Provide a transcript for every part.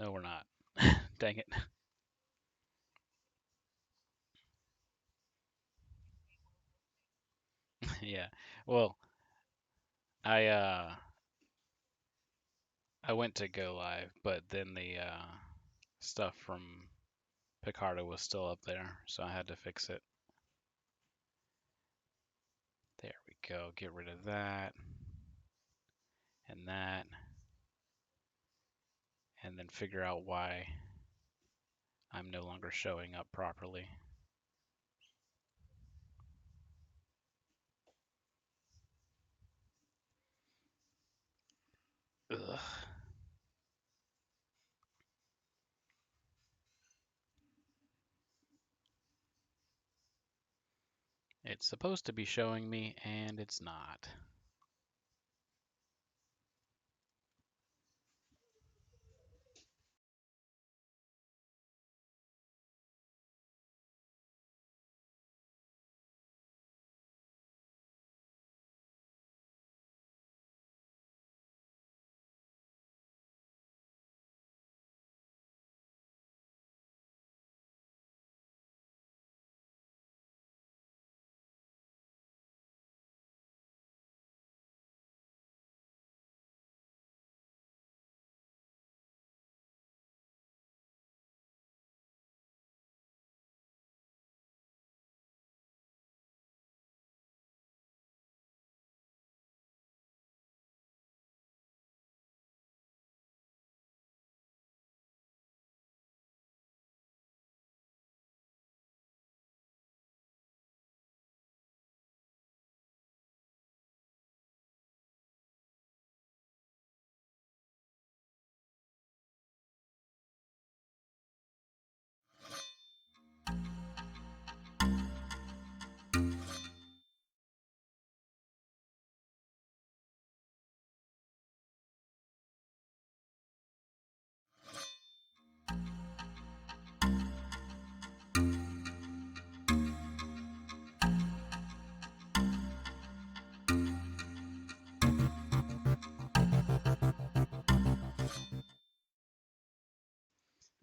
No, we're not. Dang it. Yeah. Well, I uh I went to go live, but then the stuff from Picardo was still up there, so I had to fix it. There we go. Get rid of that and that, and then figure out why I'm no longer showing up properly. Ugh. It's supposed to be showing me, and it's not.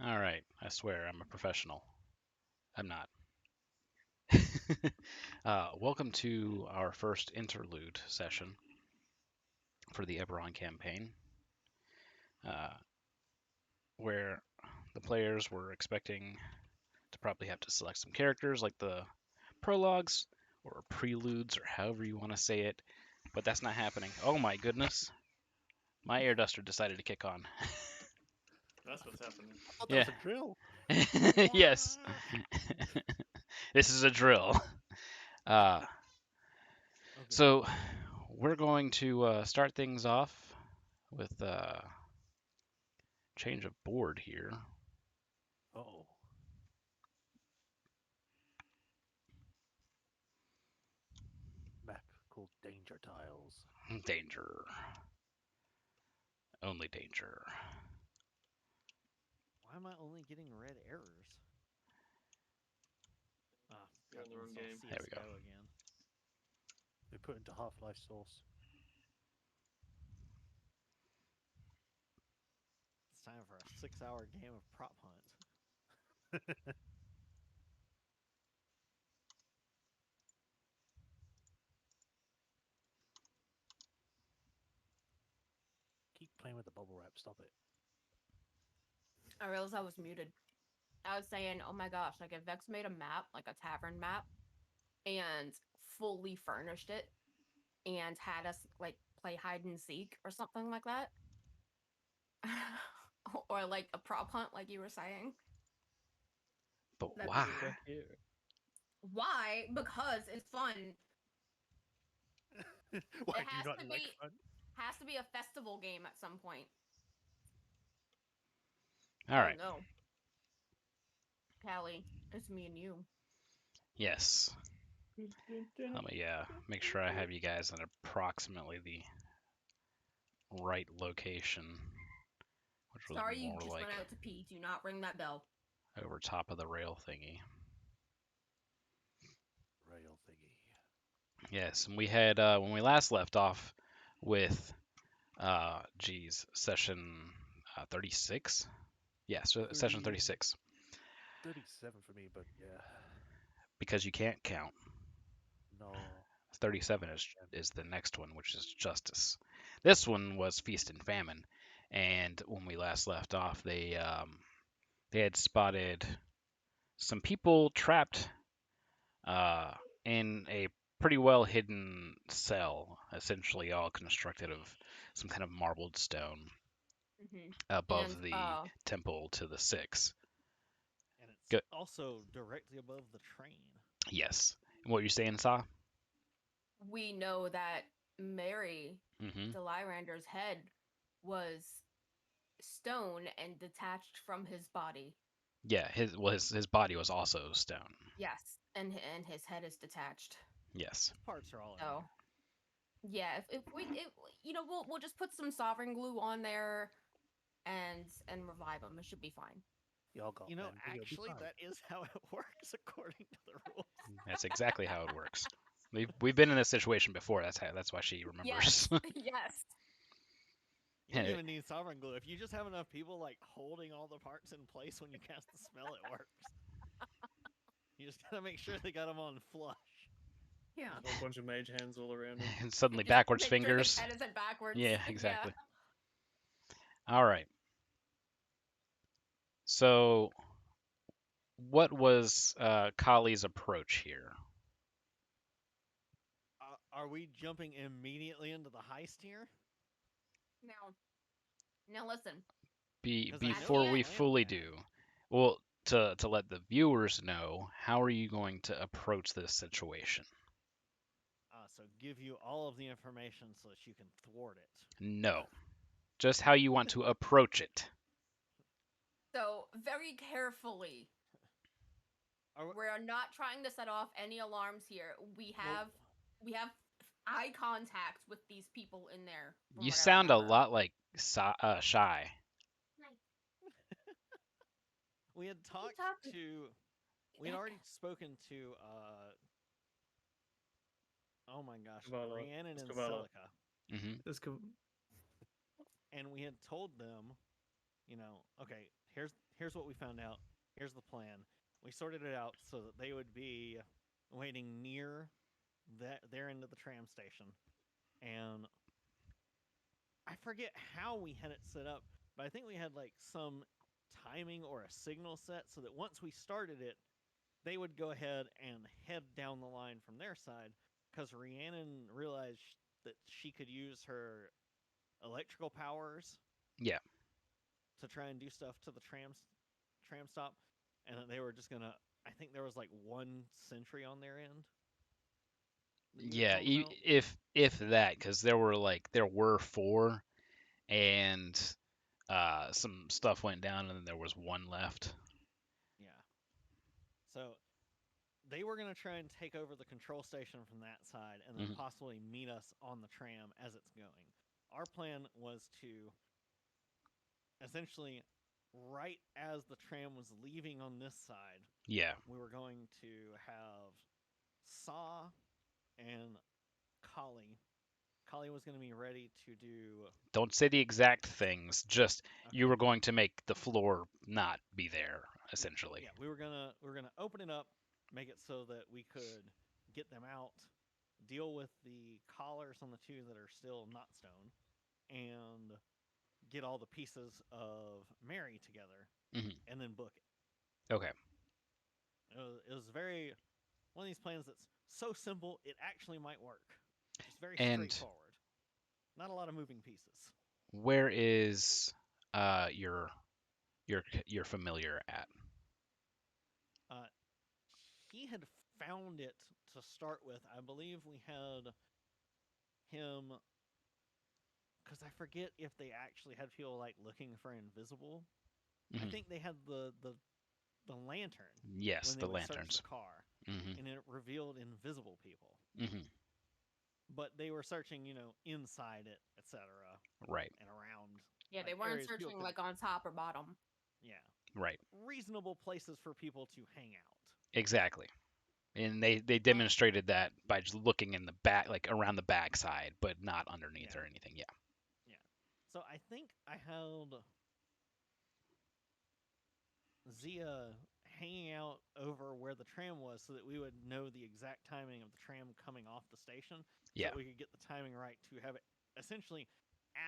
All right, I swear I'm a professional. I'm not. Welcome to our first interlude session for the Eberron campaign, uh, where the players were expecting to probably have to select some characters like the prologues or preludes or however you want to say it, but that's not happening. Oh my goodness, my air duster decided to kick on. That's what's happening. I thought that Yeah. was a drill. Yes, this is a drill. Uh, Okay. so we're going to start things off with change of board here. Oh. Map called Danger Tiles. Danger. Only danger. Why am I only getting red errors? Ah, You're got in to the wrong install game. There we go. CSGO again. They put into Half-Life Source. It's time for a 6-hour game of prop hunt. Keep playing with the bubble wrap. Stop it. I realized I was muted. I was saying, oh my gosh, like if Vex made a map, like a tavern map, and fully furnished it and had us like play hide and seek or something like that. Or like a prop hunt, like you were saying. But That'd why? be weird. Here. Why? Because it's fun. Why It do you has not to like be fun? has to be a festival game at some point. All right. Oh no. Callie, it's me and you. Yes. Let me make sure I have you guys in approximately the right location, which was Sorry you more just like went out to pee. Do not ring that bell. over top of the rail thingy. Rail thingy. Yes, and we had when we last left off with session 36. Yeah, so session 36. 37 for me, but yeah, Because you can't count. no. 37 is the next one, which is Justice. This one was Feast and Famine, and when we last left off, they had spotted some people trapped in a pretty well hidden cell, essentially all constructed of some kind of marbled stone Hmm. above And the temple to the Six. And it's Good. also directly above the train. Yes. And what you're saying, Sa? we know that Mary Mm-hmm. Delirander's head was stone and detached from his body. Yeah. His body was also stone. Yes, and his head is detached. Yes. Parts are all in So yeah, if we we'll just put some sovereign glue on there and revive him. It should be fine. Y'all got there. You know, them, but you'll be actually, fine. that is how it works according to the rules. That's exactly how it works. We've been in this situation before. That's why she Yes, remembers. yes. You don't Yeah. even need sovereign glue. If you just have enough people like holding all the parts in place when you cast the spell, it works. You just gotta make sure they got them on flush. Yeah. Just a bunch of mage hands all around him. And suddenly Just backwards make sure his fingers. head isn't backwards. Yeah, exactly. All right. So, what was Kali's approach here? Are we jumping immediately into the heist here? Now listen. 'Cause I know Before the we plan fully we do, well, to let the viewers know, how are you going to approach this situation? So give you all of the information so that you can thwart it. No, just how you want to approach it. So very carefully. We're not trying to set off any alarms here. We have eye contact with these people in there. from You what I sound a remember. lot like Shy. We had talked talked- to. We had already spoken to. Oh my gosh, Cavallo. Rhiannon It's and Cavallo. Silica, Hmm. This could and we had told them, okay, here's what we found out. Here's the plan. We sorted it out so that they would be waiting near their end of the tram station, and I forget how we had it set up, but I think we had like some timing or a signal set so that once we started it, they would go ahead and head down the line from their side because Rhiannon realized that she could use her electrical powers Yeah. to try and do stuff to the tram stop, and that they were just gonna. I think there was like one sentry on their end. that you had Yeah, told about. if that, because there were four, and some stuff went down, and then there was one left. Yeah. So they were gonna try and take over the control station from that side, and then Mhm. possibly meet us on the tram as it's going. Our plan was to essentially, right as the tram was leaving on this side, Yeah, we were going to have Saw and Kali. Kali was going to be ready to do. don't say the exact things. Just Okay. you were going to make the floor not be there, essentially. Yeah, we were gonna open it up, make it so that we could get them out, deal with the collars on the two that are still not stone, and get all the pieces of Mary together, Mhm. and then book it. Okay. It was very one of these plans that's so simple it actually might work. Just very And straightforward. Not a lot of moving pieces. where is your familiar at? He had found it to start with. I believe we had him because I forget if they actually had people like looking for invisible. I Mhm. think they had the lantern Yes, when they the would search lanterns. the car, Hmm. and it revealed invisible people. Hmm. But they were searching, inside it, etc., Right. and around. Yeah, they like, weren't areas people searching could- like on top or bottom. Yeah, Right. reasonable places for people to hang out. Exactly. And they demonstrated that by just looking in the back, like around the backside, but not underneath Yeah. or anything. Yeah. Yeah. So I think I held. Zia hanging out over where the tram was so that we would know the exact timing of the tram coming off the station, so Yeah. that we could get the timing right to have it essentially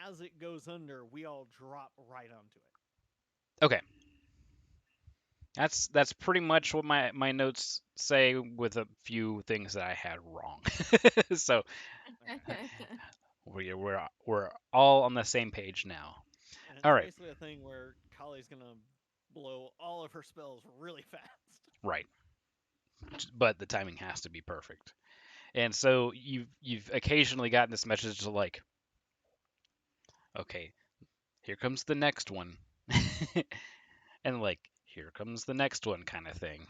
as it goes under, we all drop right onto it. Okay. That's pretty much what my notes say, with a few things that I had wrong. So we're all on the same page now. And it's All right. basically a thing where Kali's gonna blow all of her spells really fast. Right. But the timing has to be perfect. And so you've occasionally gotten this message to like, okay, here comes the next one. And like, here comes the next one kind of thing.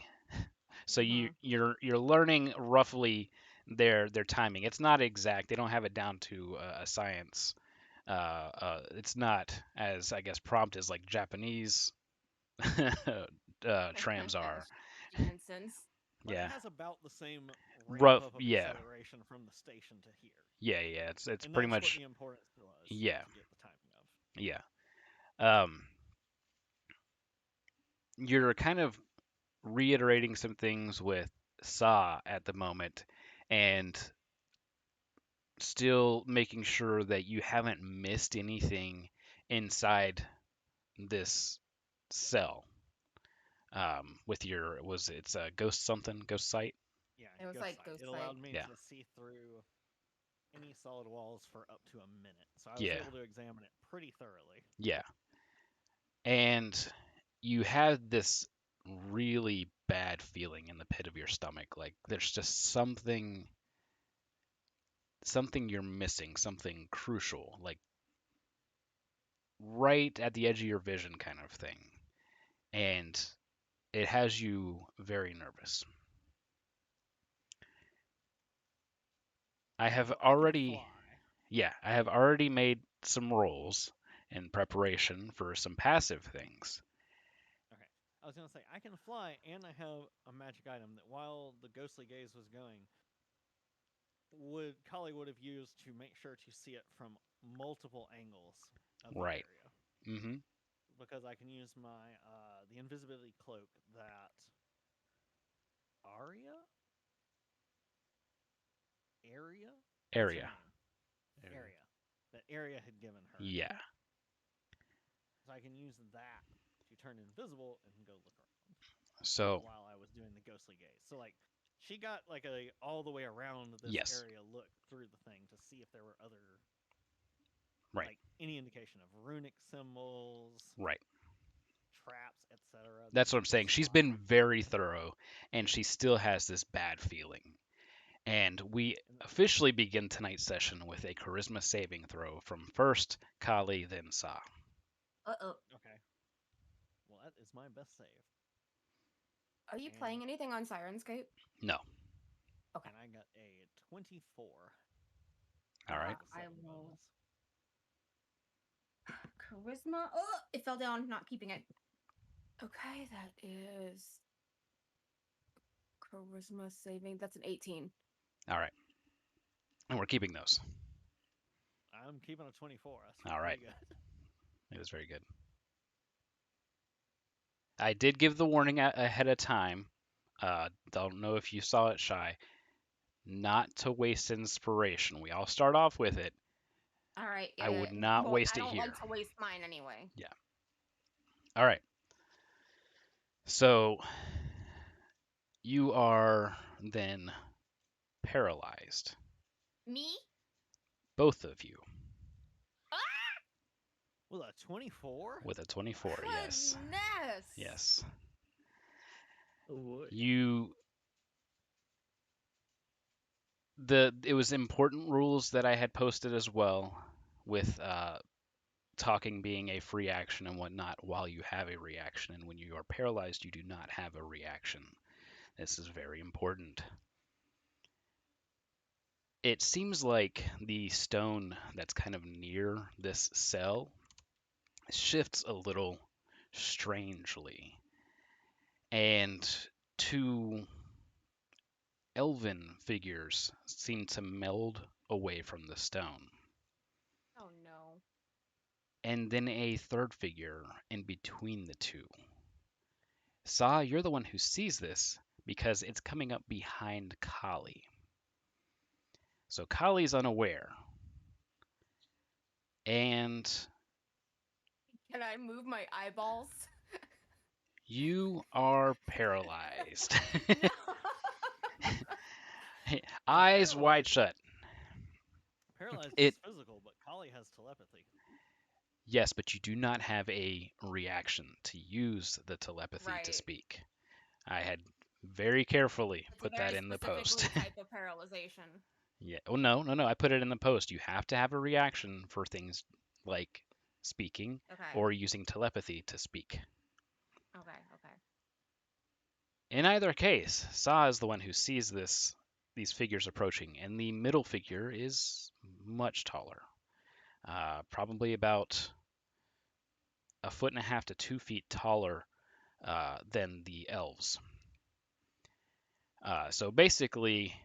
So you're learning roughly their timing. It's not exact. They don't have it down to a science. It's not as, I guess, prompt as like Japanese trams are. Nonsense. But Yeah. it has about the same ramp Rough. up of Yeah. acceleration from the station to here. Yeah. Yeah. It's And pretty that's what much. the importance was. Yeah. To get the timing of. Yeah. You're kind of reiterating some things with Sa at the moment, and still making sure that you haven't missed anything inside this cell. With your, it's a ghost something, ghost sight? Yeah, It was like ghost It sight. allowed me Yeah. to see through any solid walls for up to a minute. So I was Yeah. able to examine it pretty thoroughly. Yeah. And you had this really bad feeling in the pit of your stomach. Like there's just something you're missing, something crucial, like right at the edge of your vision kind of thing. And it has you very nervous. I have So I can already, fly. yeah, I have already made some rolls in preparation for some passive things. Okay. I was gonna say I can fly, and I have a magic item that while the ghostly gaze was going, Kali would have used to make sure to see it from multiple angles of the Right. area. Mm-hmm. Because I can use my the invisibility cloak that Aria area What's her Area. name? Area that Area had given her. Yeah. So I can use that to turn invisible and go look around So, while I was doing the ghostly gaze. So like she got like a all the way around this Yes. area look through the thing to see if there were other right. like any indication of runic symbols, Right. traps, etc. That's what I'm saying. She's been very thorough, and she still has this bad feeling. And we officially begin tonight's session with a charisma saving throw from first Kali, then Sa. Uh-oh. Okay. Well, that is my best save. Are you And- playing anything on Sirenscape? No. Okay. And I got a 24. All right. The seven I will- bonus. Charisma. Oh, it fell down, not keeping it. Okay, that is charisma saving. That's an 18. All right. And we're keeping those. I'm keeping a 24. That's All right. pretty good. It was very good. I did give the warning ahead of time. Don't know if you saw it, Shy. Not to waste inspiration. We all start off with it. All right. I would not waste I it don't here. like to waste mine anyway. All right. So you are then paralyzed. Me? Both of you With a 24? with a 24. Yes. Goodness. Yes. Oh boy. It was important rules that I had posted as well, with talking being a free action and whatnot while you have a reaction, and when you are paralyzed you do not have a reaction. This is very important. It seems like the stone that's kind of near this cell shifts a little strangely, and two elven figures seem to meld away from the stone. Oh no. And then a third figure in between the two. Saw, you're the one who sees this because it's coming up behind Kali. So Kali's unaware. And Can I move my eyeballs? you are paralyzed. No. Eyes paralyzed. wide shut. Paralyzed It is physical, but Kali has telepathy. Yes, but you do not have a reaction to use the telepathy to Right. speak. I had very carefully It's a put that very in the specifically post. type of paralyzation. Yeah. Oh no, no, no. I put it in the post. You have to have a reaction for things like speaking Okay. or using telepathy to speak. Okay. Okay. In either case, Sa is the one who sees these figures approaching, and the middle figure is much taller, probably about a foot and a half to 2 feet taller than the elves. So basically,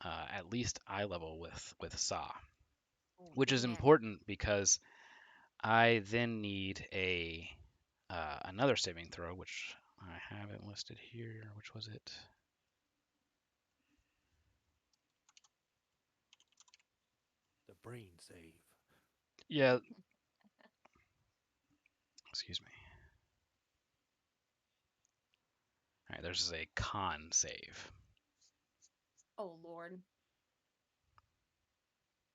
at least eye level with Sa, Oh, which is dang it. important because I then need a another saving throw, which I haven't listed here. Which was it? The brain save. Yeah. Excuse me. All right, there's a con save. Oh Lord.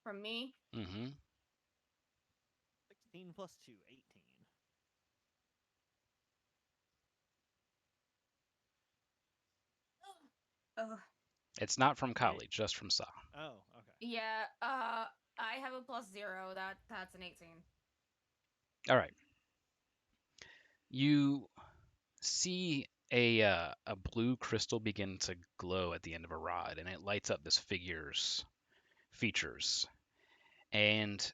From me? Mm-hmm. 16 plus 2, 18. Ugh. It's not from Kali, just from Sa. Oh, okay. Yeah. I have a +0. That's an 18. All right. You see a blue crystal begin to glow at the end of a rod, and it lights up this figure's features. And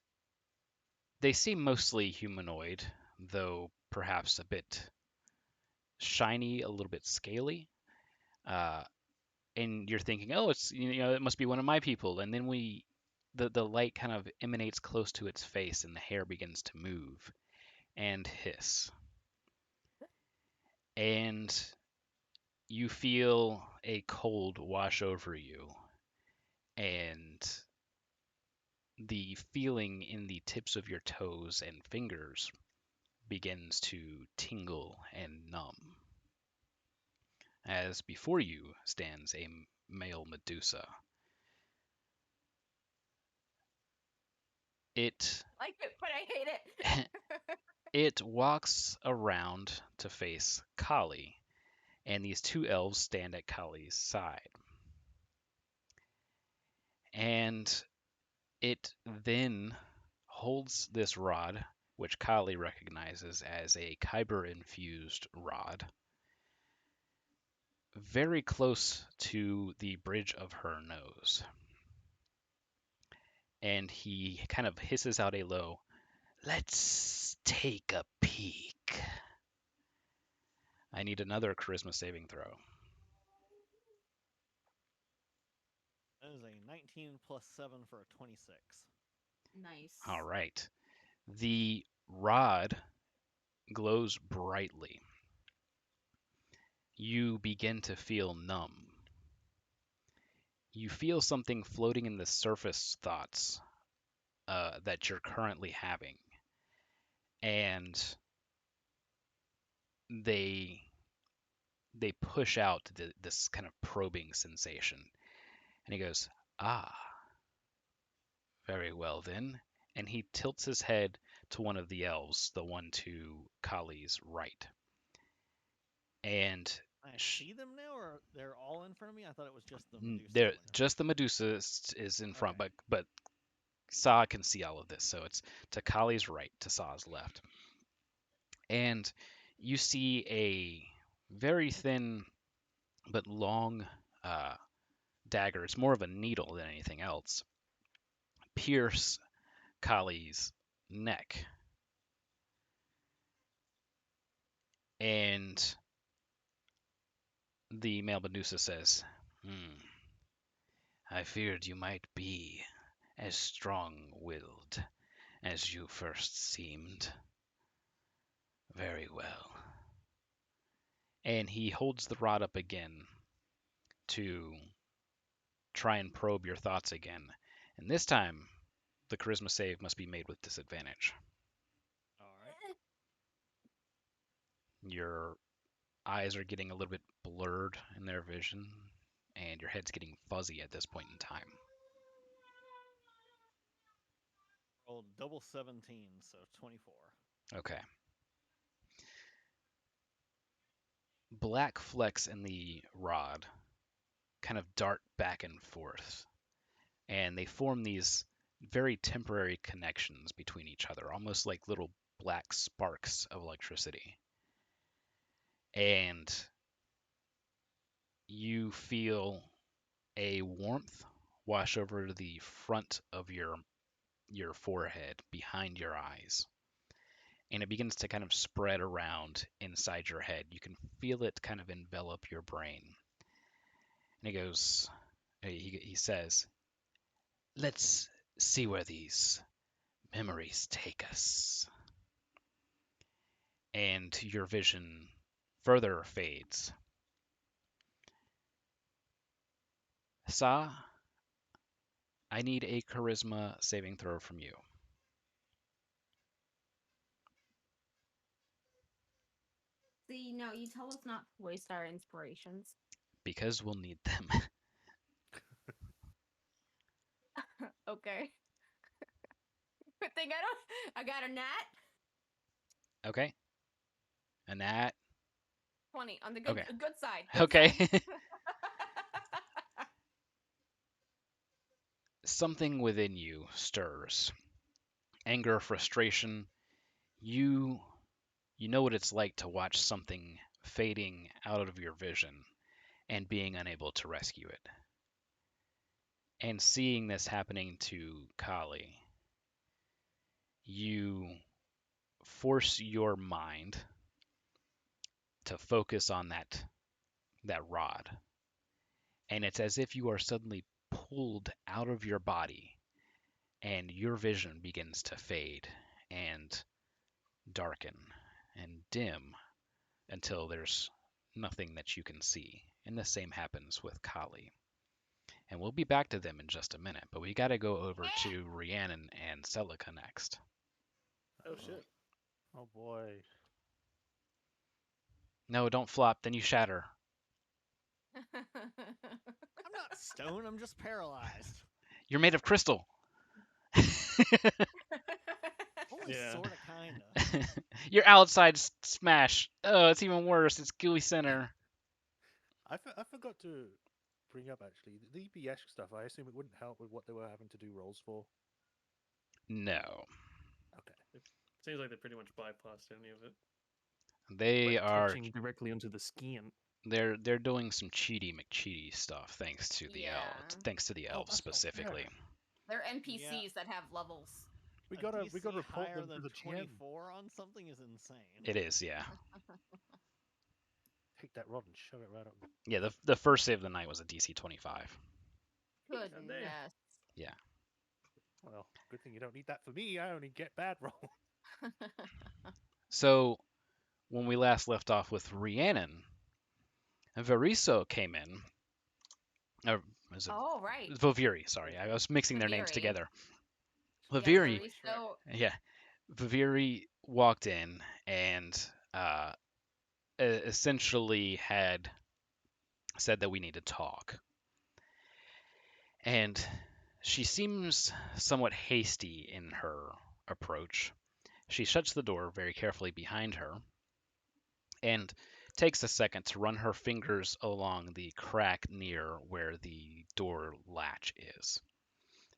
they seem mostly humanoid, though perhaps a bit shiny, a little bit scaly. Uh, and you're thinking, oh, it must be one of my people. And then the light kind of emanates close to its face, and the hair begins to move and hiss. And you feel a cold wash over you, and the feeling in the tips of your toes and fingers begins to tingle and numb. As before you stands a male Medusa. It Like it, but I hate it. it walks around to face Kali, and these two elves stand at Kali's side. And it then holds this rod, which Kali recognizes as a kyber-infused rod, very close to the bridge of her nose. And he kind of hisses out a low, "Let's take a peek." I need another charisma saving throw. That is a 19 plus 7 for a 26. Nice. All right. The rod glows brightly. You begin to feel numb. You feel something floating in the surface thoughts that you're currently having. And they push out this kind of probing sensation. And he goes, "Ah, very well then." And he tilts his head to one of the elves, the one to Kali's right. And I see them now, or they're all in front of me? I thought it was just the Medusa. there, over here. just the Medusa is in front, Okay. but Sa can see all of this, so it's to Kali's right, to Sa's left. And you see a very thin but long dagger. It's more of a needle than anything else. Pierce Kali's neck. And the male Medusa says, I feared you might be as strong-willed as you first seemed. Very well. and he holds the rod up again to try and probe your thoughts again. And this time, the charisma save must be made with disadvantage. All right. Your eyes are getting a little bit blurred in their vision, and your head's getting fuzzy at this point in time. Rolled double 17, so 24. Okay. Black flecks in the rod kind of dart back and forth, and they form these very temporary connections between each other, almost like little black sparks of electricity. And you feel a warmth wash over the front of your forehead behind your eyes, and it begins to kind of spread around inside your head. You can feel it kind of envelop your brain. And he says, let's see where these memories take us. And your vision further fades. Sa, I need a charisma saving throw from you. See, no, you tell us not to waste our inspirations. Because we'll need them. Okay. Good thing I got a nat. Okay. And that. 20 on the good Okay. good side. Good Okay. side. Something within you stirs. Anger, frustration. You know what it's like to watch something fading out of your vision and being unable to rescue it. And seeing this happening to Kali, you force your mind to focus on that rod. And it's as if you are suddenly pulled out of your body and your vision begins to fade and darken and dim until there's nothing that you can see. And the same happens with Kali. And we'll be back to them in just a minute, but we got to go over to Rhiannon and Celica next. Oh shit. Oh boy. No, don't flop, then you shatter. I'm not stone, I'm just paralyzed. You're made of crystal. Only Yeah. sorta, kinda. Your outside smash. Oh, it's even worse. It's gooey center. I forgot to bring up actually the EBS stuff. I assume it wouldn't help with what they were having to do rolls for. No. Okay. Seems like they pretty much bypassed any of it. They Like are touching directly onto the skin. they're doing some cheaty McCheaty stuff thanks to the Yeah. thanks to the elves that's not fair. specifically. They're NPCs that have levels. We A gotta DC report higher them to than the GM. 24 on something is insane. It is, yeah. Take that rod and shove it right up. Yeah, the first save of the night was a DC 25. Goodness. Well, good thing you don't need that for me. I only get bad roll. So when we last left off with Rhiannon, Variso came in. Or was it Oh, right. Voviri, sorry. I was mixing their names Viviri. together. Yeah, Viviri, Varisto- yeah. Viviri walked in and essentially had said that we need to talk. And she seems somewhat hasty in her approach. She shuts the door very carefully behind her and takes a second to run her fingers along the crack near where the door latch is.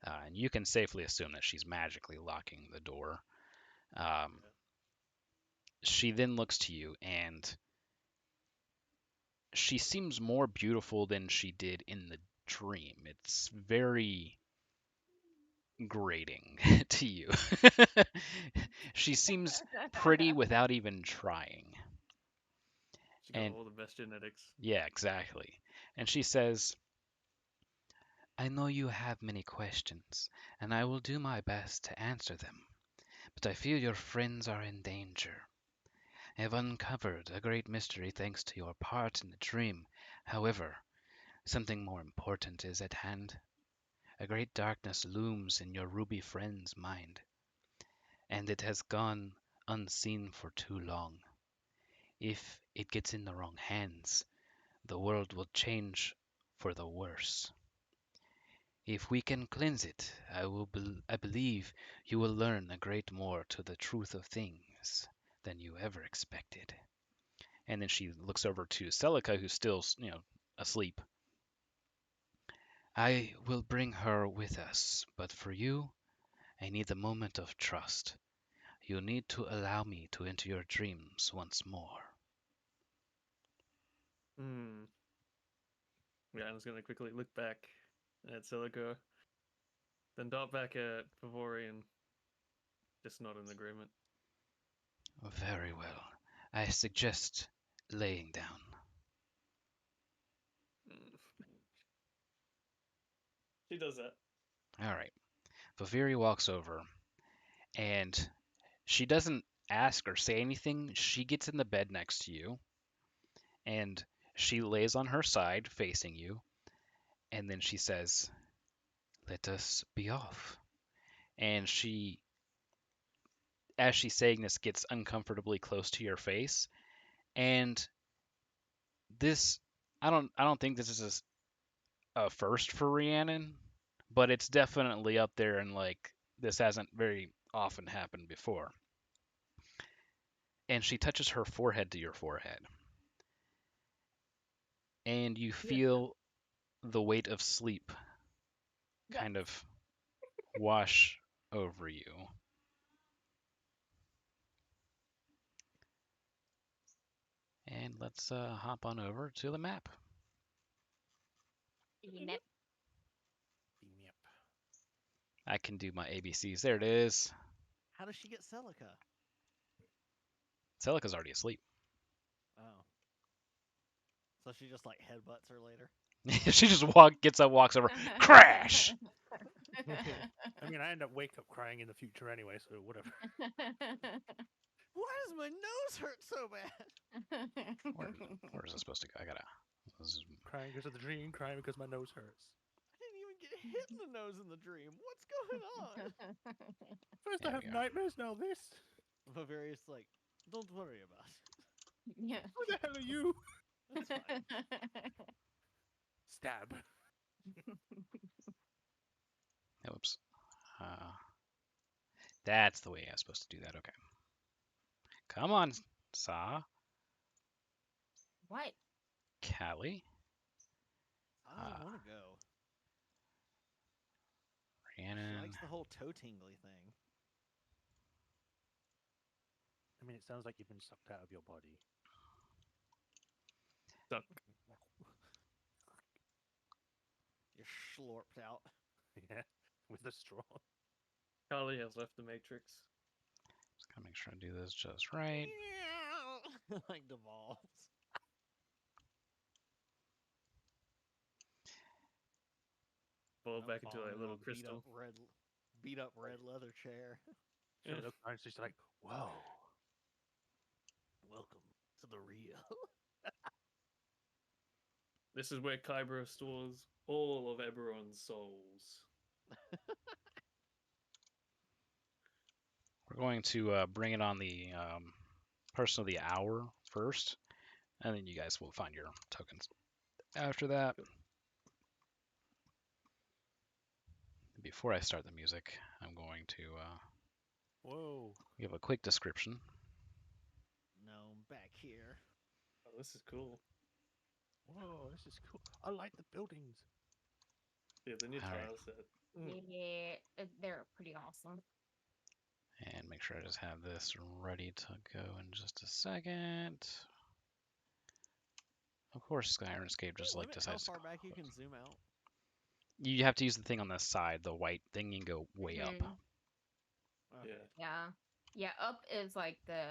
And you can safely assume that she's magically locking the door. She then looks to you, and she seems more beautiful than she did in the dream. It's very grating to you. She seems pretty without even trying. She got And all the best genetics. yeah, exactly. And she says, I know you have many questions, and I will do my best to answer them. But I feel your friends are in danger. have uncovered a great mystery thanks to your part in the dream. However, something more important is at hand. A great darkness looms in your ruby friend's mind, and it has gone unseen for too long. If it gets in the wrong hands, the world will change for the worse. If we can cleanse it, I believe you will learn a great more to the truth of things than you ever expected. And then she looks over to Celica, who's still, asleep. I will bring her with us, but for you, I need a moment of trust. You need to allow me to enter your dreams once more. Hmm. Yeah, I'm just gonna quickly look back at Celica, then dart back at Favorian, just nod in agreement. Very well. I suggest laying down. Mm. She does that. All right. Faviri walks over, and she doesn't ask or say anything. She gets in the bed next to you, and she lays on her side facing you, and then she says, "Let us be off." And as she's saying this, gets uncomfortably close to your face. And this, I don't think this is a first for Rhiannon, but it's definitely up there, and like this hasn't very often happened before. And she touches her forehead to your forehead, and you Yeah. feel the weight of sleep kind of wash over you. And let's hop on over to the map. Yep. Beam me up. I can do my ABCs. There it is. How does she get Celica? Celica's already asleep. Oh. So she just like headbutts her later. She just gets up, walks over, crash. I mean, I end up wake up crying in the future anyway, so whatever. Why does my nose hurt so bad? Where is this supposed to go? This is- Crying because of the dream, crying because my nose hurts. I didn't even get hit in the nose in the dream. What's going on? First There I we have go. nightmares, now this. Bavaria's like, don't worry about it. Yeah. Who the hell are you? That's fine. Stab. Oops. That's the way I was supposed to do that. Okay. Come on, Sa, What? Callie, I don't want to go. She Rhiannon. likes the whole toe tingly thing. I mean, it sounds like you've been sucked out of your body. Dunk. You're slurped out. Yeah, with a straw. Carly has left the Matrix. Just gotta make sure I do this just right. Like devolves. Fall I'm back into falling like a little on crystal. Beat up red leather chair. She looks around, she's like, whoa. Welcome to the real. This is where Kybra stores all of Eberron's souls. We're going to bring it on the person of the hour first, and then you guys will find your tokens after that. Before I start the music, I'm going to Whoa. give a quick description. No, I'm back here. Oh, this is cool. Whoa, this is cool. I like the buildings. Yeah, the new All right. tile set. Mm. Yeah, they're pretty awesome. And make sure I just have this ready to go in just a second. Of course, Skyrim Escape just like Limit decides how to far back you can zoom out. You have to use the thing on the side, the white thing, and go way up. Mhm. Okay. Yeah, Yeah. Yeah, up is like the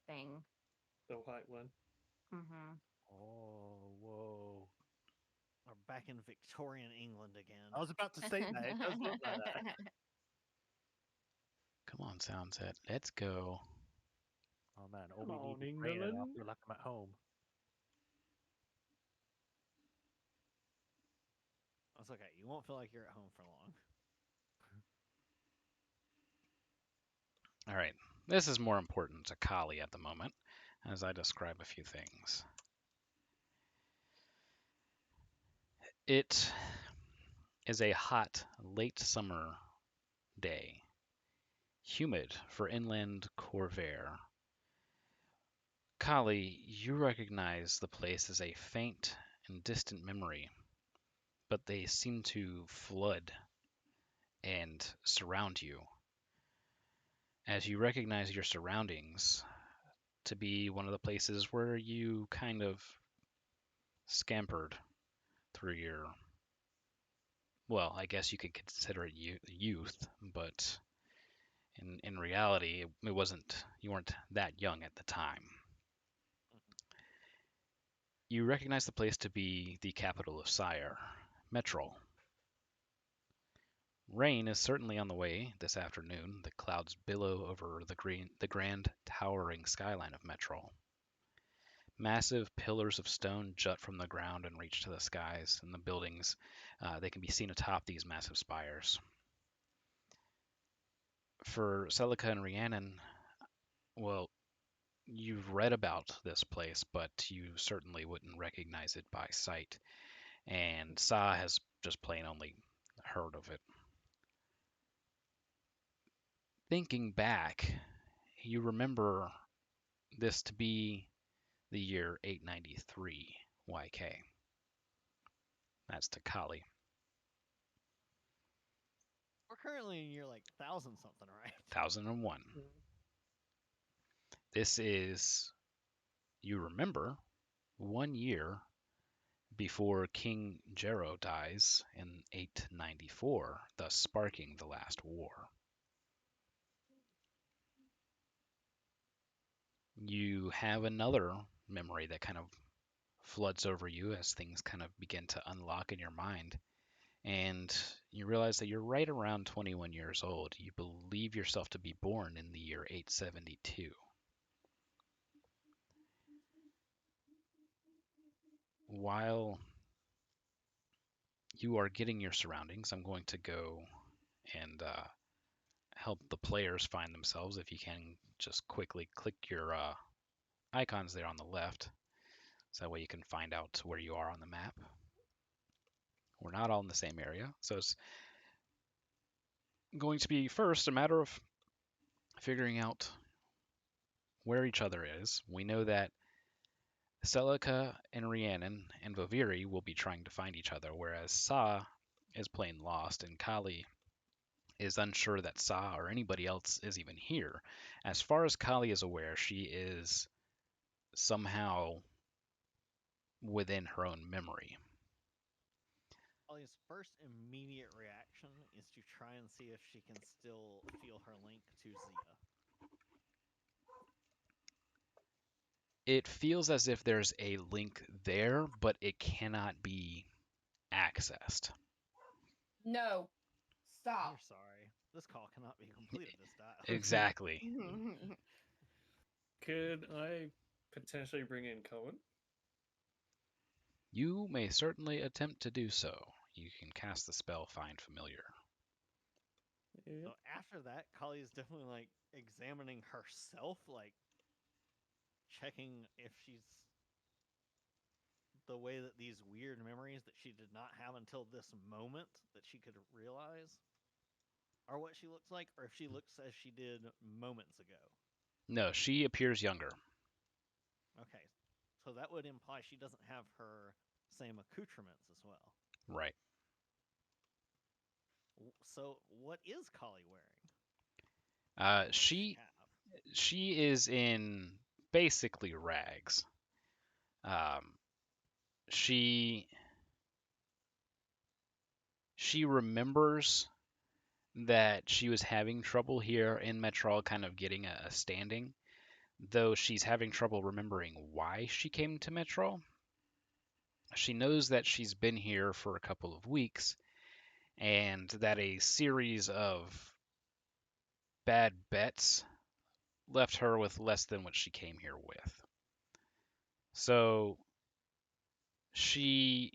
thing. the white one. Mm-hmm. Oh, whoa. We're back in Victorian England again. I was about to say that. It does look like that. Come on, sound set. Let's go. Oh man, all we need is Morning, rain, and I Dylan. feel like I'm at home. That's okay. You won't feel like you're at home for long. All right. This is more important to Kali at the moment, as I describe a few things. It is a hot, late summer day, humid for inland Corvair. Kali, you recognize the place as a faint and distant memory, but they seem to flood and surround you. As you recognize your surroundings to be one of the places where you kind of scampered through your, well, I guess you could consider it youth, but in reality, it wasn't, you weren't that young at the time. You recognize the place to be the capital of Sire, Metrol. Rain is certainly on the way this afternoon. The clouds billow over the grand towering skyline of Metrol. Massive pillars of stone jut from the ground and reach to the skies, and the buildings, they can be seen atop these massive spires. For Celica and Rhiannon, well, you've read about this place, but you certainly wouldn't recognize it by sight. And Sa has just plain only heard of it. Thinking back, you remember this to be the year 893 YK. That's to Kali. We're currently in year like 1000 something, right? 1001. This is, you remember, 1 year before King Jero dies in 894, thus sparking the last war. You have another memory that kind of floods over you as things kind of begin to unlock in your mind. And you realize that you're right around 21 years old. You believe yourself to be born in the year 872. While you are getting your surroundings, I'm going to go and help the players find themselves. If you can just quickly click your icons there on the left, so that way you can find out where you are on the map. We're not all in the same area, so it's going to be first a matter of figuring out where each other is. We know that Celica and Rhiannon and Voviri will be trying to find each other, whereas Sa is plain lost, and Kali is unsure that Sa or anybody else is even here. As far as Kali is aware, she is somehow within her own memory. Ollie's first immediate reaction is to try and see if she can still feel her link to Zia. It feels as if there's a link there, but it cannot be accessed. No. We're Stop. sorry. This call cannot be completed this dial. Exactly. Could I potentially bring in Cohen? You may certainly attempt to do so. You can cast the spell Find Familiar. Yeah. So after that, Kali is definitely like examining herself, like checking if she's the way that these weird memories that she did not have until this moment that she could realize are what she looks like, or if she looks as she did moments ago. No, she appears younger. Okay, so that would imply she doesn't have her same accoutrements as well. Right. So what is Kali wearing? What does She have? she is in basically rags. She remembers that she was having trouble here in Metrol kind of getting a standing, though she's having trouble remembering why she came to Metrol. She knows that she's been here for a couple of weeks and that a series of bad bets left her with less than what she came here with. So she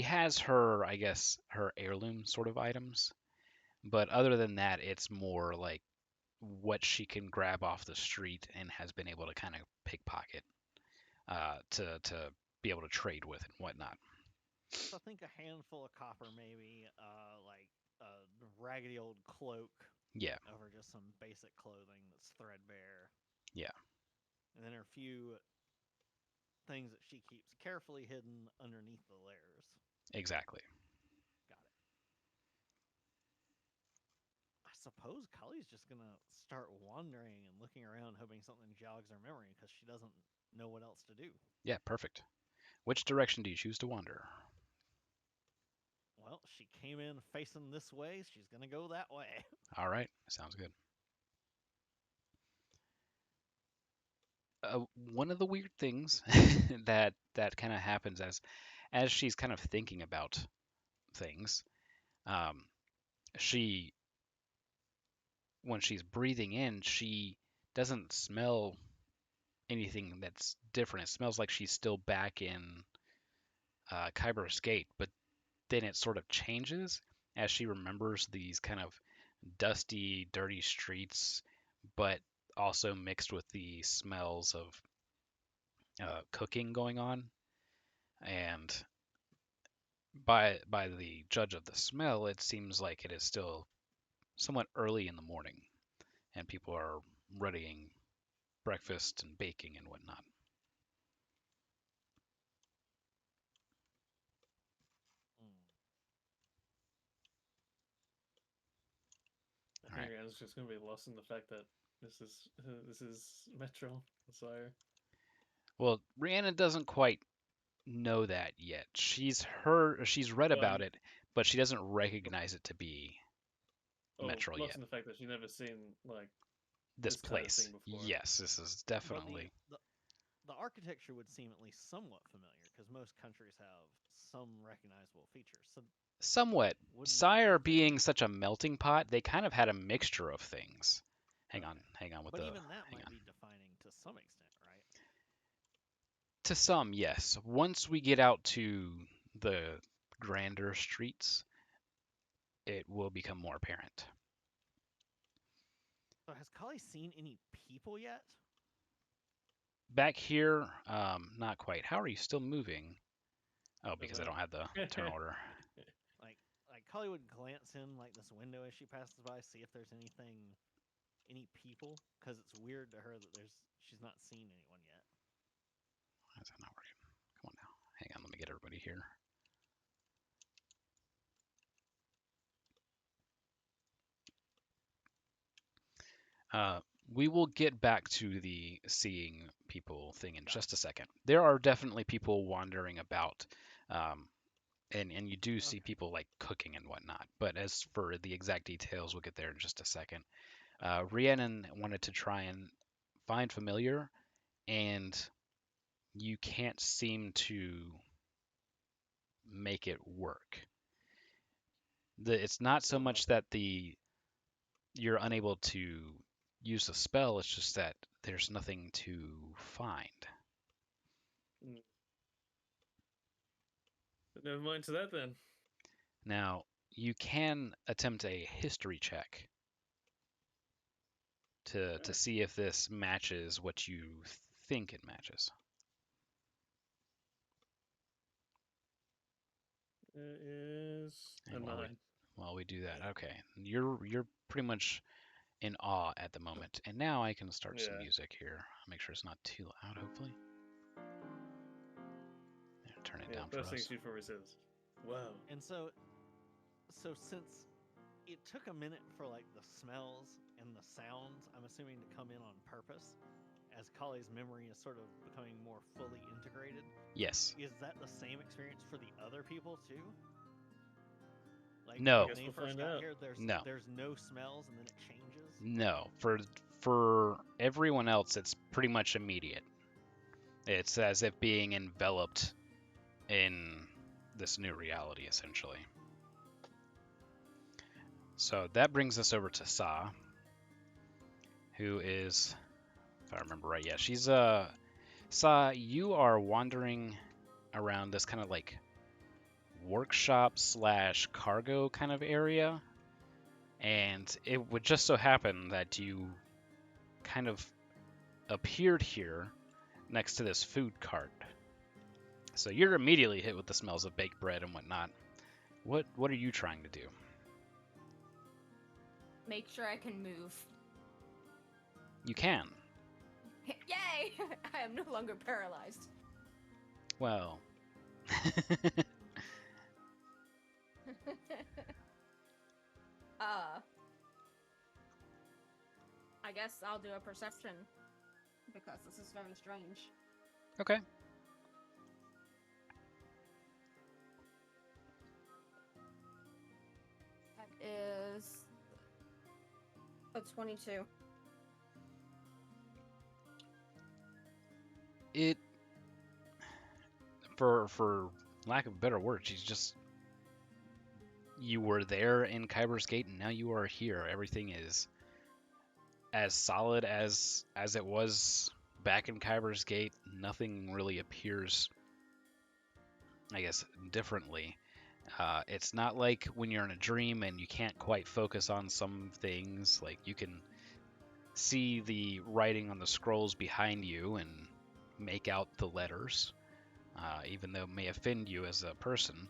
has her, I guess, her heirloom sort of items, but other than that, it's more like what she can grab off the street and has been able to kind of pickpocket to be able to trade with and whatnot. So I think a handful of copper, maybe, like a raggedy old cloak Yeah, over just some basic clothing that's threadbare. yeah, And then a few things that she keeps carefully hidden underneath the layers. exactly. Got it. I suppose Cully's just gonna start wandering and looking around, hoping something jogs her memory because she doesn't know what else to do. Yeah, perfect. Which direction do you choose to wander? Well, she came in facing this way. She's gonna go that way. All right, sounds good. One of the weird things that kind of happens as she's kind of thinking about things, um, she when she's breathing in, she doesn't smell anything that's different. It smells like she's still back in Kyber's Gate, but then it sort of changes as she remembers these kind of dusty, dirty streets, but also mixed with the smells of cooking going on. And by the judge of the smell, it seems like it is still somewhat early in the morning, and people are readying breakfast and baking and whatnot. I All right. think Anne's just gonna be lost in the fact that this is Metro. So Well, Rhiannon doesn't quite know that yet. She's read Well, about it, but she doesn't recognize it to be Metro lost yet. in the fact that she's never seen like This this kind of place, thing before. yes, this is But definitely the architecture would seem at least somewhat familiar because most countries have some recognizable features. So somewhat. wouldn't Sire it be? being such a melting pot, they kind of had a mixture of things. Okay. Hang on with But the even that hang might on. be defining to some extent, right? To some, yes. Once we get out to the grander streets, it will become more apparent. So has Kali seen any people yet? Back here, not quite. How are you still moving? Oh, because I About. don't have the turn order. Like Kali would glance in like this window as she passes by, see if there's any people, because it's weird to her that she's not seen anyone yet. Why is that not working? Come on now. Hang on, let me get everybody here. We will get back to the seeing people thing in just a second. There are definitely people wandering about, and you do see Okay. people like cooking and whatnot. But as for the exact details, we'll get there in just a second. Rhiannon wanted to try and find familiar, and you can't seem to make it work. It's not so much that you're unable to use the spell, it's just that there's nothing to find. But never mind to that then. Now, you can attempt a history check to see if this matches what you think it matches. It is a And 9. while we do that, okay, you're pretty much in awe at the moment. And now I can start some Yeah. music here. Make sure it's not too loud, hopefully. Yeah, turn it down for First thing us. she probably says, "Wow." And so since it took a minute for like the smells and the sounds, I'm assuming, to come in on purpose, as Kali's memory is sort of becoming more fully integrated. Yes. Is that the same experience for the other people too? Like No. when Guess they we'll first find got out. here, No. there's no smells and then it changes. No. For everyone else, it's pretty much immediate. It's as if being enveloped in this new reality, essentially. So that brings us over to Sa. who is, if I remember right, yeah, she's Sa, you are wandering around this kind of like workshop slash cargo kind of area, and it would just so happen that you kind of appeared here next to this food cart. So you're immediately hit with the smells of baked bread and whatnot. What are you trying to do? Make sure I can move. You can. Yay! I am no longer paralyzed. Well. I guess I'll do a perception because this is very strange. Okay. That is a 22. It, for lack of a better word, she's just, you were there in Kyber's Gate and now you are here. Everything is as solid as it was back in Kyber's Gate. Nothing really appears, I guess, differently. It's not like when you're in a dream and you can't quite focus on some things. Like, you can see the writing on the scrolls behind you and make out the letters, even though it may offend you as a person.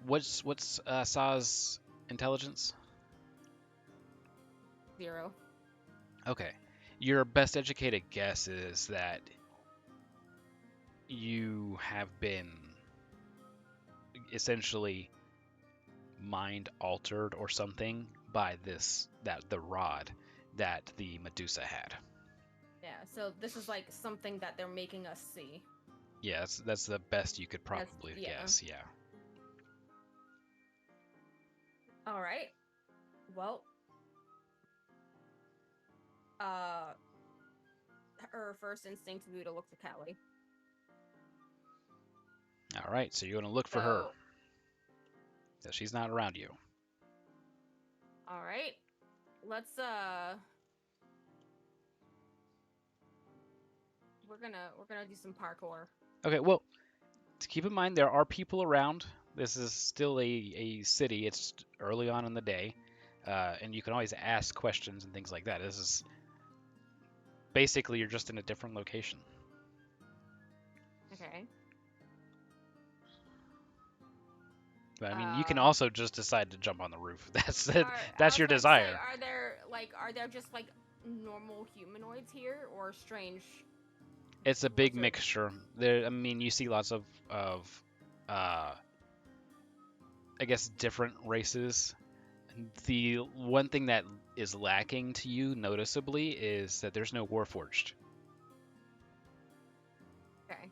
What's Sa's intelligence? 0. Okay. Your best educated guess is that you have been essentially mind altered or something by the rod that the Medusa had. Yeah, so this is like something that they're making us see. Yeah, that's the best you could probably yeah. guess, yeah. Alright. Well, her first instinct would be to look for Callie. Alright, so you're gonna look for her. So- So she's not around you. Alright. Let's we're gonna do some parkour. Okay, well, to keep in mind there are people around. This is still a city. It's early on in the day, and you can always ask questions and things like that. This is basically, you're just in a different location. Okay. But I mean, you can Uh, also just decide to jump on the roof. That's I that's was your about to say, desire. are there just like normal humanoids here or strange? It's a big lizards? mixture. There, I mean, you see lots of I guess different races. The one thing that is lacking to you noticeably is that there's no Warforged. Okay.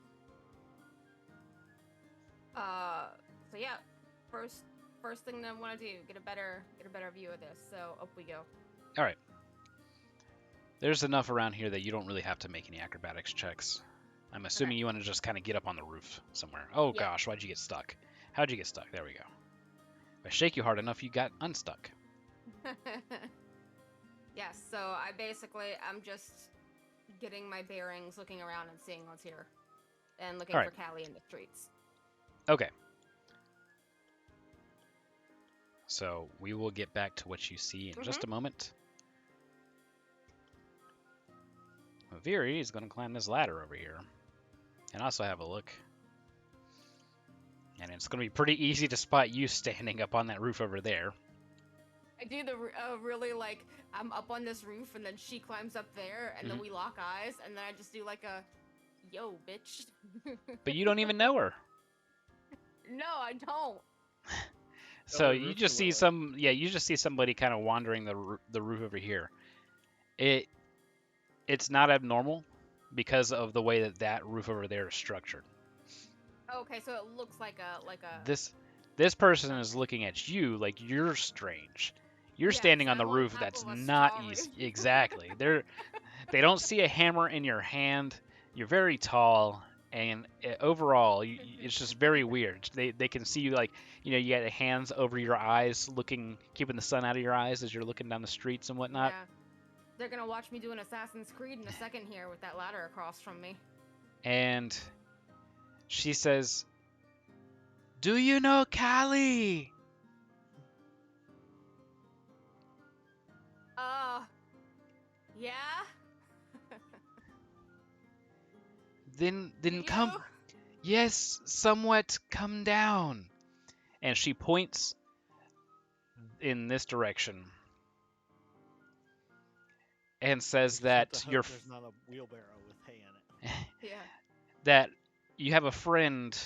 So yeah, first thing that I want to do, get a better view of this. So up we go. All right. There's enough around here that you don't really have to make any acrobatics checks. I'm assuming you want to just kind of get up on the roof somewhere. Oh Yep. gosh, why'd you get stuck? How'd you get stuck? There we go. If I shake you hard enough, you got unstuck. Yes. So I'm just getting my bearings, looking around and seeing what's here, and looking Alright. for Callie in the streets. Okay. So we will get back to what you see in just a moment. Viri is going to climb this ladder over here and also have a look. And it's going to be pretty easy to spot you standing up on that roof over there. I do the really like I'm up on this roof and then she climbs up there and then we lock eyes and then I just do like a yo bitch. But you don't even know her. No, I don't. So the you roof just too see well. you just see somebody kind of wandering the roof over here. It's not abnormal because of the way that roof over there is structured. Okay, so it looks like a This person is looking at you like you're strange. You're Yes, standing on the I'm on roof top that's of a not straw easy. roof. Exactly. They don't see a hammer in your hand. You're very tall, and overall, it's just very weird. They can see you like, you got the hands over your eyes, keeping the sun out of your eyes as you're looking down the streets and whatnot. Yeah. They're gonna watch me do an Assassin's Creed in a second here with that ladder across from me. And she says, "Do you know Callie?" Yeah? Then You? come. Yes, somewhat come down. And she points in this direction and says We just have that to your hope there's not a wheelbarrow with hay in it. Yeah. that you have a friend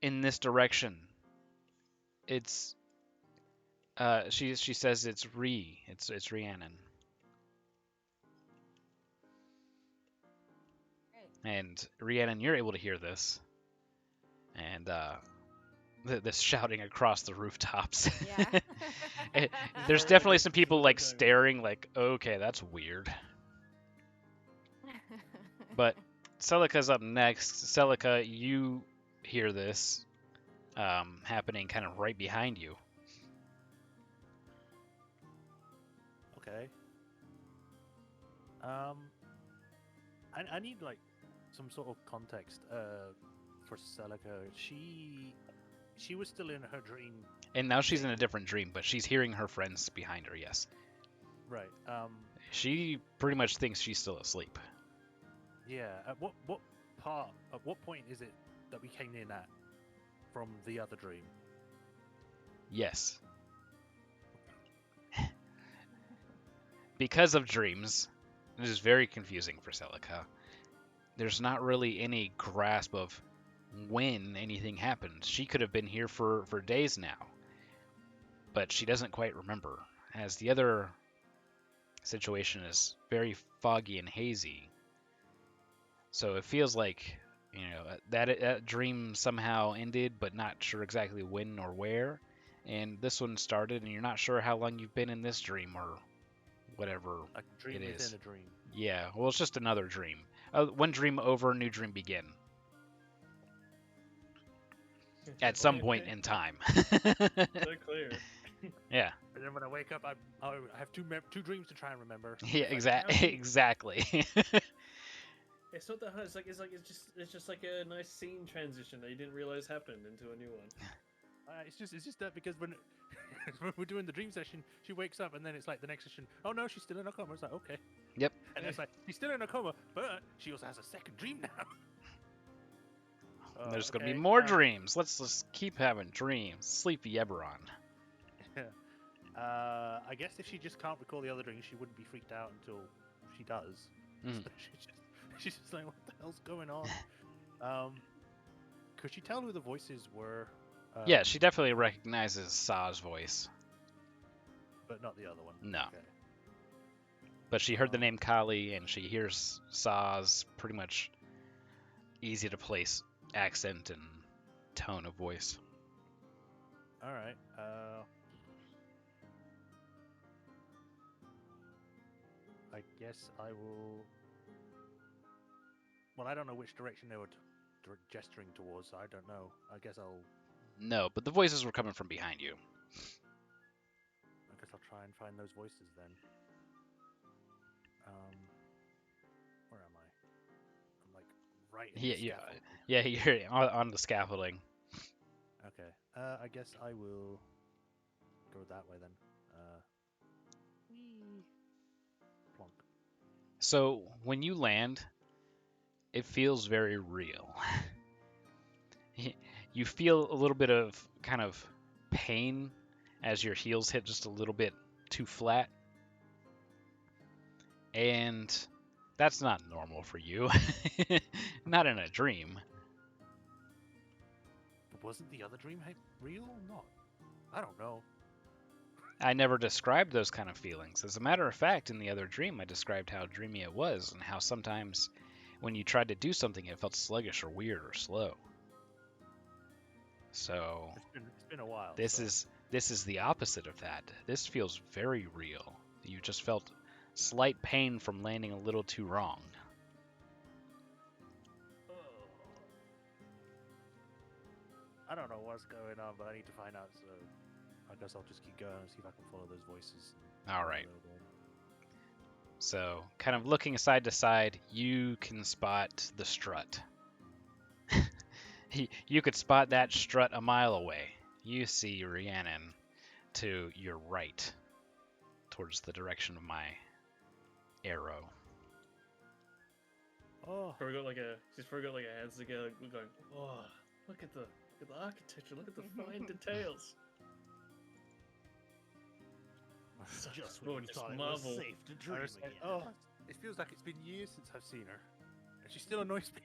in this direction. It's she says it's Rhiannon. Right. And Rhiannon, you're able to hear this. And this shouting across the rooftops. Yeah. There's Oh, definitely yes, some it's people what like I'm talking about. staring like, okay, that's weird. But Celica's up next. Celica, you hear this happening kind of right behind you. Okay. I need like some sort of context for Celica. She was still in her dream, And now she's in a different dream, but she's hearing her friends behind her, yes. right? She pretty much thinks she's still asleep. Yeah. At what point is it that we came in at from the other dream? Yes. Because of dreams, this is very confusing for Celica. There's not really any grasp of when anything happened. She could have been here for days now, but she doesn't quite remember, as the other situation is very foggy and hazy. So it feels like, that dream somehow ended, but not sure exactly when or where. And this one started, and you're not sure how long you've been in this dream or whatever. Like a dream It within is. a dream. Yeah, well, it's just another dream. One dream over, new dream begin. At some point in time. So clear. Yeah. And then when I wake up, I have two dreams to try and remember. Yeah, It's like, how do you- exactly. It's not that hard. It's just like a nice scene transition that you didn't realize happened into a new one. It's just that because when we're doing the dream session, she wakes up and then it's like the next session. Oh no, she's still in a coma. It's like okay. Yep. And it's like she's still in a coma, but she also has a second dream now. There's gonna be Okay, more dreams. Let's just keep having dreams. Sleepy Eberron. I guess if she just can't recall the other dreams, she wouldn't be freaked out until she does. Mm. So she's just like, what the hell's going on? Could she tell who the voices were? Yeah, she definitely recognizes Saw's voice, But not the other one. No. Okay. but she heard the name Kali and she hears Saw's pretty much easy to place accent and tone of voice. All right. I guess I will. Well, I don't know which direction they were gesturing towards. So I don't know. I guess I'll No, but the voices were coming from behind you. try and find those voices then. Where am I? I'm like right in the scaffold. Yeah, you're on the scaffolding. Okay. I guess I will go that way then. Plonk. So when you land, it feels very real. You feel a little bit of kind of pain as your heels hit just a little bit too flat. And that's not normal for you. Not in a dream. But wasn't the other dream real or not? I don't know. I never described those kind of feelings. As a matter of fact, in the other dream, I described how dreamy it was and how sometimes when you tried to do something, it felt sluggish or weird or slow. So It's been a while. this so. is the opposite of that. This feels very real. You just felt slight pain from landing a little too wrong. I don't know what's going on, but I need to find out. So I guess I'll just keep going and see if I can follow those voices. All right. So, kind of looking side to side, you can spot the strut. You could spot that strut a mile away. You see Rhiannon to your right, towards the direction of my arrow. Oh, She's probably got like her hands together, going, "Oh, look at the architecture, look at the fine details." Just Lord, when you just thought it marvel. was safe to I dream was saying, again. oh, it feels like it's been years since I've seen her, and she still annoys me.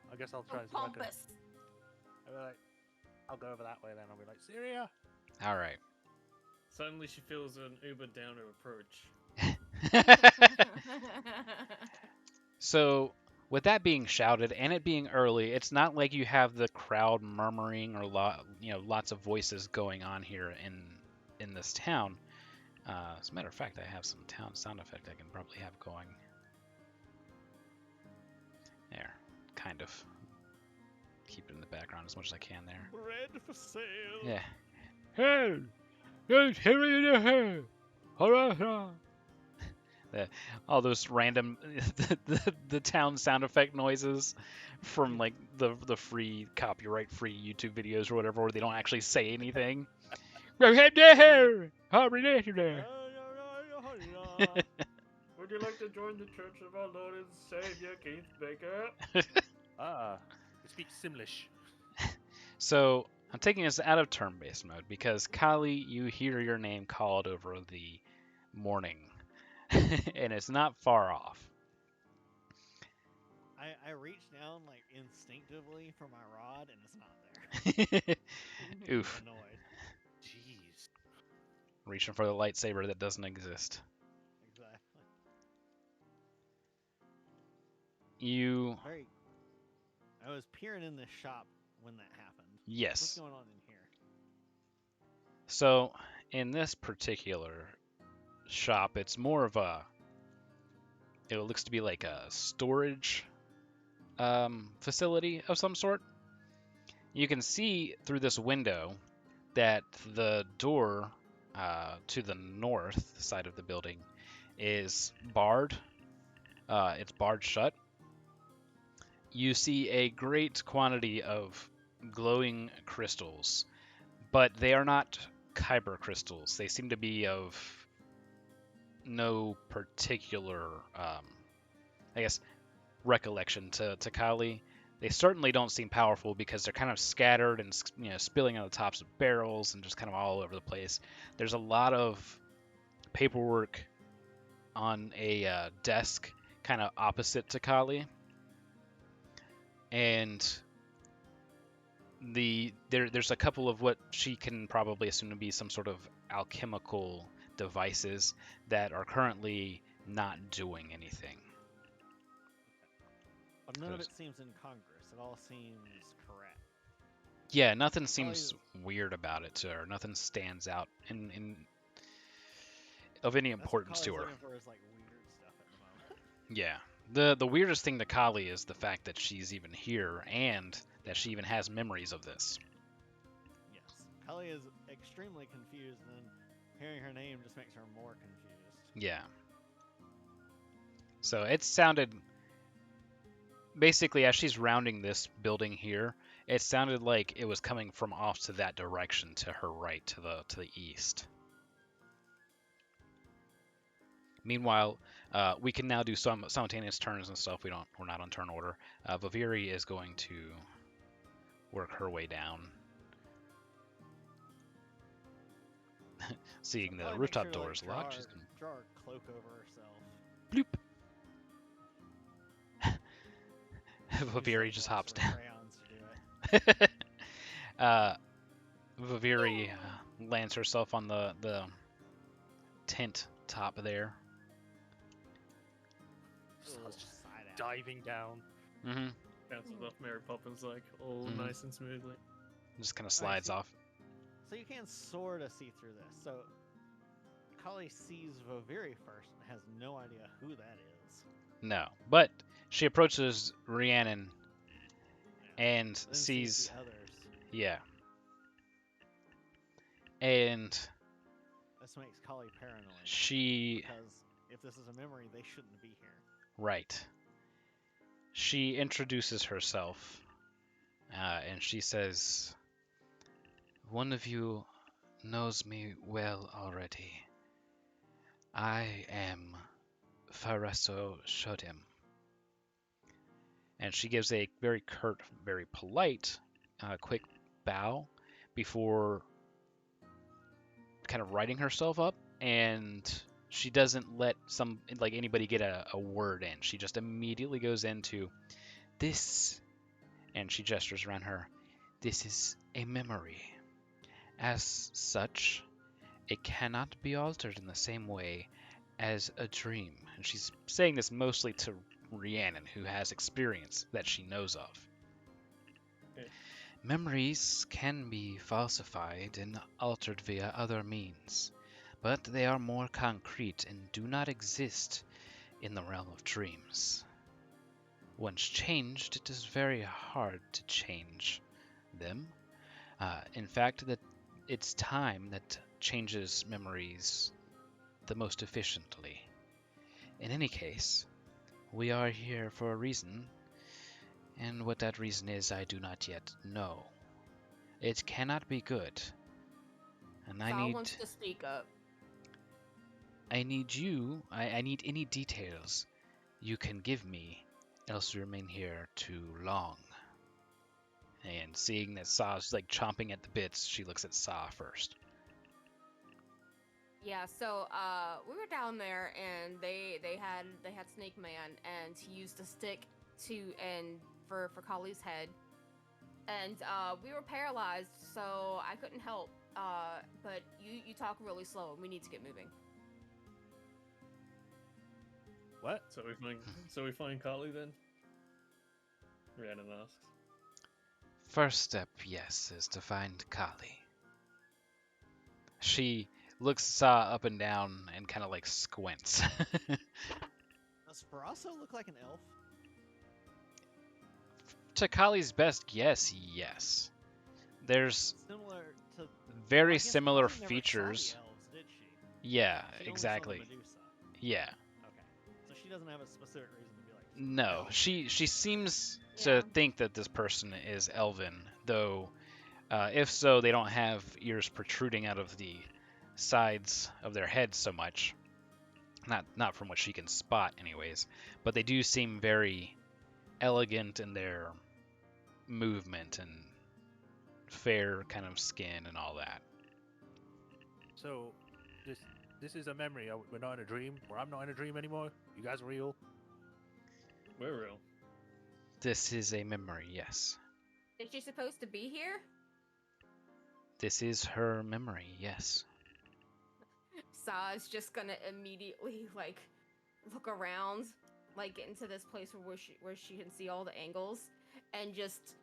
I guess I'll try and see if I can. Pompous. I'll be like, I'll go over that way then. I'll be like, Syria. All right. Suddenly, she feels an uber downer approach. So, with that being shouted and it being early, it's not like you have the crowd murmuring or lots of voices going on here in this town. As a matter of fact, I have some town sound effect I can probably have going. There, kind of. Keep it in the background as much as I can there. Bread for sale. Yeah. Hey, there's Harry in the hair. Hurrah! All those random the town sound effect noises from like the free copyright free YouTube videos or whatever, where they don't actually say anything. Would you like to join the Church of Our Lord and Savior, Keith Baker? It speaks Simlish. So I'm taking us out of turn-based mode because Kali, you hear your name called over the Mourning, and it's not far off. I reach down like instinctively for my rod and it's not there. Oof. I'm annoyed. Jeez. Reaching for the lightsaber that doesn't exist. Exactly. I was peering in this shop when that happened. What's Yes. going on in here? So in this particular shop, it's more of it looks to be like a storage facility of some sort. You can see through this window that the door to the north side of the building is barred. It's barred shut. You see a great quantity of glowing crystals, but they are not kyber crystals. They seem to be of no particular, I guess, recollection to Kali. They certainly don't seem powerful because they're kind of scattered and spilling on the tops of barrels and just kind of all over the place. There's a lot of paperwork on a desk kind of opposite to Kali, and there's a couple of what she can probably assume to be some sort of alchemical devices that are currently not doing anything. But none of it seems incongruous. It all seems correct. Yeah, nothing seems weird about it to her. Nothing stands out in of any importance to her. That's what Kali's looking for is like weird stuff at the moment. Yeah. The weirdest thing to Kali is the fact that she's even here and that she even has memories of this. Yes. Kali is extremely confused, and then hearing her name just makes her more confused. Yeah. So it sounded basically as she's rounding this building here, it sounded like it was coming from off to that direction to her right, to the east. Meanwhile, we can now do some simultaneous turns and stuff. We're not on turn order. Viviri is going to work her way down. Seeing the Probably make rooftop sure to, doors like, locked, she's draw her cloak over herself. bloop. Viviri just hops down. Crayons to do it. Viviri lands herself on the tent top there. Just Just side out. diving down. Mm-hmm. Bounces off Mary Poppins like all Mhm. nice and smoothly. Just kind of slides see. off. So you can sort of see through this. So Kali sees Viviri first and has no idea who that is. No, but She approaches Rhiannon Yeah. and Then sees, the others. yeah, and This makes Kali paranoid. she, Because if this is a memory, they shouldn't be here. right, she introduces herself, and she says, "One of you knows me well already. I am Faraso Shodim." And she gives a very curt, very polite, quick bow before kind of writing herself up, and she doesn't let anybody get a word in. She just immediately goes into this, and she gestures around her. This is a memory. As such, it cannot be altered in the same way as a dream. And she's saying this mostly to Rhiannon, who has experience that she knows of. Okay. Memories can be falsified and altered via other means, but they are more concrete and do not exist in the realm of dreams. Once changed, it is very hard to change them. In fact, it's time that changes memories the most efficiently. In any case, we are here for a reason, and what that reason is, I do not yet know. It cannot be good, and Saul wants to speak up. I need any details you can give me, else we remain here too long. And seeing that Saw's like chomping at the bits, she looks at Saw first. Yeah, so we were down there and they had Snake Man, and he used a stick for Kali's head, and we were paralyzed, so I couldn't help. But you talk really slow, and we need to get moving. What? So we find Kali then? Rhiannon asks. First step, yes, is to find Kali. She looks Saw up and down and kind of like squints. Does Faraso look like an elf? To Kali's best guess, yes. There's Similar to. very I guess similar Kali never features. Saw the elves, did she? Yeah, She only saw exactly. the Medusa. Yeah. Okay. So she doesn't have a specific reason to be like. No, elf. she seems Yeah. to think that this person is elven, though if so, they don't have ears protruding out of the sides of their heads so much. Not from what she can spot, anyways. But they do seem very elegant in their movement and fair kind of skin and all that. So, this is a memory. We're not in a dream, or I'm not in a dream anymore. You guys are real. We're real. This is a memory, yes. Is she supposed to be here? This is her memory, yes. Sa's just gonna immediately like look around, like get into this place where she can see all the angles, and just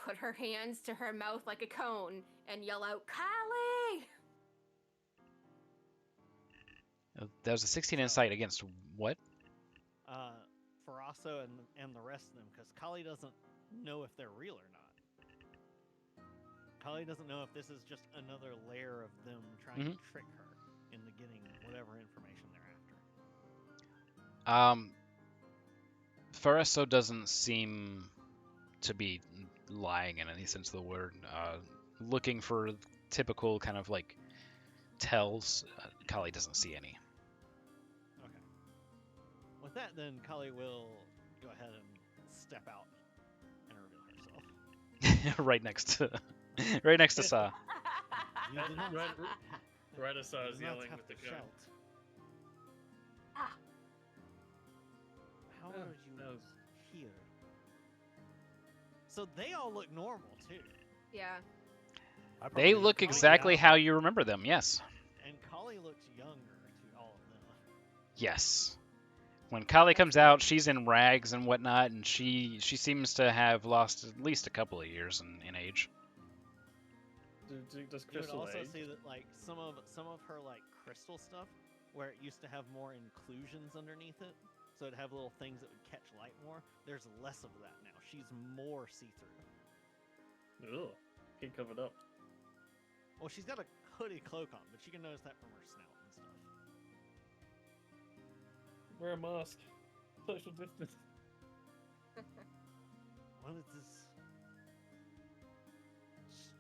put her hands to her mouth like a cone and yell out, "Kali!" That was a 16 insight against what? Faraso and the rest of them, because Kali doesn't know if they're real or not. Kali doesn't know if this is just another layer of them trying to trick her into getting whatever information they're after. Faraso doesn't seem to be lying in any sense of the word. Looking for typical kind of like tells. Kali doesn't see any. Okay. With that, then Kali will go ahead and step out and reveal herself. right next to Saw. You do not- Right as I you was do not yelling have with the to gun. shout. Ah. How Oh, are you that was- here? So they all look normal too, Yeah. I They probably look Kali exactly out. how you remember them. Yes. and Kali looks younger to all of them. Yes. When Kali comes out, she's in rags and whatnot, and she seems to have lost at least a couple of years in age. Does You would Crystal also age? see that like some of her like crystal stuff, where it used to have more inclusions underneath it, so it'd have little things that would catch light more. There's less of that now. She's more see-through. Ugh. Get covered up. Well, she's got a hooded cloak on, but you can notice that from her snout and stuff. Wear a mask. Social distance. Well, it is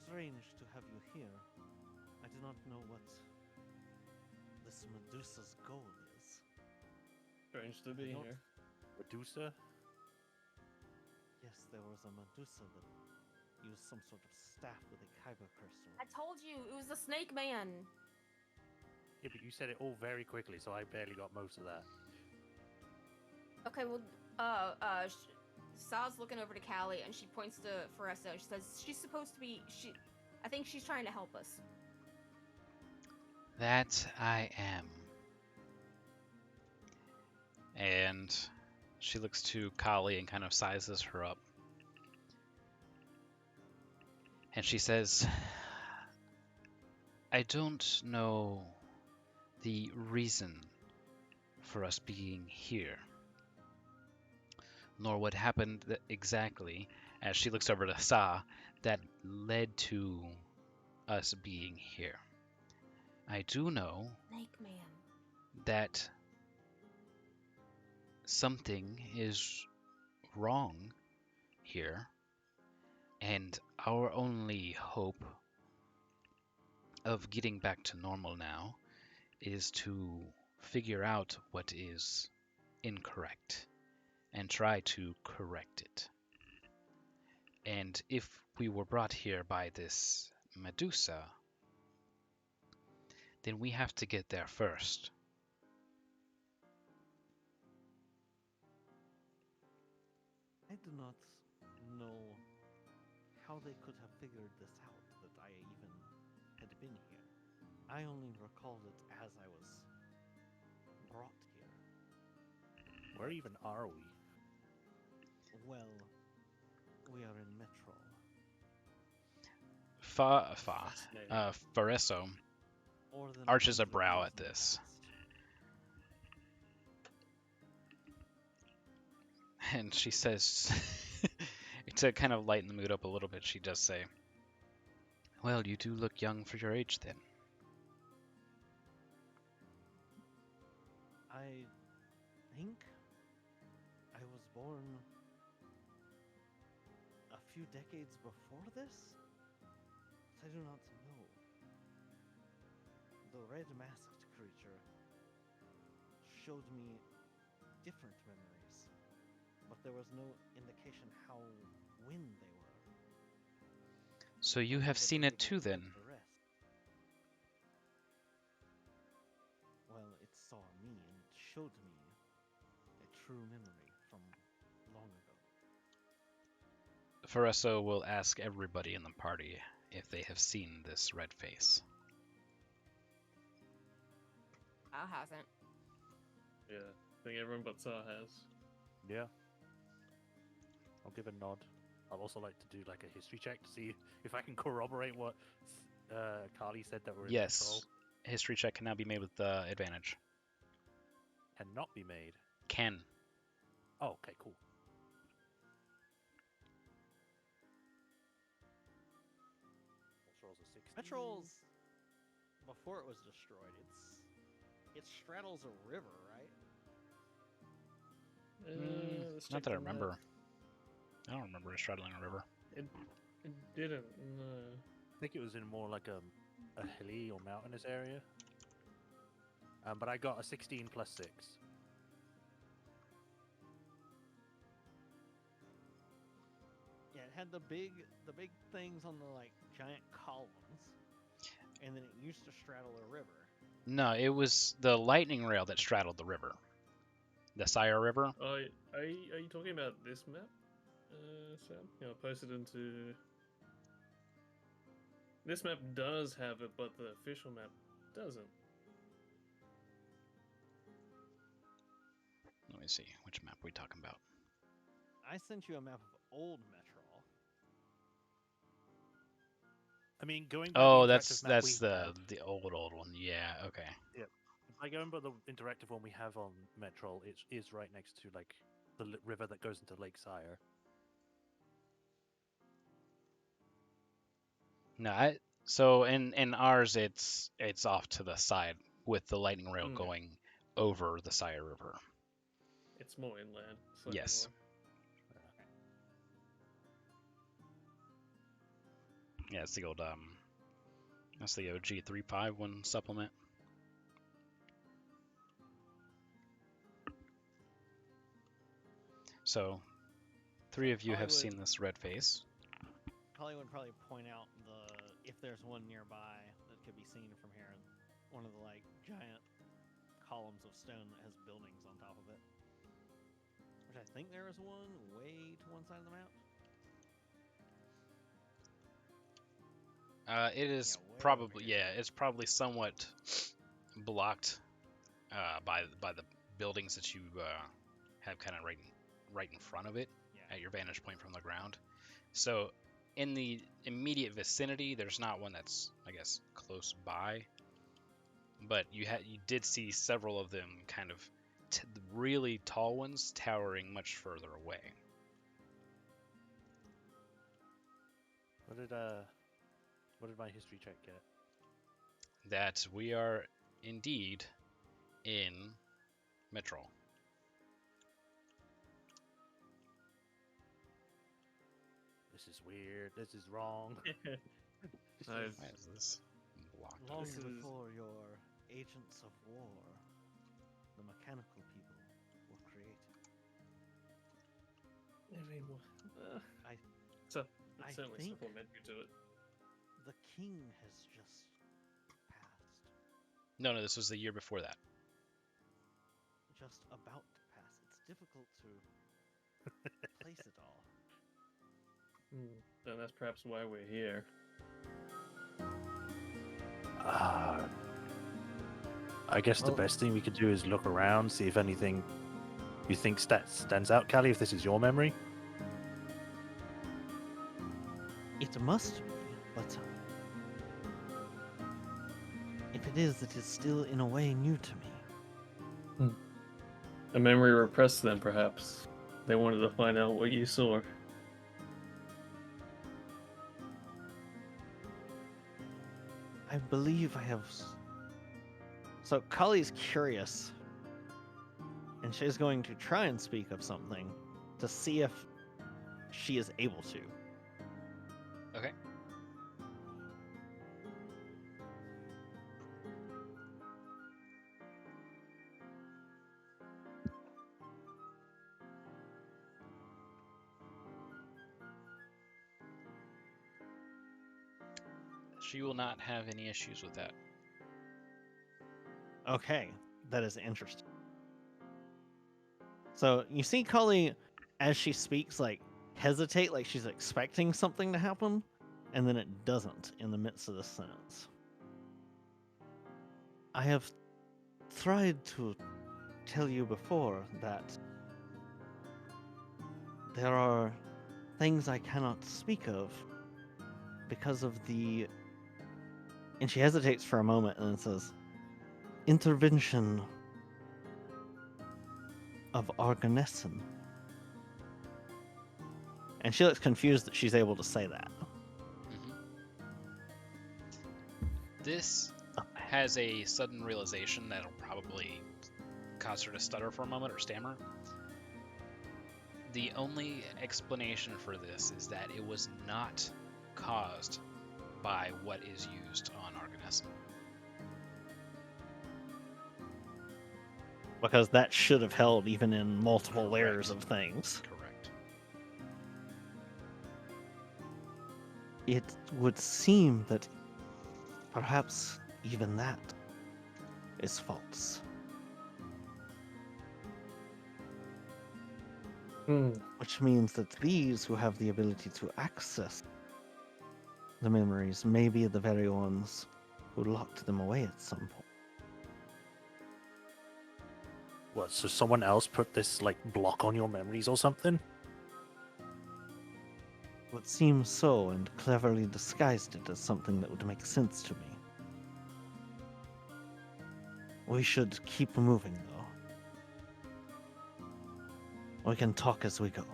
strange to have you here. I do not know what this Medusa's goal is. Strange to be don't- here. Medusa? Yes, there was a Medusa that used some sort of staff with a kyber crystal. I told you it was the Snake Man. Yeah, but you said it all very quickly, so I barely got most of that. Okay, well, Sal's looking over to Callie and she points to Faressa. She says she's supposed to be. I think she's trying to help us. That I am. And she looks to Kali and kind of sizes her up. And she says, I don't know the reason for us being here, nor what happened exactly, as she looks over to Sa, that led to us being here. I do know Snake Man. that something is wrong here, and our only hope of getting back to normal now is to figure out what is incorrect and try to correct it. And if we were brought here by this Medusa, then we have to get there first. I do not know how they could have figured this out, that I even had been here. I only recalled it as I was brought here. Where even are we? Well, we are in Metro. Fascinating. Fareso More than arches a 100 brow years at in the this. past. And she says, to kind of lighten the mood up a little bit, she does say, well, you do look young for your age then. I think I was born a few decades before this? But I do not know. The red masked creature showed me different memories, but there was no indication how when they were. So you Only have that seen they it too would then? the rest. Well, it saw me and it showed me a true memory from long ago. Fareso will ask everybody in the party if they have seen this red face. Al hasn't. Yeah, I think everyone but Sa has. Yeah. I'll give a nod. I'd also like to do like a history check to see if I can corroborate what Carly said that we're in control. Yes. History check can now be made with advantage. Cannot be made. Can. Oh, okay, cool. Metrol's a 60. Metrol's before it was destroyed. It straddles a river, right? Let's Not check that I the map. remember. I don't remember it straddling a river. It didn't. No. I think it was in more like a hilly or mountainous area. But I got a 16 plus 6. Yeah, it had the big things on the like giant columns, and then it used to straddle a river. No, it was the lightning rail that straddled the river. The Sire River. Oh, are you talking about this map, Sam? Yeah, I posted into. This map does have it, but the official map doesn't. Let me see. Which map are we talking about? I sent you a map of old Metrol. I mean, going by Oh, the that's interactive map we the had, the old one. Yeah, okay. I remember the interactive one we have on Metro. It is right next to like the river that goes into Lake Sire. No, so in ours it's off to the side with the lightning rail Mm. going over the Sire River. It's more inland. Slightly Yes. Yeah, it's the old that's the OG 351 supplement. So, three of you I have would- seen this red face. Collie would probably point out if there's one nearby that could be seen from here. One of the like giant columns of stone that has buildings on top of it. Which I think there is one way to one side of the map. It is Yeah, way probably over here. it's probably somewhat blocked by the buildings that you have kind of right in front of it Yeah. at your vantage point from the ground. So in the immediate vicinity, there's not one that's, I guess, close by, but you did see several of them kind of really tall ones towering much further away. What did my history check get? That we are indeed in Metro. This is weird. This is wrong. I've- Why is this blocked? Long This is- before your agents of war, the mechanical people were created. I mean, I- so I it's certainly think- supplementary to it. The king has just passed. No, this was the year before that. Just about to pass. It's difficult to place it all. Then that's perhaps why we're here. I guess the Well- best thing we could do is look around, see if anything you think stands out, Callie, if this is your memory. It must be, but if it is still in a way new to me. A memory repressed, then perhaps. They wanted to find out what you saw. I believe I have. So Kali's curious, and she's going to try and speak of something to see if she is able to. Okay. She will not have any issues with that. Okay, that is interesting. So you see Kali, as she speaks, like hesitate, like she's expecting something to happen, and then it doesn't in the midst of the sentence. I have tried to tell you before that there are things I cannot speak of because of the. And she hesitates for a moment and then says, intervention of Arganesson. And she looks confused that she's able to say that. Mhm. This has a sudden realization that'll probably cause her to stutter for a moment or stammer. The only explanation for this is that it was not caused by what is used on Arganesson. Because that should have held even in multiple layers Correct. of things. Correct. It would seem that perhaps even that is false. Which means that these who have the ability to access the memories may be the very ones who locked them away at some point. What, so someone else put this, like, block on your memories or something? Would seem so, and cleverly disguised it as something that would make sense to me. We should keep moving, though. We can talk as we go.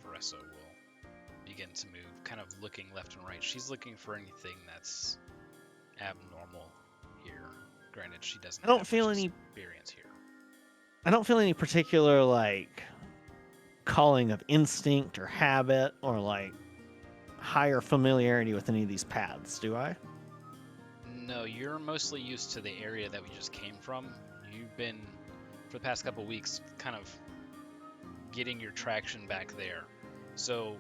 Veresso will begin to move, kind of looking left and right. She's looking for anything that's abnormal here. Granted, she doesn't I don't have feel much any- experience here. I don't feel any particular, like, calling of instinct or habit or, like, higher familiarity with any of these paths, do I? No, you're mostly used to the area that we just came from. You've been, for the past couple weeks, kind of getting your traction back there. So,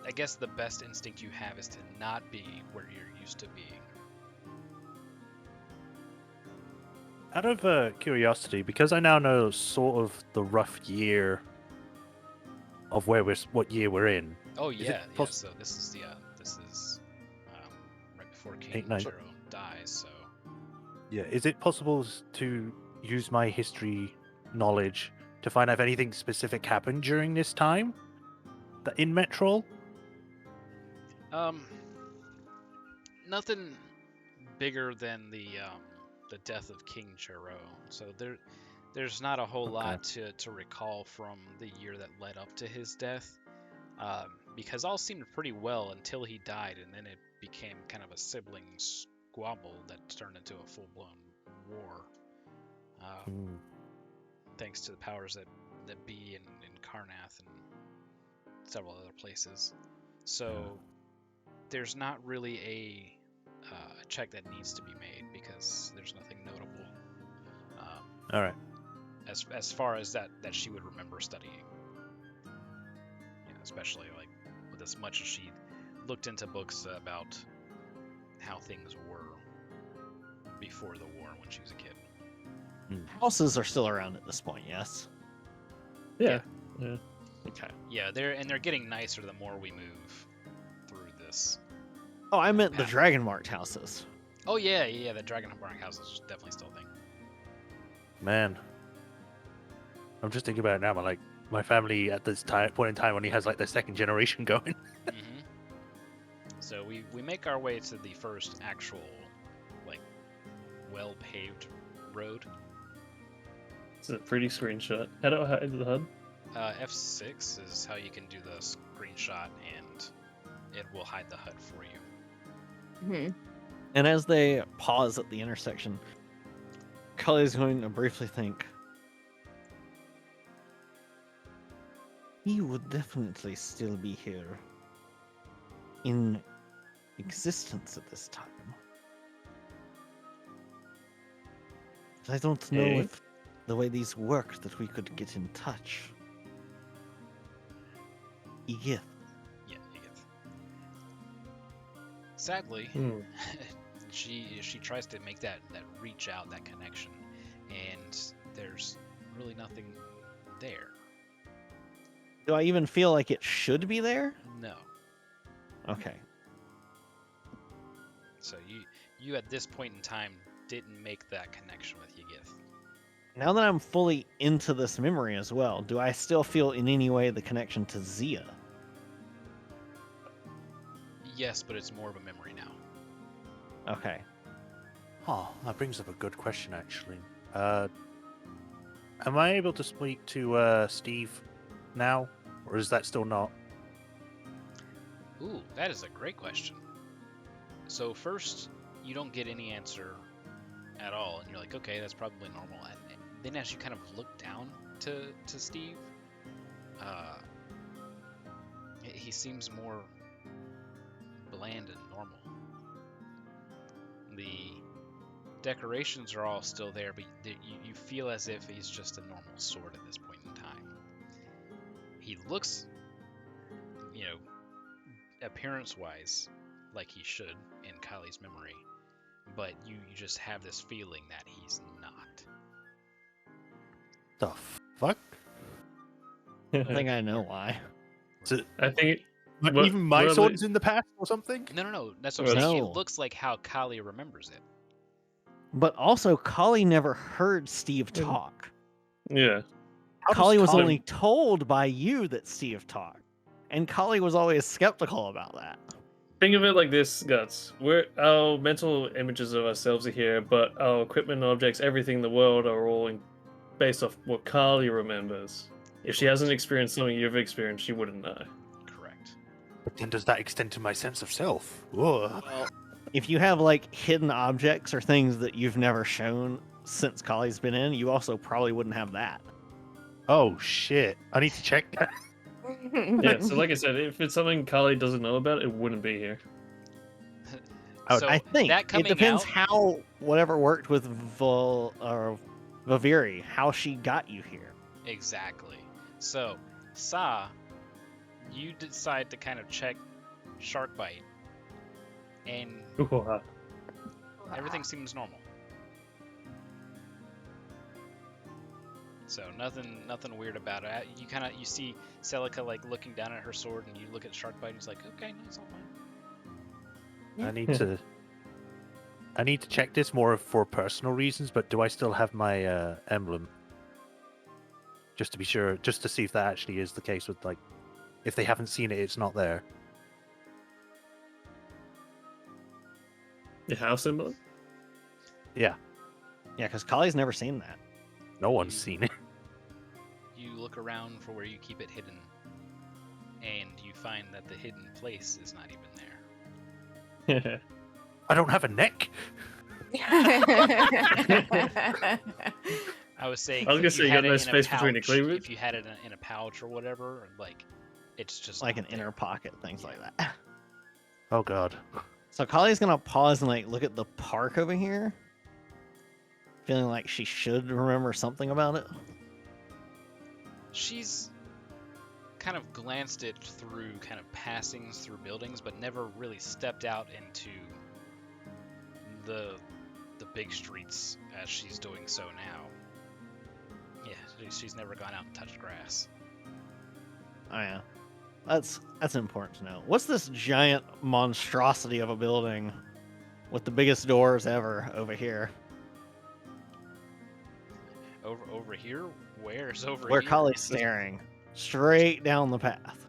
I guess the best instinct you have is to not be where you're used to being. Out of curiosity, because I now know sort of the rough year of what year we're in. Oh Is it yeah, yeah. poss- So this is right before King 8, 9. Chiro dies. So Yeah, is it possible to use my history knowledge to find out if anything specific happened during this time in Metrol? nothing bigger than the death of King Chiro. So there's not a whole Okay. lot to recall from the year that led up to his death. Because all seemed pretty well until he died, and then it became kind of a sibling squabble that turned into a full-blown war. Hmm. Thanks to the powers that be in Karnath and several other places. So there's not really a check that needs to be made because there's nothing notable. All right. As far as that she would remember studying. Especially like with as much as she looked into books about how things were before the war when she was a kid. Houses are still around at this point, yes? Yeah. Okay. Yeah, they're getting nicer the more we move through this. Oh, I meant the Path. dragon marked houses. Oh yeah, the Dragon Barn House is definitely still a thing. Man, I'm just thinking about it now. But like my family at this point in time only has like the second generation going. Mm-hmm. So we make our way to the first actual, like, well-paved road. It's a pretty screenshot. How do I hide the HUD? F6 is how you can do the screenshot, and it will hide the HUD for you. Hmm. And as they pause at the intersection, Cully's going to briefly think. He would definitely still be here in existence at this time. But I don't know Okay. if the way these work that we could get in touch. Egith. Yeah, Edith. Sadly, Hmm. she tries to make that reach out, that connection, and there's really nothing there. Do I even feel like it should be there? No. Okay. So you at this point in time didn't make that connection with Yigith. Now that I'm fully into this memory as well, do I still feel in any way the connection to Zia? Yes, but it's more of a memory now. Okay. Oh, that brings up a good question actually. Am I able to speak to Steve now, or is that still not? Ooh, that is a great question. So first, you don't get any answer at all, and you're like, okay, that's probably normal. And then as you kind of look down to Steve, he seems more bland and normal. The decorations are all still there, but you feel as if he's just a normal sword at this point in time. He looks, appearance-wise, like he should in Kali's memory, but you just have this feeling that he's not. The fuck? I think I know why. I think Even my well, sword is in the past or something? No, that's what I'm saying. No. It looks like how Kali remembers it. But also, Kali never heard Steve Yeah. talk. Yeah. How does Kali was Kali- only told by you that Steve talked. And Kali was always skeptical about that. Think of it like this, Guts. Our mental images of ourselves are here, but our equipment, objects, everything in the world are all based off what Carly remembers. If she hasn't Correct. experienced something you've experienced, she wouldn't know. Correct. But then does that extend to my sense of self? Whoa. Well, if you have like hidden objects or things that you've never shown since Kali's been in, you also probably wouldn't have that. Oh shit! I need to check that. Yeah, so like I said, if it's something Carly doesn't know about, it wouldn't be here. So I think that it coming depends out, how whatever worked with Viviri, how she got you here. exactly. So, Sa, you decide to kind of check Sharkbite, and everything seems normal. So nothing weird about it. You see Celica like looking down at her sword, and you look at Sharkbite, and he's like, okay, no, it's all fine. I need to check this more for personal reasons. But do I still have my emblem? Just to be sure, just to see if that actually is the case. With like, if they haven't seen it, it's not there. The house symbol? Yeah, Yeah, because Kali's never seen that. no one's seen it. You look around for where you keep it hidden, and you find that the hidden place is not even there. I don't have a neck. I was saying, I was if gonna say, you had got it no in a space between the pouch- cleavage? If you had it in a pouch or whatever, like, it's just Like not an inner there. pocket, things like that. Oh god. So Kali's gonna pause and like look at the park over here, feeling like she should remember something about it. She's kind of glanced it through kind of passings through buildings, but never really stepped out into the big streets as she's doing so now. Yeah, she's never gone out and touched grass. Oh yeah, that's important to know. What's this giant monstrosity of a building with the biggest doors ever over here? Over here? Where's over Where here? Kali's staring straight down the path.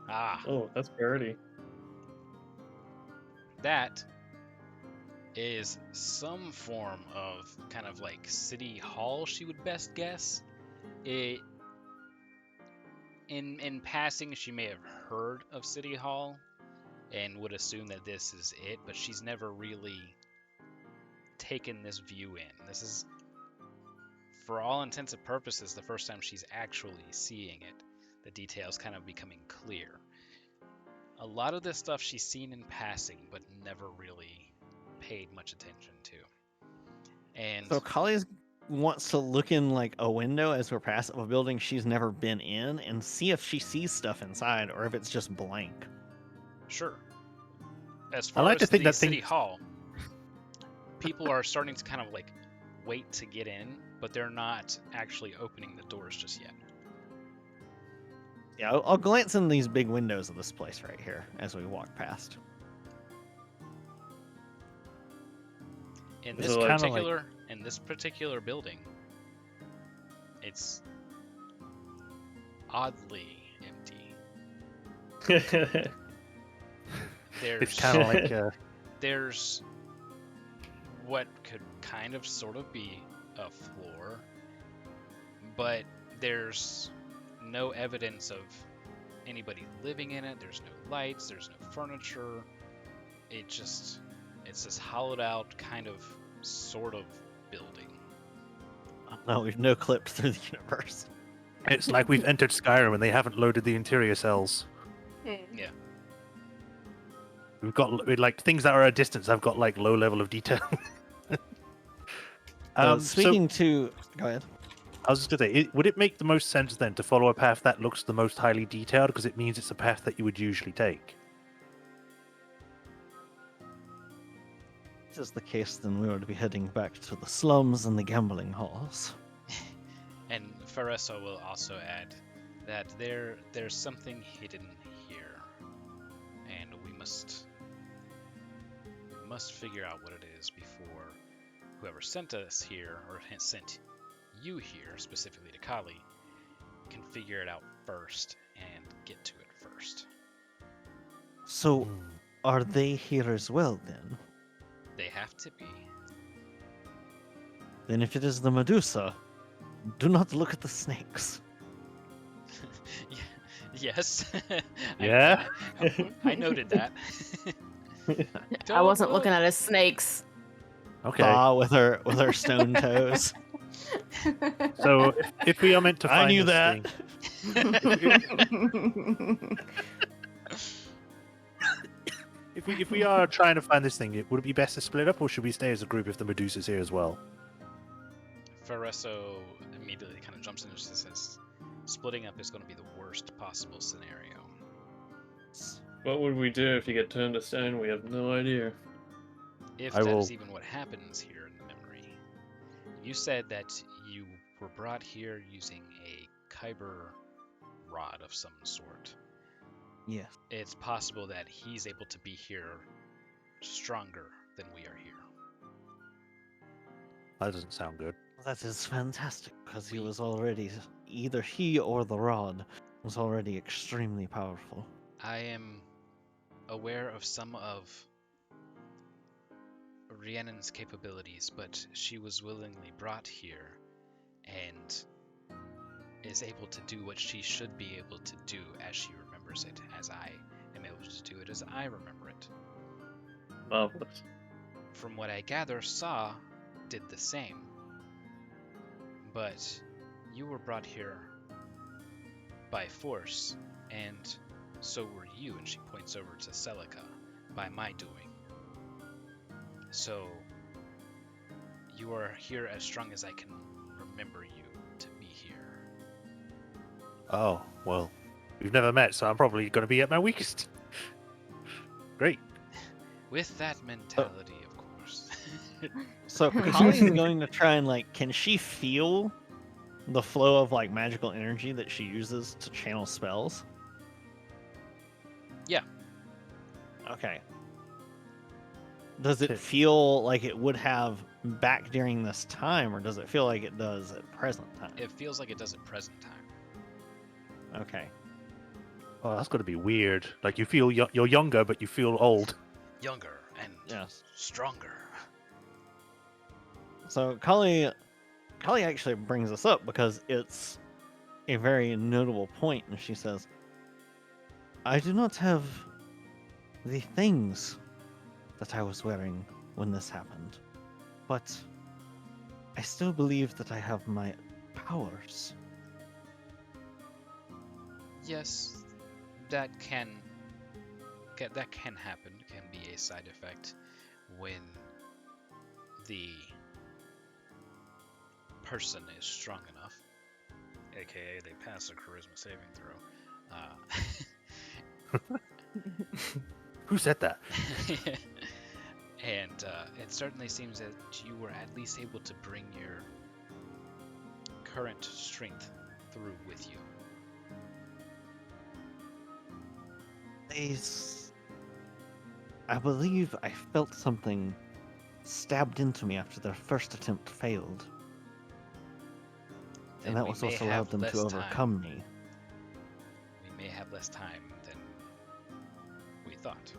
Ah, Oh, that's parody. that is some form of kind of like city hall, she would best guess. In passing, she may have heard of City Hall and would assume that this is it, but she's never really taken this view in. This is, for all intents and purposes, the first time she's actually seeing it. The details kind of becoming clear. A lot of this stuff she's seen in passing, but never really paid much attention to. And So Kali wants to look in like a window as we're past a building she's never been in and see if she sees stuff inside or if it's just blank. sure, as I far like as to think the that City things- Hall, people are starting to kind of like wait to get in, but they're not actually opening the doors just yet. Yeah, I'll glance in these big windows of this place right here as we walk past. In This this is like- particular building, it's oddly empty. There's It's kind of like there's what could kind of sort of be a floor, but there's no evidence of anybody living in it. There's no lights, there's no furniture. It's this hollowed out kind of sort of building. No, we've no clipped through the universe. it's like we've entered Skyrim and they haven't loaded the interior cells. Yeah. We've got like things that are at a distance. I've got like low level of detail. So So speaking to, go ahead. I was just gonna say, would it make the most sense then to follow a path that looks the most highly detailed because it means it's a path that you would usually take? If this is the case, then we would be heading back to the slums and the gambling halls. And Fareso will also add that there's something hidden here, and we must figure out what it is before whoever sent us here, or sent you here, specifically to Kali, can figure it out first and get to it first. So, Hmm. are they here as well then? They have to be. Then if it is the Medusa, do not look at the snakes. Yeah, yes. Yeah? I noted that. I wasn't Don't looking look. at his snakes. Okay. Ah, with her stone toes. So if we are meant to I find knew this that. thing, if we are trying to find this thing, would it be best to split up, or should we stay as a group if the Medusa's here as well? Ferreso immediately kind of jumps in and says, splitting up is going to be the worst possible scenario. What would we do if you get turned to stone? We have no idea. If I that will- is even what happens here in the memory. You said that you were brought here using a Kyber rod of some sort. Yes. It's possible that he's able to be here stronger than we are here. That doesn't sound good. That is fantastic because he was already either he or the rod was already extremely powerful. I am aware of some of Rhiannon's capabilities, but she was willingly brought here and is able to do what she should be able to do as she remembers it, as I am able to do it as I remember it. Marvelous. From what I gather, Saw did the same. But you were brought here by force, and so were you, and she points over to Celica, by my doing. So, you are here as strong as I can remember you to be here. Oh, well, we've never met, so I'm probably going to be at my weakest. Great. With that mentality, of course. So Kali's going to try and can she feel the flow of magical energy that she uses to channel spells? Yeah. Okay. Does it Shit. feel like it would have back during this time, or does it feel like it does at present time? It feels like it does at present time. Okay. Oh, that's got to be weird. Like, you feel you're younger, but you feel old. Younger and Yes. stronger. So Kali actually brings this up because it's a very notable point, and she says, I do not have the things that I was wearing when this happened, but I still believe that I have my powers. Yes, that can happen. Can be a side effect when the person is strong enough, aka they pass a charisma saving throw. Who said that? And it certainly seems that you were at least able to bring your current strength through with you. I believe I felt something stabbed into me after their first attempt failed, Then and that we was may what have allowed them less to time. overcome me. We may have less time than we thought.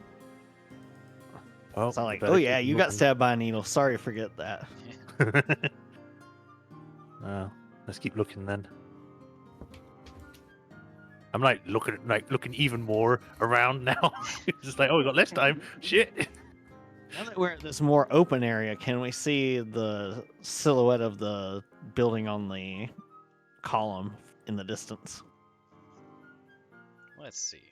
Well, It's not we like, better oh keep yeah, you got moving. stabbed by a needle. Sorry, forget that. Let's keep looking then. I'm looking even more around now. It's just like, oh, we got less time. Shit. Now that we're at this more open area, can we see the silhouette of the building on the column in the distance? Let's see.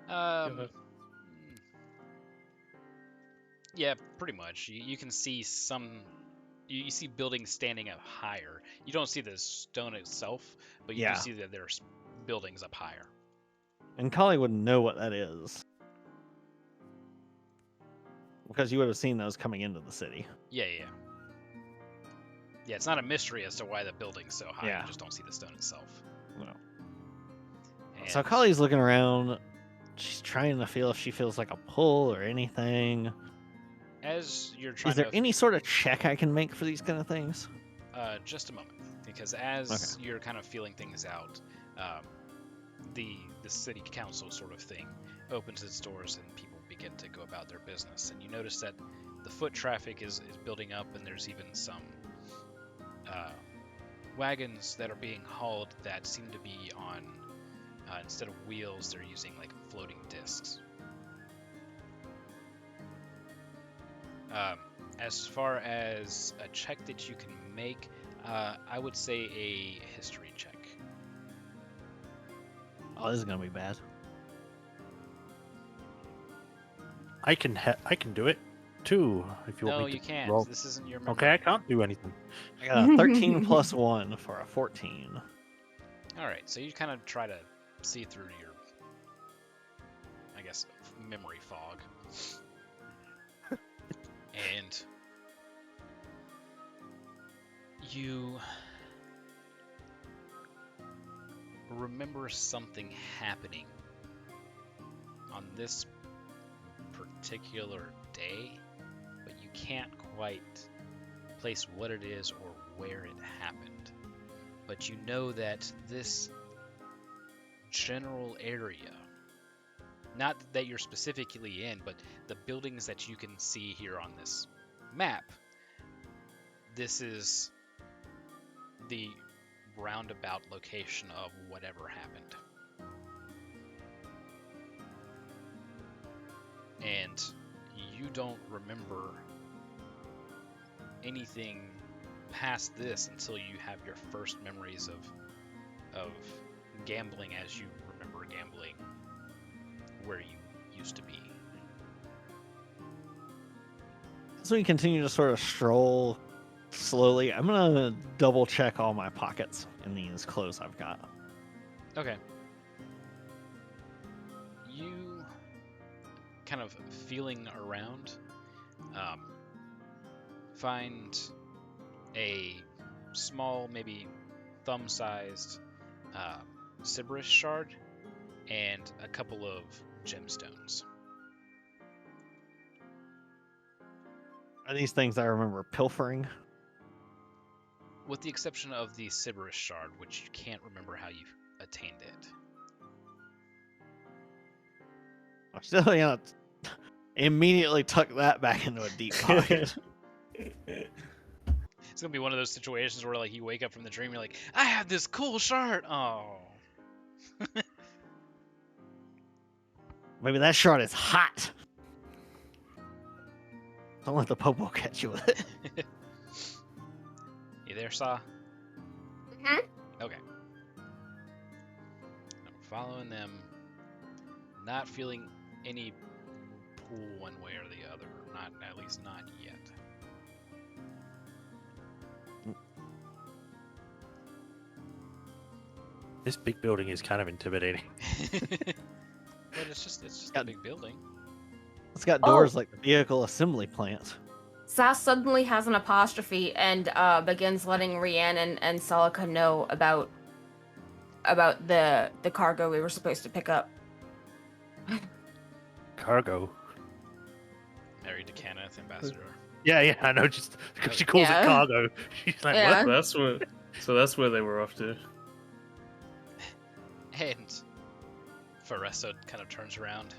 ahead. Yeah, pretty much. You can see some. You see buildings standing up higher. You don't see the stone itself, but you Yeah. do see that there's buildings up higher. And Kali wouldn't know what that is, because you would have seen those coming into the city. Yeah. Yeah, it's not a mystery as to why the building's so high. Yeah. You just don't see the stone itself. No. And So Kali's looking around. She's trying to feel if she feels like a pull or anything. as you're trying Is there to any sort of check I can make for these kind of things? just a moment, because as you're kind of feeling things out, the city council sort of thing opens its doors and people begin to go about their business. And you notice that the foot traffic is building up, and there's even some wagons that are being hauled that seem to be on, instead of wheels, they're using like floating discs. As far as a check that you can make, I would say a history check. Oh, this is gonna be bad. I can do it too if you No, want me to you can't. roll. This isn't your memory. Okay, I can't do anything. I got a 13 plus 1 for a 14. All right, so you kind of try to see through your, I guess, memory fog. And you remember something happening on this particular day, but you can't quite place what it is or where it happened. But you know that this general area, not that you're specifically in, but the buildings that you can see here on this map, this is the roundabout location of whatever happened. And you don't remember anything past this until you have your first memories of gambling as you remember gambling where you used to be. As we continue to sort of stroll slowly, I'm gonna double check all my pockets in these clothes I've got. Okay. You kind of feeling around, find a small, maybe thumb-sized Sybaris shard and a couple of gemstones. Are these things I remember pilfering? With the exception of the Sybaris shard, which you can't remember how you attained it. I'm still, immediately tuck that back into a deep pocket. It's gonna be one of those situations where like you wake up from the dream, you're like, I have this cool shard. Oh. Maybe that shard is hot. Don't let the popo catch you with it. You there, Saw? Mhm. Okay. I'm following them, not feeling any pull one way or the other. Not, at least not yet. This big building is kind of intimidating. But it's just a big building. It's got doors like the vehicle assembly plant. Sass suddenly has an apostrophe and begins letting Rhiannon and Celica know about the cargo we were supposed to pick up. Cargo. Married to Kenneth, ambassador. Yeah, I know. Just because she calls Yeah. it cargo, she's like, Yeah. what? That's where they were off to. And Fareso kind of turns around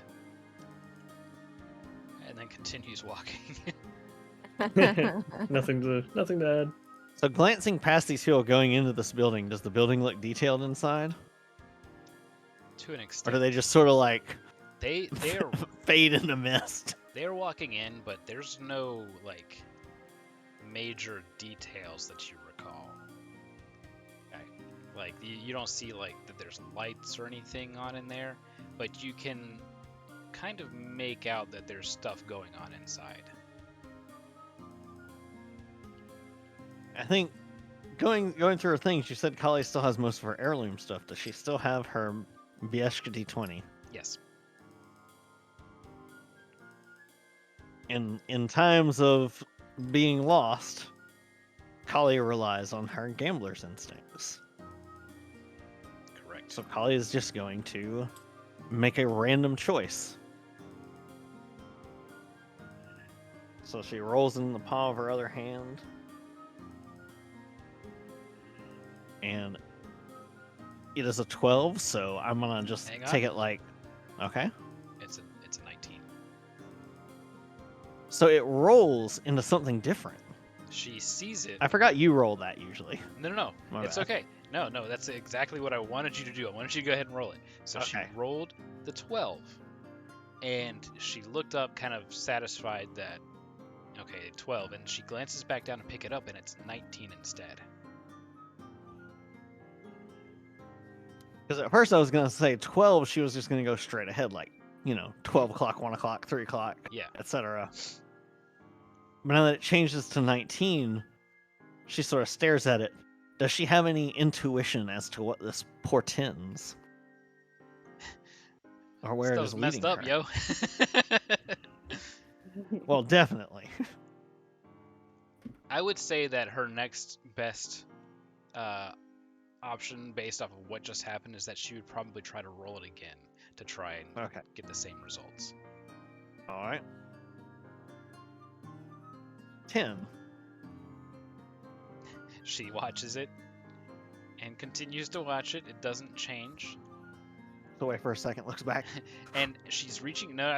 and then continues walking. Nothing to add. So glancing past these people going into this building, does the building look detailed inside? To an Or extent. do they just sort of like They are fade into mist? they're walking in, but there's no like major details that you recall. Okay. Like you don't see like that there's lights or anything on in there, but you can kind of make out that there's stuff going on inside. I think going through her things, you said Kali still has most of her heirloom stuff. Does she still have her Bieshka D20? Yes. In times of being lost, Kali relies on her gambler's instincts. Correct. So Kali is just going to make a random choice. So she rolls in the palm of her other hand. And It is a 12, so I'm gonna just Hang take on. it like, okay. It's a 19. So it rolls into something different. She sees it. I forgot you roll that usually. No. My It's bad. okay. No, that's exactly what I wanted you to do. I wanted you to go ahead and roll it. So she Okay. rolled the 12, and she looked up, kind of satisfied that, okay, 12, and she glances back down to pick it up, and it's 19 instead. Because at first I was gonna say 12, she was just gonna go straight ahead, like 12 o'clock, 1 o'clock, 3 o'clock, Yeah. etc. But now that it changes to 19, she sort of stares at it. Does she have any intuition as to what this portends? Or where it is Stuff's leading messed up, her? yo. Well, definitely. I would say that her next best option, based off of what just happened, is that she would probably try to roll it again to try and Okay. get the same results. All right. 10. She watches it and continues to watch it. It doesn't change. So wait for a second, looks back. And she's reaching. No,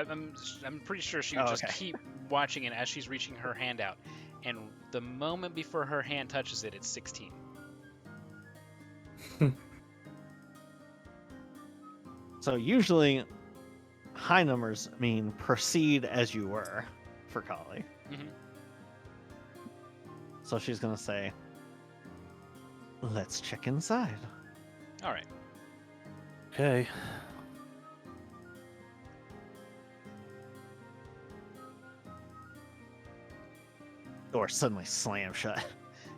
I'm pretty sure she would Oh, just okay. keep watching it as she's reaching her hand out. And the moment before her hand touches it, it's 16. So usually high numbers mean proceed as you were for Kali. Mhm. So she's going to say, let's check inside. All right. Okay. Door suddenly slams shut.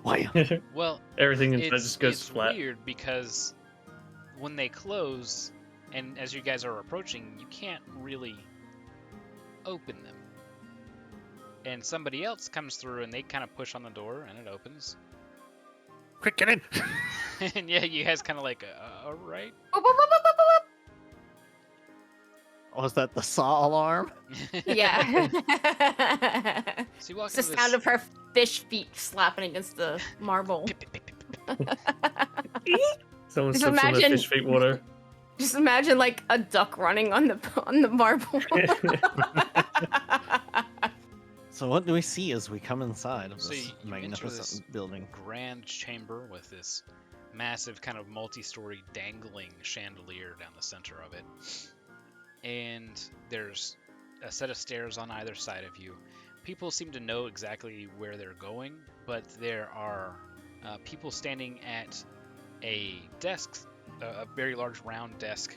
Wham! Well, Everything inside it's, just goes it's flat. weird because when they close, and as you guys are approaching, you can't really open them. And somebody else comes through and they kind of push on the door and it opens. Quick, get in! And yeah, you guys kind of like, all right. Boop, boop, boop, boop, boop, Was that the saw alarm? boop. Yeah. So you walk It's the into sound this. of her fish feet slapping against the marble. Pip, pip, pip, pip, pip. Someone Just slips on their imagine- fish feet water. Just imagine like a duck running on the marble. So what do we see as we come inside of So this you enter magnificent this building? Grand chamber with this massive kind of multi-story dangling chandelier down the center of it. And there's a set of stairs on either side of you. People seem to know exactly where they're going, but there are people standing at a desk, a very large round desk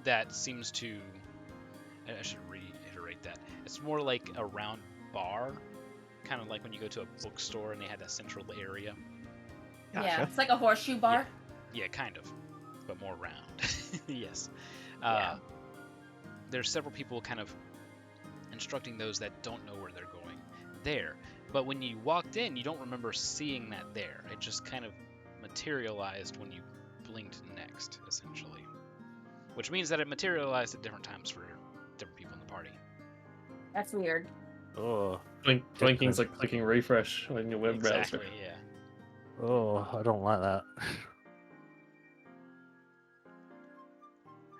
that seems to, I should reiterate that. It's more like a round bar, kind of like when you go to a bookstore and they have that central area. Yeah, Gotcha. it's like a horseshoe bar. Yeah, kind of, but more round. Yes. Yeah. There's several people kind of instructing those that don't know where they're going there. But when you walked in, you don't remember seeing that there. It just kind of materialized when you blinked next, essentially. Which means that it materialized at different times for different people in the party. That's weird. Oh, Blinking's like clicking refresh on your web Exactly, browser. yeah. oh, I don't like that.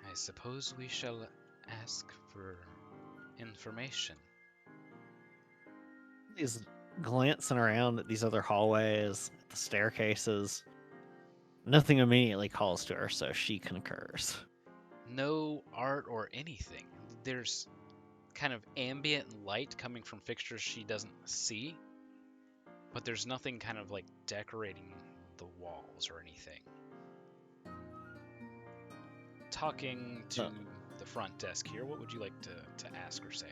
I suppose we shall ask for information. He's glancing around at these other hallways, at the staircases. Nothing immediately calls to her, so she concurs. No art or anything. There's kind of ambient light coming from fixtures she doesn't see, but there's nothing kind of like decorating the walls or anything. Talking to the front desk here, what would you like to ask or say?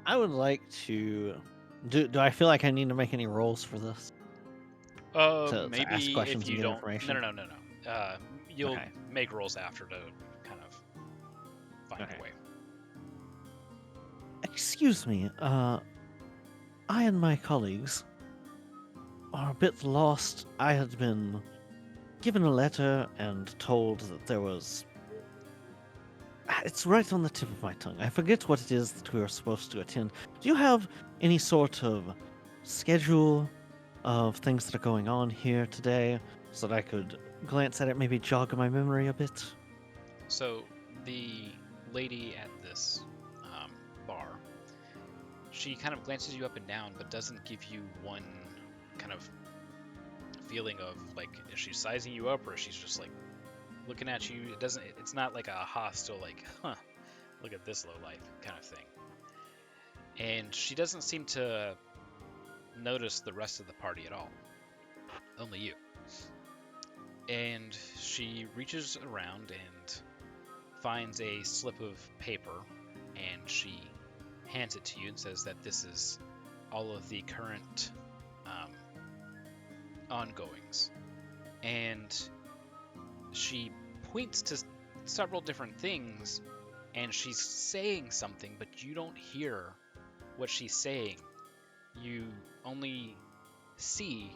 I would like to. Do I feel like I need to make any rolls for this? To Maybe ask questions if and you get don't. information? No. You'll Okay. make rolls after to kind of find Okay. a way. Excuse me, I and my colleagues are a bit lost. I had been given a letter and told that there was. It's right on the tip of my tongue. I forget what it is that we are supposed to attend. Do you have any sort of schedule of things that are going on here today so that I could glance at it, maybe jog my memory a bit? So the lady at this bar, she kind of glances you up and down, but doesn't give you one kind of feeling of like, is she sizing you up or is she just like looking at you? It doesn't. It's not like a hostile like, huh, look at this low life kind of thing. And she doesn't seem to notice the rest of the party at all. Only you. And she reaches around and finds a slip of paper, and she hands it to you and says that this is all of the current ongoings. And she points to several different things, and she's saying something, but you don't hear what she's saying. You only see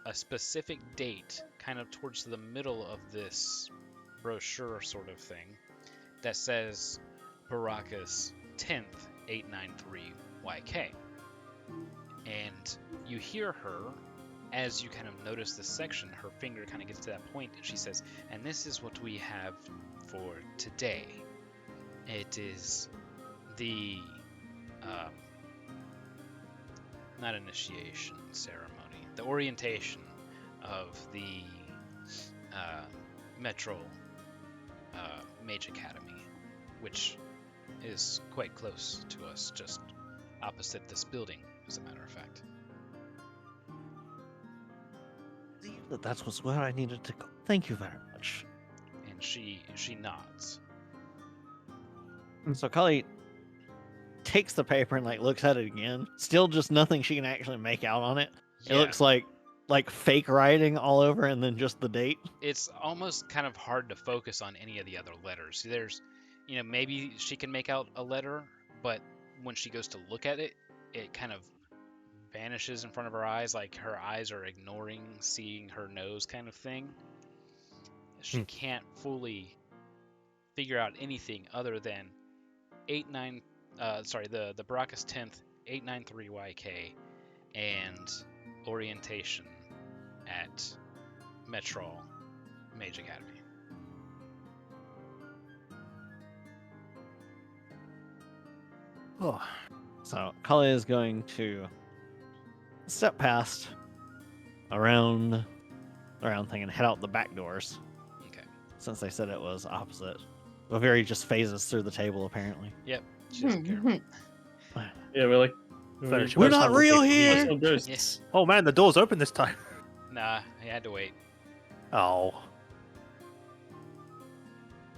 a specific date kind of towards the middle of this brochure sort of thing that says Baracus 10th 893 YK. And you hear her as you kind of notice this section, her finger kind of gets to that point and she says, and this is what we have for today. It is the not initiation ceremony, the orientation of the Metro Mage Academy, which is quite close to us, just opposite this building, as a matter of fact. That was where I needed to go. Thank you very much. And she nods. And so Kali takes the paper and like looks at it again. Still just nothing she can actually make out on it. It Yeah, looks like fake writing all over and then just the date. it's almost kind of hard to focus on any of the other letters. There's, maybe she can make out a letter, but when she goes to look at it, it kind of vanishes in front of her eyes, like her eyes are ignoring seeing her nose kind of thing. She can't fully figure out anything other than the Baracus 10th 893 YK and orientation at Metro Mage Academy. Oh. So Kali is going to step past around thing and head out the back doors. Okay. Since they said it was opposite. Bavaria just phases through the table apparently. Yep. She doesn't care. Yeah, we're like, Finish. We're Most not time we'll real wait for you. here. some ghosts. Oh man, the door's open this time. Nah, I had to wait. Oh.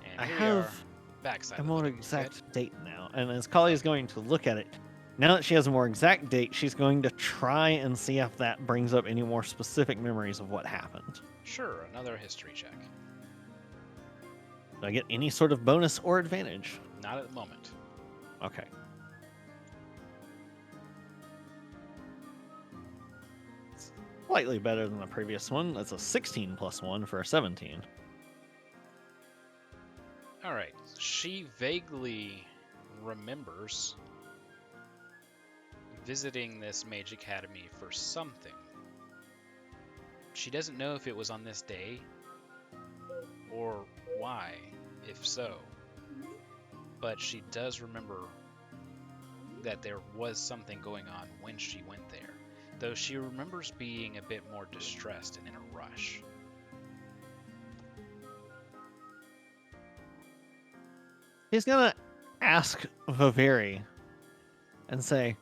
And I here we are, have backside a of the more building. exact date now. And as Kali is going to look at it, now that she has a more exact date, she's going to try and see if that brings up any more specific memories of what happened. Sure, another history check. Do I get any sort of bonus or advantage? Not at the moment. Okay. Slightly better than the previous one. That's a 16 plus 1 for a 17. All right. She vaguely remembers visiting this Mage Academy for something. She doesn't know if it was on this day or why, if so. But she does remember that there was something going on when she went there, though she remembers being a bit more distressed and in a rush. He's gonna ask Viveri and say,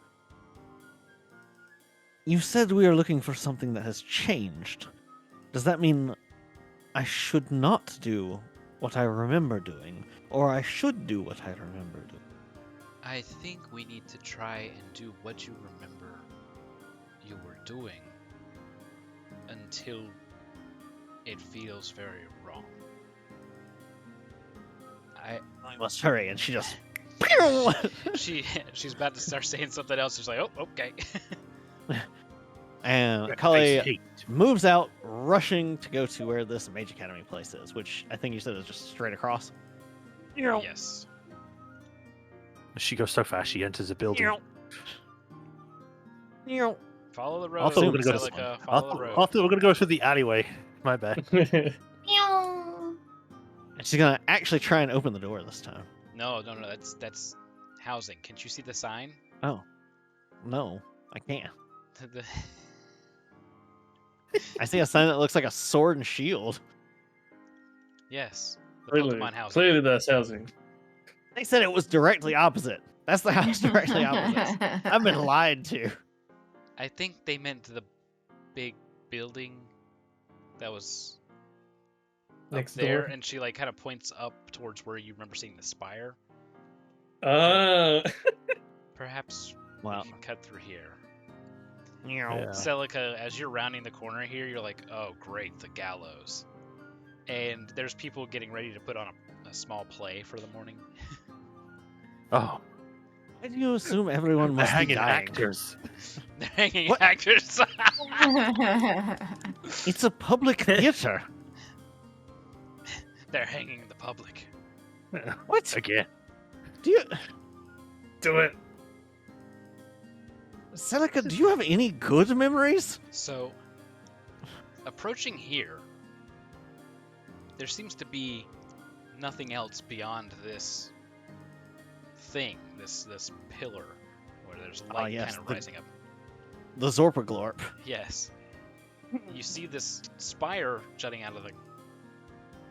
you said we are looking for something that has changed. Does that mean I should not do what I remember doing, or I should do what I remember doing? I think we need to try and do what you remember you were doing until it feels very wrong. I must hurry, and she just... She's about to start saying something else. She's like, oh, okay. And Face Kali hate. moves out, rushing to go to where this Mage Academy place is, which I think you said is just straight across. Yes. She goes so fast she enters a building. Follow the I road, thought we were gonna go to Celica. I Follow the thought, I road. thought we were gonna go through the alleyway. My bad. Meow. And she's gonna actually try and open the door this time. No. That's housing. Can't you see the sign? Oh, no, I can't. The- I see a sign that looks like a sword and shield. yes. The Clearly, Pokemon housing. clearly that's housing. They said it was directly opposite. That's the house directly opposite. I've been lied to. I think they meant the big building that was Next up there, door. and she like kind of points up towards where you remember seeing the spire. Ah. Perhaps Well, we can cut through here. Yeah. Celica, as you're rounding the corner here, you're like, oh great, the gallows. And there's people getting ready to put on a small play for the morning. Oh, why do you assume everyone the must be hanging dying? actors. They're hanging What? actors. It's a public theater. They're hanging the public. What? Again. Do you, Do it. Celica? Do you have any good memories? So, approaching here, there seems to be nothing else beyond this thing, this pillar, where there's light yes, kind of the- rising up. The Zorpaglorp. Yes. You see this spire jutting out of the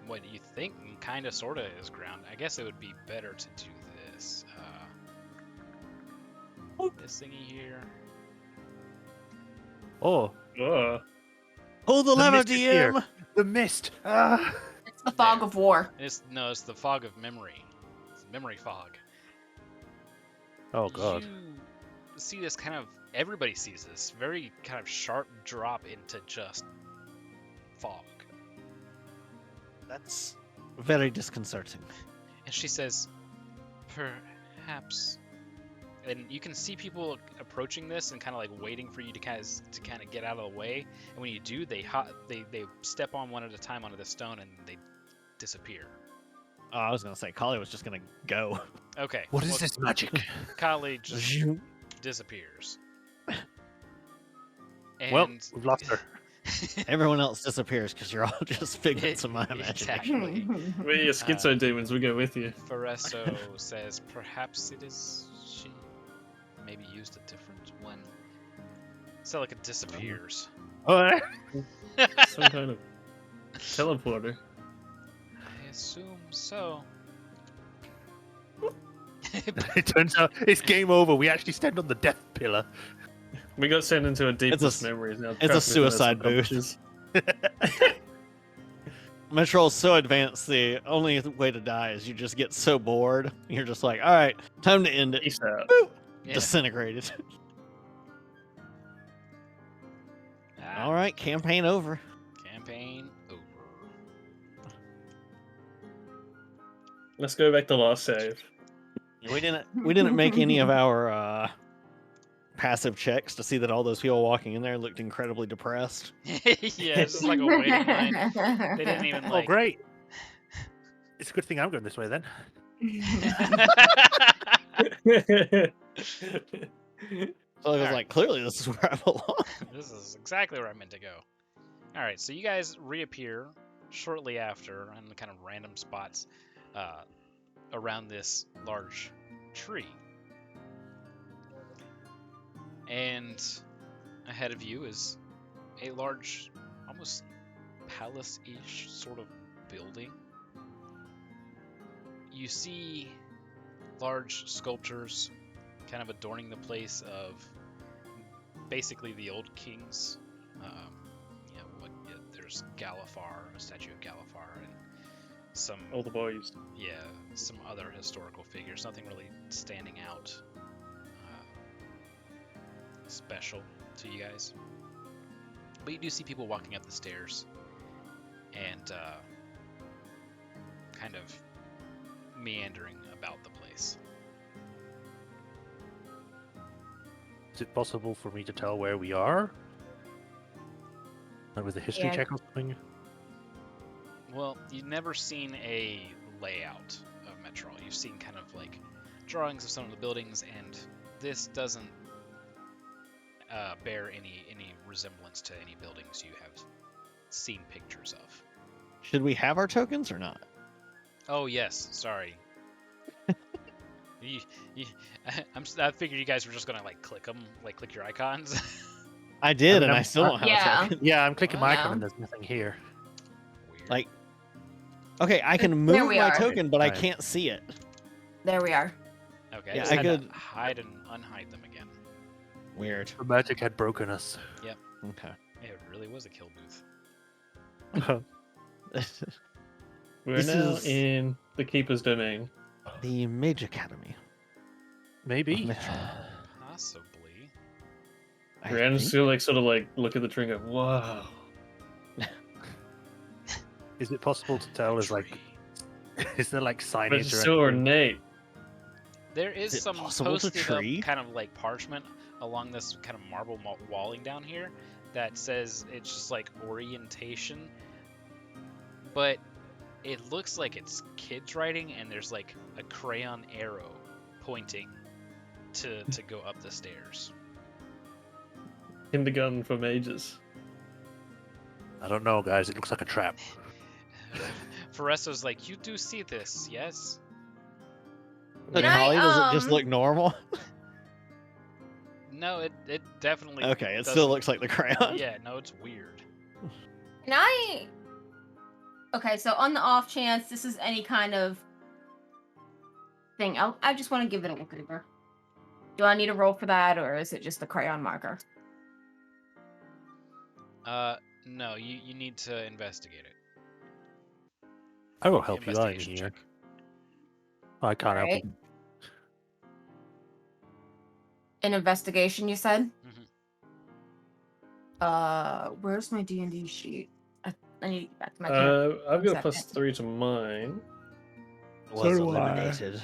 what you think kind of sort of is ground. I guess it would be better to do this. This thingy here. Oh, Oh. Pull the The lever, mist is here. DM. the mist. Ah. It's the fog of war. It's the fog of memory. It's memory fog. Oh God. You see this kind of everybody sees this very kind of sharp drop into just fog. That's very disconcerting. And she says, perhaps. And you can see people approaching this and kind of like waiting for you to kind of get out of the way. And when you do, they step on one at a time onto the stone and they disappear. Oh, I was gonna say Kali was just gonna go. Okay. What is well, this magic? Kali just disappears. And Well, we've lost her. Everyone else disappears because you're all just figments of my imagination. Exactly. We're schizo demons. We go with you. Fareso says perhaps it is she maybe used a different one. Celica disappears. Oh, Some kind of teleporter. I assume so. it turns out it's game over. We actually stand on the death pillar. We got sent into a deepest s- memories now. it's a trapped within our suicide booth. subconscious. Metrol's so advanced, the only way to die is you just get so bored. You're just like, all right, time to end it. Peace out. Boop. Yeah. Disintegrated. Ah, All right, campaign over. Campaign over. Let's go back to last save. We didn't make any of our passive checks to see that all those people walking in there looked incredibly depressed. Yeah, it's just like a waiting line. They didn't even Oh, like. great. It's a good thing I'm going this way then. So I was Alright. like, clearly this is where I belong. This is exactly where I meant to go. All right, so you guys reappear shortly after in the kind of random spots around this large tree. And ahead of you is a large, almost palace-ish sort of building. You see large sculptures kind of adorning the place of basically the old kings. There's Galifar, a statue of Galifar, and some All the boys. some other historical figures. Nothing really standing out special to you guys. But you do see people walking up the stairs and kind of meandering about the place. Is it possible for me to tell where we are? Like with a history Yeah. check or something? Well, you've never seen a layout of Metro. You've seen kind of like drawings of some of the buildings, and this doesn't bear any resemblance to any buildings you have seen pictures of. Should we have our tokens or not? Oh yes, sorry. you, you, I figured you guys were just gonna like click them, like click your icons. I did, mean, and I I'm- still don't have Yeah. a token. Yeah, I'm clicking my icon Wow. and there's nothing here. Weird. Like, okay, I can There move we my are. token, but I Right. can't see it. There we are. Okay, yeah, just I had to could- hide and unhide them again. Weird. The magic had broken us. Okay. It really was a kill booth. We're This now is- in the Keeper's domain. The Mage Academy. of Maybe. Mithril. Possibly. I Rand think. still like sort of like look at the tree and go, "Wow." Is it possible to tell? Is like, Tree. is there like But signage it's or so anything? ornate. There is it some possible to posted up tree? kind of like parchment along this kind of marble walling down here that says it's just like orientation, but it looks like it's kids writing and there's like a crayon arrow pointing to go up the stairs. Kindergarten for mages. I don't know, guys. It looks like a trap. Foresto's like, you do see this, yes? Look, Can I, Holly, does it just look normal? No, it definitely. Okay, it still doesn't- looks like the crayon. Yeah, no, it's weird. Can I? Okay, so on the off chance this is any kind of thing, I just want to give it a look over. Do I need a roll for that, or is it just the crayon marker? No, you need to investigate it. I will help you out in Investigation here. check. I can't help Alright. you. An investigation, you said? Mhm. Where's my D&D sheet? I need to get back to my I've got a One +3 to mine. Was do I. eliminated.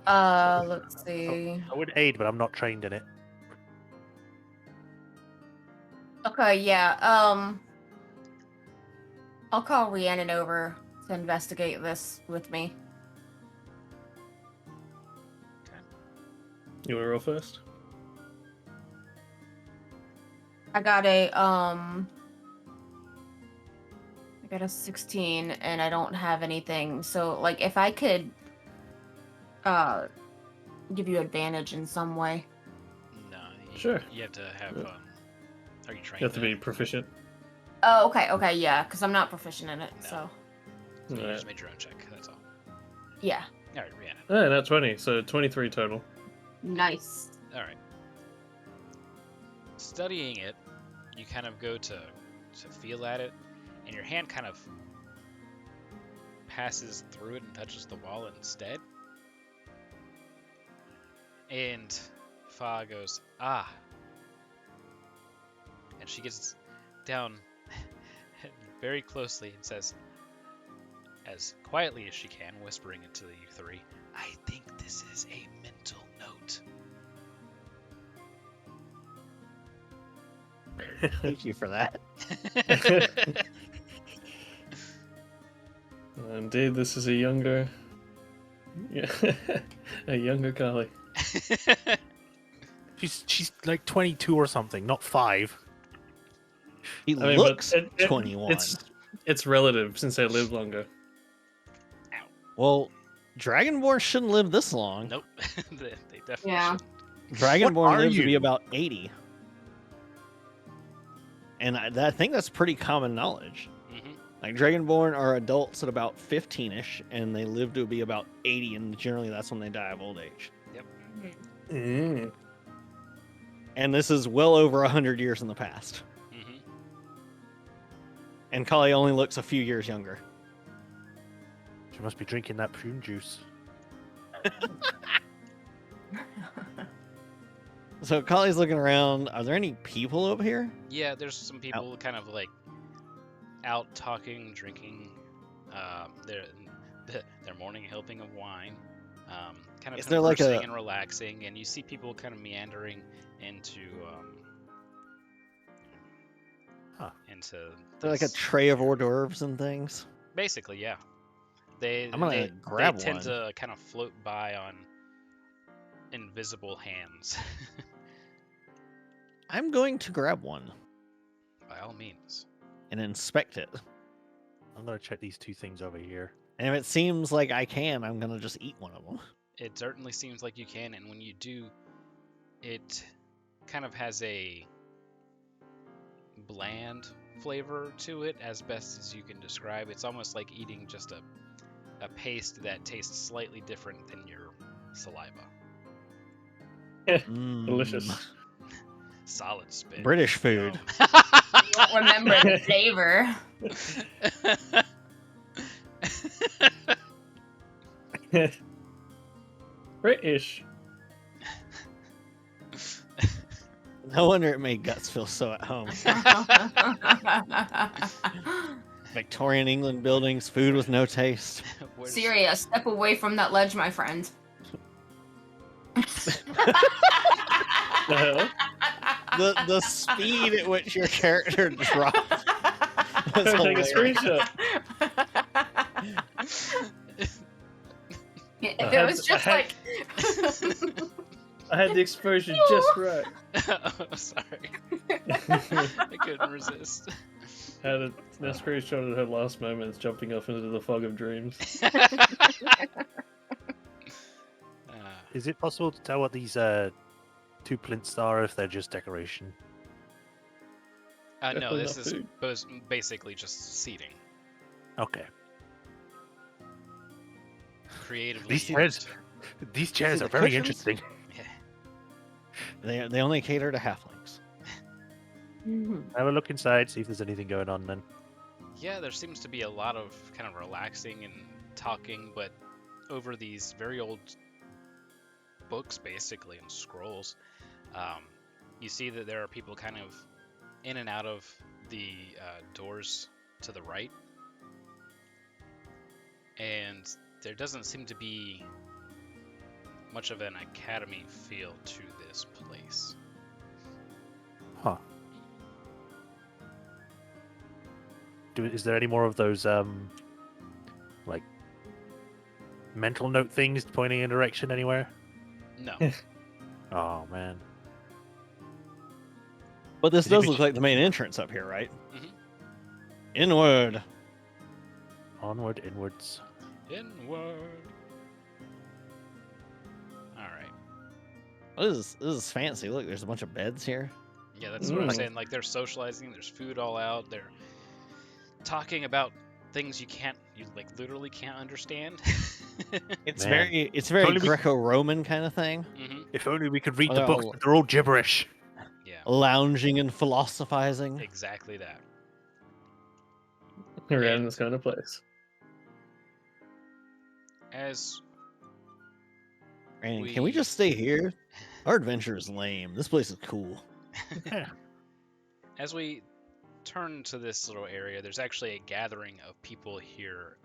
Let's see. I would aid, but I'm not trained in it. Okay, yeah. I'll call Rhiannon over to investigate this with me. You want to roll first? I got a 16 and I don't have anything. So like if I could give you advantage in some way. No, Sure. You have to have. Yeah. Are you trained? You have to in be it? proficient. Oh, okay, yeah, because I'm not proficient in it, No. so So you Alright. just made your own check. That's all. yeah. All right, Rhiannon. Ah, not 20, so 23 total. Nice. All right. Studying it, you kind of go to feel at it, and your hand kind of passes through it and touches the wall instead. And Fa goes, ah. And she gets down very closely and says, as quietly as she can, whispering it to you three, I think this is a mental note. Thank you for that. Indeed, this is a younger, a younger Kali. She's like 22 or something, not 5. He I mean, looks but 21. It's relative since they live longer. Well, Dragonborn shouldn't live this long. Nope. They definitely Yeah. shouldn't. Dragonborn are lives to be you? about 80. And I think that's pretty common knowledge. Mhm. Like, Dragonborn are adults at about 15-ish, and they live to be about 80, and generally that's when they die of old age. Mm. And this is well over 100 years in the past. Mhm. And Kali only looks a few years younger. She must be drinking that prune juice. So Kali's looking around. Are there any people over here? Yeah, there's some people kind of like out talking, drinking. Their morning helping of wine. Kind of Is there like conversing a- and relaxing, and you see people kind of meandering into into. Is there like a this- tray of hors d'oeuvres and things? Basically, yeah. They I'm gonna they grab tend one. to kind of float by on invisible hands. I'm going to grab one By all means. and inspect it. I'm gonna check these two things over here. And if it seems like I can, I'm gonna just eat one of them. It certainly seems like you can, and when you do, it kind of has a bland flavor to it, as best as you can describe. It's almost like eating just a paste that tastes slightly different than your saliva. Delicious. Solid spin. British food. Yum. You won't remember the flavor. British. No wonder it made Guts feel so at home. Victorian England buildings, food with no taste. Where's- Syria, step away from that ledge, my friend. The hell? The speed at which your character dropped was Take a hilarious. screenshot. If it was just like. I had the exposure just right. Oh, sorry. I couldn't resist. Had a screenshot of her last moments jumping off into the fog of dreams. Is it possible to tell what these two plinths are if they're just decoration? No, Definitely this not is food. basically just seating. Okay. Creatively These chairs, used. these chairs the are very cushions? interesting. They only cater to halflings. Have a look inside, see if there's anything going on then. Yeah, there seems to be a lot of kind of relaxing and talking, but over these very old books, basically, and scrolls, you see that there are people kind of in and out of the doors to the right, and there doesn't seem to be much of an academy feel to this place. Huh. Is there any more of those, like, mental note things pointing in a direction anywhere? No. Oh, man. But this Did you does mention- look like the main entrance up here, right? Mhm. Inward. Onward, inwards. Inward. All right. Oh, this is fancy. Look, there's a bunch of beds here. Yeah, that's what I'm Mm. saying. Like, they're socializing. There's food all out. They're talking about things you like literally can't understand. It's Man. it's very Only we- Greco-Roman kind of thing. Hmm. If only we could read Oh, the they're books, all- but they're all gibberish. Yeah, Lounging and philosophizing. exactly that. Around this kind of place. As And can we just stay here? Our adventure is lame. This place is cool. as we turn to this little area, there's actually a gathering of people here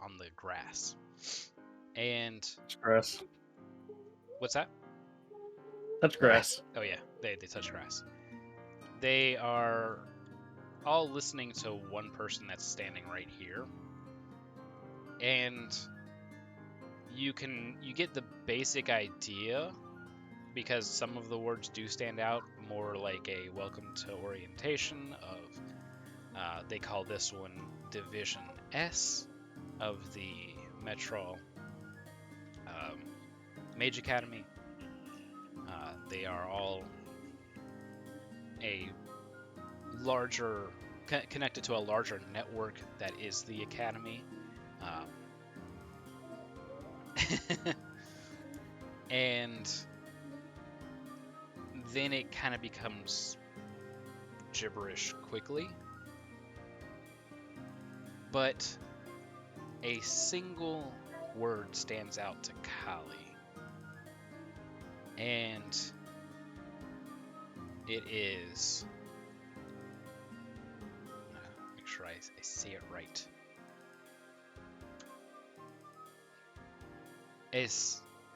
on the grass. And Touch grass. what's that? Touch grass. Oh yeah, they touch grass. They are all listening to one person that's standing right here, and you get the basic idea because some of the words do stand out, more like a welcome to orientation of they call this one Division S of the Metro Mage Academy. They are all a larger connected to a larger network that is the Academy. And then it kind of becomes gibberish quickly. But a single word stands out to Kali. And it is... make sure I say it right.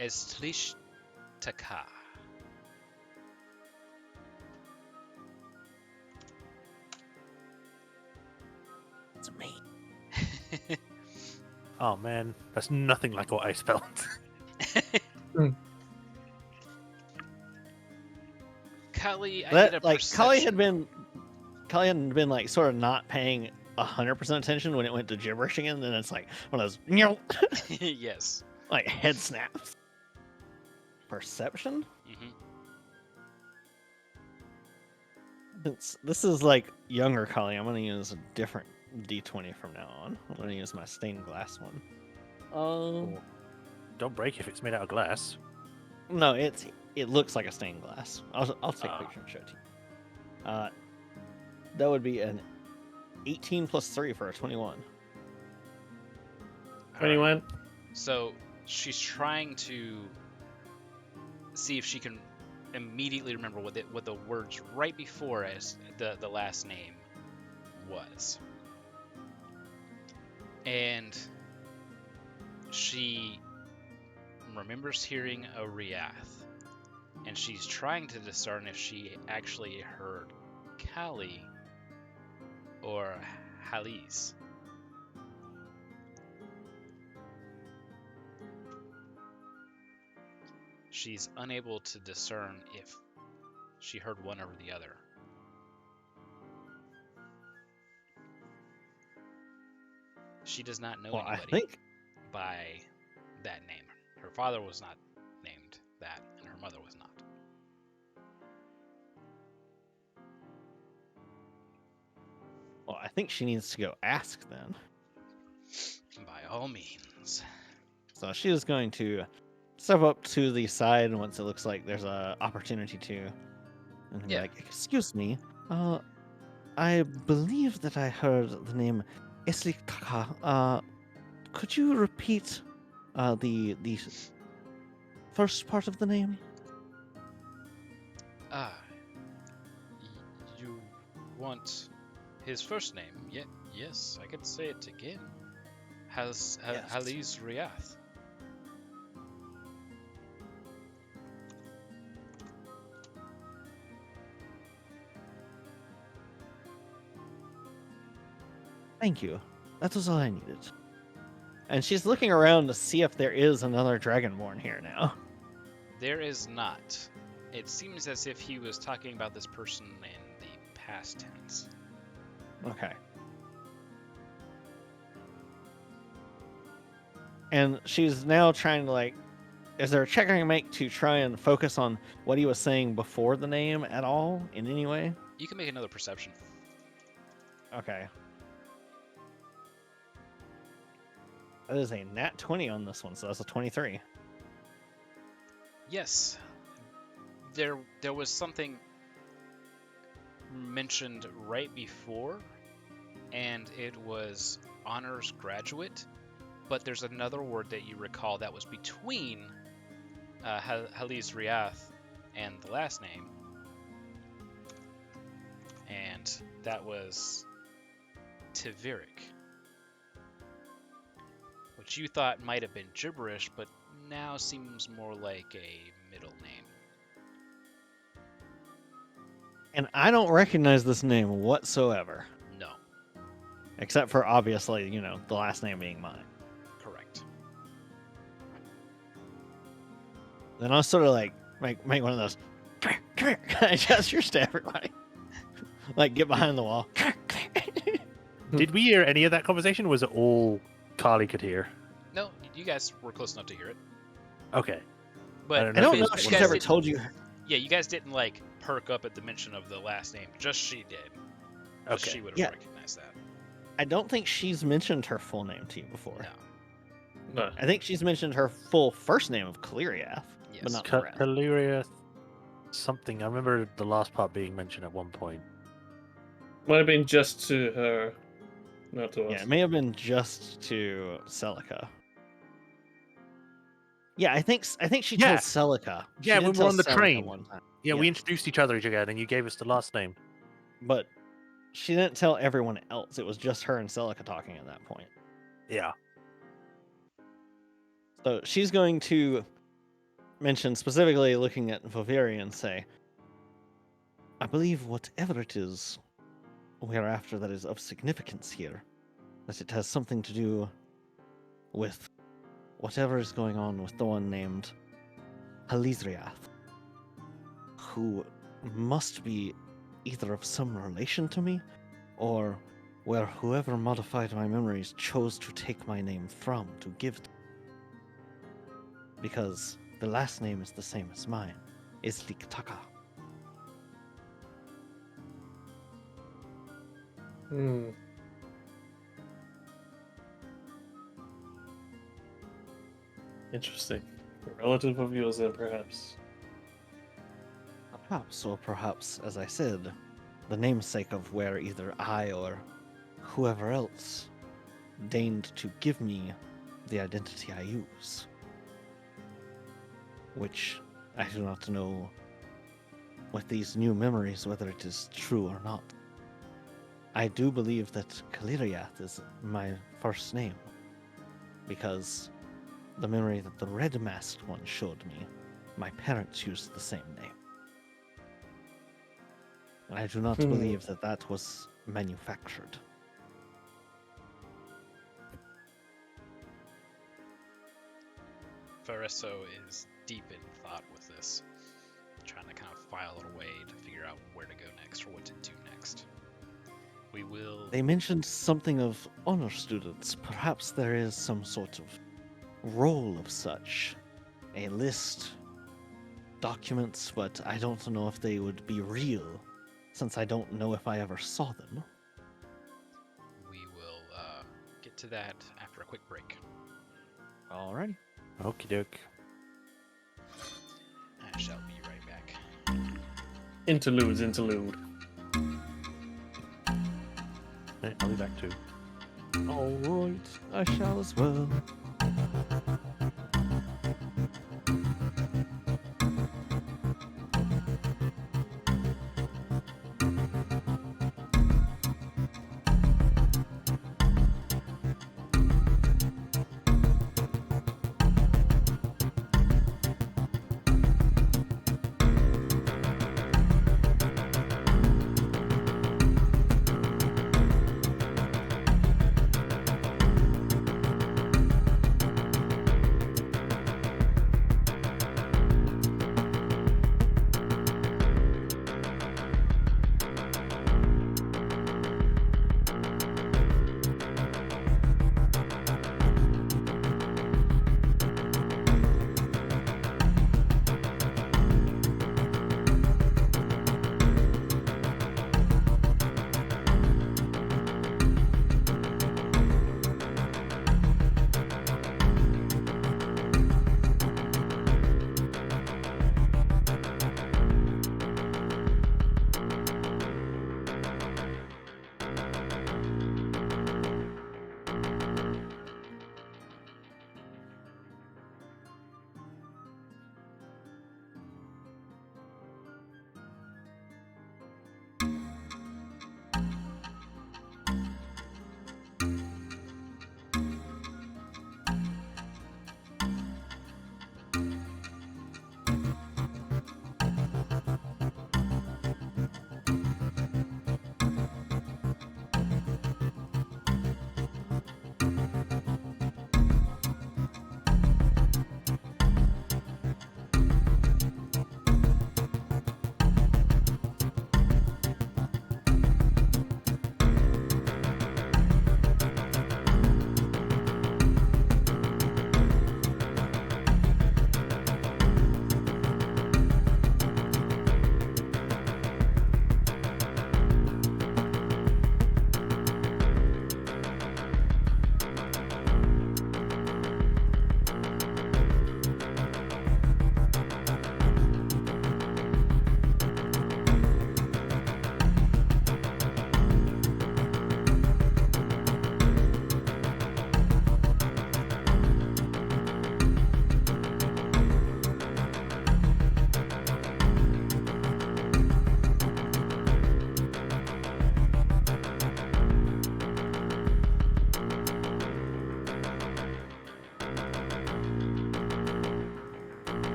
Estlishtaka. It's me. Oh man, that's nothing like what I spelled. Kali, I That need a like Kali perception. had been like sort of not paying 100% attention when it went to gibberish again. Then it's like one of those meow, Yes. like head snaps. Perception. Hmm. Since this is like younger Kali, I'm gonna use a different D20 from now on. I'm gonna use my stained glass one. Don't break if it's made out of glass. No, it looks like a stained glass. I'll take a Ah. picture and show it to you. That would be an 18 plus 3 for a 21. All right. 21. So she's trying to see if she can immediately remember what the words right before as the last name was. And she remembers hearing a Riath, and she's trying to discern if she actually heard Kali or Halis. She's unable to discern if she heard one over the other. She does not know Well, I anybody think by that name. Her father was not named that, and her mother was not. I think she needs to go ask then. By all means. So she is going to step up to the side once it looks like there's a opportunity to, and be Yeah. like, "Excuse me, I believe that I heard the name Eslikaka. Could you repeat the first part of the name?" Ah, you want his first name? Yes, I can say it again. Yes. Halis Riath. Thank you. That was all I needed. And she's looking around to see if there is another Dragonborn here now. There is not. It seems as if he was talking about this person in the past tense. Okay. And she's now trying to like, is there a check I can make to try and focus on what he was saying before the name at all in any way? You can make another perception. Okay. That is a nat 20 on this one, so that's a 23. Yes. There was something mentioned right before, and it was honors graduate, but there's another word that you recall that was between Halis Riath and the last name, and that was Tiviric, which you thought might have been gibberish, but now seems more like a middle name. And I don't recognize this name whatsoever, No, except for obviously, the last name being mine. correct. Then I'll sort of like make one of those come here gestures to everybody. Like get behind the wall. Did we hear any of that conversation? Was it all Carly could hear? No, you guys were close enough to hear it. Okay. But I don't I don't if know it's if you she's guys ever didn't- told you. Yeah, you guys didn't like perk up at the mention of the last name. Just she did. Just Okay. she would have Yeah. recognized that. I don't think she's mentioned her full name to you before. No. No. I think she's mentioned her full first name of Caliriath, Yes. but not the rest. Kalyria something. I remember the last part being mentioned at one point. Might have been just to her, not to us. Yeah, it may have been just to Celica. Yeah, I think she Yeah. told Celica. She Yeah, did when we tell were on the Celica train. one time. Yeah, we Yeah. introduced each other again, and you gave us the last name. But she didn't tell everyone else. It was just her and Celica talking at that point. Yeah. So she's going to mention, specifically looking at Voviri, and say, I believe whatever it is we're after that is of significance here, that it has something to do with whatever is going on with the one named Halizriath, who must be either of some relation to me, or where whoever modified my memories chose to take my name from to give to. Because the last name is the same as mine, Izliktaka. Hmm. Interesting. A relative of yours, then, perhaps. Perhaps, or perhaps, as I said, the namesake of where either I or whoever else deigned to give me the identity I use. Which I do not know with these new memories whether it is true or not. I do believe that Kaliriath is my first name, because the memory that the red masked one showed me, my parents used the same name. And I do not believe that that was manufactured. Fareso is deep in thought with this, trying to kind of file it away to figure out where to go next or what to do next. We will. They mentioned something of honor students. Perhaps there is some sort of role of such. A list, documents, but I don't know if they would be real, since I don't know if I ever saw them. We will get to that after a quick break. Alrighty. Okie doke. I shall be right back. Interlude. Right, I'll be back too. Alright, I shall as well.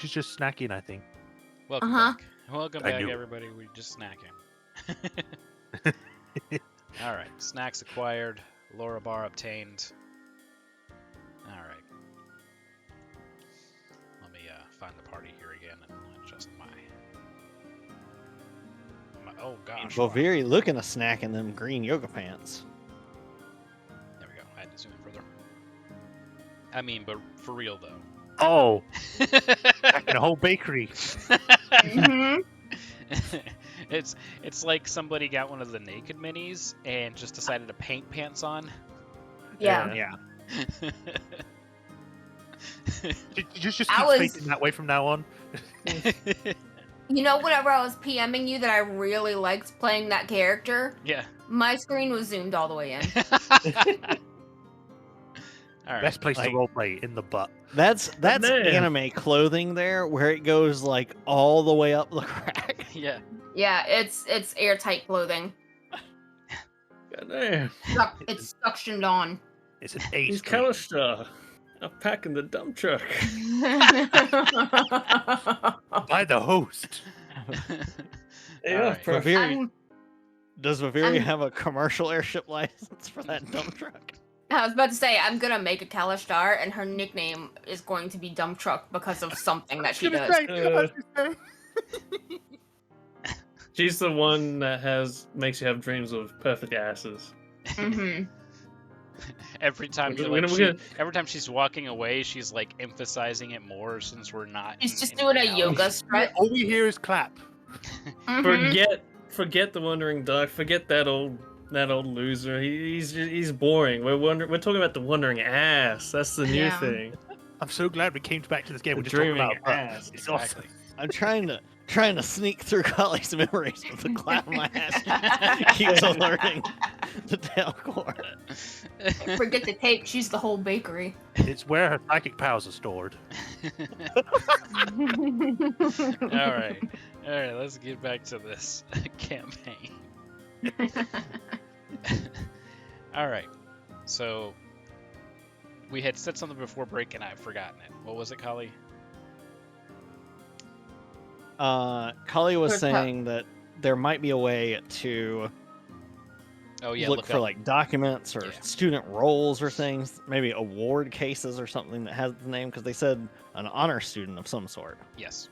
she's just snacking, I think. Welcome Uh-huh. back. Welcome I back, knew it. everybody. We're just snacking. All right. Snacks acquired. Laura bar obtained. All right. Let me find the party here again and adjust my. Oh gosh. wow. Boviri looking a snack in them green yoga pants. There we go. I had to zoom in further. I mean, but for real though. Oh, in a whole bakery. Mhm. It's like somebody got one of the naked minis and just decided to paint pants on. Yeah. Yeah. You just I keep was- facing that way from now on. You know, whenever I was PMing you that I really liked playing that character, Yeah. my screen was zoomed all the way in. All right. Best place Like- to roleplay, in the butt. That's Man. anime clothing there, where it goes like all the way up the crack. Yeah. Yeah, it's airtight clothing. Goddamn. It's suctioned on. It's an He's ace. Kalistar. I'm packing the dump truck. By the host. Yeah, Alright. perfect. Baviri, does Baviri I'm- have a commercial airship license for that dump truck? I was about to say, I'm gonna make a Kalistar, and her nickname is going to be Dump Truck because of something that she does. She's the one that makes you have dreams of perfect asses. Hmm. Every time We're gonna- every time she's walking away, she's like emphasizing it more since we're not. She's just in doing a reality. yoga stretch. All we hear is clap. Mhm. Forget the wandering duck. Forget that old loser. He's boring. We're talking about the wandering ass. That's the new Yeah. thing. I'm so glad we came back to this game. The We're just talking dreaming about butt. ass. It's awesome. I'm trying to sneak through Kali's memories with the clap of my ass. Keeps alerting the Delcor. Forget the tape. She's the whole bakery. It's where her psychic powers are stored. All right. Let's get back to this campaign. All right. So we had said something before break, and I've forgotten it. What was it, Kali? Kali was Good saying that there might be a way to Oh yeah, look for up. like documents or Yeah. student roles or things, maybe award cases or something that has the name, because they said an honor student of some sort. Yes.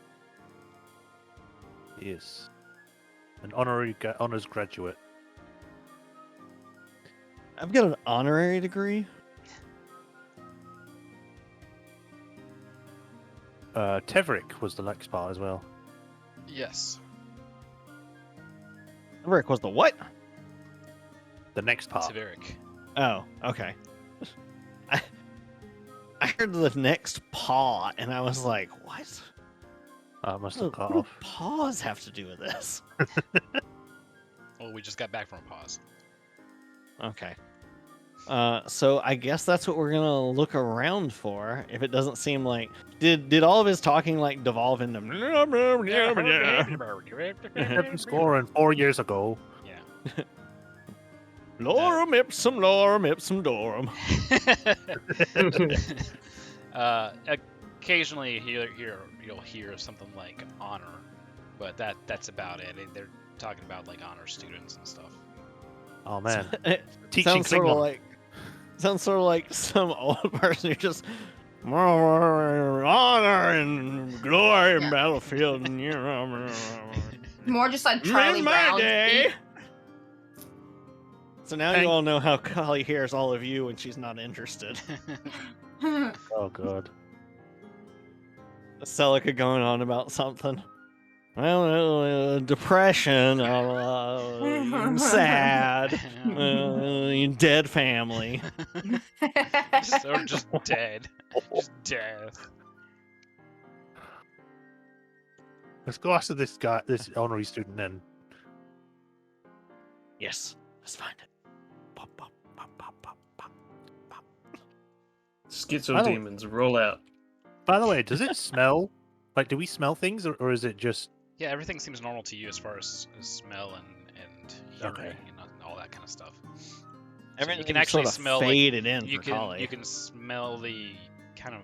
Yes. An honors graduate. I've got an honorary degree. Teverick was the next part as well. Yes. Rick was the what? The next part. Severic. Oh, okay. I heard the next paw, and I was like, what? I must What have cut do off. paws have to do with this? Well, we just got back from a pause. Okay. So I guess that's what we're gonna look around for. If it doesn't seem like did all of his talking like devolve into Seven score and 4 years ago. Yeah. lorem ipsum dorum. Occasionally, you'll hear something like honor, but that's about it. They're talking about like honor students and stuff. Oh man. It Teaching sounds sort of like some old person who just honor and glory in Yeah. battlefield. More just like Charlie In my Brown. day. So now Thank- you all know how Kali hears all of you when she's not interested. Oh god. Celica going on about something. Well, depression, sad, dead family. Or just dead. Just death. Let's go after this guy, this honorary student then. Yes, let's find it. Pop, pop, pop, pop, pop, pop, pop. Schizo demons roll out. By the way, does it smell? Like, do we smell things, or is it just... Yeah, everything seems normal to you as far as smell and hearing Okay. and all that kind of stuff. Everything you can actually sort of smell like, faded in you for can Kali. you can smell the kind of,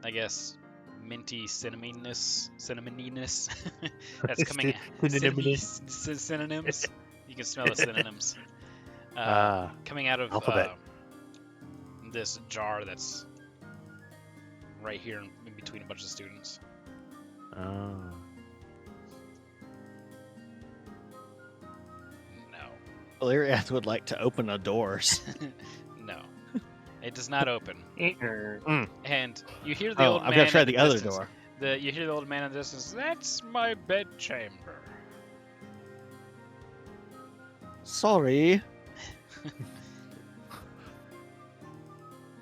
I guess, minty cinnamoniness that's coming out. Synonyms. You can smell the synonyms. Coming out of alphabet. This jar that's right here in between a bunch of students. Oh. No. Illyriath would like to open the doors. No. It does not open. Mm. And you hear the Oh, old man I've got to try in the other distance. door. You hear the old man in the distance. That's my bedchamber. Sorry.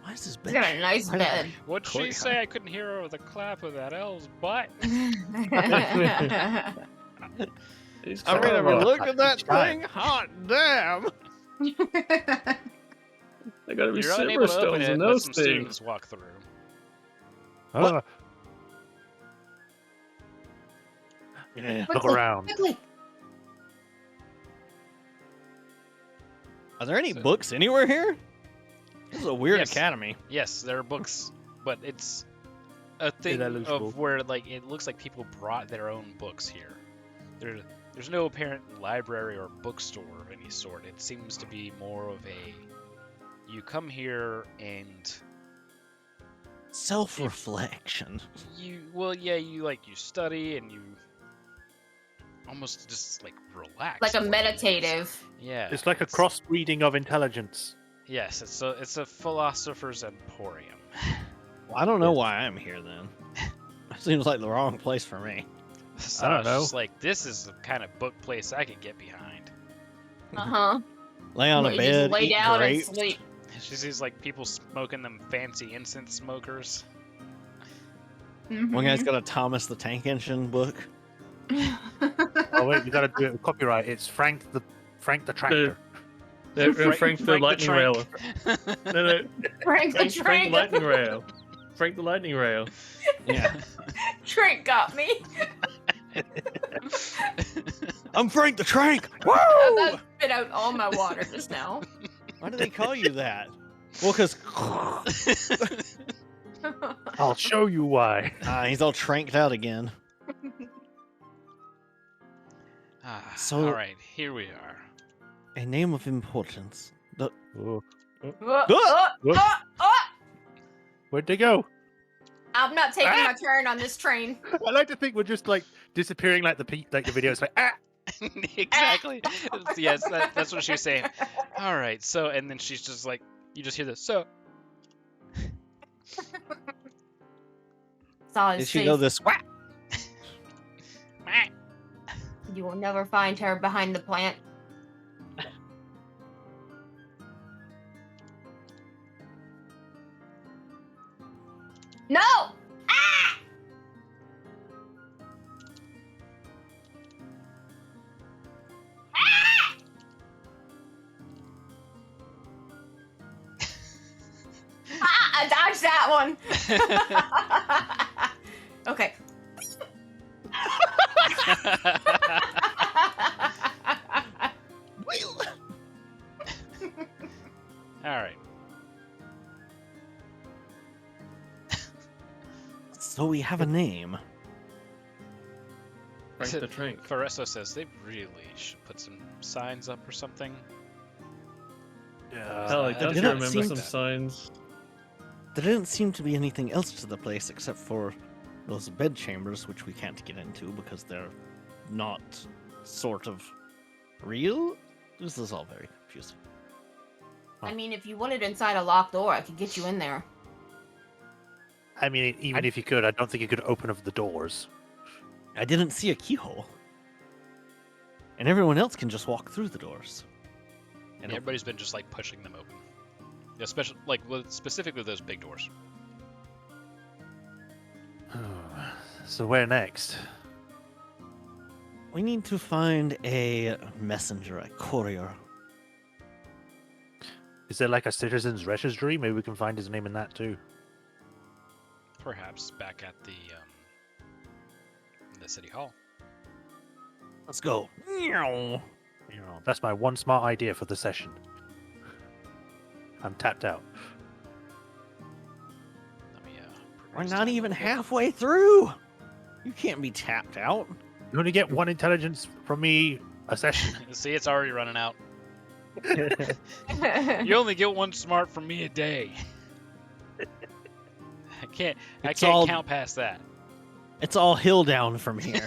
Why is this You bed? got a nice Why did- bed. What'd she Courtyard. say? I couldn't hear her over the clap of that L's butt. He's I mean, clever. have you looked at that Try. thing? Hot damn! They gotta be You're unable silver to open stones it, in but those some things. students walk through. Ah, Yeah. look around. Quickly. Are there any So- books anywhere here? This is a weird Yes. academy. Yes, there are books, but it's a thing Ineligible. of where like it looks like people brought their own books here. There's no apparent library or bookstore of any sort. It seems to be more of a you come here and Self-reflection. you study and you almost just like relax. Like a for it. meditative. Yeah. It's like a crossbreeding of intelligence. Yes, it's a philosopher's emporium. Well, I don't know why I'm here then. Seems like the wrong place for me. So I don't was know. just like this is the kind of book place I could get behind. Uh-huh. Lay on a You bed, just lay eat down grapes. and sleep. She sees like people smoking them fancy incense smokers. One guy's got a Thomas the Tank Engine book. Oh wait, we gotta do it with copyright. It's Frank the Tractor. Frank the lightning rail. No, Frank the Frank the Trank. lightning rail. Frank the lightning rail. Yeah. Trank got me. I'm Frank the Trank! I Woo! about spit out all my water just now. Why do they call you that? Well, because I'll show you why. he's all tranked out again. So- all right, here we are. A name of importance. Oh, Whoop. where'd they go? I'm not taking my turn on this train. I like to think we're just like disappearing like the video. It's like Exactly. Yes, that's what she was saying. All right, so and then she's just like, you just hear this. So Saw Did his she face. go this way? You will never find her behind the plant. No! Ah! Ah! Ah, I dodged that one. Okay. all right. So we have a name. Frank the Trank. Foresto says they really should put some signs up or something. Hell, I That don't didn't remember seem some that. signs. There didn't seem to be anything else to the place except for those bed chambers, which we can't get into because they're not sort of real. This is all very confusing. I mean, if you wanted inside a locked door, I could get you in there. I mean, even if you could, I don't think you could open up the doors. I didn't see a keyhole. And everyone else can just walk through the doors. And everybody's been just like pushing them open. Especially like specifically those big doors. So where next? We need to find a messenger, a courier. Is there like a citizen's registry? Maybe we can find his name in that too. Perhaps back at the city hall. Let's go. Meow. You know, that's my one smart idea for the session. I'm tapped out. Let me We're Next not time even we'll get- halfway through. You can't be tapped out. You only get 1 intelligence from me a session. See, it's already running out. You only get 1 smart from me a day. I can't It's all- count past that. It's all hill down from here.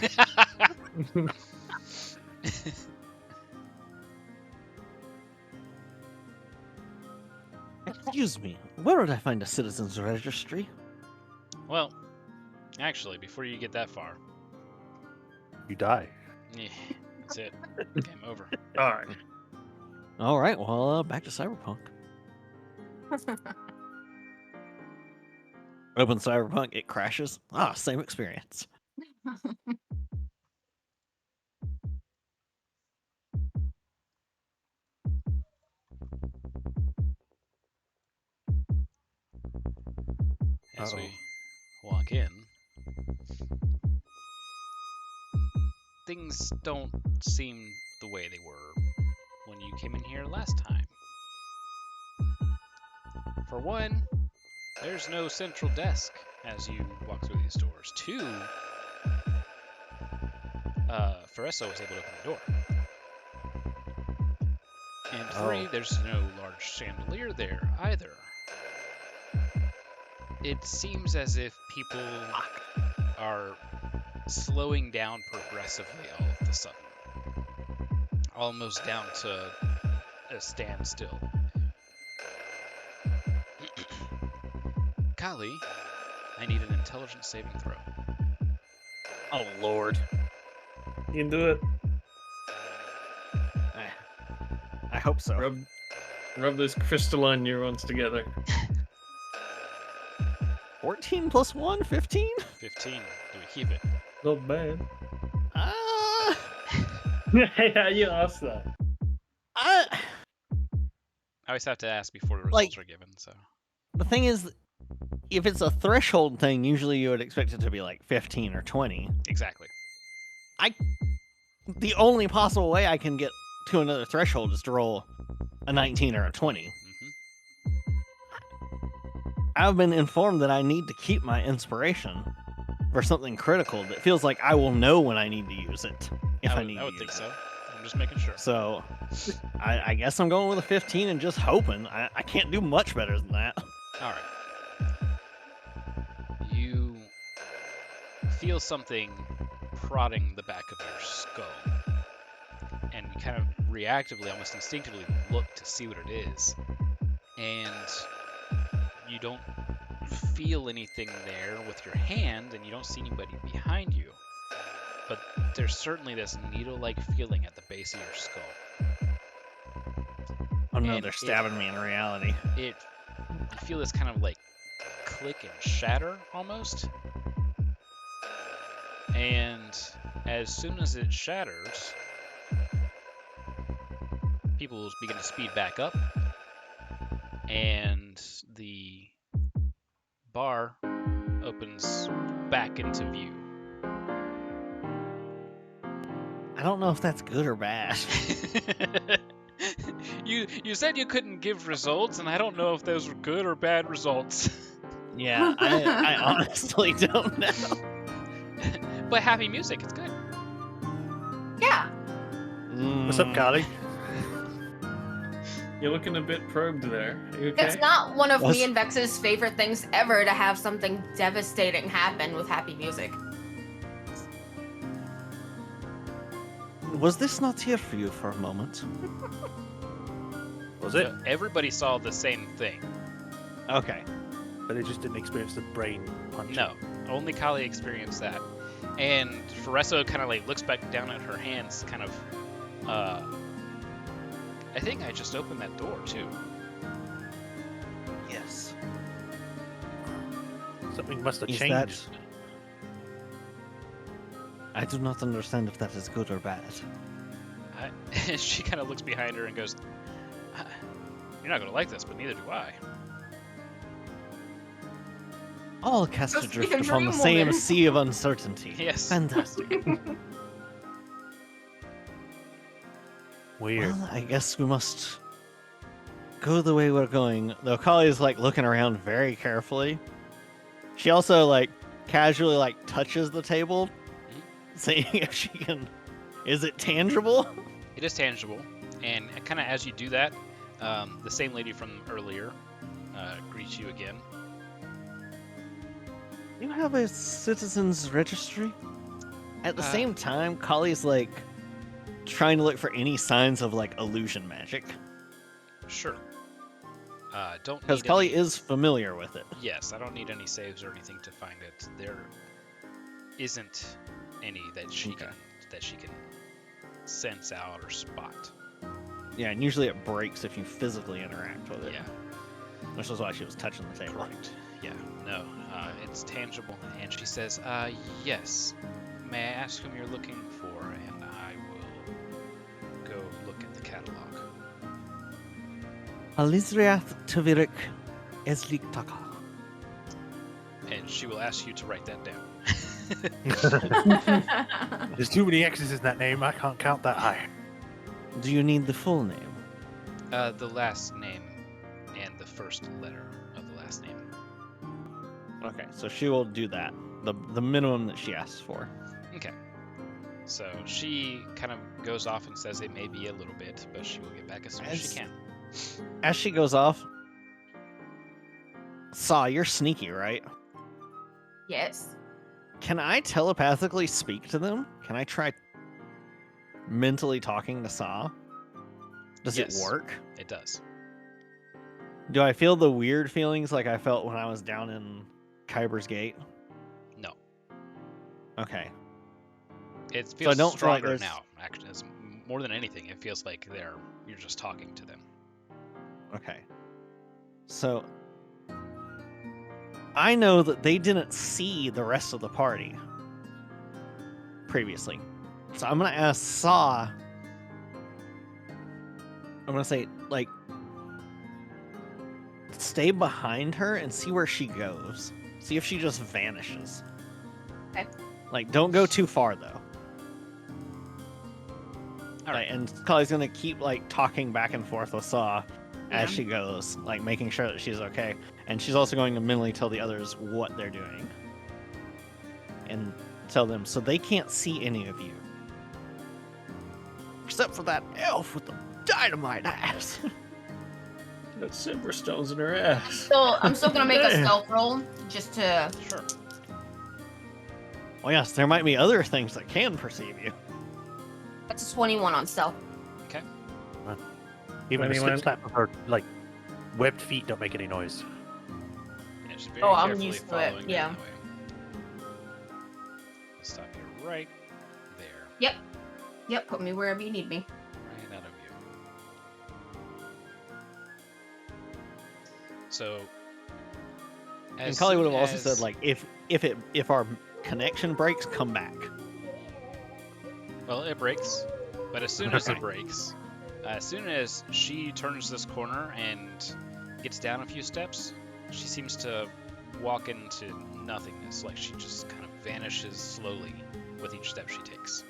Excuse me, where would I find a citizen's registry? Well, actually, before you get that far, You die. yeah, that's it. Game over. All right. All right, well, back to Cyberpunk. Open Cyberpunk, it crashes. Ah, same experience. As Uh-oh. we walk in, things don't seem the way they were when you came in here last time. For one, there's no central desk as you walk through these doors. 2, Feresso was able to open the door. And 3, Oh. there's no large chandelier there either. It seems as if people are slowing down progressively all of a sudden. Almost down to a standstill. Kali, I need an intelligence saving throw. Oh, Lord. You can do it. I hope so. Rub those crystalline neurons together. 14 plus 1, 15? 15. Do we keep it? Not bad. Ah, Yeah, you asked that. I always have to ask before the results Like- are given, so. the thing is, if it's a threshold thing, usually you would expect it to be like 15 or 20. Exactly. The only possible way I can get to another threshold is to roll a 19 or a 20. Hmm. I've been informed that I need to keep my inspiration for something critical that feels like I will know when I need to use it. If I, need I to would use think it. so. I'm just making sure. So, I guess I'm going with a 15 and just hoping. I can't do much better than that. Alright. You feel something prodding the back of your skull. And you kind of reactively, almost instinctively, look to see what it is. And you don't feel anything there with your hand, and you don't see anybody behind you. But there's certainly this needle-like feeling at the base of your skull. Oh no, And they're it- stabbing me in reality. You feel this kind of like click and shatter almost. And as soon as it shatters, people begin to speed back up, and the bar opens back into view. I don't know if that's good or bad. You said you couldn't give results, and I don't know if those were good or bad results. Yeah, I honestly don't know. But happy music, it's good. Yeah. What's up, Mm, Carly? You're looking a bit probed there. Are you okay? It's not one of Was- me and Vex's favorite things ever to have something devastating happen with happy music. Was this not here for you for a moment? Was it? So everybody saw the same thing. Okay. But they just didn't experience the brain punch. No, only Kali experienced that. And Feresso kind of like looks back down at her hands, kind of. I think I just opened that door too. Yes. Something must have Is changed. that... I do not understand if that is good or bad. She kind of looks behind her and goes, "You're not gonna like this, but neither do I." All cast Must be adrift a upon the dream same woman. sea of uncertainty. Yes. Fantastic. Weird. Well, I guess we must go the way we're going. Though Kali is like looking around very carefully. She also like casually like touches the table, Mhm. seeing if she can. Is it tangible? It is tangible, and kind of as you do that, the same lady from earlier greets you again. You have a citizens registry. At the Uh, same time, Kali's like trying to look for any signs of like illusion magic Sure. Don't because need Kali any. is familiar with it. Yes, I don't need any saves or anything to find it. There isn't any that she Okay. can sense out or spot. Yeah, and usually it breaks if you physically interact with it. Yeah, Which is why she was touching the table. correct. Yeah, no, it's tangible. And she says, yes. May I ask whom you're looking for, and I will go look at the catalog. Alizriath Tavirik Esliktaka. And she will ask you to write that down. There's too many X's in that name. I can't count that high. Do you need the full name? The last name and the first letter of the last name. Okay, so she will do that. The minimum that she asks for. Okay. So she kind of goes off and says it may be a little bit, but she will get back as soon as she can. As she goes off, Saw, you're sneaky, right? Yes. Can I telepathically speak to them? Can I try mentally talking to Saw? Does Yes. it work? It does. Do I feel the weird feelings like I felt when I was down in Kyber's Gate? No. Okay. It I feels don't feel like stronger there's- now. Actually, more than anything, it feels like you're just talking to them. Okay. So I know that they didn't see the rest of the party previously. So I'm gonna ask Saw. I'm gonna say, like, stay behind her and see where she goes. See if she just vanishes. Okay. Like, don't go too far though. All right. And Kali's gonna keep like talking back and forth with Saw as Yeah. she goes, like making sure that she's okay. And she's also going to mentally tell the others what they're doing. And tell them so they can't see any of you. Except for that elf with the dynamite ass. Got silver stones in her ass. So I'm still gonna make a Damn. stealth roll just to. Sure. Well, yes, there might be other things that can perceive you. That's a 21 on stealth. Even the Anyone- slip slap of her like webbed feet don't make any noise. Yeah, just very Oh, I'm carefully used to it, following yeah. down the way. Stop you right there. Yep, put me wherever you need me. Right out of you. So. And as Kali would soon have also as- said, like, if our connection breaks, come back. Well, it breaks, but as soon as it Okay. breaks, as soon as she turns this corner and gets down a few steps, she seems to walk into nothingness. Like she just kind of vanishes slowly with each step she takes.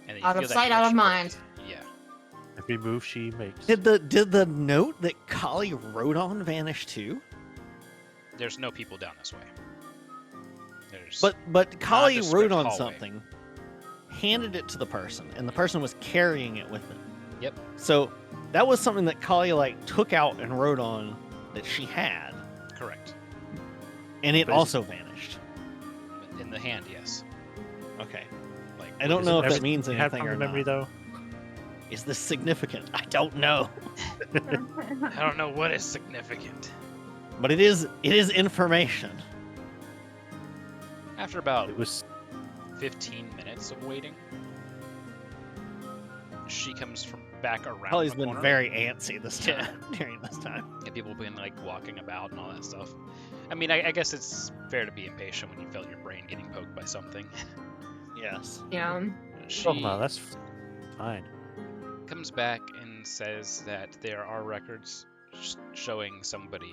And then you Out of feel that sight, out of connection mind. break. Yeah. Every move she makes. Did the note that Kali wrote on vanish too? There's no people down this way. There's But Kali Nondescript wrote on hallway. something, handed it to the person, and the person was carrying it with them. Yep. So that was something that Kali like took out and wrote on that she had, correct. and it But is- also vanished. In the hand, yes. Okay. Like I don't Is know it if that everything means you have anything from or the memory not. though? Is this significant? I don't know, I don't know what is significant. but it is information. After about It was 15 minutes of waiting, she comes from back around Kali's the been corner. very antsy this Yeah. time during this time. And people been like walking about and all that stuff. I mean, I guess it's fair to be impatient when you felt your brain getting poked by something. Yes. Yeah. She oh no, that's fine. comes back and says that there are records showing somebody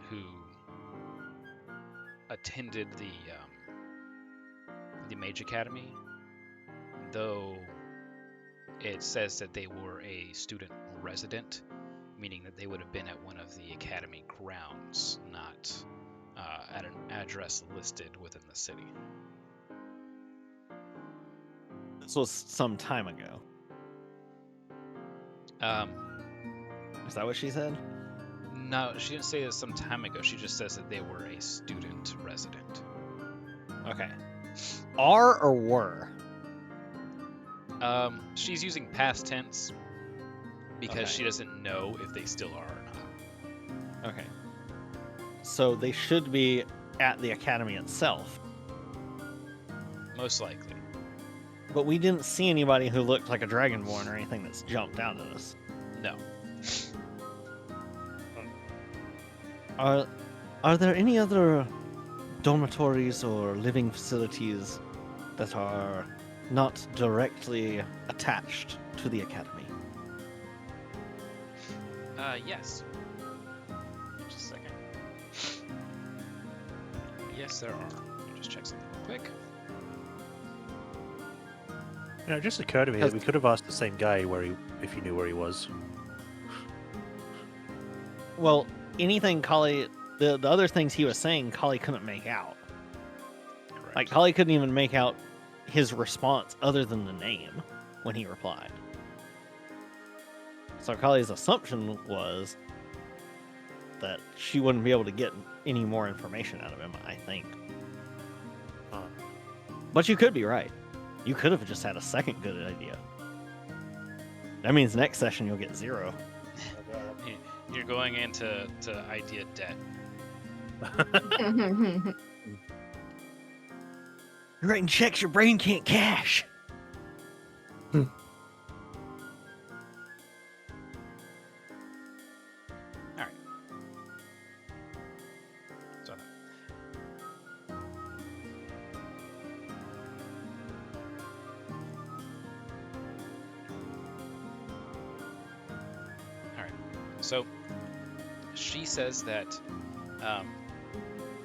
who attended the Mage Academy, though it says that they were a student resident, meaning that they would have been at one of the academy grounds, not at an address listed within the city. This was some time ago. Is that what she said? No, she didn't say this some time ago. She just says that they were a student resident. Okay. Are or were? She's using past tense because Okay. she doesn't know if they still are or not. Okay. So they should be at the academy itself. Most likely. But we didn't see anybody who looked like a dragonborn or anything that's jumped out at us. No. Are there any other dormitories or living facilities that are not directly attached to the academy? Yes. Just a second. Yes, there are. Let me just check something real quick. It just occurred to me that we could have asked the same guy if he knew where he was. Well, anything Kali, the other things he was saying, Kali couldn't make out. Correct. Like, Kali couldn't even make out his response other than the name when he replied. So Kali's assumption was that she wouldn't be able to get any more information out of him, I think. Huh. But you could be right. You could have just had a second good idea. That means next session you'll get 0. You're going into idea debt. You're writing checks your brain can't cash. So, all right. So she says that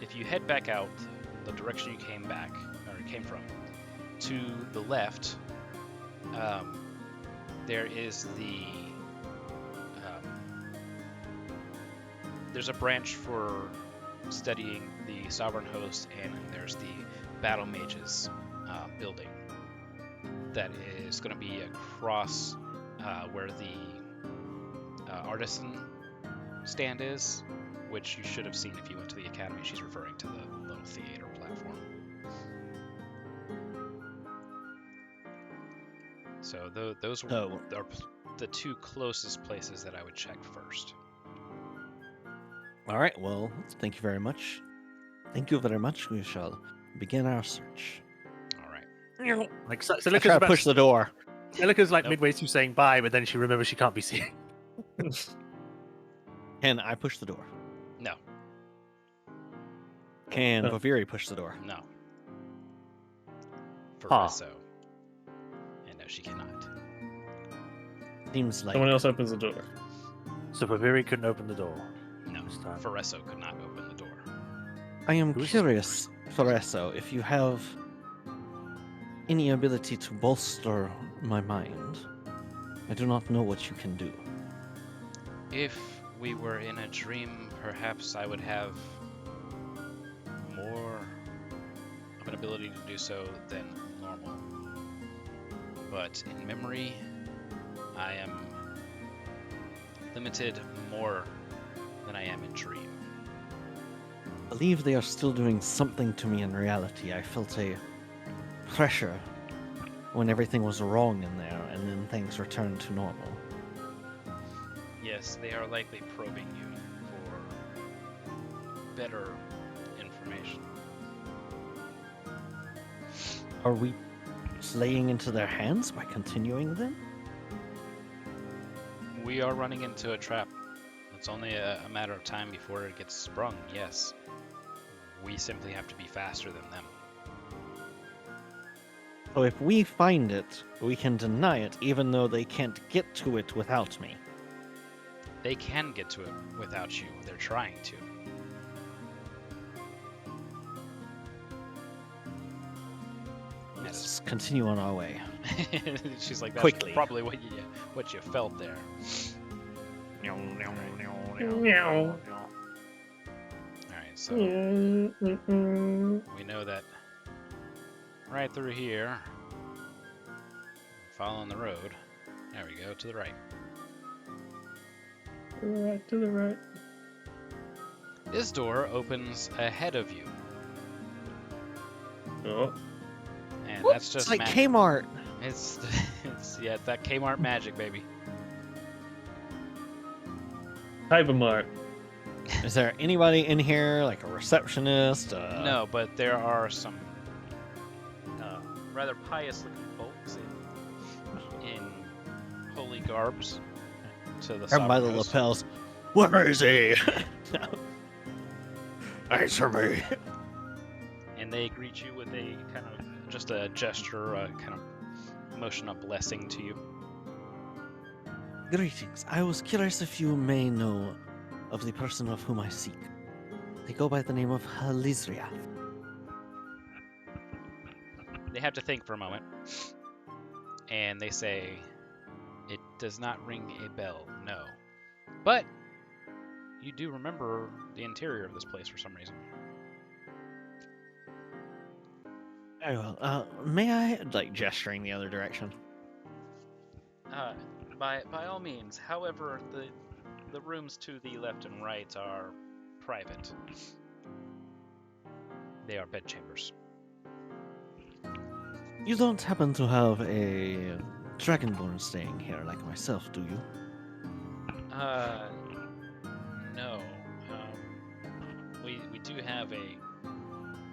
if you head back out the direction you came from, to the left, there is there's a branch for studying the Sovereign Host, and there's the Battle Mages building that is going to be across where the artisan stand is, which you should have seen if you went to the academy. She's referring to the little theater platform. So those are the two closest places that I would check first. All right, well, thank you very much. Thank you very much. We shall begin our search. All right. Like I Celica's try to about push the door. Celica's like Nope. midway through saying bye, but then she remembers she can't be seen. Can I push the door? No. Can No. Baviri push the door? No. For Huh. Resso. And no, she cannot. Seems like Someone else opens the door. So Baviri couldn't open the door. No. This time. Feresso could not open the door. I am Who's- curious, Feresso, if you have any ability to bolster my mind. I do not know what you can do. If we were in a dream, perhaps I would have more of an ability to do so than normal. But in memory, I am limited more than I am in dream. I believe they are still doing something to me in reality. I felt a pressure when everything was wrong in there, and then things returned to normal. Yes, they are likely probing you for better information. Are we slaying into their hands by continuing them? We are running into a trap. It's only a matter of time before it gets sprung, yes. We simply have to be faster than them. So if we find it, we can deny it, even though they can't get to it without me. They can get to it without you. They're trying to. Let's continue on our way. She's like, that's Quickly. probably what you felt there. Meow. Alright, so we know that right through here, following the road, there we go, to the right. Right to the right. This door opens ahead of you, Oh, and Whoop, that's just it's like magic. Kmart. It's that Kmart magic, baby. Hypermart. Is there anybody in here, like a receptionist? No, but there are some rather pious-looking folks in holy garbs to the Grab by the sovereign host. lapels. Where is he? Answer me. And they greet you with a kind of just a gesture, kind of motion of blessing to you. Greetings. I was curious if you may know of the person of whom I seek. They go by the name of Halizria. They have to think for a moment, and they say, "It does not ring a bell, no. But you do remember the interior of this place for some reason." Very well. May I, like, gesturing the other direction? By all means. However, the rooms to the left and right are private. They are bedchambers. You don't happen to have a dragonborn staying here like myself, do you? No. We do have a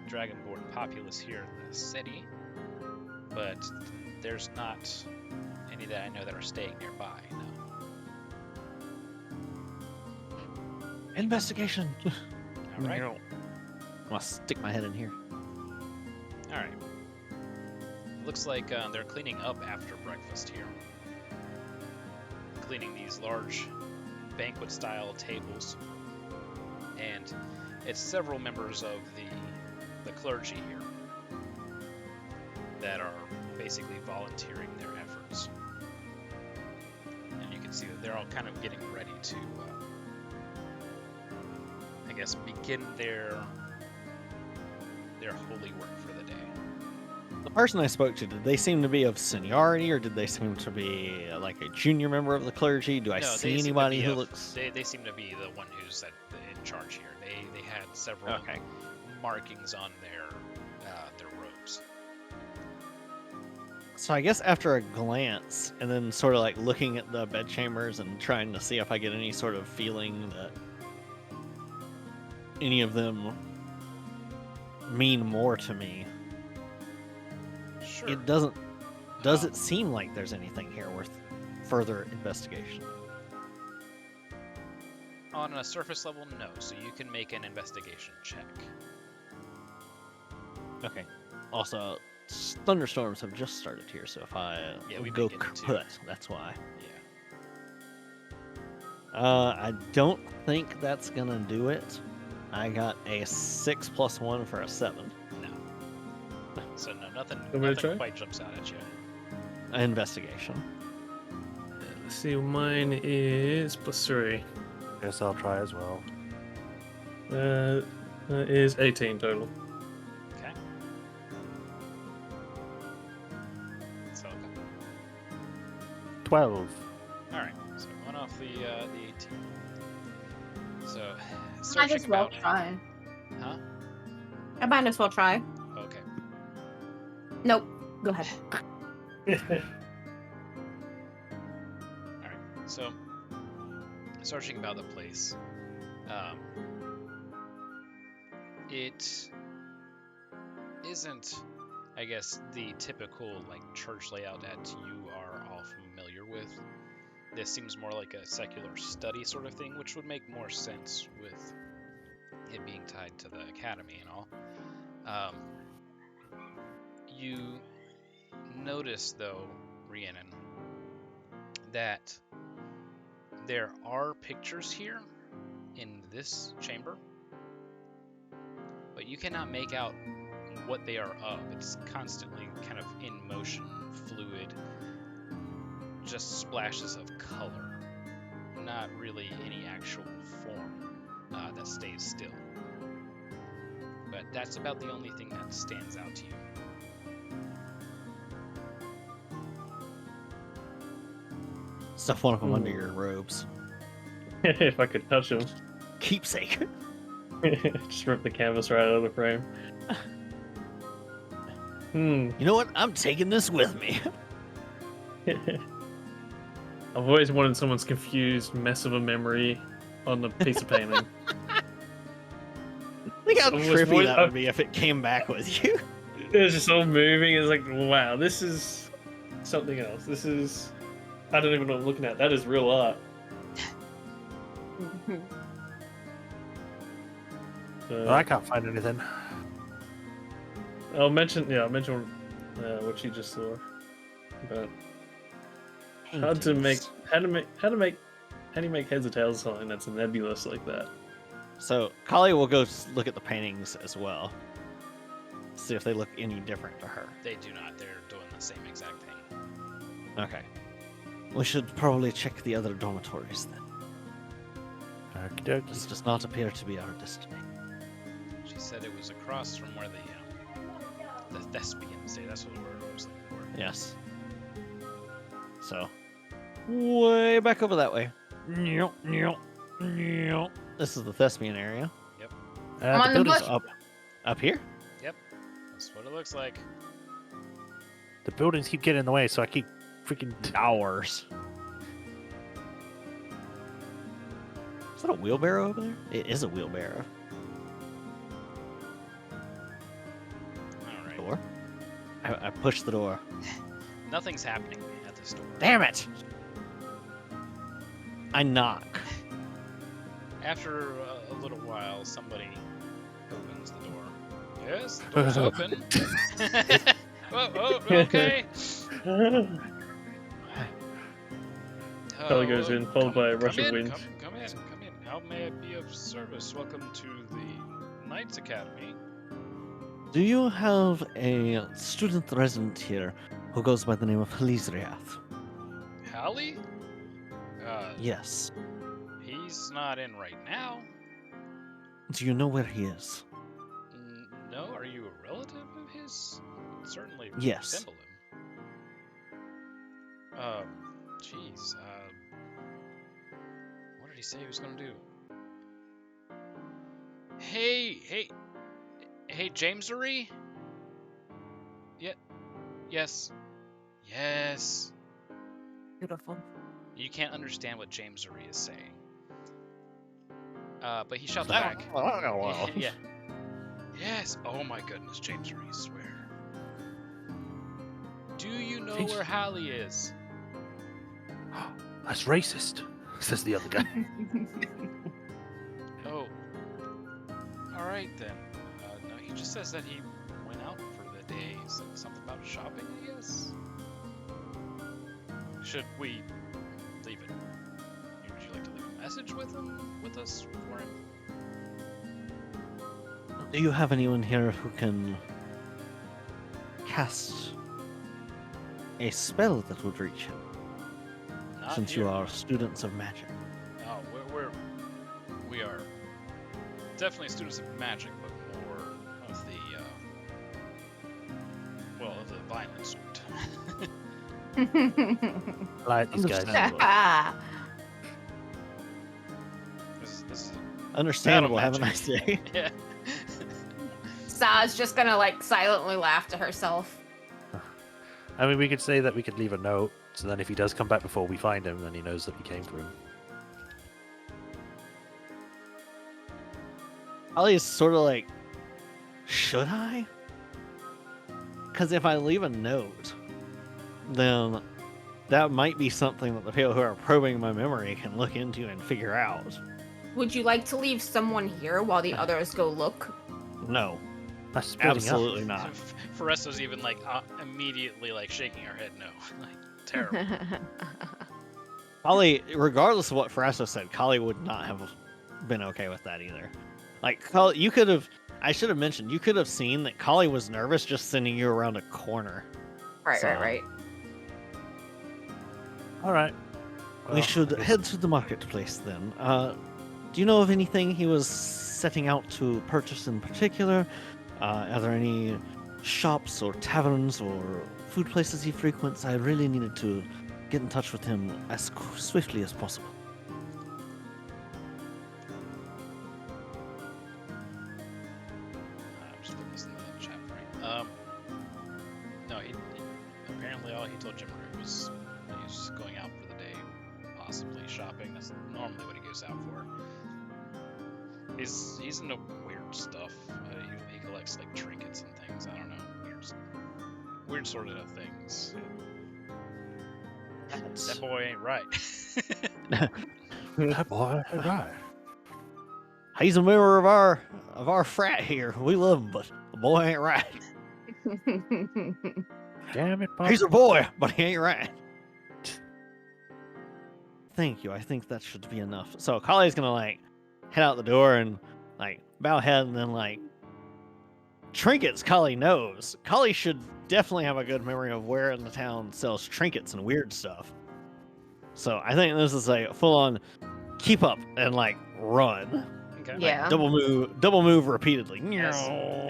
dragonborn populace here in the city, but there's not any that I know that are staying nearby. No. Investigation. All right. I'm gonna stick my head in here. All right. Looks like they're cleaning up after breakfast here. Cleaning these large banquet-style tables, and it's several members of the clergy here that are basically volunteering their efforts. And you can see that they're all kind of getting ready to, I guess, begin their holy work for the day. The person I spoke to, did they seem to be of seniority, or did they seem to be like a junior member of the clergy? Do I No, see they seem to anybody be who of- looks? They seem to be the one who's in charge here. They had several Okay. markings on their robes. So I guess after a glance, and then sort of like looking at the bedchambers and trying to see if I get any sort of feeling that any of them mean more to me. Sure. It doesn't. Does Um, it seem like there's anything here worth further investigation? On a surface level, no. So you can make an investigation check. Okay. Also, thunderstorms have just started here, so if I Yeah, we've go been getting too. kaput, that's why. Yeah. I don't think that's gonna do it. I got a 6 + 1 for a 7. No. So no, nothing. Want me to Nothing try? quite jumps out at you. Investigation. Let's see, mine is +3. Guess I'll try as well. That is 18 total. Okay. So okay. 12. All right. So going off the 18. So Might searching as well about. try. Huh? I might as well try. Okay. Nope. Go ahead. So, searching about the place, it isn't, I guess, the typical like church layout that you are all familiar with. This seems more like a secular study sort of thing, which would make more sense with it being tied to the academy and all. You notice, though, Rhiannon, that there are pictures here in this chamber, but you cannot make out what they are of. It's constantly kind of in motion, fluid, just splashes of color. not really any actual form that stays still. But that's about the only thing that stands out to you. Stuff one of them under your robes. If I could touch him. Keepsake. Just rip the canvas right out of the frame. You know what? I'm taking this with me. I've always wanted someone's confused mess of a memory on the piece of painting. Think how So was trippy one- that would be if it came back with you. It was just all moving. It's like, wow, this is something else. This is... I don't even know what I'm looking at. That is real art. Well, I can't find anything. I'll mention what you just saw. But hard to make how do you make heads or tails of something that's nebulous like that? So Kali will go look at the paintings as well. See if they look any different to her. They do not. They're doing the same exact thing. Okay. We should probably check the other dormitories then. Okey-dokey. This does not appear to be our destiny. She said it was across from where the thespians stay. That's what the word I was looking for. Yes. So, way back over that way. This is the thespian area. I'm on the buildings, bush. Up here? That's what it looks like. the buildings keep getting in the way, so I keep freaking. Towers. Is that a wheelbarrow over there? It is a wheelbarrow. All right. Door? I pushed the door. Nothing's happening at this door. Damn it! I knock. After a little while, somebody opens the door. Yes, the door's open. Oh, okay. Kelly goes in, followed by a rush of wind. Come in. How may I be of service? Welcome to the Knights Academy. Do you have a student resident here who goes by the name of Halizriath? Hallie? Yes. He's not in right now. Do you know where he is? No, are you a relative of his? Certainly Yes. resemble him. Jeez. What did he say he was gonna do? Hey, Jamesery? Yes. Beautiful. You can't understand what Jamesery is saying. But he shouts back. Yeah. Yes. Oh my goodness, Jamesery, swear. Do you know James- where Hallie is? That's racist, says the other guy. Oh. All right then. No, he just says that he went out for the day. Said something about shopping, I guess. Should we leave it? Would you like to leave a message with us, for him? Do you have anyone here who can cast a spell that would reach him? Not Since here. you are students of magic. Oh, we are definitely students of magic, but more of the violent sort. Like these guys. Understandable. This is Understandable, Battle have a nice day. yeah. Sa's just gonna like silently laugh to herself. I mean, we could say that we could leave a note, so then if he does come back before we find him, then he knows that we came for him. Ali is sort of like, should I? Because if I leave a note, then that might be something that the people who are probing my memory can look into and figure out. Would you like to leave someone here while the others go look? No, That's splitting up. absolutely not. Foresto's even like immediately like shaking her head no. Like terrible. Kali, regardless of what Frasso said, Kali would not have been okay with that either. Like, Kali, you could have, I should have mentioned, you could have seen that Kali was nervous just sending you around a corner. Right. So- Right. All right. We Well, should I guess- head to the marketplace then. Do you know of anything he was setting out to purchase in particular? Are there any shops or taverns or food places he frequents? I really needed to get in touch with him as swiftly as possible. I'm just putting this in the chat frame. No, he apparently all he told Jimmery was he was going out for the day, possibly shopping. That's normally what he goes out for. He's into weird stuff. He collects like trinkets and things. I don't know, weird sort of things. That boy ain't right. That boy, right. He's a member of our frat here. We love him, but the boy ain't right. Damn it, Bob. He's a boy, but he ain't right. Thank you. I think that should be enough. So Kali's gonna like head out the door and like bow head and then like trinkets. Kali knows. Kali should definitely have a good memory of where in the town sells trinkets and weird stuff. So I think this is a full on keep up and like run. Okay. Yeah. Double move repeatedly.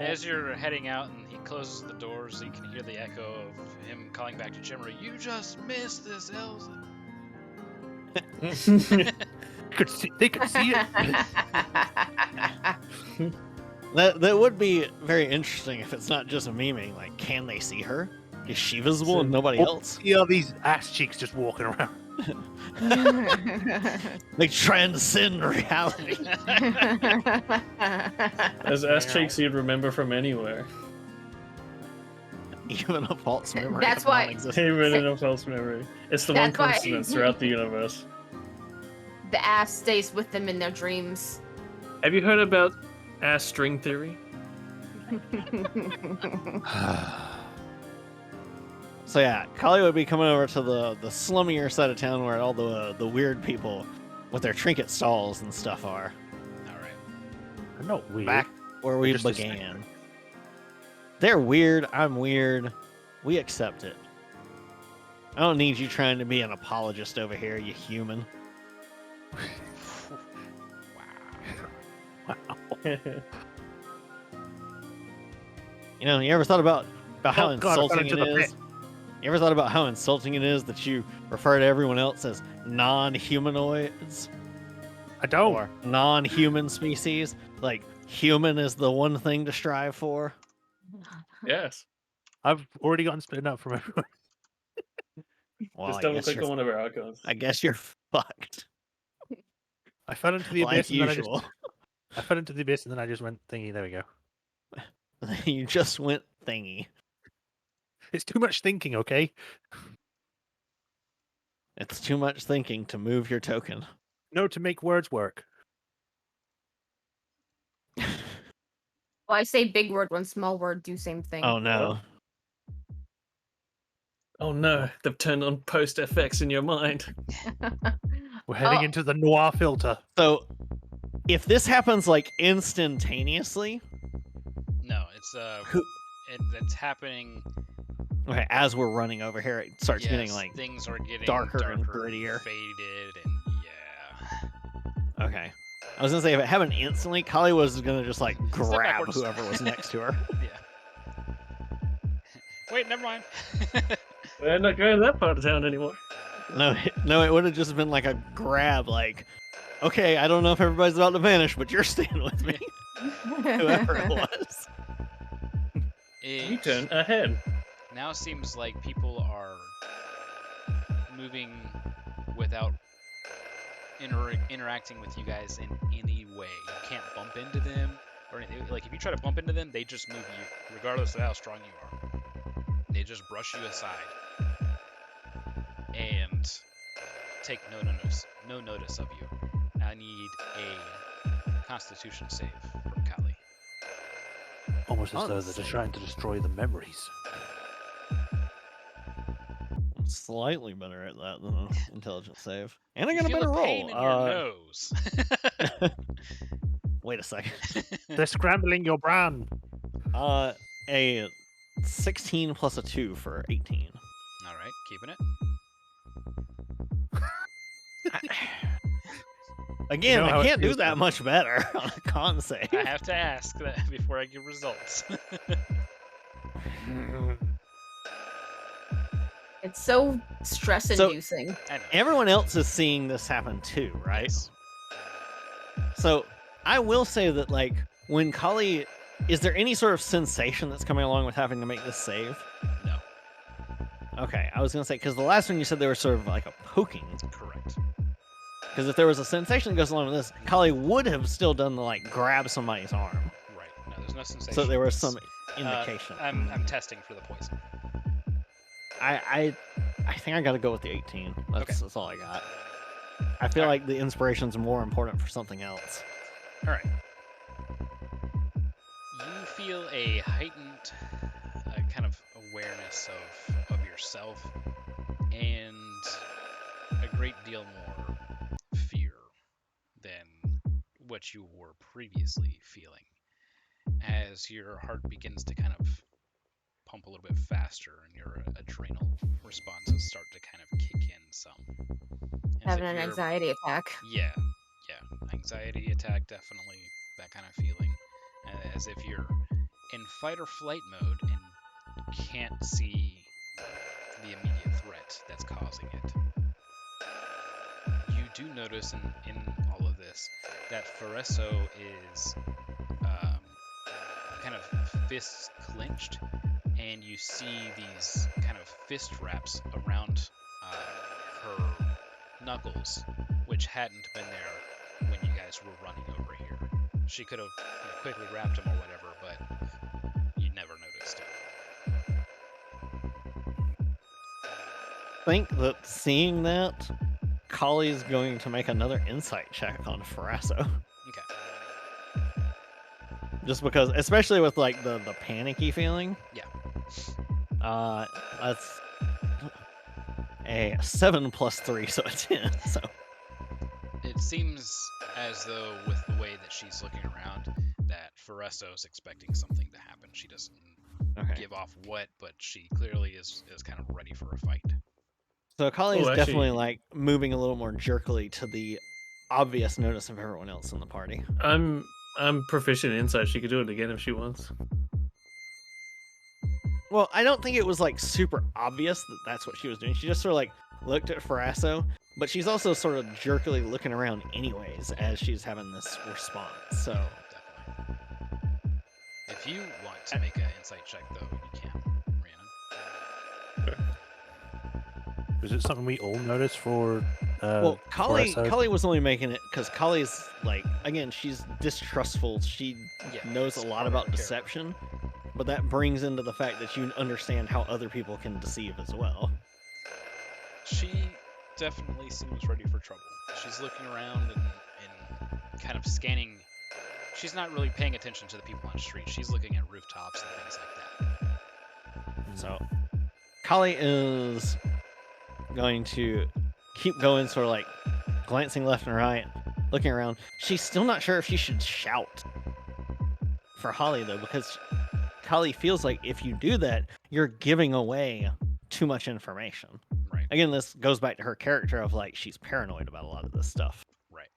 As you're heading out and he closes the doors, you can hear the echo of him calling back to Jimmery. You just missed this, Elsa. They could see it. That would be very interesting if it's not just a memeing. Like, can they see her? Is she visible and nobody else? See all these ass cheeks just walking around. They transcend reality. As ass cheeks you'd remember from anywhere. Even a false memory. That's of why- non-existence. Even in a false memory. It's the one That's why- constant throughout the universe. The ass stays with them in their dreams. Have you heard about ass string theory? So yeah, Kali would be coming over to the slummier side of town where all the weird people with their trinket stalls and stuff are. All right. They're not weird. Back where we Just began. They're weird. I'm weird. We accept it. I don't need you trying to be an apologist over here, you human. Wow. You know, you ever thought about how Oh, God, I fell insulting into it the is? You ever thought about how insulting it is that you refer to everyone else as non-humanoids I don't. or non-human species? Like, human is the one thing to strive for. Yes. I've already gotten split up from everyone. Well, Just I double guess click you're- on one of our icons. I guess you're fucked. I fell into the Like abyss and then usual. I fell into the abyss and then I just went thingy. There we go. You just went thingy. It's too much thinking, okay? It's too much thinking to move your token. No, to make words work. Well, I say big word when small word do same thing. Oh no. Oh no, they've turned on post FX in your mind. We're heading Oh. into the noir filter. So, if this happens like instantaneously, No, it's Who- it's happening. okay, as we're running over here, it starts getting Yes, like things are getting darker and grittier. faded, and yeah. okay. I was gonna say if it happened instantly, Kali was gonna just like Step grab backwards. whoever was next to her. Yeah. Wait, never mind. We're not going to that part of town anymore. No, it would have just been like a grab. Like, okay, I don't know if everybody's about to vanish, but you're staying with me, whoever it was. It You turn ahead. now seems like people are moving without interacting with you guys in any way. You can't bump into them or anything. Like if you try to bump into them, they just move you, regardless of how strong you are. They just brush you aside and take no notice of you. I need a Constitution save from Kali. Almost as though they're Honestly. just trying to destroy the memories. I'm slightly better at that than an intelligence save, and I You got a feel better a pain roll. in your nose. Wait a second. They're scrambling your brain. A 16 plus a 2 for 18. All right, keeping it. Again, know how I it can't do feels, that man. much better on a con save. I have to ask that before I give results. It's so stress-inducing. I know. Everyone else is seeing this happen too, right? Yes. So I will say that, like, when Kali, is there any sort of sensation that's coming along with having to make this save? No. Okay, I was gonna say, because the last one you said there was sort of like a poking. Correct. Because if there was a sensation that goes along with this, Kali would have still done the like grab somebody's arm, Right. No, there's no sensation. so there was It's, some indication. I'm testing for the poison. I think I got to go with the 18. That's all I got. I feel Alright. like the inspiration's more important for something else. All right. You feel a heightened kind of awareness of yourself and a great deal more fear than what you were previously feeling as your heart begins to kind of pump a little bit faster and your adrenal responses start to kind of kick in some. As Having if an you're- anxiety attack. Yeah, anxiety attack, definitely that kind of feeling. As if you're in fight or flight mode and can't see the immediate threat that's causing it. You do notice in all of this that Fareso is kind of fists clenched, and you see these kind of fist wraps around her knuckles, which hadn't been there when you guys were running over here. She could have quickly wrapped them or whatever, but you never noticed it. I think that seeing that, Kali's going to make another insight check on Farasso. Okay. Just because, especially with like the panicky feeling. Yeah. That's a 7 plus 3, so a 10. So It seems as though with the way that she's looking around, that Fareso's expecting something to happen. She doesn't okay. give off what, but she clearly is kind of ready for a fight. So Kali is Oh, actually- definitely like moving a little more jerkily to the obvious notice of everyone else in the party. I'm proficient in insight. She could do it again if she wants. Well, I don't think it was like super obvious that that's what she was doing. She just sort of like looked at Farasso, but she's also sort of jerkily looking around anyways as she's having this response. So Definitely. If you want to make an insight check, though, you can, Rhiannon. Was it something we all noticed for? well, Kali Farasso? was only making it because Kali's like, again, she's distrustful. She Yeah, knows it's a part lot of about her character. deception, but that brings into the fact that you understand how other people can deceive as well. She definitely seems ready for trouble. She's looking around and kind of scanning. She's not really paying attention to the people on the street. She's looking at rooftops and things like that. So Kali is going to keep going, sort of like glancing left and right, looking around. She's still not sure if she should shout for Holly though, because Kali feels like if you do that, you're giving away too much information. Right, Again, this goes back to her character of like she's paranoid about a lot of this stuff. right.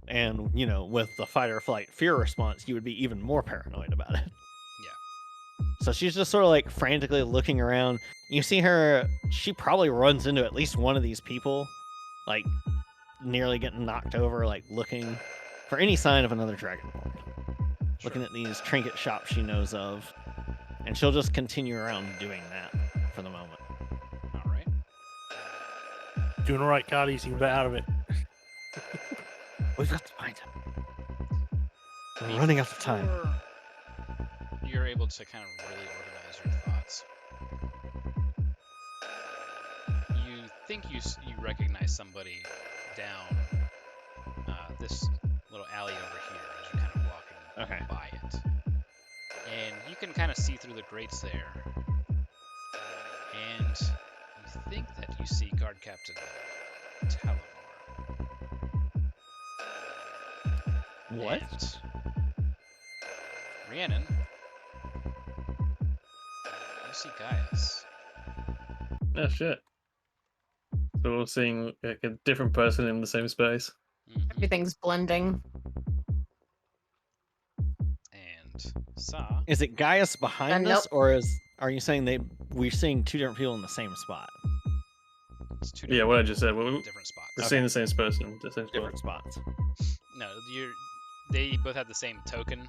And, you know, with the fight or flight fear response, you would be even more paranoid about it. Yeah. So she's just sort of like frantically looking around. You see her, she probably runs into at least one of these people, like nearly getting knocked over, like looking for any sign of another dragonborn. Looking at these trinket shops she knows of. And she'll just continue around doing that for the moment. All right. Doing all right, Carly. You seem a bit out of it. We've got to find him. We're running out of time. Before you're able to kind of really organize your thoughts. You think you recognize somebody down this little alley over here as you're kind of walking by it. And you can kind of see through the grates there. And you think that you see Guard Captain Talamar. What? And Rhiannon, you see Gaius. Oh shit. We're all seeing like a different person in the same space. Mhm. Everything's blending. And Sa. Is it Gaius behind nope. us, or are you saying we're seeing two different people in the same spot? It's two Yeah, different what I just people said. in We're different spots. seeing the same person, the same spot. Different spots. No, they both have the same token,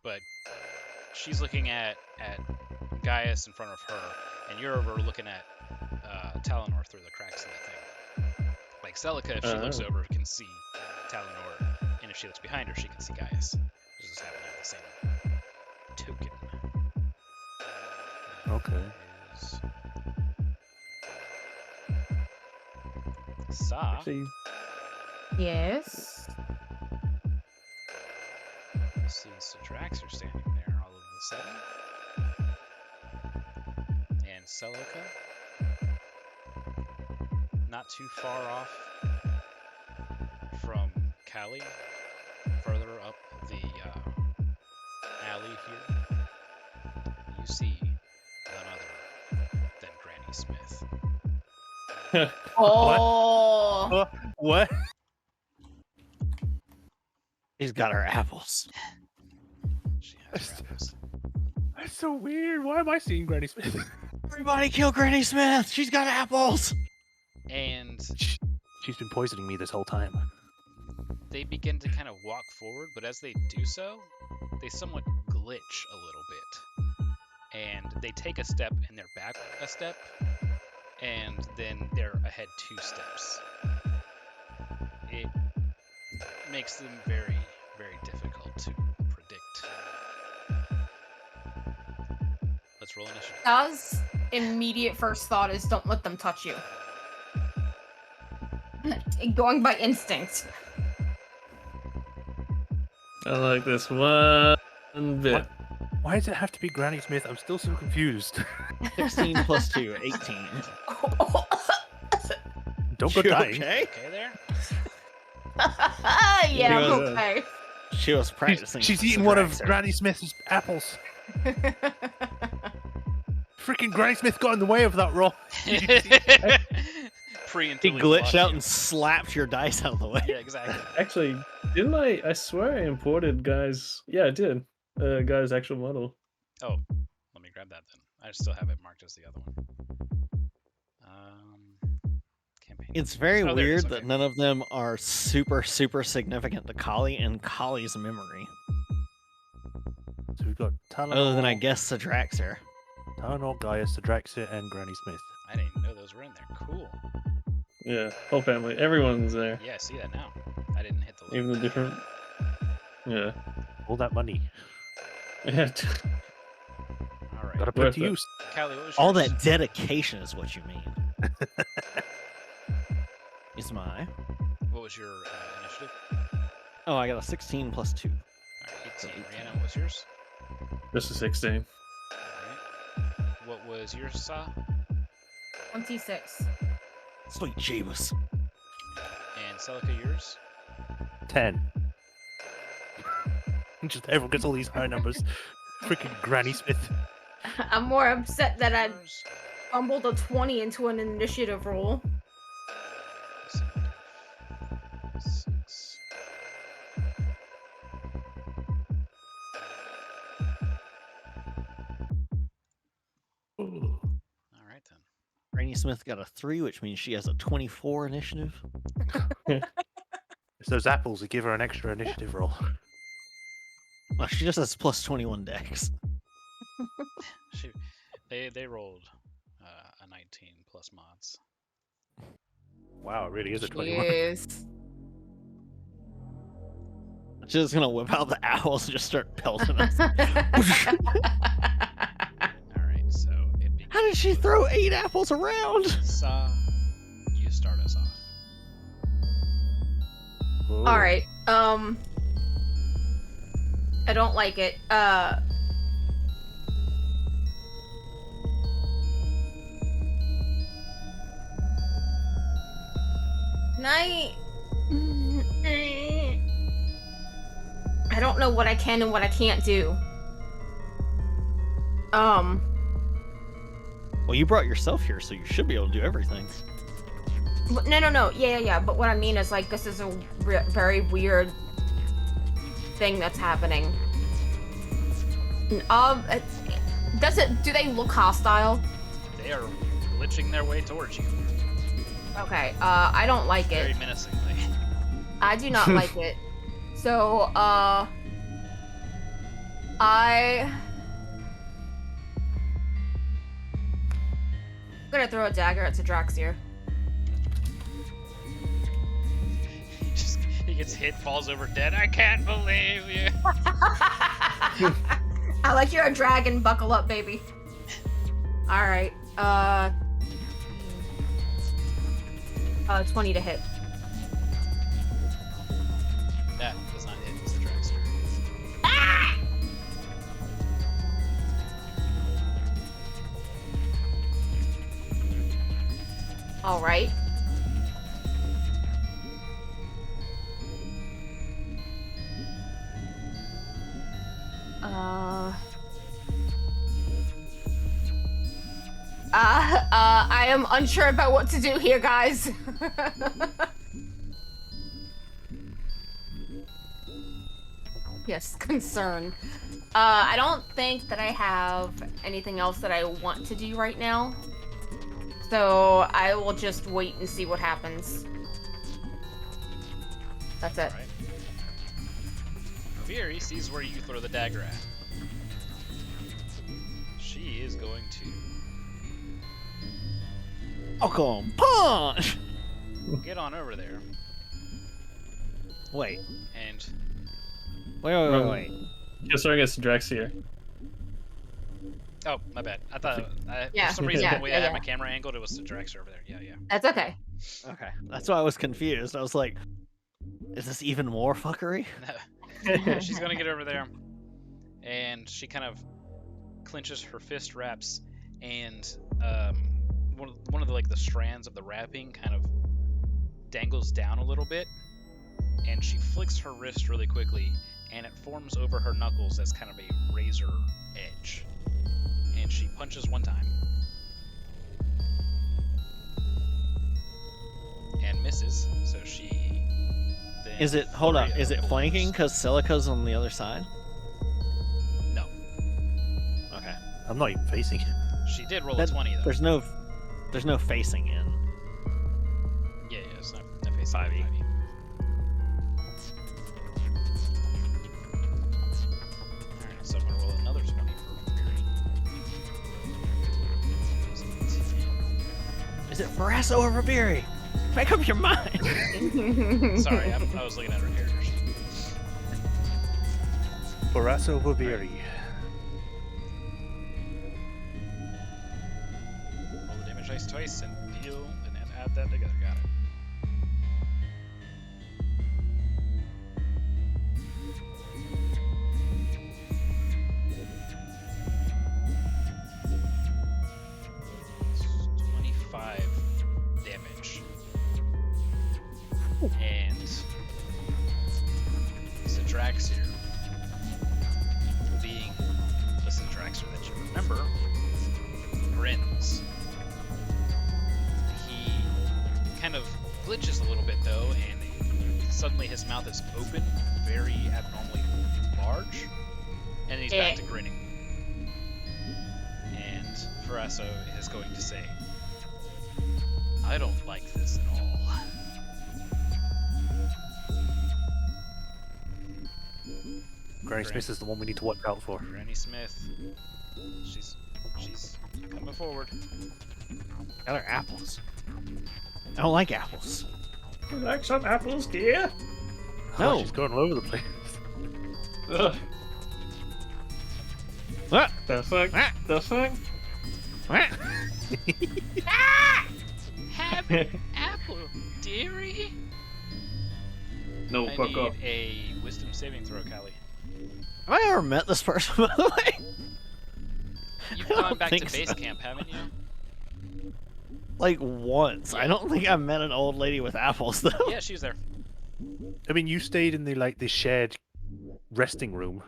but she's looking at Gaius in front of her, and you're over looking at Talinor through the cracks in the thing. Like Celica, if she looks Oh. over, can see Talinor, and if she looks behind her, she can see Gaius. They just happen to have the same token. Okay. Is Sa. Actually, Yes. You see Sadraxer standing there all of a sudden. And Celica. Not too far off from Callie. Further up the alley here. You see none other than Granny Smith. Oh. What? He's got her apples. She has her apples. That's so weird. Why am I seeing Granny Smith? Everybody kill Granny Smith. She's got apples. And She's been poisoning me this whole time. they begin to kind of walk forward, but as they do so, they somewhat glitch a little bit. And they take a step and they're back a step, and then they're ahead 2 steps. It makes them very, very difficult to predict. Let's roll initiative. Sa's immediate first thought is don't let them touch you. Going by instinct. I like this one bit. Why does it have to be Granny Smith? I'm still so confused. 16 plus 2, 18. Don't go You dying. okay? Okay there? Yeah, I'm Yeah. okay. She was practicing. She's eating one of Sadraxer. Granny Smith's apples. Freaking Granny Smith got in the way of that roll. He Pre-interlude glitched out block, and slapped your dice out of the way. yeah, exactly. Actually, didn't I swear I imported Guy's. Yeah, I did. Guy's actual model. Oh, let me grab that then. I still have it marked as the other one. Campaign. It's very Oh, there it is, weird okay. that none of them are super significant to Kali and Kali's memory. So we've got Talinor, Other than, I guess, Sadraxer. Talinor, Gaius, Sadraxer, and Granny Smith. I didn't even know those were in there. Cool. Yeah, whole family. Everyone's there. Yeah, I see that now. I didn't hit the Even the little. different. Yeah. All that money. Yeah. All right. Gotta put it Worth to it. use. Callie, what was All yours? that dedication is what you mean. Is my. What was your initiative? Oh, I got a 16 plus 2. All right, 18. Rihanna, what was yours? Just a 16. All right. What was yours, Sa? 26. Sweet Jeebus. And Celica, yours? 10. Just everyone gets all these high numbers. Freaking Granny Smith. I'm more upset that I Yours? fumbled a 20 into an initiative roll. Let's see. 6. All right then. Granny Smith got a 3, which means she has a 24 initiative. It's those apples that give her an extra initiative roll. Well, she just has plus 21 dex. They rolled a 19 plus mods. Wow, it really is a 21. Yes. She's just gonna whip out the owls and just start pelting us. All right, so it begins. How did she throw 8 apples around? Sa, you start us off. Whoa. All right. I don't like it. Can I don't know what I can and what I can't do. Well, you brought yourself here, so you should be able to do everything. No. Yeah. But what I mean is, like, this is a very weird thing that's happening. Do they look hostile? They are glitching their way towards you Okay, I don't like very it. menacingly. I do not like it. So, I'm gonna throw a dagger at Sadraxir. He gets hit, falls over dead. I can't believe you. I like you're a dragon. Buckle up, baby. All right. 20 to hit. That does not hit Mr. Dragster. Ah! All right. I am unsure about what to do here, guys. Yes, concern. I don't think that I have anything else that I want to do right now. So I will just wait and see what happens. That's it. Alright. Veer, he sees where you throw the dagger at. She is going to I'll call him punch. get on over there Wait. and Wait. Just throwing us Draxier. oh, my bad. I thought Yeah, for some reason yeah, the way yeah, I had yeah. my camera angled, it was the Draxter over there. Yeah. That's okay. Okay, that's why I was confused. I was like, is this even more fuckery? She's gonna get over there, and she kind of clenches her fist wraps, and one of the like the strands of the wrapping kind of dangles down a little bit, and she flicks her wrist really quickly, and it forms over her knuckles as kind of a razor edge, and she punches one time and misses, so she then Is it, hold up, is it pulls- flanking because Silica's on the other side? No, Okay. I'm not even facing him. she did roll That- a 20 though. There's no facing in. Yeah, it's not facing 5e. 5e. Alright, so I'm gonna roll another 20 for Fury. Is it Farasso or Riveri? Make up your mind. Sorry, I was looking at her characters. Borasso Bobiri. Roll the damage dice twice and deal, and then add that together. Got it. It's 25 damage. And Sadraxir, being the Sadraxir that you remember, grins. He kind of glitches a little bit though, and suddenly his mouth is open, very abnormally large, and he's back to grinning. And Farasso is going to say, I don't like this at all. Granny Smith is the one we need to watch out for. Granny Smith, she's coming forward. Got our apples. I don't like apples. You like some apples, dear? Oh, No. she's going all over the place. Ugh. Ah! The fuck? Ah! The fuck? Have apple, dearie. No, I fuck need off. a wisdom saving throw, Callie. Have I ever met this person, by the way? You've I gone don't back to think base so. camp, haven't you? Like, once. I don't think I met an old lady with apples, though. Yeah, she's there. I mean, you stayed in the shared resting room.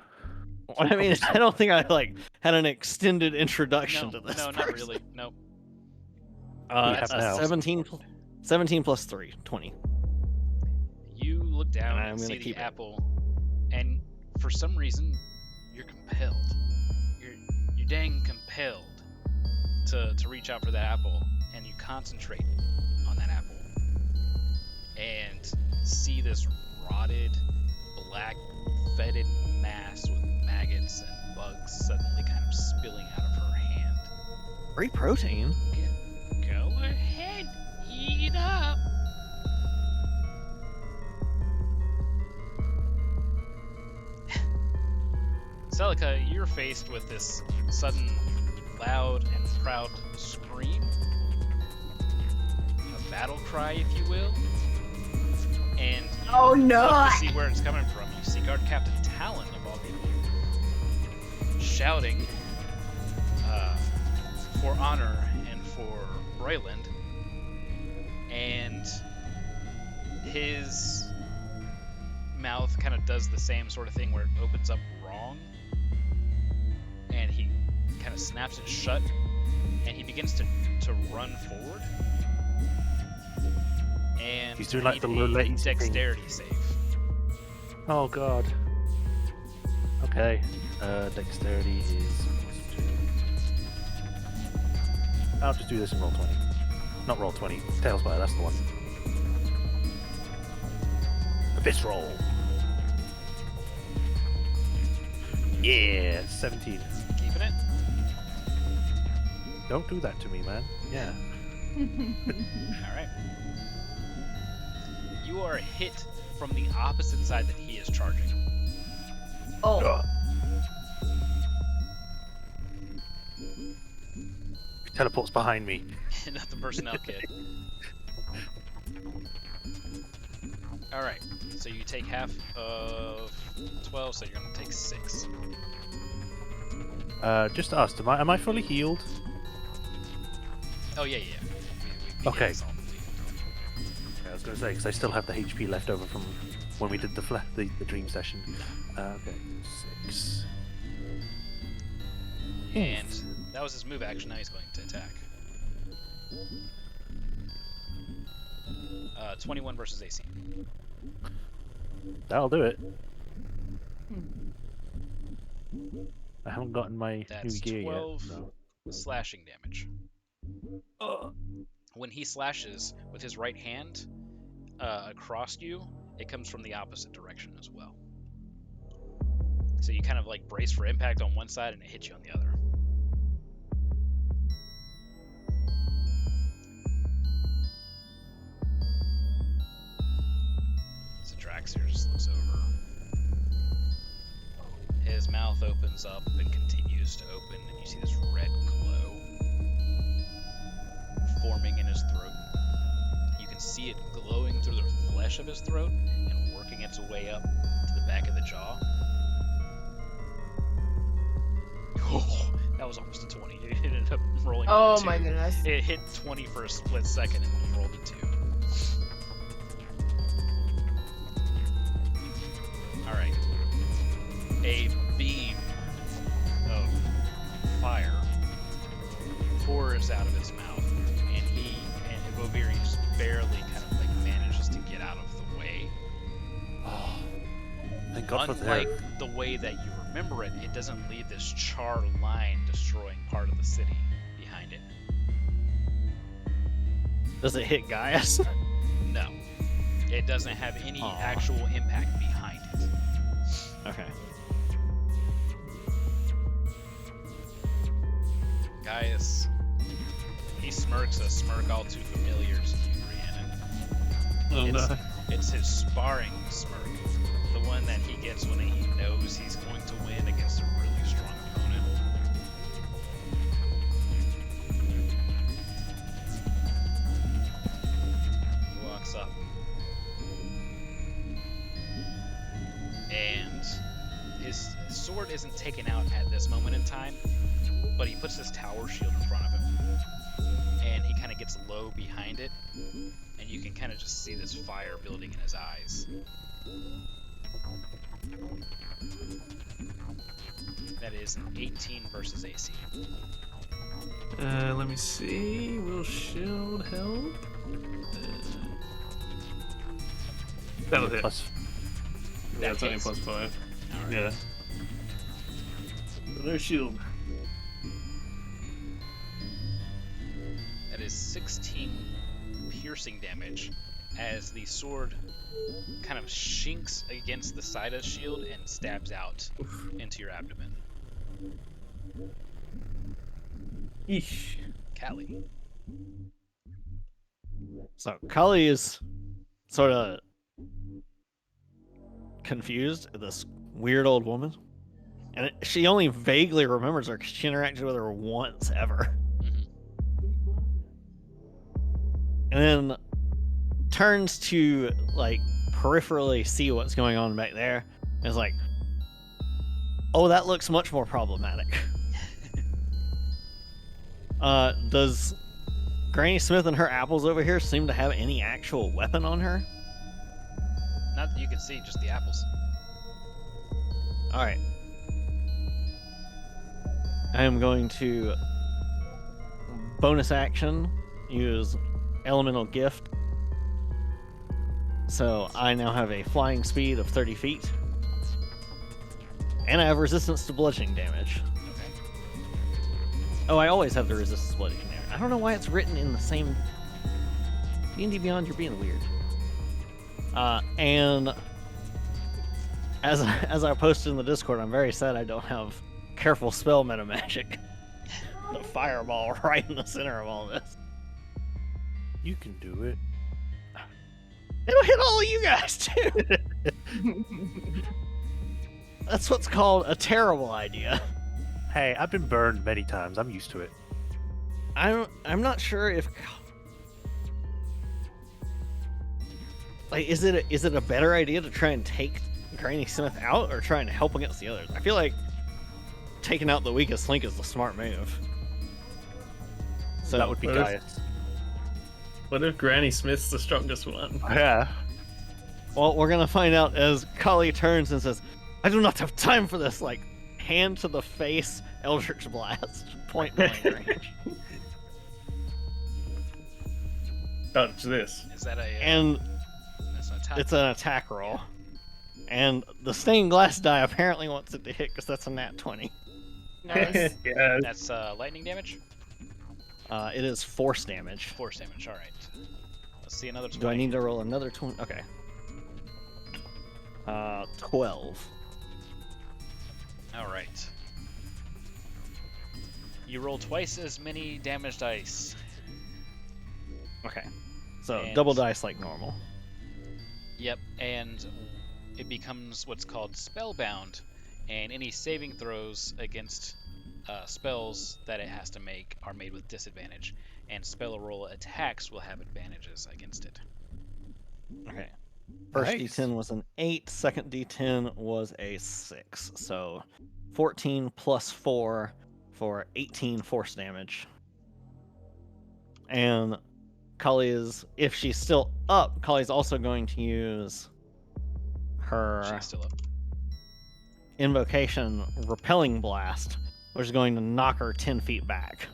I mean, I don't think I, like, had an extended introduction No, to this no, person. not really. Nope. We have A now. 17 17 plus 3, 20. You look down I'm and gonna see the keep it. apple, and for some reason, you're compelled. You're dang compelled to reach out for that apple, and you concentrate on that apple, and see this rotted, black, fetid mass with maggots and bugs suddenly kind of spilling out of her hand. Great protein. Go ahead, eat it up. Celica, you're faced with this sudden, loud and proud scream. A battle cry, if you will. And you Oh, no. look to see where it's coming from. You see Guard Captain Talon, of all people, shouting for honor and for Brayland. And his mouth kind of does the same sort of thing where it opens up wrong, and he kind of snaps it shut, and he begins to run forward. And He's doing like the need a roulette thing. dexterity save. Oh god. Okay. Dexterity is. I'll just do this in roll 20. Not roll 20. Tailspire, that's the one. Abyss roll. Yeah, 17. Keeping it. Don't do that to me, man. Yeah. All right. You are hit from the opposite side that he is charging. Oh, Ugh. Teleports behind me. Not the personnel kit. All right. So you take half of 12, so you're gonna take 6. Just asked, am I fully healed? Oh yeah. We Okay. get this all completed. I was going to say, because I still have the HP left over from when we did the dream session. Okay, 6. And that was his move action. Now he's going to attack. 21 versus AC. That'll do it. I haven't gotten my That's new gear 12 yet. No. slashing damage. When he slashes with his right hand across you, it comes from the opposite direction as well. So you kind of like brace for impact on one side and it hits you on the other. So Drax here just looks over. His mouth opens up and continues to open, and you see this red glow forming in his throat. You can see it glowing through the flesh of his throat and working its way up to the back of the jaw. Oh, that was almost a 20. It ended up rolling oh a 2. my goodness. It hit 20 for a split second and then rolled a 2. Alright. A beam of fire pours out of his mouth, and Boviri just barely kind of like manages to get out of the way. Oh, thank God for Unlike that. the way that you remember it, it doesn't leave this charred line destroying part of the city behind it. Does it hit Gaius? No. It doesn't have any Aw. actual impact behind it. Okay. Gaius, he smirks a smirk all too familiar to you, Rhiannon. Oh no. It's his sparring smirk. The one that he gets when he knows he's going to win against a really strong opponent. He walks up. And his sword isn't taken out at this moment in time, but he puts this tower shield in front of him. And he kind of gets low behind it, and you can kind of just see this fire building in his eyes. That is an 18 versus AC. Let me see. Will shield help? That'll hit. Plus, Yeah, it's only hits. plus 5. All right. Yeah. No shield. That is 16 piercing damage as the sword kind of shinks against the side of the shield and stabs out into your abdomen. Eesh. Callie. So Kali is sort of confused at this weird old woman, and she only vaguely remembers her because she interacted with her once ever, Mhm. and then turns to like peripherally see what's going on back there, and is like, "Oh, that looks much more problematic." Does Granny Smith and her apples over here seem to have any actual weapon on her? Not that you can see, just the apples. Alright. I am going to bonus action use Elemental Gift. So I now have a flying speed of 30 feet. And I have resistance to bludgeoning damage. Okay. Oh, I always have the resistance to bludgeoning damage. I don't know why it's written in the same... D&D Beyond, you're being weird. And as I posted in the Discord, I'm very sad I don't have careful spell meta magic. The fireball right in the center of all this. you can do it. It'll hit all of you guys too. That's what's called a terrible idea. Hey, I've been burned many times. I'm used to it. I'm not sure if like is it a better idea to try and take Granny Smith out or trying to help against the others? I feel like taking out the weakest link is the smart move. So That would be What if- Gaius. What if Granny Smith's the strongest one? Yeah. well, we're gonna find out as Kali turns and says, "I do not have time for this." Like hand to the face, Eldritch Blast, point blank range. Dodge this. Is that a And that's an attack? it's an attack roll. And the stained glass die apparently wants it to hit because that's a nat 20. Nice. Yeah. That's lightning damage? It is force damage. Force damage, alright. Let's see another 20. Do I need to roll another 20? Okay. 12. Alright. You roll twice as many damage dice. Okay. So And- double dice like normal. Yep, and it becomes what's called spellbound, and any saving throws against spells that it has to make are made with disadvantage, and spell roll attacks will have advantages against it. Okay. First Nice. D10 was an 8, second D10 was a 6. So 14 plus 4 for 18 force damage. And Kali is, if she's still up, Kali's also going to use her She's still up. invocation Repelling Blast, which is going to knock her 10 feet back.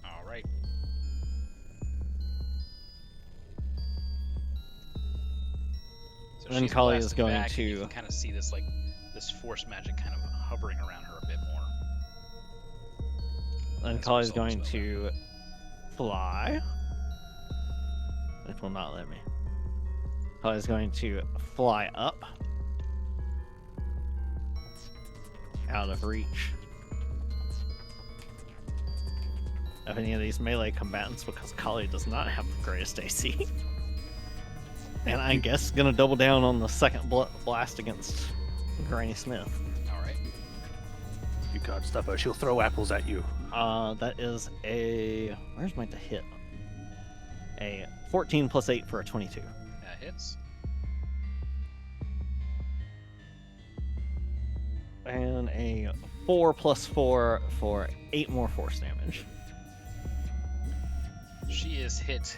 Alright. So Then she's Kali is blasted going back, and to- you can kind of see this this force magic kind of hovering around her a bit more. And That's Kali's what's going almost to fly. It will not let me. Kali's going to fly up. Out of reach of any of these melee combatants because Kali does not have the greatest AC. And I guess gonna double down on the second blast against Granny Smith. Alright. You can't stop her. She'll throw apples at you. That is a... Where's my to hit? A 14 plus 8 for a 22. That hits. And a 4 plus 4 for 8 more force damage. She is hit,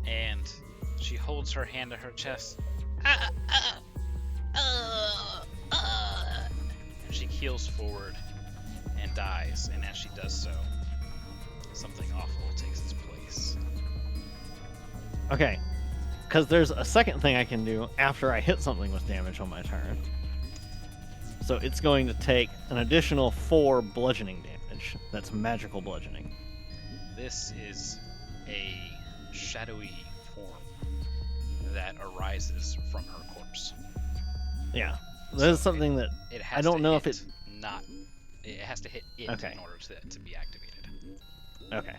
and she holds her hand to her chest. And she keels forward, and and dies. And as she does so, something awful takes its place. Okay. Because there's a second thing I can do after I hit something with damage on my turn. So it's going to take an additional 4 bludgeoning damage. That's magical bludgeoning. This is a shadowy form that arises from her corpse. Yeah. That So is something that It has I don't to know hit if it. not. It has to hit it Okay. in order to be activated. Okay.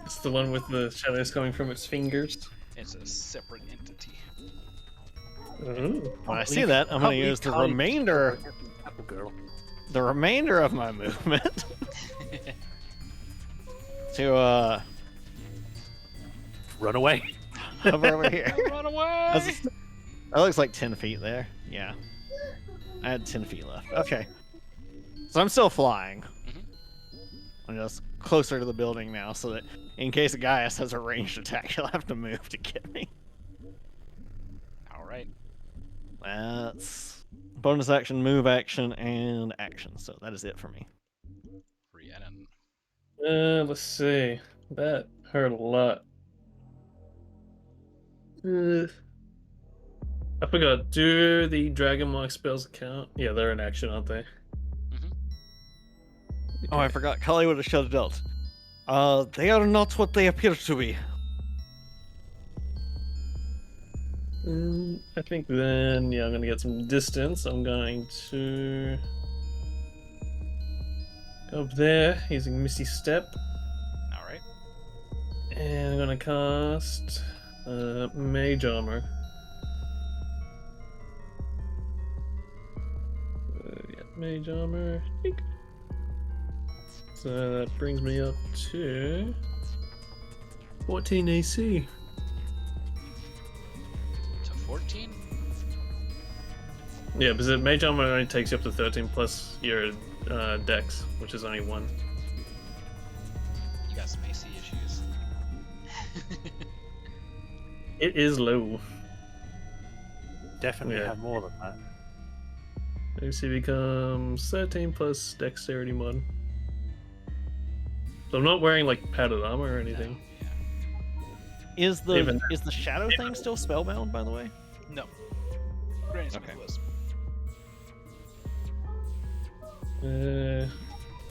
It's the one with the shadows coming from its fingers. It's a separate entity. Ooh. When I see that, I'm going to use the remainder of my movement to Run away. hover over here. Run away! That looks like 10 feet there. Yeah. I had 10 feet left. Okay. So I'm still flying. I'm just closer to the building now so that in case Gaius has a ranged attack, he'll have to move to get me. All right. That's bonus action, move action, and action. So that is it for me. Rhiannon. Let's see. That hurt a lot. I forgot. Do the dragon mark spells count? Yeah, they're in action, aren't they? Oh, I forgot. Kali would have shut it out. They are not what they appear to be. I think then, yeah, I'm gonna get some distance. I'm going to go up there using Misty Step, All right. and I'm gonna cast Mage Armor. Yeah, Mage Armor. Dink. So that brings me up to 14 AC. To 14? Yeah, because Mage Armor only takes you up to 13 plus your Dex, which is only 1. You got some AC issues. It is low. Definitely Yeah. have more than that. AC becomes 13 plus Dexterity mod. So I'm not wearing like padded armor or anything. Is the Even- shadow thing still spellbound, by the way? No. Granny Smith Okay. was.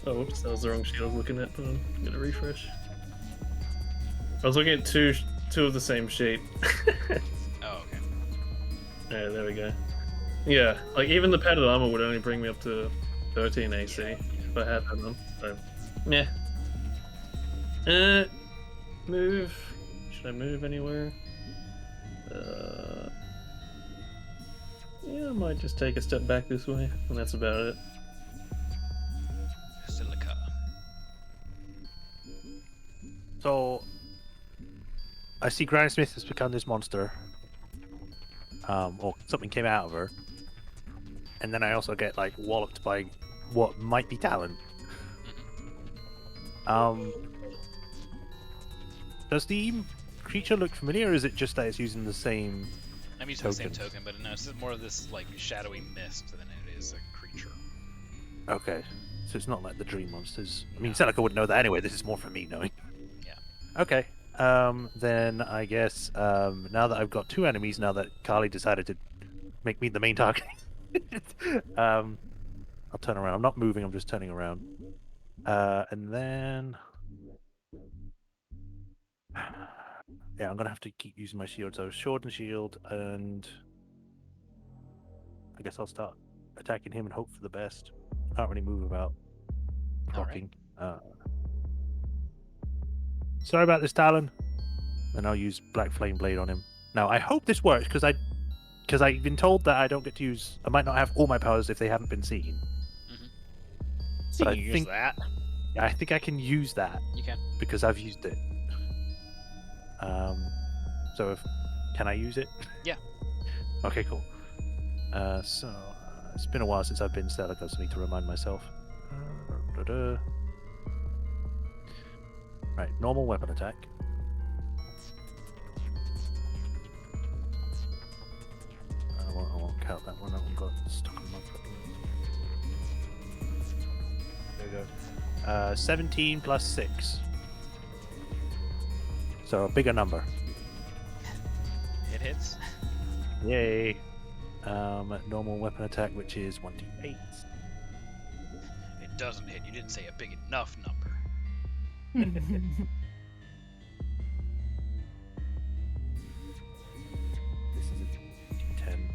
Oh, whoops, that was the wrong sheet I was looking at. Hold on, get a refresh. I was looking at two of the same sheet. Oh, okay. Yeah, there we go. Yeah, like even the padded armor would only bring me up to 13 AC if I had that on. So, yeah. Move. Should I move anywhere? Yeah, I might just take a step back this way, and that's about it. Silica. So I see Granny Smith has become this monster. Or something came out of her. And then I also get like walloped by what might be Talon. Does the creature look familiar, or is it just that it's using the same? I'm using the same token, but no, this is more of this like shadowy mist than it is a creature. Okay, so it's not like the dream monsters. I mean, No. Celica wouldn't know that anyway. This is more for me knowing. Yeah. Okay. Then I guess now that I've got 2 enemies, now that Carly decided to make me the main target, I'll turn around. I'm not moving. I'm just turning around. And then yeah, I'm gonna have to keep using my shield. So sword and shield, and I guess I'll start attacking him and hope for the best. Can't really move about All right. procking. Sorry about this, Talon. And I'll use Black Flame Blade on him. Now I hope this works because I've been told that I don't get to use. I might not have all my powers if they haven't been seen. So But you I use think- that. I think I can use that You can. because I've used it. So can I use it? Yeah. Okay, cool. So it's been a while since I've been Celica, so I need to remind myself. Right, normal weapon attack. I won't count that one. That one got stuck on my foot. There we go. 17 plus 6. So a bigger number. It hits. Yay. Normal weapon attack, which is 1d8. It doesn't hit. You didn't say a big enough number. This is a d10.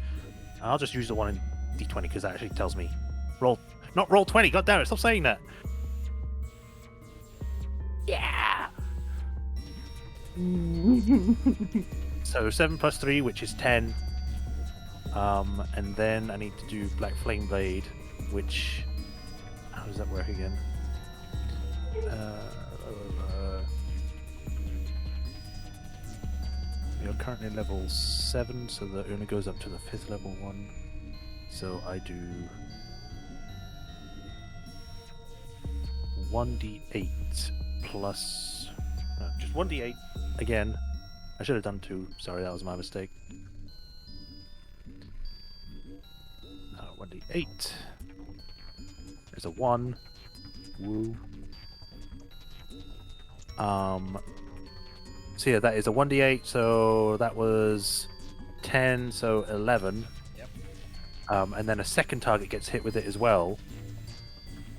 I'll just use the one in d20 because that actually tells me roll. Not roll 20. God damn it! Stop saying that. Yeah. So 7 plus 3, which is 10. And then I need to do Black Flame Blade, which... How does that work again? You're currently level 7, so that only goes up to the 5th level one. So I do 1d8 plus... No, just 1d8 again. I should have done 2. Sorry, that was my mistake. 1d8. There's a 1. Woo. So yeah, that is a 1d8, so that was 10, so 11. Yep. And then a second target gets hit with it as well.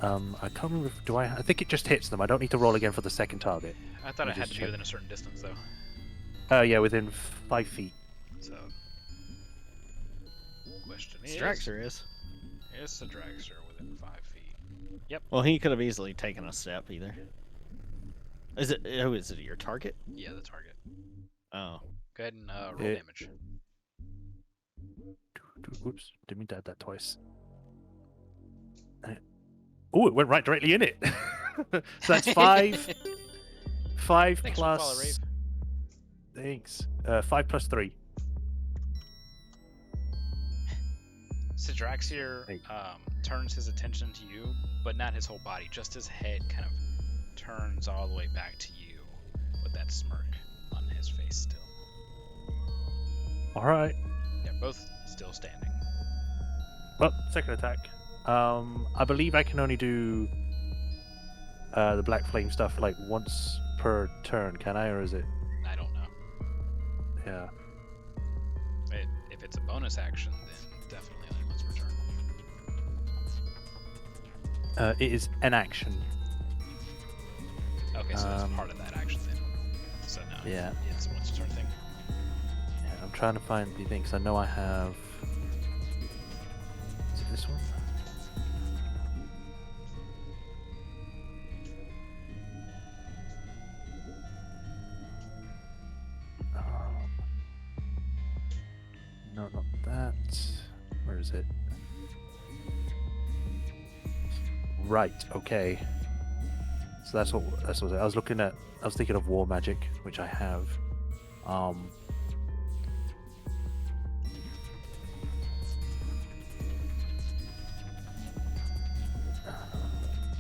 I can't remember if, I think it just hits them. I don't need to roll again for the second target. I thought Let it me had just to be check. within a certain distance, though. Yeah, within 5 feet. So, question is... Straxer is. Is the dragster within 5 feet? Well, he could have easily taken a step either. Is it? Oh, is it your target? Yeah, the target. Oh. Go ahead and roll It- damage. Whoops, didn't mean to add that twice. Oh, it went right directly in it. So that's 5. 5 Thanks for the follow, plus... Rave. Thanks. 5 plus 3. Sidraxier Hey. turns his attention to you, but not his whole body. Just his head kind of turns all the way back to you with that smirk on his face still. Alright. They're both still standing. Well, second attack. I believe I can only do the Black Flame stuff like once per turn, can I? Or is it? I don't know. Yeah. If it's a bonus action, then definitely only once per turn. It is an action. Okay, so that's part of that action then. So no, Yeah. it's a once a turn thing. Yeah, I'm trying to find the thing because I know I have. Is it this one? No, not that. Where is it? Right. Okay. So that's what I was looking at. I was thinking of war magic, which I have.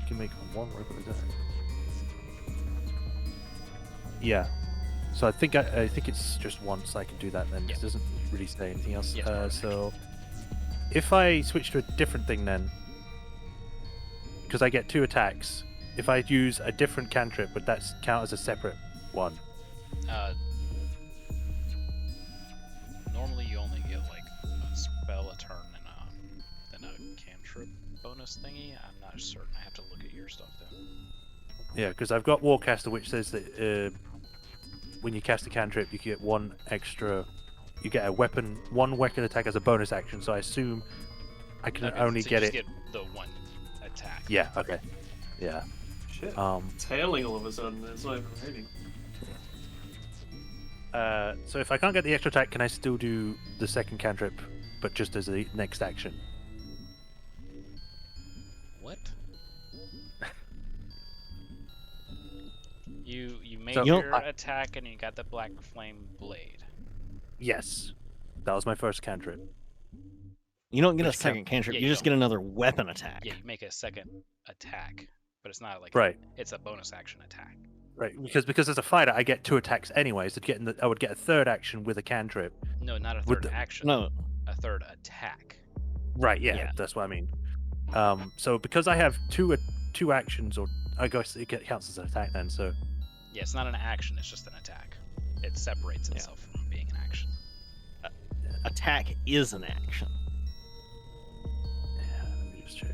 You can make one regular attack. Yeah. So I think it's just once I can do that. Then Yeah. it doesn't really say anything else. Yeah, it's part of So if I switch to a different thing, then because I get 2 attacks, if I use a different cantrip, would that count as a separate one? Normally you only get like a spell a turn and a cantrip bonus thingy. I'm not certain. I have to look at your stuff though. Yeah, because I've got Warcaster, which says that when you cast a cantrip, you get 1 extra. You get one weapon attack as a bonus action. So I assume I can Okay, only so get you it. just get the 1 attack. Yeah. Okay. Yeah. Shit. It's Tailing all of a sudden. It's not even raining. So if I can't get the extra attack, can I still do the second cantrip, but just as the next action? What? You made So- your attack and you got the black flame blade. Yes. That was my first cantrip. You don't get a Which second cantrip. Yeah, you you just don't. get another weapon attack. Yeah, you make a second attack, but it's not like Right. it's a bonus action attack. Right. Because as a fighter, I get 2 attacks anyway. So I would get a third action with a cantrip. No, not a Would third the- action. No. A third attack. Right. Yeah. Yeah. That's what I mean. So because I have 2 actions, or I guess it counts as an attack then. So Yeah, it's not an action, it's just an attack. It separates Yeah. itself from being an action. Attack is an action. yeah, let me just check.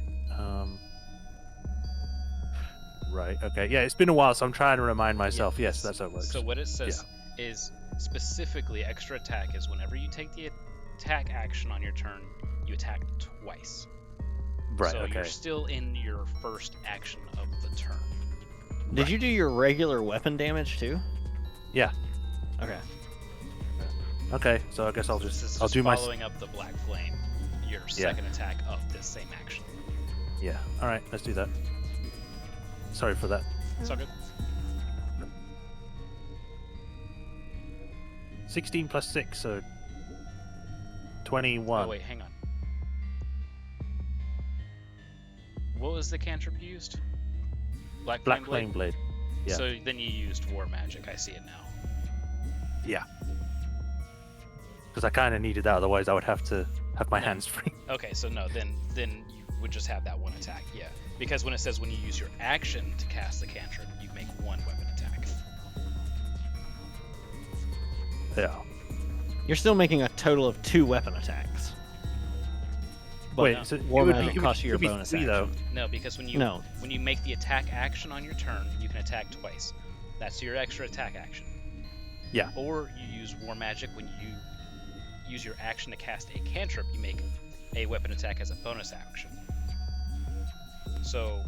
Right. Okay. Yeah, it's been a while, so I'm trying to remind myself. Yeah, Yes, that's how it works. So what it says is specifically extra attack is whenever you take the attack action on your turn, you attack twice. Right. So Okay. you're still in your first action of the turn. Did you do your regular weapon damage too? Yeah. Okay. Okay. So I guess I'll This is I'll just do my. following up the black flame, your second attack of this same action. Yeah. All right. Let's do that. Sorry for that. It's all good. 16 plus 6, so 21. Oh wait, hang on. What was the cantrip you used? Black Black Flame Flame Blade. Yeah. So then you used War Magic. I see it now. Yeah. Because I kind of needed that, otherwise I would have to have my hands free. Okay, so no, then you would just have that one attack. Yeah, because when it says when you use your action to cast the cantrip, you make one weapon attack. Yeah. You're still making a total of 2 weapon attacks. But Wait, so War it would be- Magic it would- costs you your it would be bonus 3 action. though. No, because when you No. when you make the attack action on your turn, you can attack twice. That's your extra attack action. Yeah. Or you use War Magic when you use your action to cast a cantrip, you make a weapon attack as a bonus action. So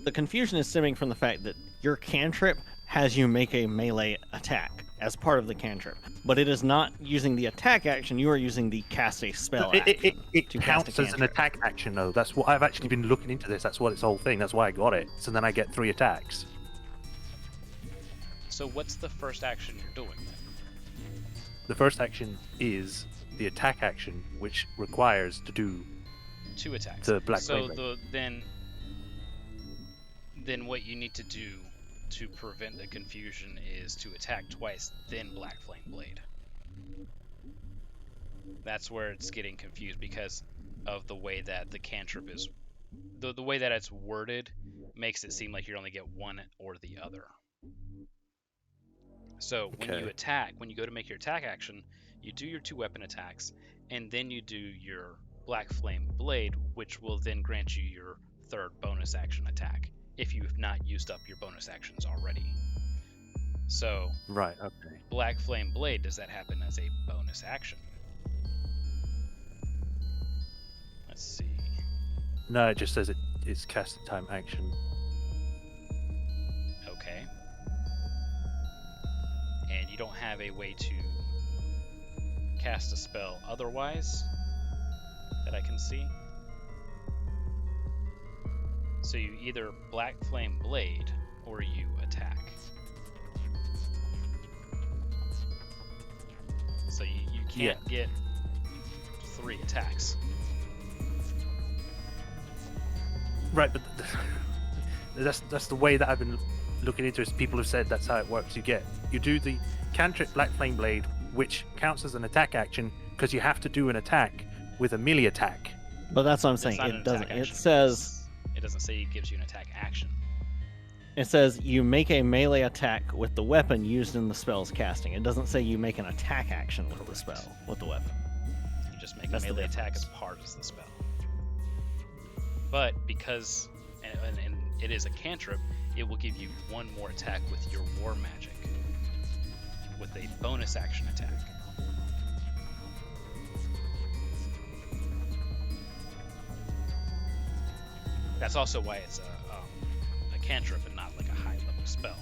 The confusion is stemming from the fact that your cantrip has you make a melee attack as part of the cantrip, but it is not using the attack action. You are using the cast a spell It action. to cast a counts as an cantrip. attack action, though. That's what I've actually been looking into this. That's what its whole thing. That's why I got it. So then I get 3 attacks. so what's the first action you're doing then? The first action is the attack action, which requires to do 2 attacks. the Black So Flame Blade. then what you need to do to prevent the confusion is to attack twice, then Black Flame Blade. That's where it's getting confused because of the way that the cantrip is, the way that it's worded makes it seem like you only get one or the other. So when you Okay. attack, when you go to make your attack action, you do your 2 weapon attacks, and then you do your Black Flame Blade, which will then grant you your 3rd bonus action attack, if you've not used up your bonus actions already. So, Right, okay. Black Flame Blade, does that happen as a bonus action? Let's see. No, it just says it's casting time action. Okay. And you don't have a way to cast a spell otherwise that I can see? So you either Black Flame Blade or you attack. So you can't get 3 attacks. Right, but that's the way that I've been looking into it. People have said that's how it works. You do the cantrip Black Flame Blade, which counts as an attack action because you have to do an attack with a melee attack. But that's what I'm It's saying. not an It doesn't. attack It action. says It doesn't say it gives you an attack action. you make a melee attack with the weapon used in the spell's casting. It doesn't say you make an attack action with the spell with the weapon. You just make That's a the melee attack as difference. part of the spell. But because and it is a cantrip, it will give you 1 more attack with your War Magic, with a bonus action attack. That's also why it's a cantrip and not like a high level spell,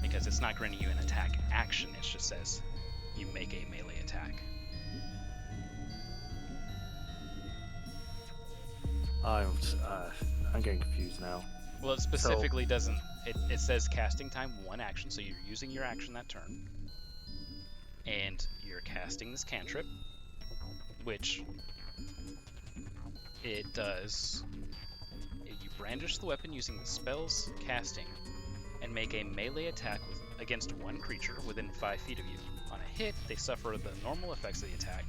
because it's not granting you an attack action. It just says you make a melee attack. I'm getting confused now. Well, it specifically doesn't. It says casting time 1 action, so you're using your action that turn, and you're casting this cantrip, which it does. You brandish the weapon using the spell's casting, and make a melee attack against 1 creature within 5 feet of you. On a hit, they suffer the normal effects of the attack,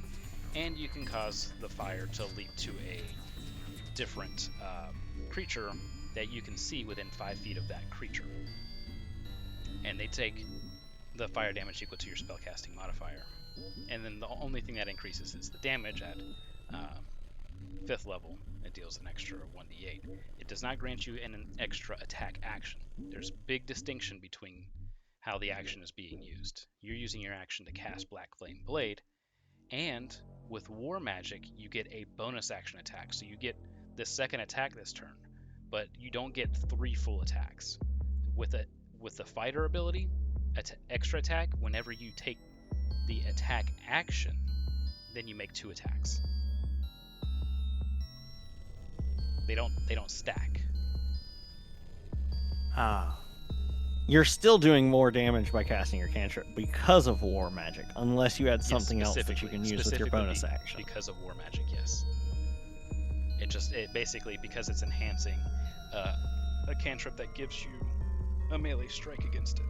and you can cause the fire to leap to a different creature that you can see within 5 feet of that creature. And they take the fire damage equal to your spellcasting modifier. And then the only thing that increases is the damage at 5th level. It deals an extra 1d8. It does not grant you an extra attack action. There's a big distinction between how the action is being used. You're using your action to cast Black Flame Blade, and with War Magic, you get a bonus action attack. So you get the second attack this turn, but you don't get 3 full attacks. With the fighter ability, extra attack, whenever you take the attack action, then you make 2 attacks. They don't stack. Ah. You're still doing more damage by casting your cantrip because of War Magic, unless you had something else that you can use with your bonus action. Because of War Magic, yes. It basically, because it's enhancing a cantrip that gives you a melee strike against it.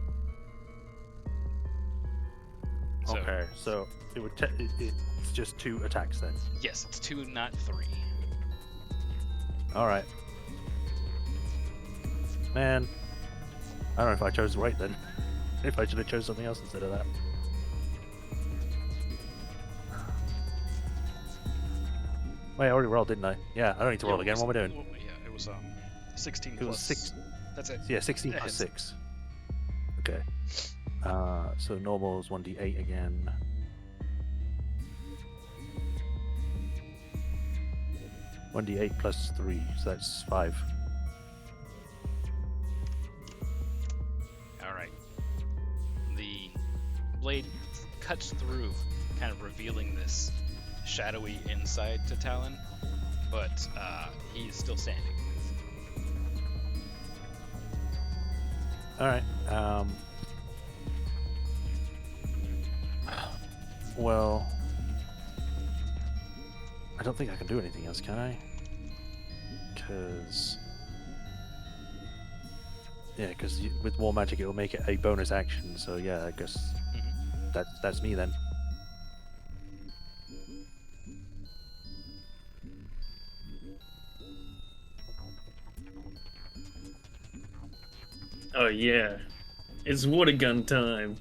Okay, so it would it's just 2 attacks then. Yes, it's 2, not 3. All right. Man, I don't know if I chose right then. If I should have chose something else instead of that. Wait, I already rolled, didn't I? Yeah, I don't need to roll again. What am I doing? Yeah, it was 16 It plus. was 6. That's it. Yeah, 16 plus 6. Okay. So normal is 1d8 again. (1d8 plus 3), so that's 5. All right. The blade cuts through, kind of revealing this shadowy inside to Talon, but he is still standing. All right. Well, I don't think I can do anything else, can I? Because with War Magic it will make it a bonus action. So yeah, I guess that's me then. Oh yeah, it's water gun time.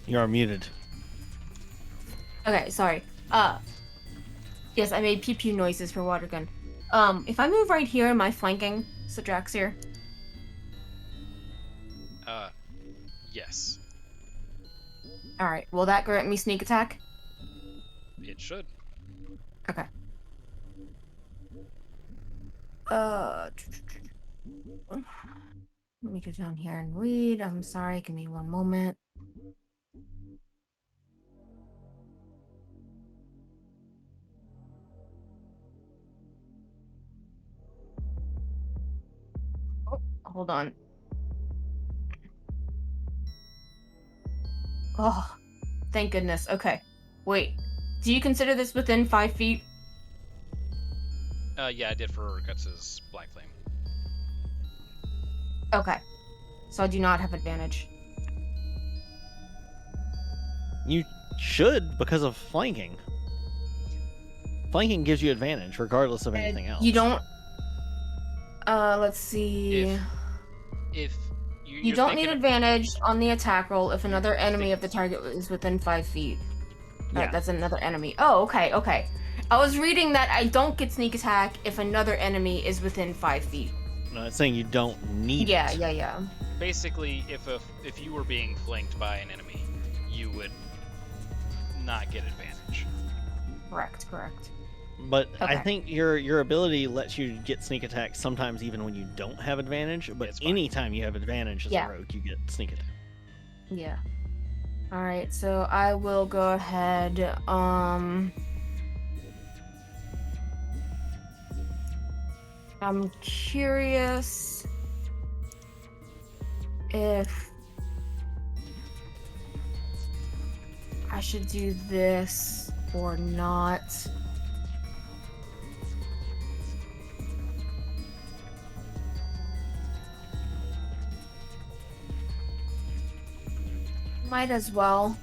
You're muted. Okay, sorry. Yes, I made pew pew noises for water gun. If I move right here, am I flanking Sadraxir? Yes. Alright, will that grant me sneak attack? It should. Okay. Let me go down here and read. I'm sorry, give me one moment. Oh, hold on. Oh, thank goodness. Okay. Wait. Do you consider this within 5 feet? Yeah, I did for Guts' Black Flame. Okay. So I do not have advantage. You should because of flanking. Flanking gives you advantage regardless of anything else. You don't. Let's see. If you don't need advantage on the attack roll if another enemy of the target is within 5 feet. Yeah. That's another enemy. Oh, okay, okay. I was reading that I don't get sneak attack if another enemy is within 5 feet. No, it's saying you don't need Yeah, it. yeah. Basically, if you were being flanked by an enemy, you would not get advantage. Correct. But I Okay. think your ability lets you get sneak attack sometimes even when you don't have advantage. But It's fine. anytime you have advantage as Yeah. a rogue, you get sneak attack. Yeah. Alright, so I will go ahead, I'm curious if I should do this or not. Might as well.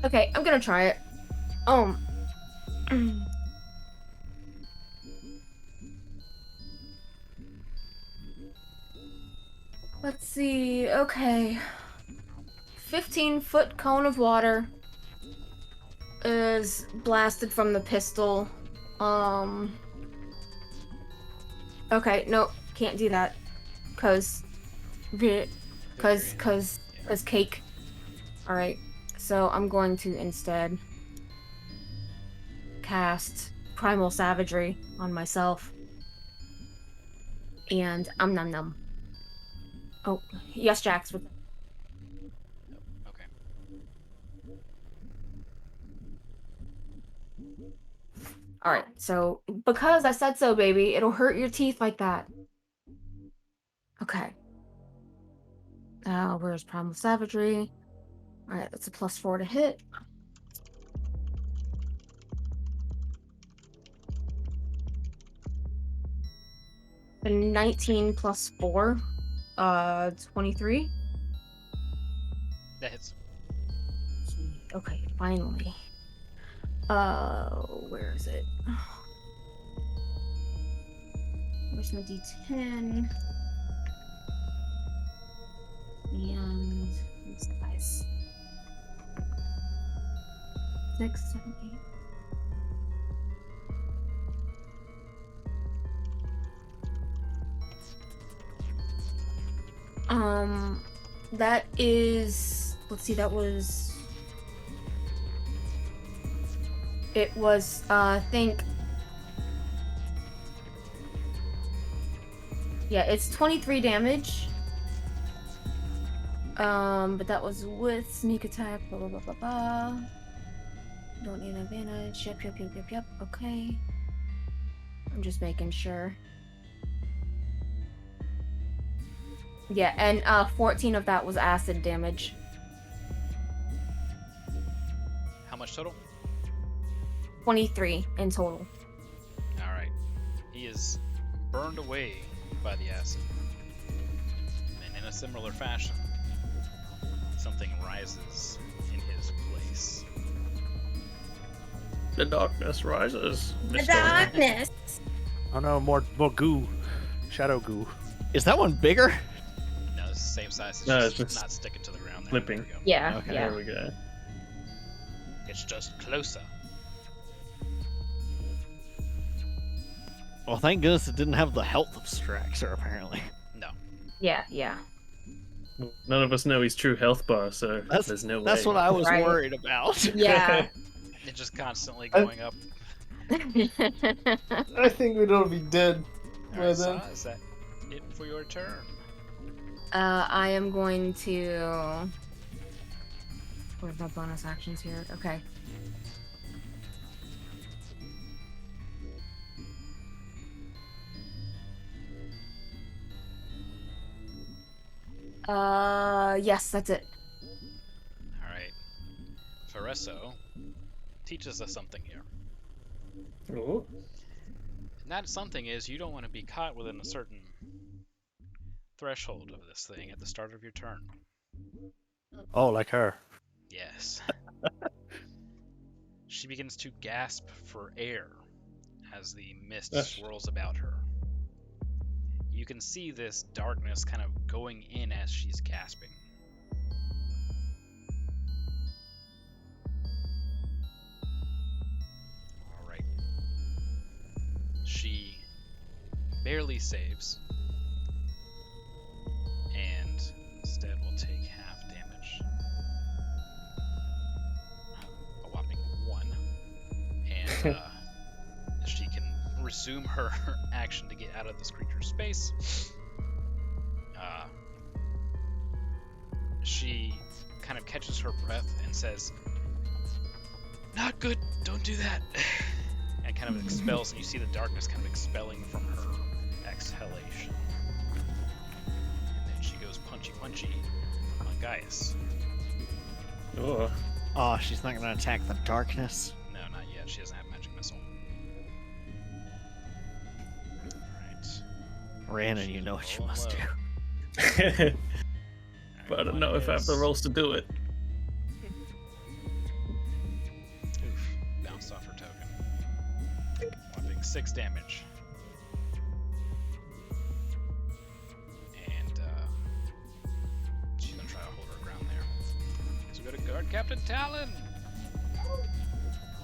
Okay, I'm gonna try it. Um. Let's see. Okay. 15-foot cone of water is blasted from the pistol. Okay, no, can't do that. Cause cake. Alright. So I'm going to instead cast Primal Savagery on myself. And num num. Oh, yes, Jax. Okay. Alright, so because I said so, baby, it'll hurt your teeth like that. Okay. Where's Primal Savagery? Alright, that's a +4 to hit. A 19 plus 4. 23. That hits. Okay, finally. Where is it? Where's my D10? And these guys. 6, 7, 8. That is, let's see, that was, it was, I think, yeah, it's 23 damage. But that was with sneak attack, blah, blah, blah, blah, blah. Don't need advantage, yep, okay. I'm just making sure. Yeah, and 14 of that was acid damage. How much total? 23 in total. All right. He is burned away by the acid. And in a similar fashion, something rises in his place. The darkness rises. The darkness! Oh no, more goo. Shadow goo. Is that one bigger? No, it's the same size. It's No, just, it's just not sticking to the ground. There. flipping. There we go. Yeah, Okay. yeah. There we go. It's just closer. Well, thank goodness it didn't have the health of Straxer, apparently. No. Yeah, yeah. None of us know his true health bar, so there's no way. That's what I was Right. worried about. Yeah. It's just constantly going up. I think we'd all be dead All by right, then. Sa, is that it for your turn? I am going to... Where's my bonus actions here? Okay. Yes, that's it. All right. Fareso teaches us something here. Oh. And that something is you don't want to be caught within a certain threshold of this thing at the start of your turn. Oh, like her. Yes. She begins to gasp for air as the mist swirls about her. You can see this darkness kind of going in as she's gasping. Alright. She barely saves. And instead will take half damage. A whopping 1. And she can resume her action to get out of this creature's space. She kind of catches her breath and says, "Not good, don't do that." And kind of expels, and you see the darkness kind of expelling from her exhalation. And then she goes punchy on Gaius. Oh. Oh, she's not gonna attack the darkness. No, not yet. She doesn't have magic missile. Alright. Rhiannon, you know what you must do. But I don't know if I have the rolls to do it. taking 6 damage. And she's gonna try to hold her ground there. So we gotta guard Captain Talon.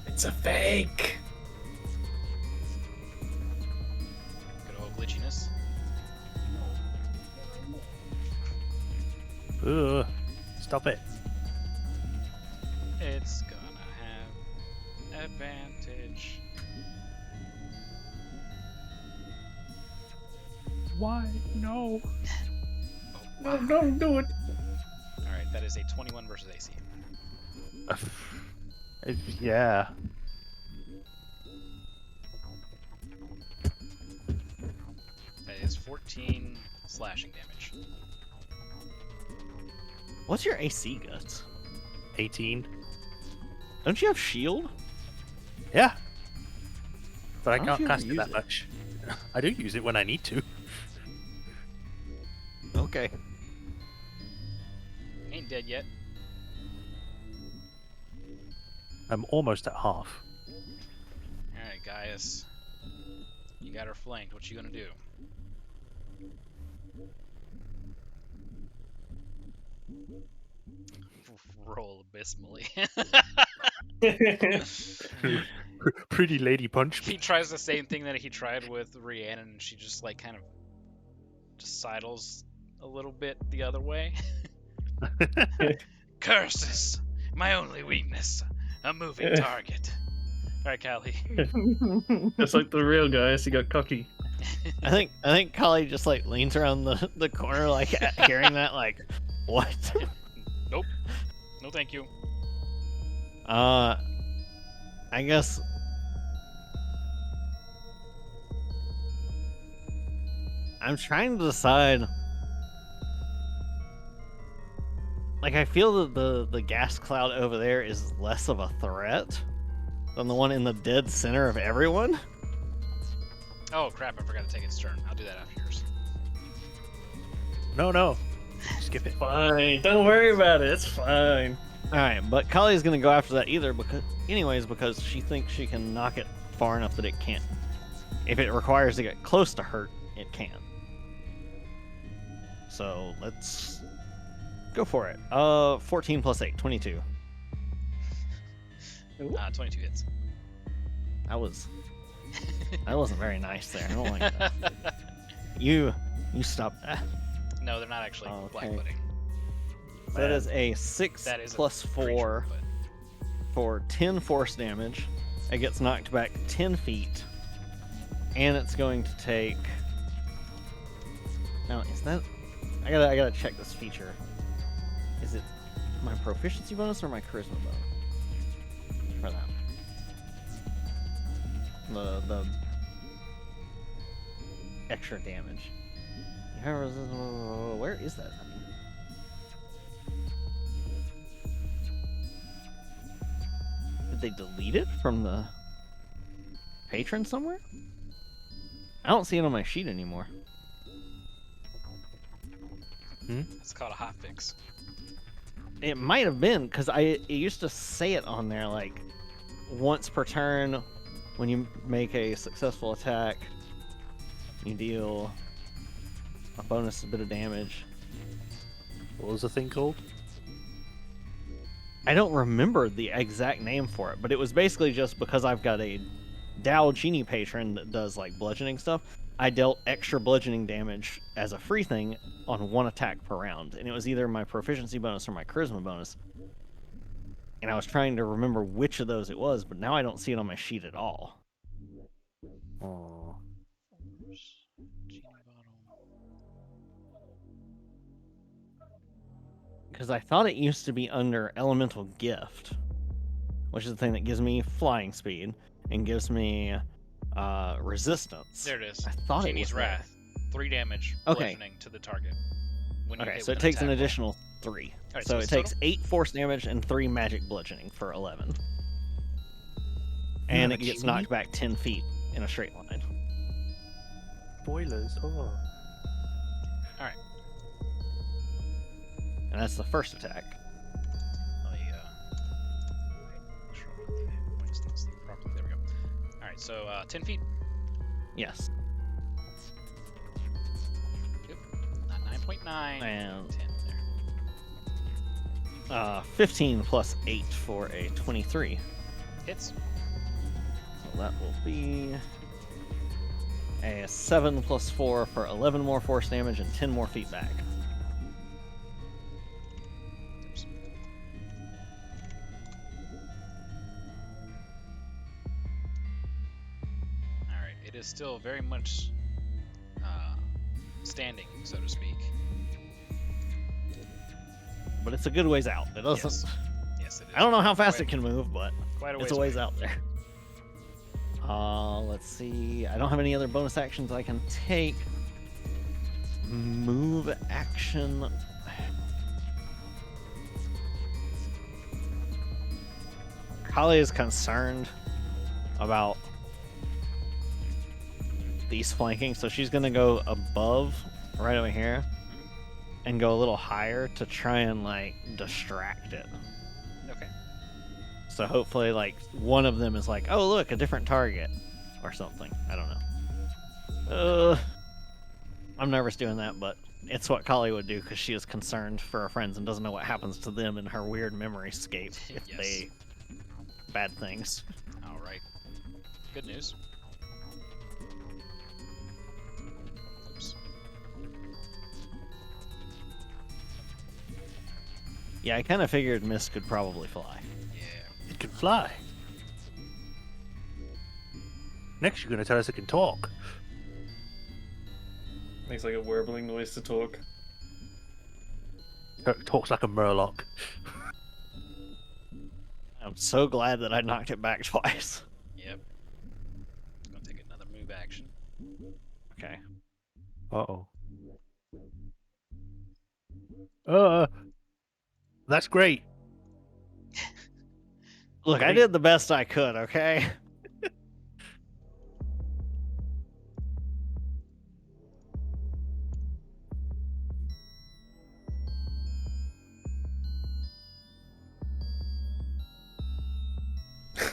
It's a fake. Good old glitchiness. Ugh. Stop it. It's gonna have advantage. Why? No. Oh, No, don't do it. Alright, that is a 21 versus AC. Yeah. That is 14 slashing damage. What's your AC, Guts? 18. Don't you have shield? Yeah. But I Why don't can't you ever cast it use that it? much. I do use it when I need to. Okay. Ain't dead yet. I'm almost at half. Alright, Gaius. You got her flanked. What you gonna do? Roll abysmally. Pretty lady punch He me. tries the same thing that he tried with Rhiannon, and she just like kind of just sidles a little bit the other way. Curses! My only weakness. A moving target. Alright, Callie. Just like the real guys, he got cocky. I think Kali just like leans around the corner like hearing that like what? Nope. No thank you. I guess I'm trying to decide. Like I feel that the gas cloud over there is less of a threat than the one in the dead center of everyone. Oh crap, I forgot to take its turn. I'll do that after yours. No. Skip it. Fine, don't worry about it. It's fine. All right, but Kali's gonna go after that because she thinks she can knock it far enough that it can't. If it requires to get close to hurt, it can. So let's go for it. 14 plus 8, 22. 22 hits. That wasn't very nice there. I don't like that. You stop that. No, they're not actually Okay. black-footing. So that is a 6 That is plus a 4 creature, for 10 force damage. It gets knocked back 10 feet. And it's going to take... Now, is that... I gotta check this feature. Is it my proficiency bonus or my charisma bonus? For that. The extra damage. Where is that? Did they delete it from the patron somewhere? I don't see it on my sheet anymore. It's called a hotfix. It might have been because it used to say it on there like once per turn when you make a successful attack, you deal a bonus bit of damage. What was the thing called? I don't remember the exact name for it, but it was basically just because I've got a Dow Genie patron that does like bludgeoning stuff. I dealt extra bludgeoning damage as a free thing on one attack per round, and it was either my proficiency bonus or my charisma bonus. And I was trying to remember which of those it was, but now I don't see it on my sheet at all. Oh. Genie bottle. Because I thought it used to be under Elemental Gift, which is the thing that gives me flying speed and gives me resistance. There it is. I thought it Genie's was there. Wrath. 3 damage Okay. bludgeoning to the target. When you Okay, hit so it with takes an attack roll. additional 3. Alright, so so it it's takes total? 8 force damage and 3 magic bludgeoning for 11. You And have it a gets genie? knocked back 10 feet in a straight line. Spoilers. Oh. And that's the first attack. Let me, make sure I put the hit points in this thing properly. There we go. Alright, so 10 feet. Yes. Not 9.9. And 10 there. 15 plus 8 for a 23. Hits. So that will be a 7 plus 4 for 11 more force damage and 10 more feedback. Oops. Alright, it is still very much standing, so to speak. But it's a good ways out. It doesn't. Yes. Yes, it is. I don't know how fast Quite- it can move, but Quite a it's ways a ways away. out there. Let's see. I don't have any other bonus actions I can take. Move action. Kali is concerned about these flanking, so she's gonna go above, right over here, and go a little higher to try and like distract it. Okay. So hopefully, like, one of them is like, oh, look, a different target or something. I don't know. I'm nervous doing that, but it's what Kali would do because she is concerned for her friends and doesn't know what happens to them in her weird memory scape if Yes. they bad things. Alright. Good news. Oops. Yeah, I kind of figured Mist could probably fly. Yeah. It can fly. Next, you're going to tell us it can talk. Makes like a warbling noise to talk. It talks like a murloc. I'm so glad that I knocked it back twice. Yep. Gonna take another move action. Okay. Uh-oh. That's great. Look, I did the best I could, okay?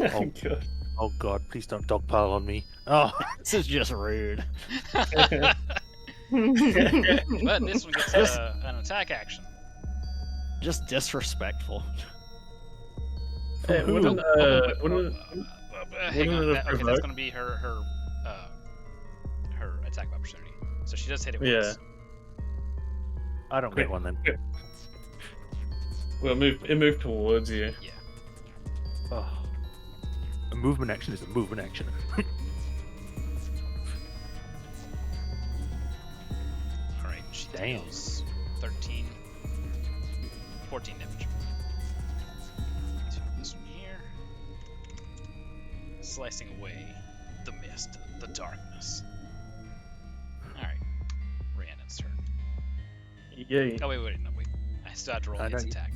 Oh. God. Oh god, please don't dogpile on me. Oh, This is just rude. But this one gets an attack action. Just disrespectful. Hey, Who? wouldn't Hang wouldn't on. it Okay, that's provoke? gonna be her attack of opportunity. So she does hit it Yeah. once. I don't get one then. well, it moved towards you. Yeah. Oh. A movement action is a movement action. Alright, she Damn. deals 13, 14 damage. To this one here. Slicing away the mist, the darkness. Alright. Rhiannon's turn. Yay. Oh, wait, no, wait. I still have to roll I its know. attack.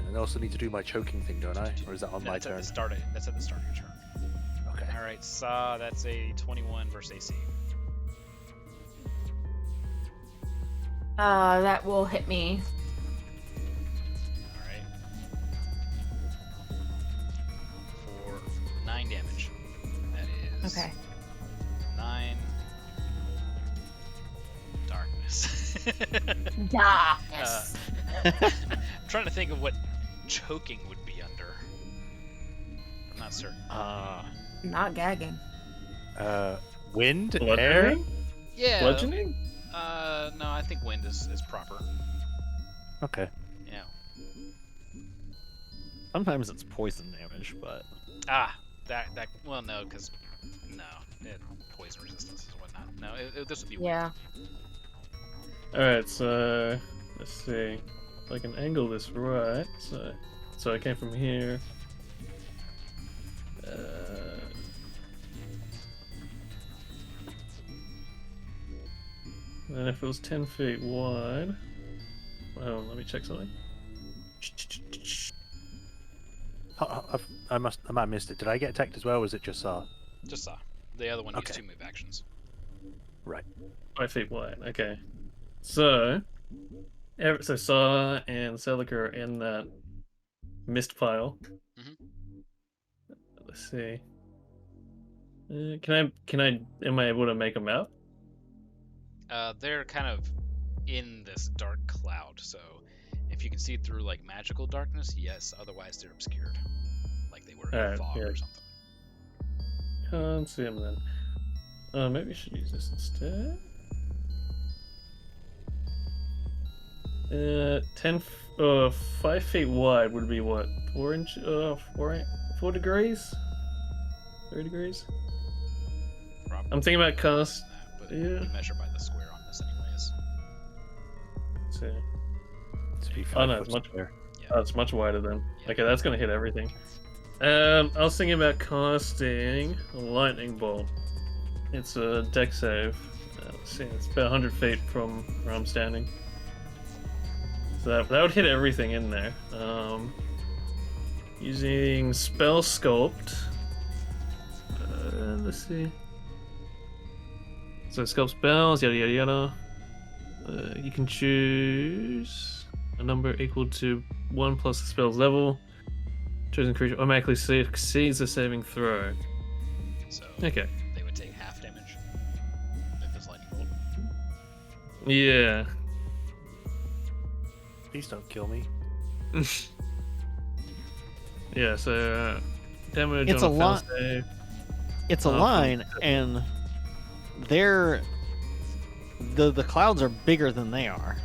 And I also need to do my choking thing, don't I? Or is that on my That's at turn? the start. That's at the start of your turn. Okay. All right, so that's a 21 versus AC. That will hit me. All right. For 9 damage. That is Okay. 9 darkness. Darkness. I'm trying to think of what choking would be under. I'm not certain. Not gagging. Wind, air. Bludgeoning? Yeah. Bludgeoning? No, I think wind is proper. Okay. Yeah. Sometimes it's poison damage, but Ah, that. Well, no, because poison resistance and whatnot. No, this would be wind. Yeah. Alright, so let's see. If I can angle this right. So I came from here. And then if it was 10 feet wide. Well, let me check something. I might have missed it. Did I get attacked as well, or was it just Saw? Just saw. The other one used Okay. 2 move actions. Right. 5 feet wide. Okay. So, so Saw and Celica are in that mist pile. Mhm. Let's see. Am I able to make a map? They're kind of in this dark cloud, so if you can see through like magical darkness, yes. Otherwise, they're obscured, like they were in Alright, fog yeah. or something. Can't see them then. Maybe I should use this instead. 5 feet wide would be what? 4 degrees? 3 degrees? Probably I'm thinking about more than cast. that, but Yeah. we measure by the square on this, anyways. Let's see. To be Oh, no, 5 it's foot much- square. Yeah. Oh, it's much wider then. Yeah. Okay, that's gonna hit everything. I was thinking about casting a lightning bolt. It's a deck save. Let's see, it's about 100 feet from where I'm standing. So that would hit everything in there. Using spell sculpt. Let's see. So sculpt spells, yada yada yada. You can choose a number equal to 1 plus the spell's level. Chosen creature automatically succeeds the saving throw. So Okay. they would take half damage if it's lightning bolt. Yeah. Please don't kill me. Yeah, so damage It's on a fail lot. save. It's a Oh, line, and they're the clouds are bigger than they are.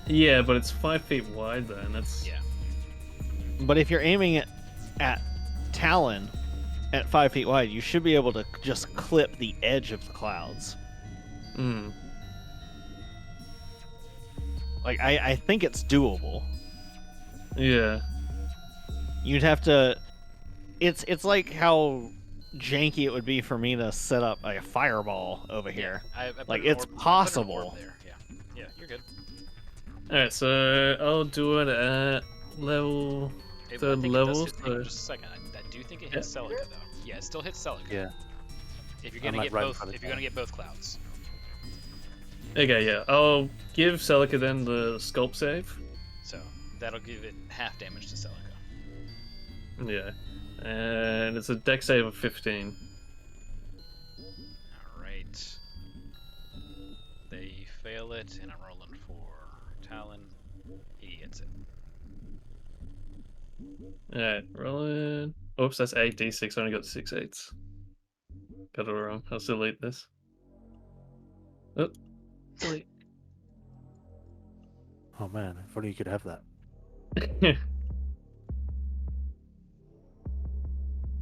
Yeah, but it's 5 feet wide then. That's Yeah. But if you're aiming it at Talon at 5 feet wide, you should be able to just clip the edge of the clouds. Mm. Like I think it's doable. Yeah. You'd have to. It's like how janky it would be for me to set up a fireball over here. I put Like, an it's orb- I put an orb possible. there. Yeah. Yeah, you're good. Alright, so I'll do it at level I third think level. It does hit, hang on So just a second. I do think it hits Celica though. Yeah, it still hits Celica. Yeah. If you're I'm, gonna like, get right in both, front of if you're gonna Talon. get both clouds. okay, yeah. I'll give Celica then the sculpt save. So that'll give it half damage to Celica. Yeah. And it's a deck save of 15. Alright. They fail it, and I'm rolling for Talon. He gets it. Alright, rolling. Oops, that's 8d6. I only got 6 8s. Got it wrong. I'll delete this. Oh, delete. Oh man, if only you could have that.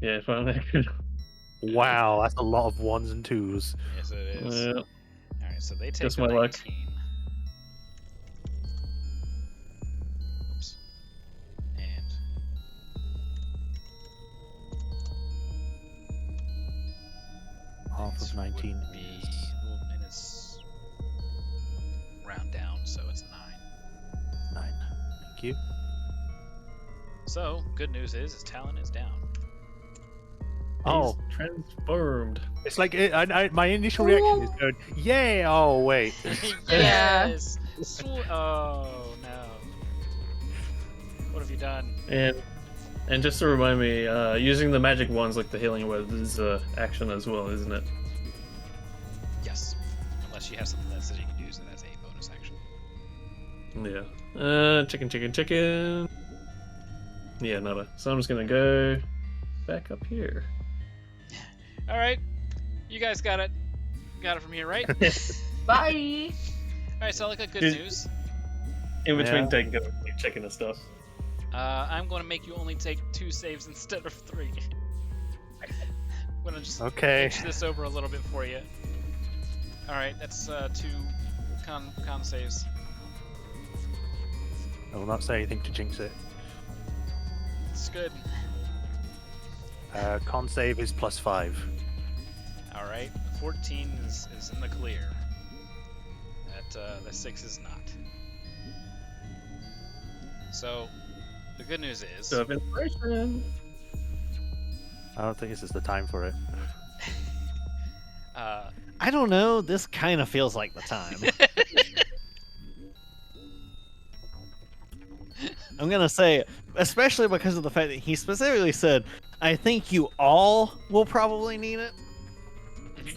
Yeah, if only I could. Wow, that's a lot of 1s and 2s. Yes, it is. Yeah. Alright, so they take Just a my 19. luck. Oops. And Half it of 19 would be, is well, and it's round down, so it's 9. 9. Thank you. So, good news is Talon is down. Oh, He's transformed. it's like my initial reaction is going, yay! Oh wait. Yes! Oh no. What have you done? And just to remind me, using the magic wands like the healing word is action as well, isn't it? Yes. Unless you have something that says you can use it as a bonus action. Yeah. Chicken. Yeah, nada. So I'm just gonna go back up here. Alright. You guys got it. Got it from here, right? Bye. Alright, Celica, good Is- news. In between Yeah. taking like checking the stuff. I'm going to make you only take 2 saves instead of 3. I'm going to just Okay. inch this over a little bit for you. Alright, that's 2 con saves. I will not say anything to jinx it. It's good. Con save is +5. Alright, 14 is in the clear. The 6 is not. So, the good news is... So inspiration. I don't think this is the time for it. I don't know. This kind of feels like the time. I'm gonna say, especially because of the fact that he specifically said, I think you all will probably need it.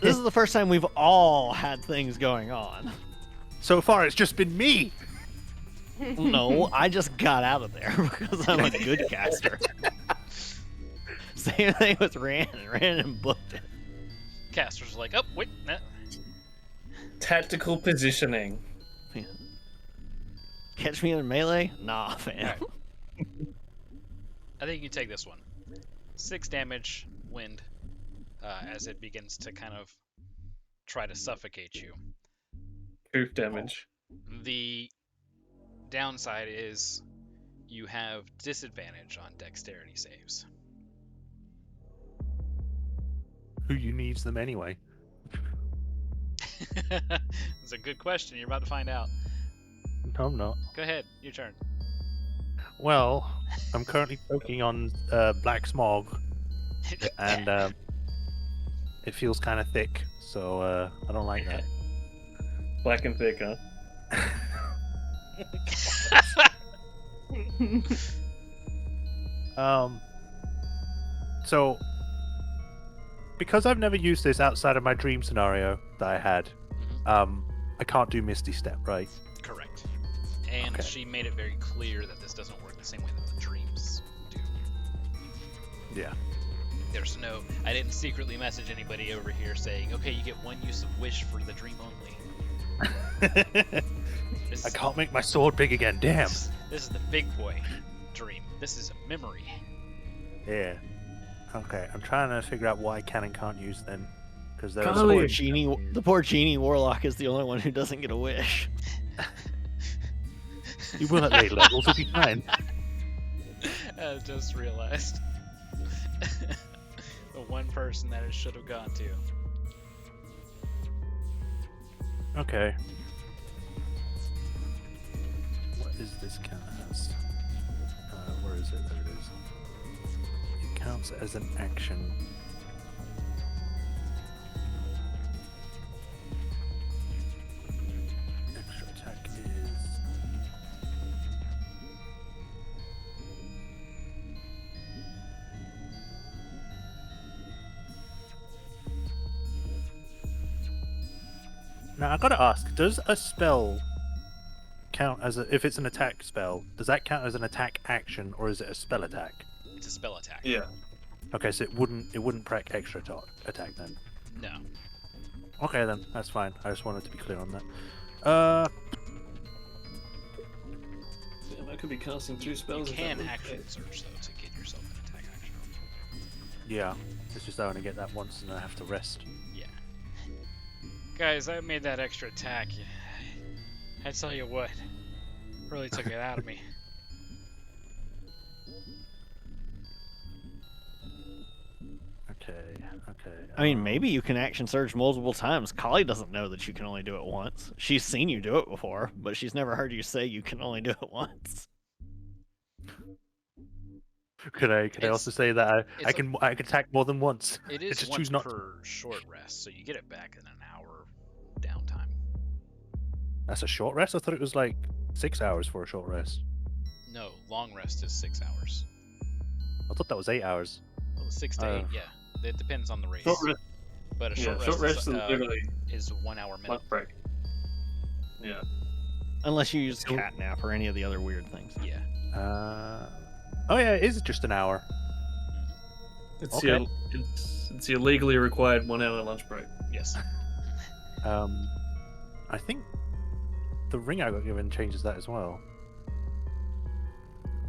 This is the first time we've all had things going on. So far, it's just been me. No, I just got out of there because I'm a good caster. Same thing with Rhiannon. Rhiannon booked it. Casters are like, oh, wait, nah. Tactical positioning. Catch me in melee? Nah, fam. Alright. I think you can take this one. 6 damage, wind, as it begins to kind of try to suffocate you. Proof damage. The downside is you have disadvantage on dexterity saves. Who needs them anyway? It's a good question. You're about to find out. No, I'm not. Go ahead. Your turn. Well, I'm currently choking on black smog, and it feels kind of thick, so I don't like that. Black and thick, huh? So because I've never used this outside of my dream scenario that I had, I can't do Misty Step, right? Correct. And Okay. she made it very clear that this doesn't work the same way that the dreams do. Yeah. There's no. I didn't secretly message anybody over here saying, okay, you get one use of wish for the dream only. This I is- can't make my sword big again. Damn. This is the big boy dream. This is a memory. Yeah. Okay, I'm trying to figure out what I can and can't use then, because there Golly. was The poor genie warlock is the only one who doesn't get a wish. you will at later levels, will be fine. I just realized. The one person that it should have gone to. Okay. What is this count as? Where is it? There it is. It counts as an action. Extra attack is. Now I gotta ask: does a spell count as if it's an attack spell? Does that count as an attack action, or is it a spell attack? It's a spell attack. Yeah. Okay, so it wouldn't prac extra attack then. No. Okay then, that's fine. I just wanted to be clear on that. Damn, I could be casting two You spells. if that can was- action search though to get yourself an attack action. Yeah, it's just I only get that once and I have to rest. Yeah. Guys, I made that extra attack. I tell you what, really took it out of me. Okay. I mean, maybe you can action surge multiple times. Kali doesn't know that you can only do it once. She's seen you do it before, but she's never heard you say you can only do it once. Could I It's- also say that I it's can attack more than once? It I is just once choose not to. per short rest, so you get it back in an hour downtime. That's a short rest. I thought it was like 6 hours for a short rest. No, long rest is 6 hours. I thought that was 8 hours. Well, 6 to 8, yeah. It depends on the race. Short rest, But a yeah, short short rest rest is literally is 1 hour minimum. lunch break. Yeah. Unless you use So- catnap or any of the other weird things. Yeah. Oh yeah, it is just an hour. It's Okay. your it's your legally required 1 hour lunch break. Yes. I think the ring I got given changes that as well.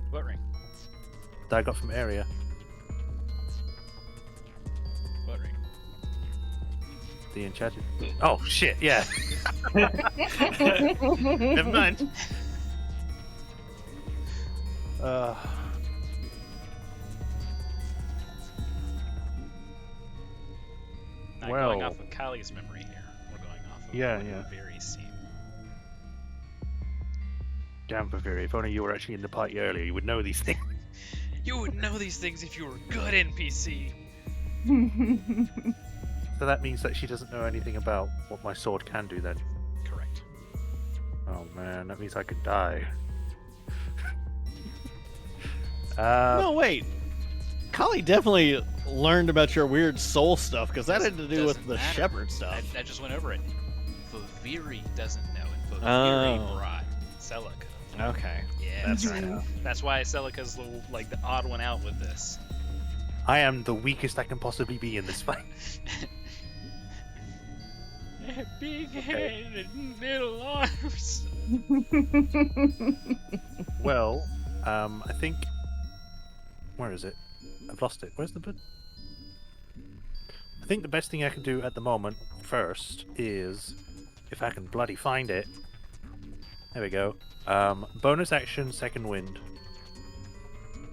What ring? That I got from area. What ring? The enchanted. Oh shit! Yeah. Never mind. Not Well- going off of Kali's memory here. We're going off of Yeah, what yeah. Viri's seen. Damn, Bavaria, if only you were actually in the party earlier, you would know these things. You would know these things if you were good NPC. So that means that she doesn't know anything about what my sword can do then. Correct. Oh man, that means I could die. No, wait. Kali definitely learned about your weird soul stuff, because that had to do with Doesn't the matter. shepherd stuff. I just went over it. Viviri doesn't know, and Oh. Viviri brought Celica. Okay. Yeah, That's that's right. That's why Celica's the odd one out with this. I am the weakest I can possibly be in this fight. Big head and little arms. Well, I think. Where is it? I've lost it. Where's the bit? I think the best thing I can do at the moment first is, if I can bloody find it. There we go. Bonus action, second wind,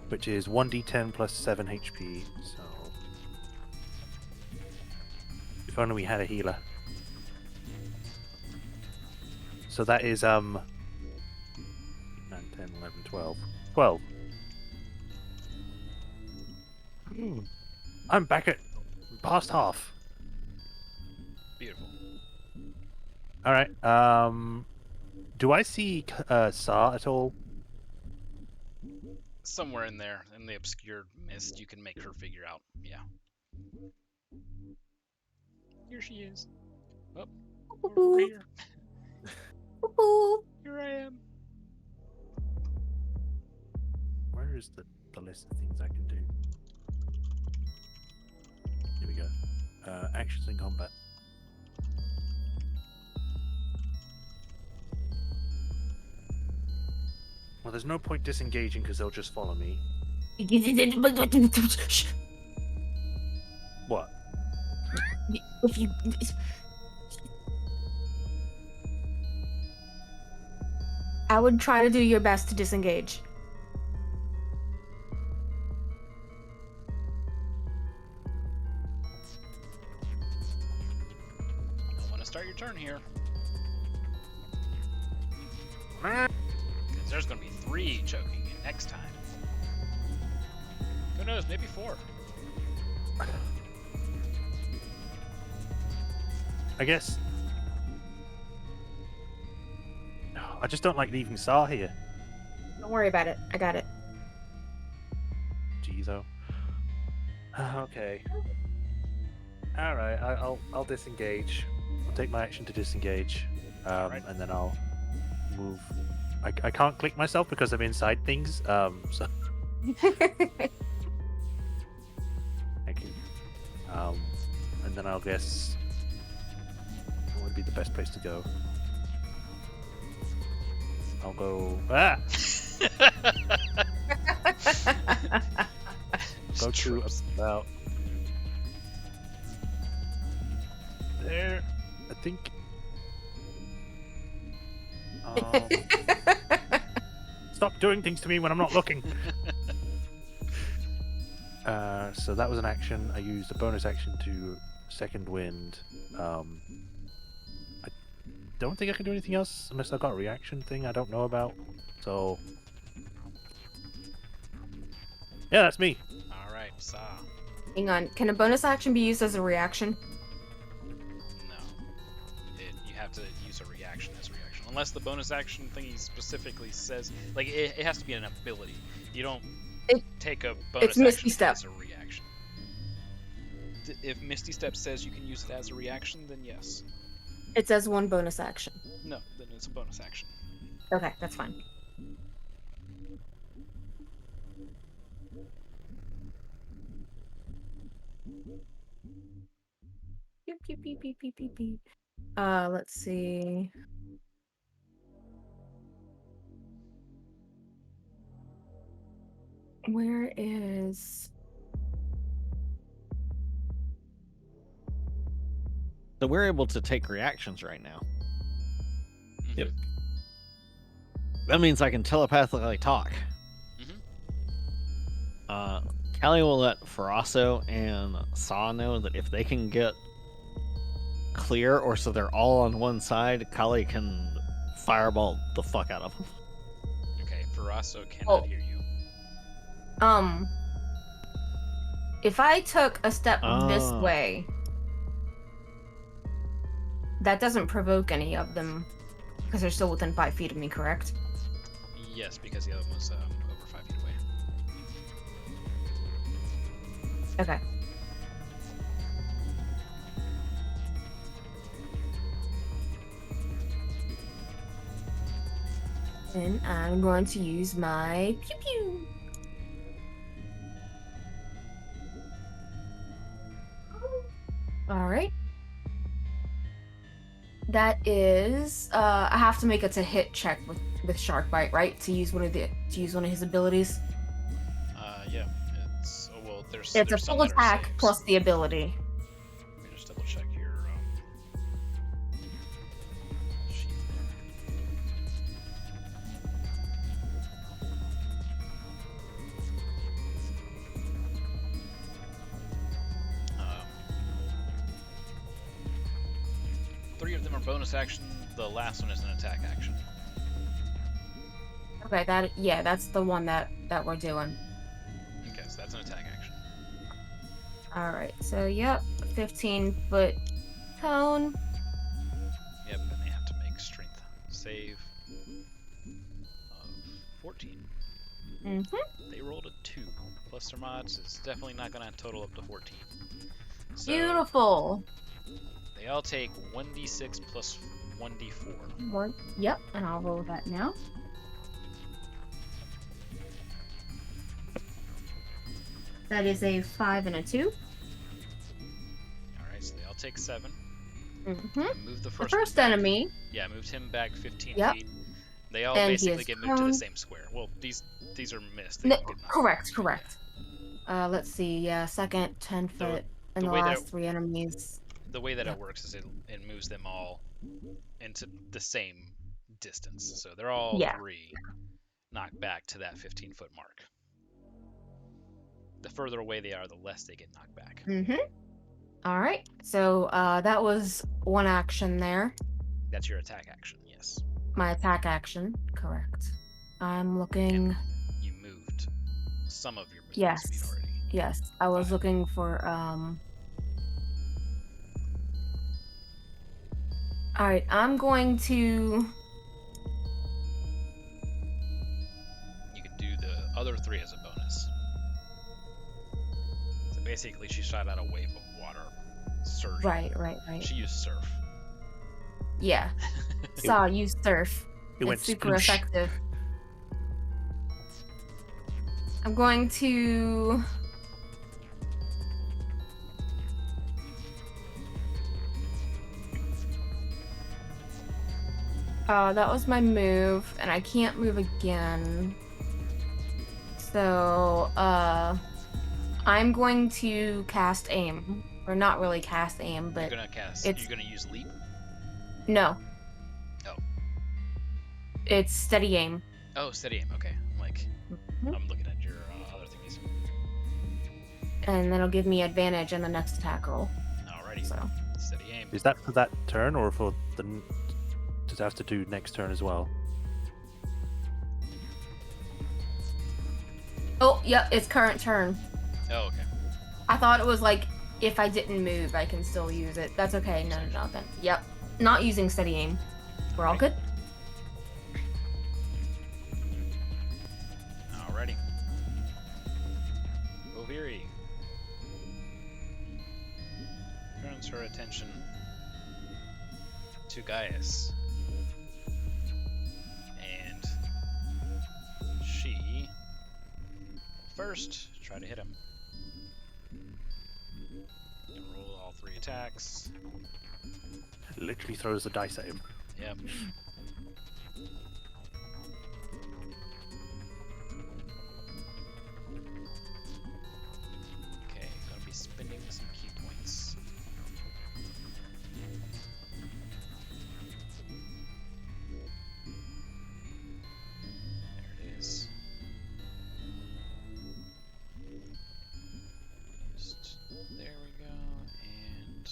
which is 1d10 plus 7 HP. So, if only we had a healer. So that is 9, 10, 11, 12. 12. I'm back at past half. Beautiful. All right. Do I see Saw at all? Somewhere in there, in the obscured mist, you can make her figure out. Yeah. Here she is. Oh, over here. Here I am. Where is the list of things I can do? Here we go. Actions in combat. Well, there's no point disengaging because they'll just follow me. What? If you... I would try to do your best to disengage. Don't want to start your turn here. Because there's going to be 3 choking you next time. Who knows, maybe 4. I guess. I just don't like leaving Saw here. Don't worry about it. I got it. Gee, though. Okay. All right. I'll disengage. I'll take my action to disengage, Alright. and then I'll move. I can't click myself because I'm inside things. So I can. And then I'll guess what would be the best place to go. I'll go. Go Just to trips. about there. I think. Stop doing things to me when I'm not looking. So that was an action. I used a bonus action to second wind. I don't think I can do anything else unless I've got a reaction thing I don't know about. So yeah, that's me. Alright, Saw. Hang on. Can a bonus action be used as a reaction? No. You have to use a reaction as a reaction. Unless the bonus action thingy specifically says... Like, it has to be an ability. You don't take a bonus Misty action Step. as a reaction. If Misty Step says you can use it as a reaction, then yes. It says one bonus action. No, then it's a bonus action. Okay, that's fine. Pew, pew, pew, pew, pew, pew, pew. Let's see. Where is... So we're able to take reactions right now. Yep. That means I can telepathically talk. Callie will let Farasso and Saw know that if they can get clear, or so they're all on one side, Callie can fireball the fuck out of them. Okay, Farasso cannot Oh. hear you. If I took a step this Ah. way, that doesn't provoke any of them because they're still within 5 feet of me, correct? Yes, because the other one was over 5 feet away. Okay. And I'm going to use my pew pew. All right. That is, I have to make it to hit check with Shark Bite, right? To use one of his abilities. Yeah. It's well, It's a there's some full that are attack saves. plus the ability. Let me just double check your sheet there. 3 of them are bonus action. The last one is an attack action. Okay, that's the one that we're doing. Okay, so that's an attack action. All right. So yep, 15-foot cone. Yep, and they have to make strength save of 14. Mhm. They rolled a 2. Plus their mods is definitely not going to total up to 14. So Beautiful. they all take 1d6 plus 1d4. Yep, and I'll roll that now. That is a 5 and a 2. Alright, so they all take 7. Mhm. Move the The first, first one back. enemy. Yeah, moved him back 15 Yep. feet. They all And he basically is get moved to the prone. same square. Well, these are missed. They No, don't get knocked correct, back. correct. Let's see. Yeah, second 10-foot, and the the way that last 3 enemies. Yeah. The way that Yep. it works is it moves them all into the same distance. So they're all Yeah. 3 knocked back to that 15-foot mark. The further away they are, the less they get knocked back. Mhm. All right. So that was one action there. That's your attack action, yes. My attack action, correct. I'm looking. You moved some of your movement Yes. speed already. Yes, I was Fine. looking for All right, I'm going to. You can do the other 3 as a bonus. So basically, she shot out a wave of water, surging. Right. She used surf. Yeah. Saw you surf. It went It's super sploosh. effective. I'm going to. That was my move, and I can't move again. So, I'm going to cast aim. Or not really cast aim, but You're gonna use leap? no. Oh. It's steady aim. Oh, steady aim. Okay. Mhm. I'm looking at your other thingies. And that'll give me advantage in the next attack roll. Alrighty. So. Steady aim. Is that for that turn or for the? Does it have to do next turn as well? Oh, yep, it's current turn. Oh, okay. I thought it was like if I didn't move, I can still use it. That's okay. No, then. Yep. Not using steady aim. We're all good. Alrighty. Oviri turns her attention to Gaius. And she will first try to hit him. And roll all 3 attacks. Literally throws the dice at him. Yep. Okay, gonna be spending some key points. There it is. Just, there we go, and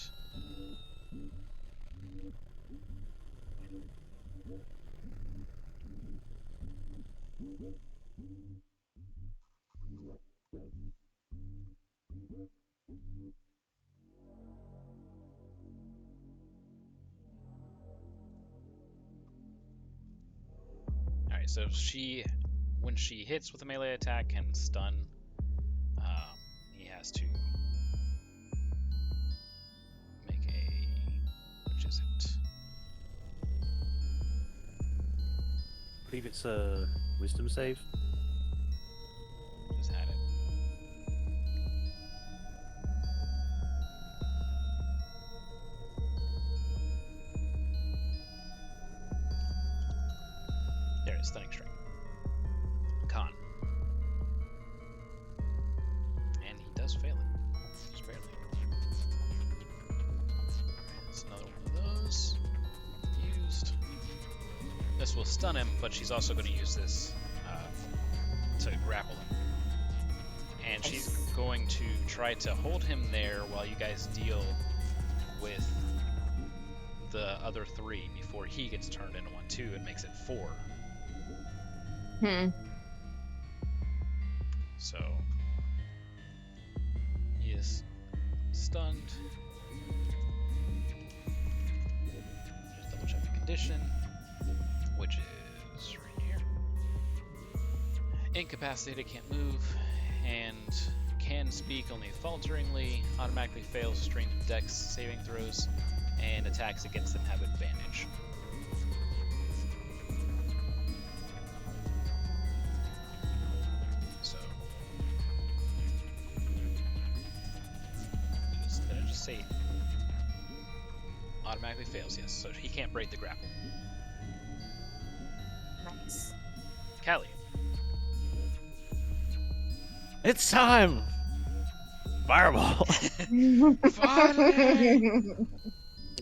alright, so when she hits with a melee attack, can stun. He has to believe it's a wisdom save. Just had it. There it is, stunning strike. Con. And he does fail it. Just barely. That's another one of those. Used. This will stun him, but she's also going to use this to grapple him. And she's going to try to hold him there while you guys deal with the other 3 before he gets turned into 1/2 and makes it 4. So he is stunned. Just double check the condition, which is right here. Incapacitated, can't move, and can speak only falteringly, automatically fails strength dex saving throws, and attacks against them have advantage. So, did I just say automatically fails? Yes, so he can't break the grapple. Nice. Callie. It's time! Fireball!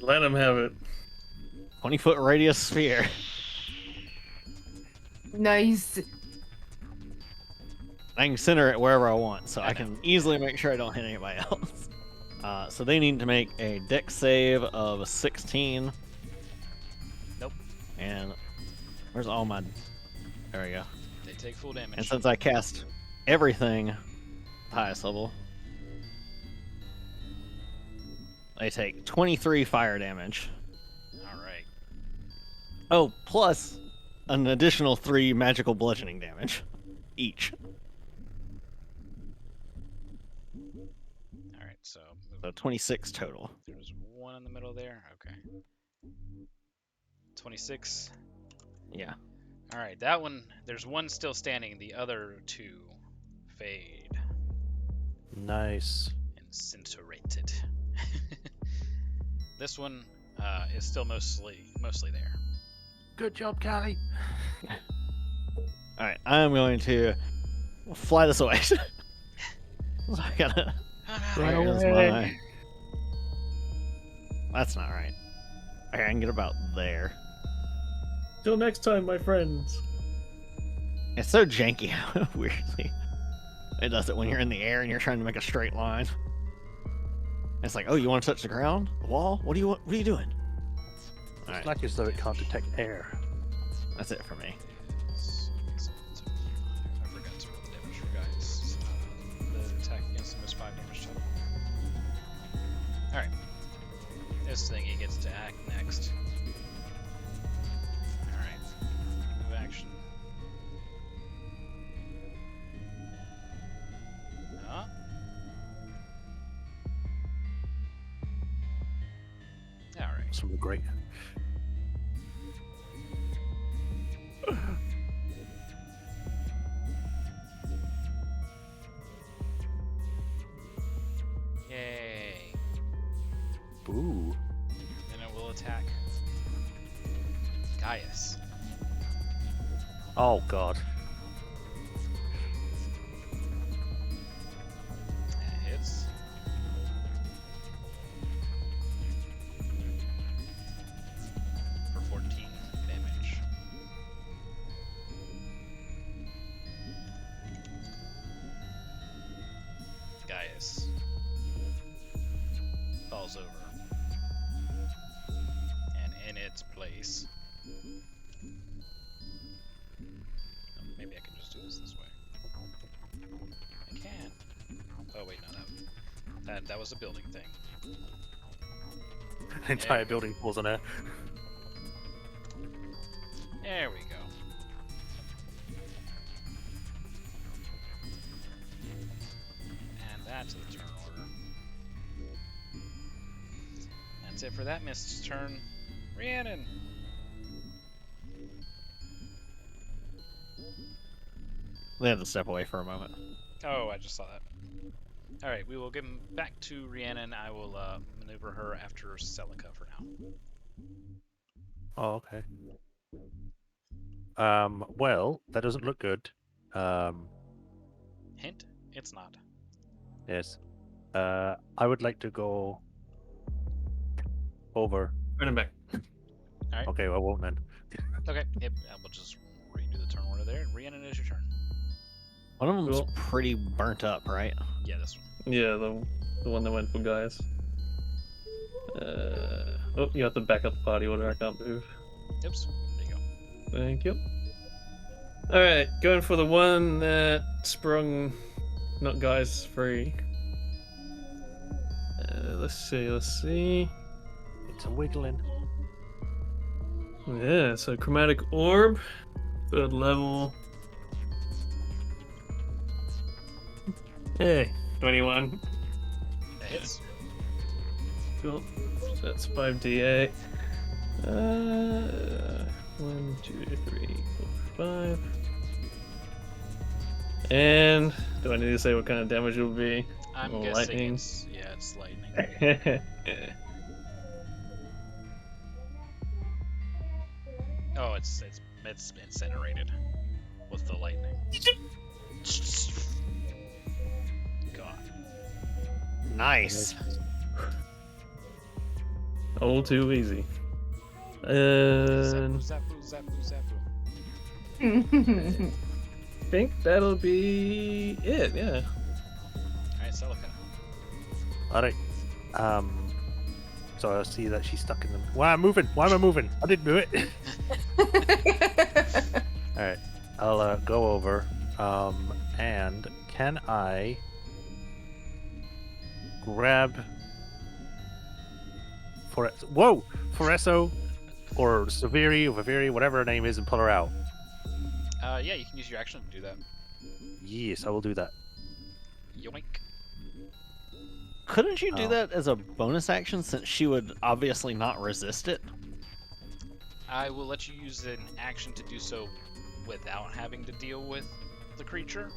Let him have it. 20-foot radius sphere. Nice. I can center it wherever I want, so I can easily make sure I don't hit anybody else. So they need to make a dex save of a 16. Nope. And where's all my... There we go. They take full damage. And since I cast everything highest level, they take 23 fire damage. Alright. Oh, plus an additional 3 magical bludgeoning damage each. Alright, so So 26 total. there's 1 in the middle there. Okay. 26. Yeah. Alright, that one, there's 1 still standing. The other 2 fade. Nice. Incinerated. This one is still mostly there. Good job, Callie. Alright, I'm going to fly this away. So I gotta... Where's my... That's not right. Okay, I can get about there. Till next time, my friends. It's so janky how weirdly it does it when you're in the air and you're trying to make a straight line. It's like, oh, you want to touch the ground? The wall? What are you doing? It's Alright, like as though it can't detect air. that's it for me. I forgot to roll the damage for guys. The attack against him is 5 damage total. Alright. This thingy gets to act next. Alright. Move action. Alright. Some great. Yay. Ooh. Then it will attack Gaius. Oh god. That hits. For 14 damage. Gaius falls over. And in its place. Oh, maybe I can just do this way. I can. Oh wait, no, that was a building thing. An entire building falls on air. There we go. And that's the turn order. That's it for that mist's turn. Rhiannon! They had to step away for a moment. Oh, I just saw that. All right, we will give him back to Rhiannon. I will maneuver her after Celica for now. Oh, okay. Well, that doesn't look good. Hint: it's not. Yes. I would like to go over. Turn him back. Okay, I won't then. Okay, yep, I will just redo the turn order there. Rhiannon, it is your turn. One of them's Cool. pretty burnt up, right? Yeah, this one. Yeah, the one that went for guys. Oh, you have to back up the party order. I can't move. Oops, there you go. Thank you. Alright, going for the one that sprung not guys free. Let's see. It's a wiggling. Yeah, so chromatic orb, 3rd level. Hey, 21. That hits. Cool. So that's 5d8. 1, 2, 3, 4, 5. And do I need to say what kind of damage it will be? I'm Oh, guessing lightning. it's lightning. Oh, it's incinerated with the lightning. God. Nice. All too easy. Zapu, And zapu, zapu, zapu. I think that'll be it. Yeah. All right, Celica. All right. So I see that she's stuck in them. Why am I moving? Why am I moving? I didn't do it. All right. I'll go over. And can I grab Foresso or Severi or Viveri, whatever her name is, and pull her out? Yeah, you can use your action to do that. Yes, I will do that. Yoink. Couldn't you do Oh. that as a bonus action since she would obviously not resist it? I will let you use an action to do so without having to deal with the creature,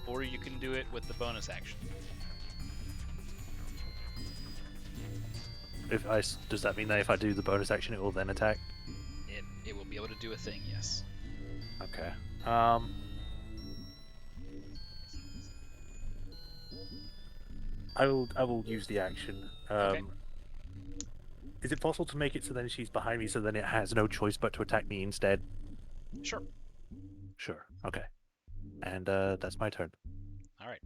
or you can do it with the bonus action. Does that mean that if I do the bonus action, it will then attack? It will be able to do a thing, yes. Okay. I will use the action. Okay. Is it possible to make it so then she's behind me, so then it has no choice but to attack me instead? Sure. Sure. Okay. And that's my turn. All right.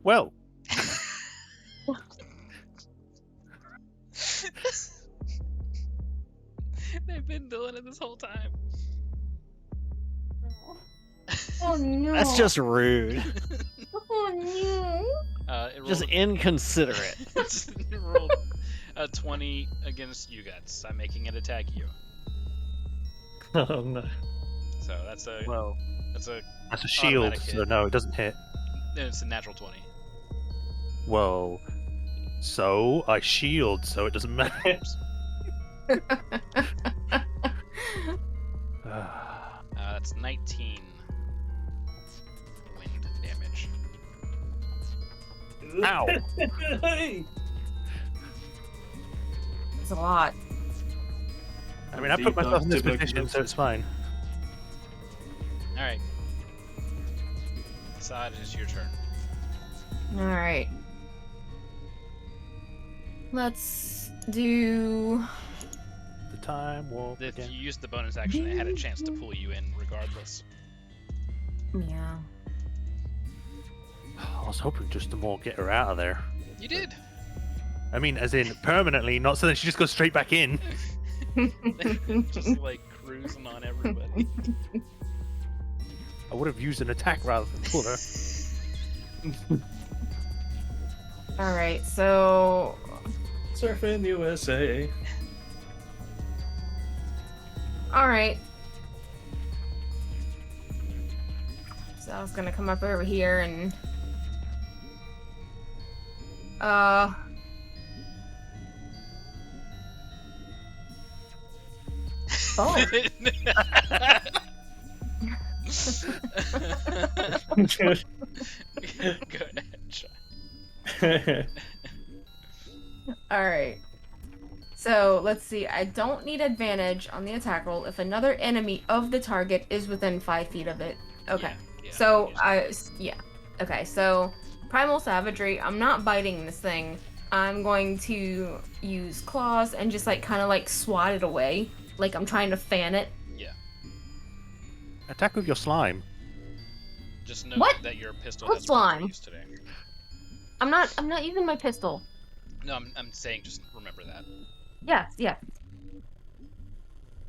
Well, They've been doing it this whole time. Oh no. That's just rude. Oh It Just rolled, inconsiderate. it rolled a 20 against you guys. I'm making it attack you. Oh no. So that's a that's a automatic shield, hit. so no, it doesn't hit. It's a natural 20. Well, so I shield, so it doesn't matter. Oops. no. That's 19 wind damage. Ow! Hey! It's a lot. I mean, I put myself in this position, so it's fine. All right. Side, it's your turn. All right. Let's do. The time warp If again. you used the bonus action, it had a chance to pull you in regardless. Yeah. I was hoping just to more get her out of there. You did. I mean, as in permanently, not so that she just goes straight back in. Just like cruising on everybody. I would have used an attack rather than pull her. All right. So. Surfing USA. All right. So I was gonna come up over here and. Oh. Go ahead, try. All right. So let's see. I don't need advantage on the attack roll if another enemy of the target is within 5 feet of it. Okay. Yeah, So use yeah. Okay. So primal savagery. I'm not biting this thing. I'm going to use claws and just like kind of like swat it away, like I'm trying to fan it. Yeah. Attack with your slime. Just know What? that your pistol What has one slime? use today. I'm not using my pistol. No, I'm saying just remember that. Yeah.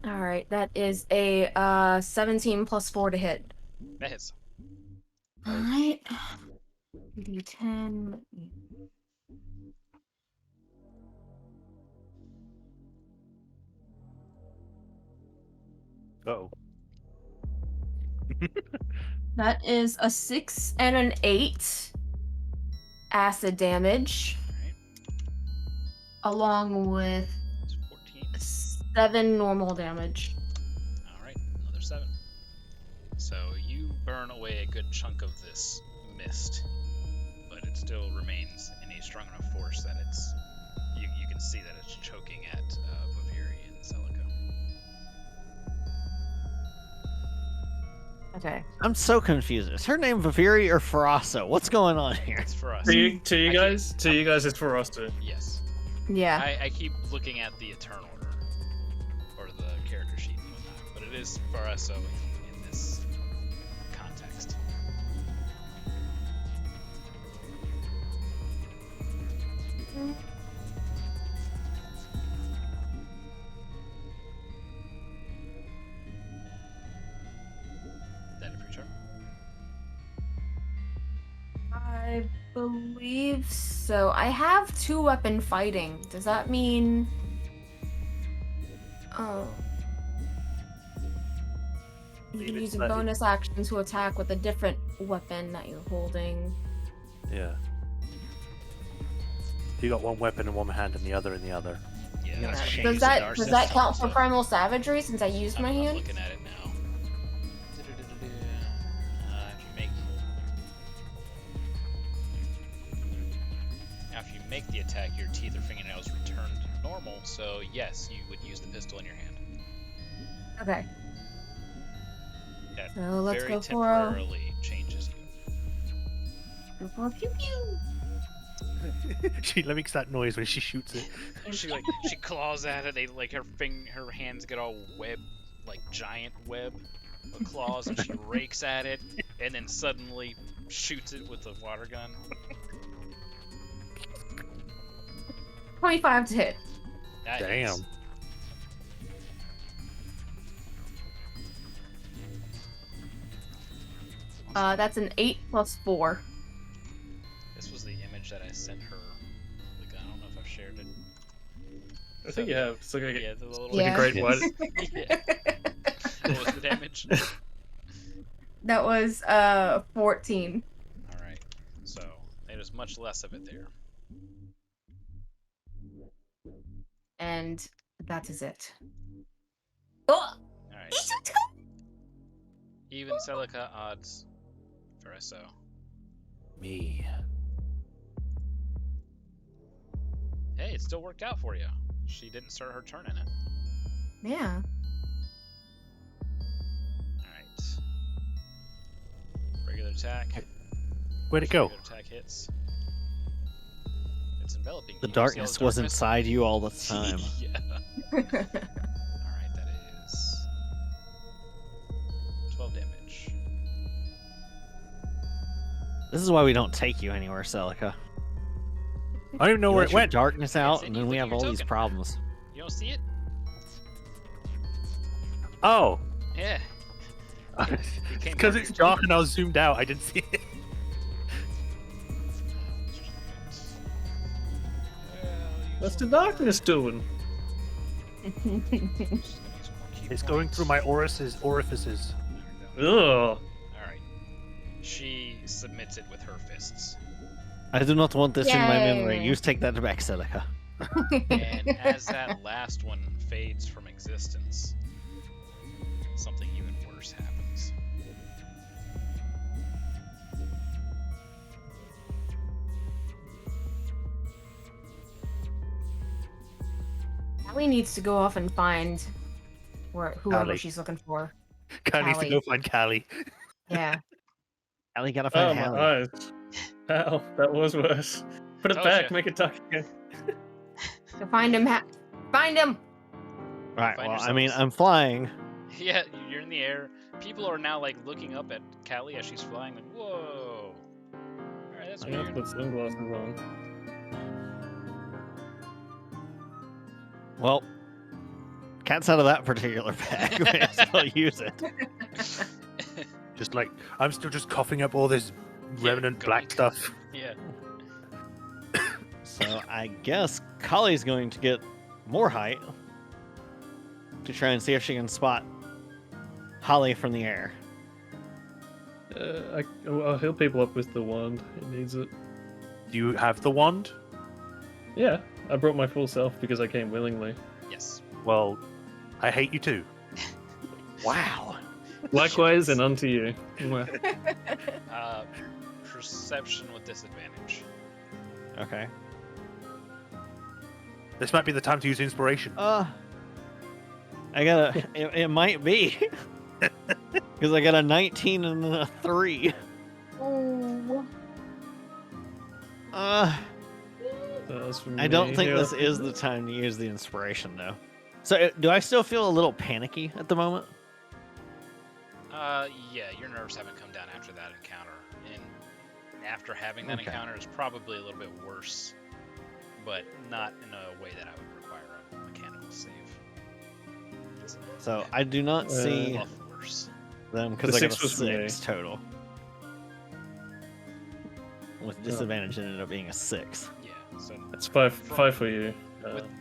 All right. That is a 17 plus 4 to hit. That hits. All right. D10. Uh-oh. That is a 6 and an 8 acid damage, Alright. along with It's 14. 7 normal damage. Alright, another 7. So you burn away a good chunk of this mist, but it still remains in a strong enough force that it's you can see that it's choking at Viviri and Celica. Okay. I'm so confused. Is her name Viviri or Farasso? What's going on here? It's for us. To you I guys, it's for us to. Yes. Yeah. I keep looking at the turn order or the character sheet and whatnot, but it is Farasso in this context. That it for your turn? I believe so. I have 2-weapon fighting. Does that mean? Oh. You Maybe can it's use a that- bonus action to attack with a different weapon that you're holding. Yeah. You got one weapon in one hand and the other in the other. Yeah, Yeah, that's what change Does uses that our does that system, count for so primal savagery since I used my I'm hand? looking at it now. After you make the attack, your teeth or fingernails return to normal. So yes, you would use the pistol in your hand. Okay. That So let's very go for a temporarily changes you. pew pew. She mimics that noise when she shoots it. She claws at it. They like her hands get all giant web of claws, and she rakes at it, and then suddenly shoots it with a water gun. 25 to hit. That Damn. hits. That's an 8 plus 4. This was the image that I sent her. Like, I don't know if I've shared it. I think you have. It's like a, Yeah, the little like Yeah. a great what? Yeah. What was the damage? That was 14. All right. So there's much less of it there. And that is it. Oh! All right. He's so Even Celica odds. Farasso. Me. Hey, it still worked out for you. She didn't start her turn in it. Yeah. Alright. Regular attack. Where'd it go? Regular attack hits. It's enveloping The you. See all darkness was darkness? inside you all the time. Yeah. Alright, that is 12 damage. This is why we don't take you anywhere, Celica. I don't even know You where let it your went. darkness out, it. and You then we look at have your all these token. problems. You don't see it? Oh. Yeah. It came Because back. it's dark and I was zoomed out. I didn't see it. What's the darkness doing? It's going through my orifices. Ugh. Alright. She submits it with her fists. I do not want this in my memory. Yay. You take that back, Celica. And as that last one fades from existence, something even worse happens. Callie needs to go off and find whoever Callie. she's looking for. Callie needs to go find Callie. Yeah. Allie gotta find Oh, my Hallie. eyes. Ow, that was worse. Put it Told back, ya. make it talk again. Go find him. Find him. Right, Find well, I mean, yourselves. I'm flying. Yeah, you're in the air. People are now like looking up at Callie as she's flying. Like, whoa! All right, that's I have to weird. put sunglasses on. Well, cat's out of that particular bag. We may as well use it. Just like I'm still just coughing up all this revenant black goink. stuff. Yeah. So I guess Kali's going to get more height to try and see if she can spot Holly from the air. I'll heal people up with the wand. It needs it. Do you have the wand? Yeah, I brought my full self because I came willingly. Yes. Well, I hate you too. Wow. Likewise, and unto you. Perception with disadvantage. Okay. This might be the time to use inspiration. I gotta. It might be. Because I got a 19 and a 3. Oh. I don't think this is the time to use the inspiration, though. So, do I still feel a little panicky at the moment? Yeah, your nerves haven't come down after that encounter, and after having that Okay. encounter is probably a little bit worse, but not in a way that I would require a mechanical save. So, I do not see Fluff worse. them because The I got a 6 was for me. 6 total. With disadvantage, it ended up being a 6. Yeah, so It's five for you.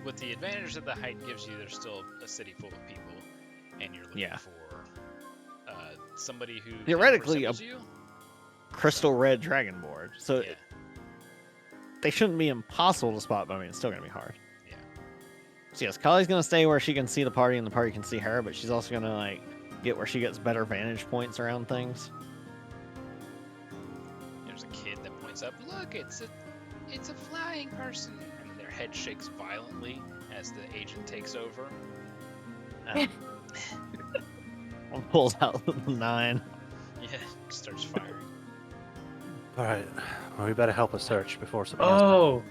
with the advantage that the height gives you, there's still a city full of people, and you're looking Yeah. for somebody who Theoretically, resembles you. Crystal red dragonborn. So, Yeah, they shouldn't be impossible to spot, but I mean, it's still going to be hard. yeah. So yes, Kali's gonna stay where she can see the party and the party can see her, but she's also gonna like get where she gets better vantage points around things. There's a kid that points up. Look, it's a flying person, and their head shakes violently as the agent takes over. One pulls out the 9. Yeah, starts firing. All right. Well, we better help us search before something else. Oh!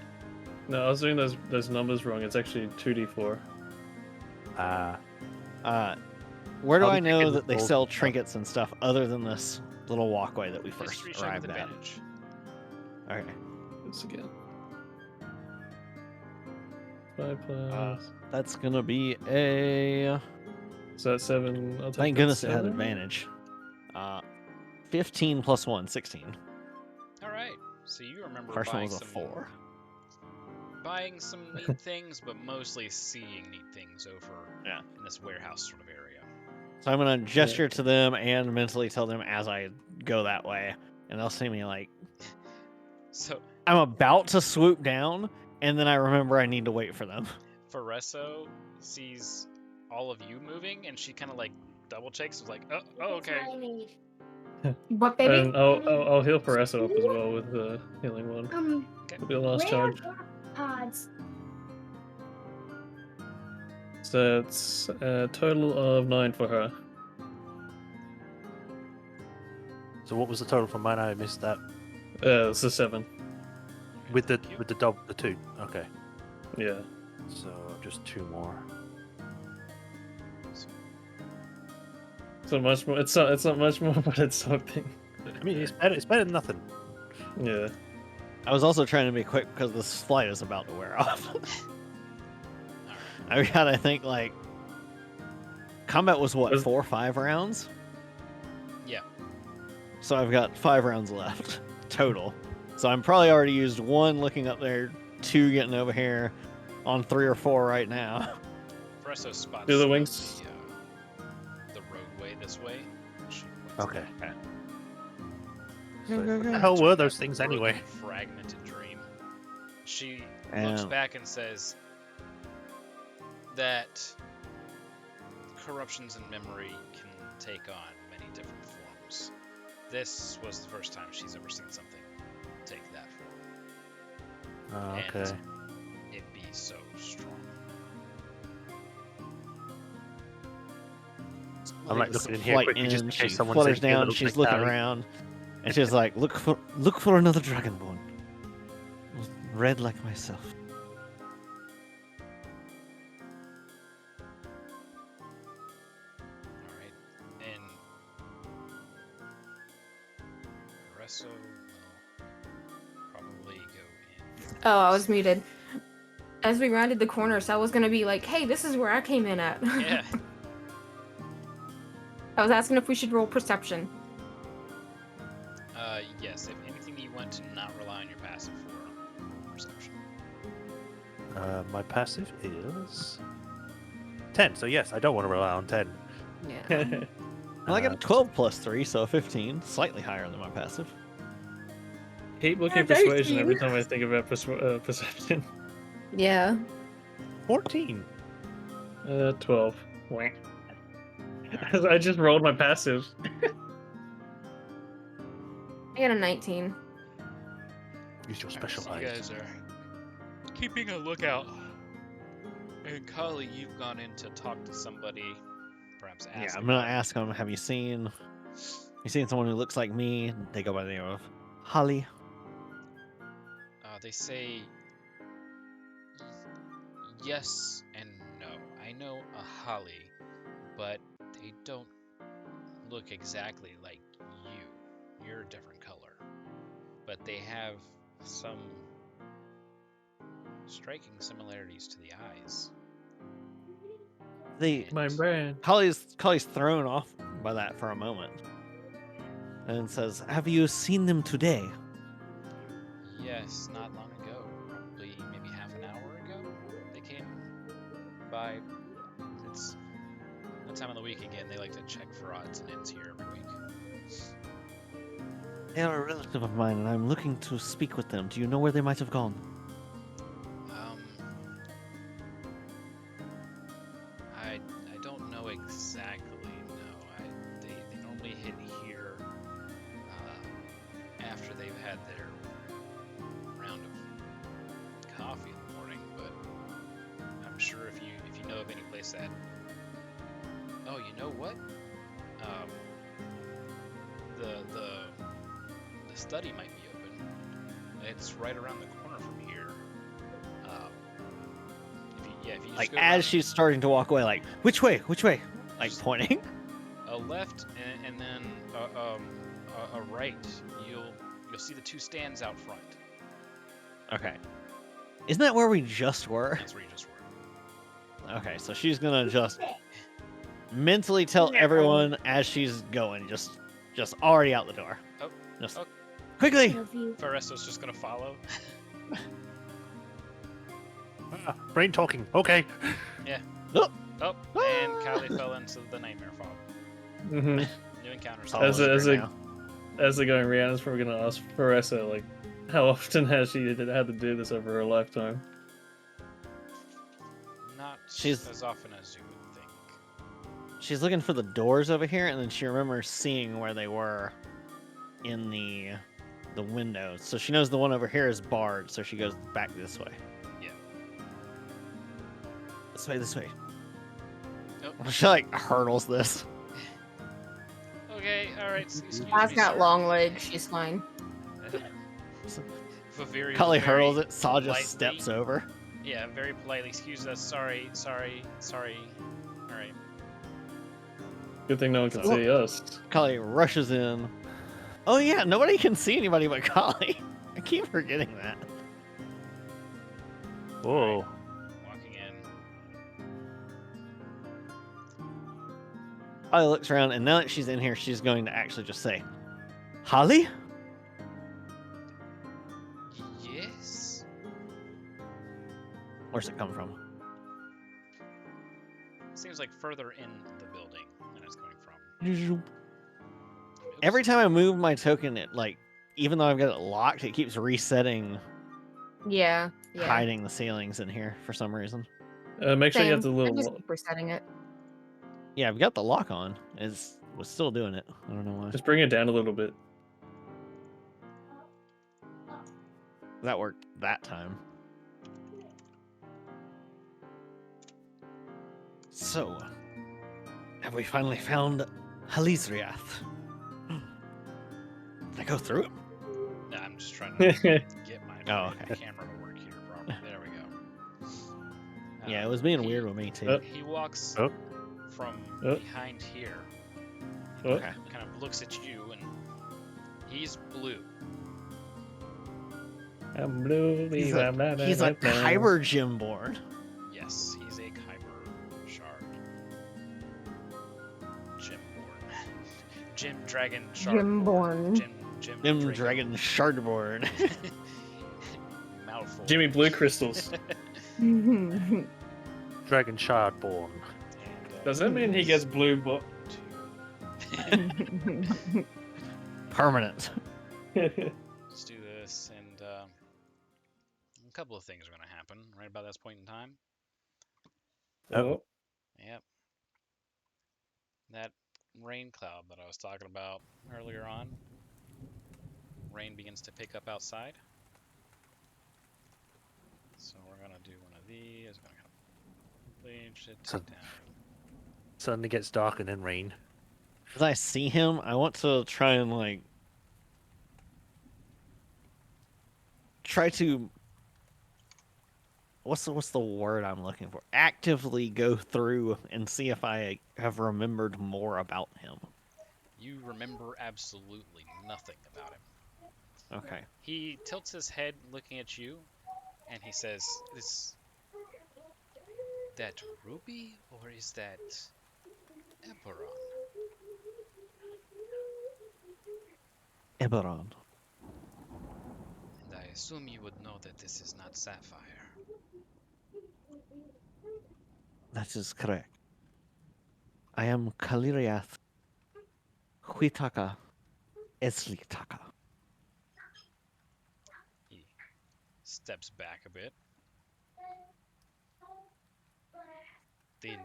No, I was doing those numbers wrong. It's actually 2d4. Where do How I did you know get that they gold sell stuff? trinkets and stuff other than this little walkway that we first History check with arrived at? advantage. Okay. This again. 5 plus. That's gonna be a. So that's 7. I'll take Thank that goodness it had 7. advantage. 15 plus 1, 16. All right. So you remember First one buying was a 4. buying some neat things, but mostly seeing neat things over in this warehouse sort of area. So I'm gonna gesture to them and mentally tell them as I go that way, and they'll see me like So I'm about to swoop down, and then I remember I need to wait for them. Fareso sees all of you moving, and she kind of like double checks. Was like, oh, okay. What, baby? And I'll heal Paresso up as well with the healing one. Okay. It'll be the last where are charge. black pods? So it's a total of 9 for her. So what was the total for mine? I missed that. It's a 7. With the Thank you. with the 2. Okay. Yeah. So just 2 more. So much more. It's not much more, but it's something. I mean, it's better than nothing. Yeah. I was also trying to be quick because this flight is about to wear off. I got, I think, like combat was what, 4 or 5 rounds? Yeah. So I've got 5 rounds left total. So I'm probably already used 1 looking up there, 2 getting over here, on 3 or 4 right now. Fareso spots Do the some of wings. the roadway this way. She points Okay. it out. What the hell were those things Broken, anyway? Fragmented dream. She looks And- back and says that corruptions in memory can take on many different forms. This was the first time she's ever seen something take that form. Oh, And okay. it be so strong. I'm like looking in here Flight quickly just in in, case she someone's flutters in here that down, looks she's like looking Callie. around, and she's like, look for another dragonborn. Red like myself. Alright. And Resso will probably go in. Oh, I was muted. As we rounded the corner, so I was gonna be like, hey, this is where I came in at. Yeah. I was asking if we should roll perception. Yes, if anything you want to not rely on your passive for perception. My passive is 10. So yes, I don't want to rely on 10. Yeah. Well, I got a 12 plus 3, so 15. Slightly higher than my passive. Hate looking Yeah, very persuasion every cute. time I think about perception. Yeah. 14. 12. Whack. I just rolled my passive. I got a 19. Use your Alright, special so you eyes. guys are keeping a lookout. And Kali, you've gone in to talk to somebody, perhaps ask. Yeah, I'm gonna about- ask them, have you seen someone who looks like me? They go by the name of Holly. They say yes and no. I know a Holly, but they don't look exactly like you. You're a different color. But they have some striking similarities to the eyes. They My brand. Holly's thrown off by that for a moment. And says, have you seen them today? Yes, not long ago. Probably maybe half an hour ago. They came by. It's that time of the week again. They like to check for odds and ends here every week. They are a relative of mine, and I'm looking to speak with them. Do you know where they might have gone? I don't know exactly. No, they normally hit here after they've had their round of coffee in the morning. But I'm sure if you know of any place that. Oh, you know what? The study might be open. It's right around the corner from here. If you just Like, go as around she's starting to walk away, like, which way? Which way? Like, Just- pointing. a left and then a right, you'll see the two stands out front. Okay. Isn't that where we just were? That's where you just were. Okay, so she's gonna just mentally tell everyone as she's going, just already out the door. Oh, Just oh. quickly. Faresto's just gonna follow. Brain talking. Okay. Oh, and Kylie fell into the nightmare fog. Mhm. New encounters. All As a- over as a- now. As they're going, Rihanna's probably gonna ask Faressa, like, how often has she had to do this over her lifetime? Not She's- as often as you would think. She's looking for the doors over here, and then she remembers seeing where they were in the windows. So she knows the one over here is barred, so she goes back this way. Yeah. This way. Nope. She like hurdles this. Okay, alright. Excuse I've me, got sir. long legs. She's fine. Viviri Cully will very hurls it. Saw just politely- steps over. Yeah, very politely. Excuse us. Sorry. Alright. Good thing no one can So- see us. Cully rushes in. Oh yeah, nobody can see anybody but Cully. I keep forgetting that. Whoa. Walking in. Cully looks around, and now that she's in here, she's going to actually just say, Holly? Yes. Where's it come from? Seems like further in the building than it's coming from. Every Oops. time I move my token, it like, even though I've got it locked, it keeps resetting, Yeah. hiding the ceilings in here for some reason. Make sure you have the Same. I little. just keep resetting it. Yeah, I've got the lock on. was still doing it. I don't know why. Just bring it down a little bit. That worked that time. So, have we finally found Halisriath? Did I go through it? No, I'm just trying to get my Oh, freaking okay. camera to work here properly. There we go. Yeah, it was being he- weird with me too. Oh. He walks Oh. from Oh. behind here, Oh. Okay. kind of looks at you, and he's blue. I'm blue. He's a Kyber Gymborn. Yes, he's a Kyber shard. Jim Dragon Shard. Gymborn. Jim Dragon Shardborn. Mouthful. Jimmy Blue Crystals. Dragon Shardborn. Does that mean he gets blue? Permanent. Let's do this, and a couple of things are going to happen right about this point in time. Oh. Yep. That rain cloud that I was talking about earlier on. Rain begins to pick up outside. So we're going to do one of these. We're going to change it So- down. Suddenly gets dark and then rain. As I see him, I want to try and try to what's the word I'm looking for? Actively go through and see if I have remembered more about him. You remember absolutely nothing about him. Okay. He tilts his head looking at you, and he says, "Is that Ruby, or is that Eberron?" Eberron. And I assume you would know that this is not Sapphire. That is correct. I am Kaliriath Huitaka Eslitaka. He steps back a bit. Then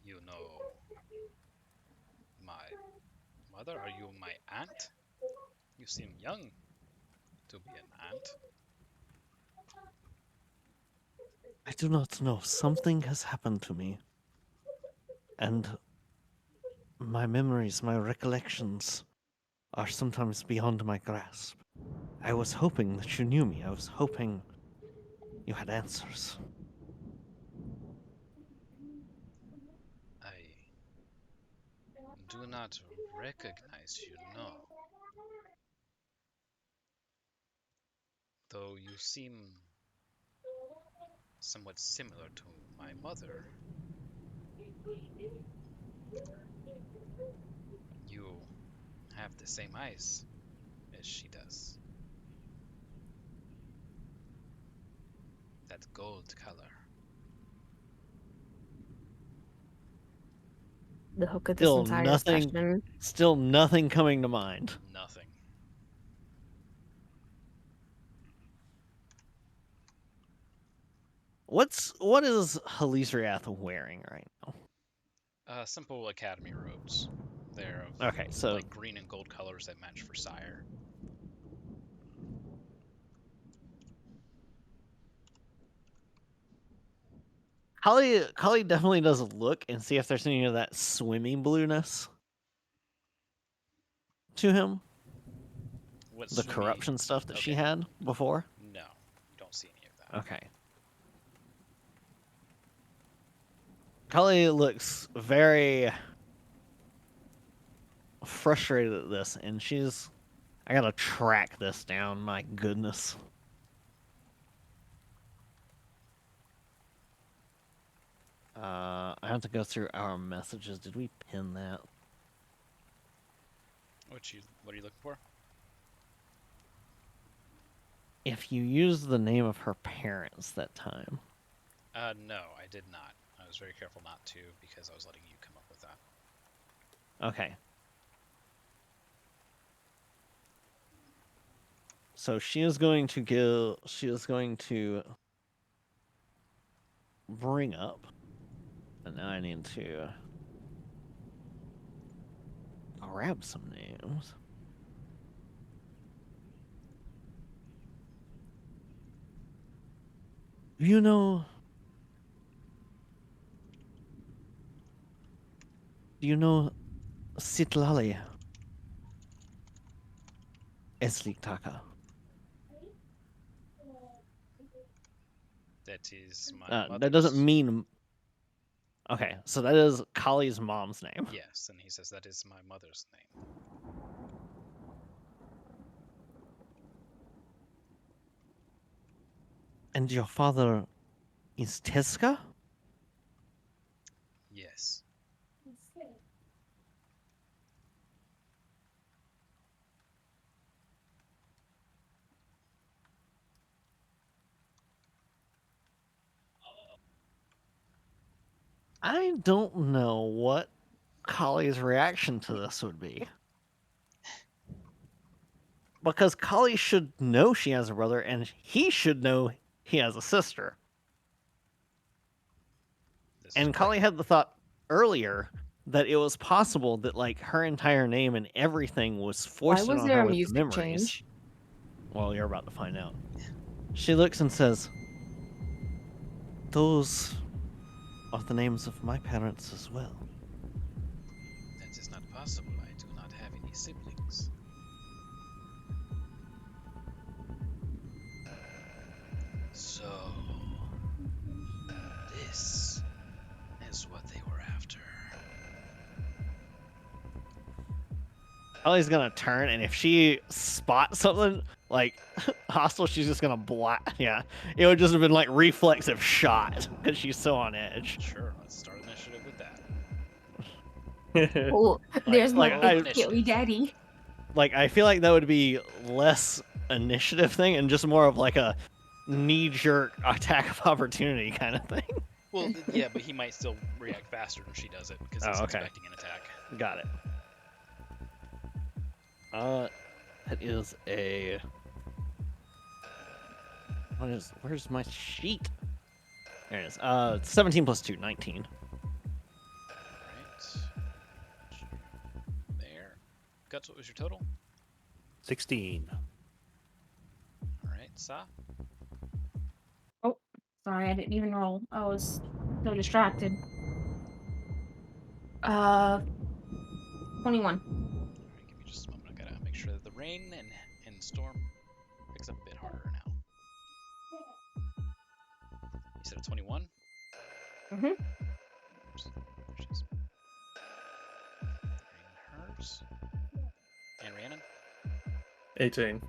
you know my mother? Are you my aunt? You seem young to be an aunt. I do not know. Something has happened to me. And my memories, my recollections are sometimes beyond my grasp. I was hoping that you knew me. I was hoping you had answers. I do not recognize you, no. Though you seem somewhat similar to my mother. You have the same eyes as she does. That gold color. The hook of this Still entire nothing. discussion. Still nothing coming to mind. Nothing. What is Halisriath wearing right now? Simple academy robes. They're of Okay, so like green and gold colors that match for Sire. Kali definitely does look and see if there's any of that swimmy blueness to him. What The Sumi- corruption stuff that she Okay. had before. No, you don't see any of that. Okay. Kali looks very frustrated at this, and I gotta track this down, my goodness. I have to go through our messages. Did we pin that? What are you looking for? If you use the name of her parents that time. No, I did not. I was very careful not to because I was letting you come up with that. Okay. So she is going to bring up, and now I need to grab some names. You know... Do you know Sitlali Esliktaka? That is my That doesn't mother's. mean... Okay, so that is Kali's mom's name. Yes, and he says that is my mother's name. And your father is Teska? Yes. I don't know what Kali's reaction to this would be. Because Kali should know she has a brother, and he should know he has a sister. This is And Kali correct. had the thought earlier that it was possible that like her entire name and everything was Why foisted was on there her a with the music memories. change? Well, you're about to find out. She looks and says, "Those are the names of my parents as well." That is not possible. I do not have any siblings. So, this is what they were after. Kali's gonna turn, and if she spots something like hostile, she's just gonna Yeah, it would just have been like reflexive shot because she's so on edge. Sure, let's start initiative with that. Oh, there's my like, big I- skilly daddy. Like I feel like that would be less initiative thing and just more of like a knee-jerk attack of opportunity kind of thing. Well, yeah, but he might still react faster when she does it because he's Oh, okay. expecting an attack. Got it. That is a. Where's my sheet? There it is. 17 plus 2, 19. Right. There. Guts, what was your total? 16. All right, Sa. Sorry, I didn't even roll. I was so distracted. 21. All right, give me just a moment. I gotta make sure that the rain and storm picks up a bit harder now. You said a 21? Mhm. Oops. There she is. And hers. And Rhiannon? 18.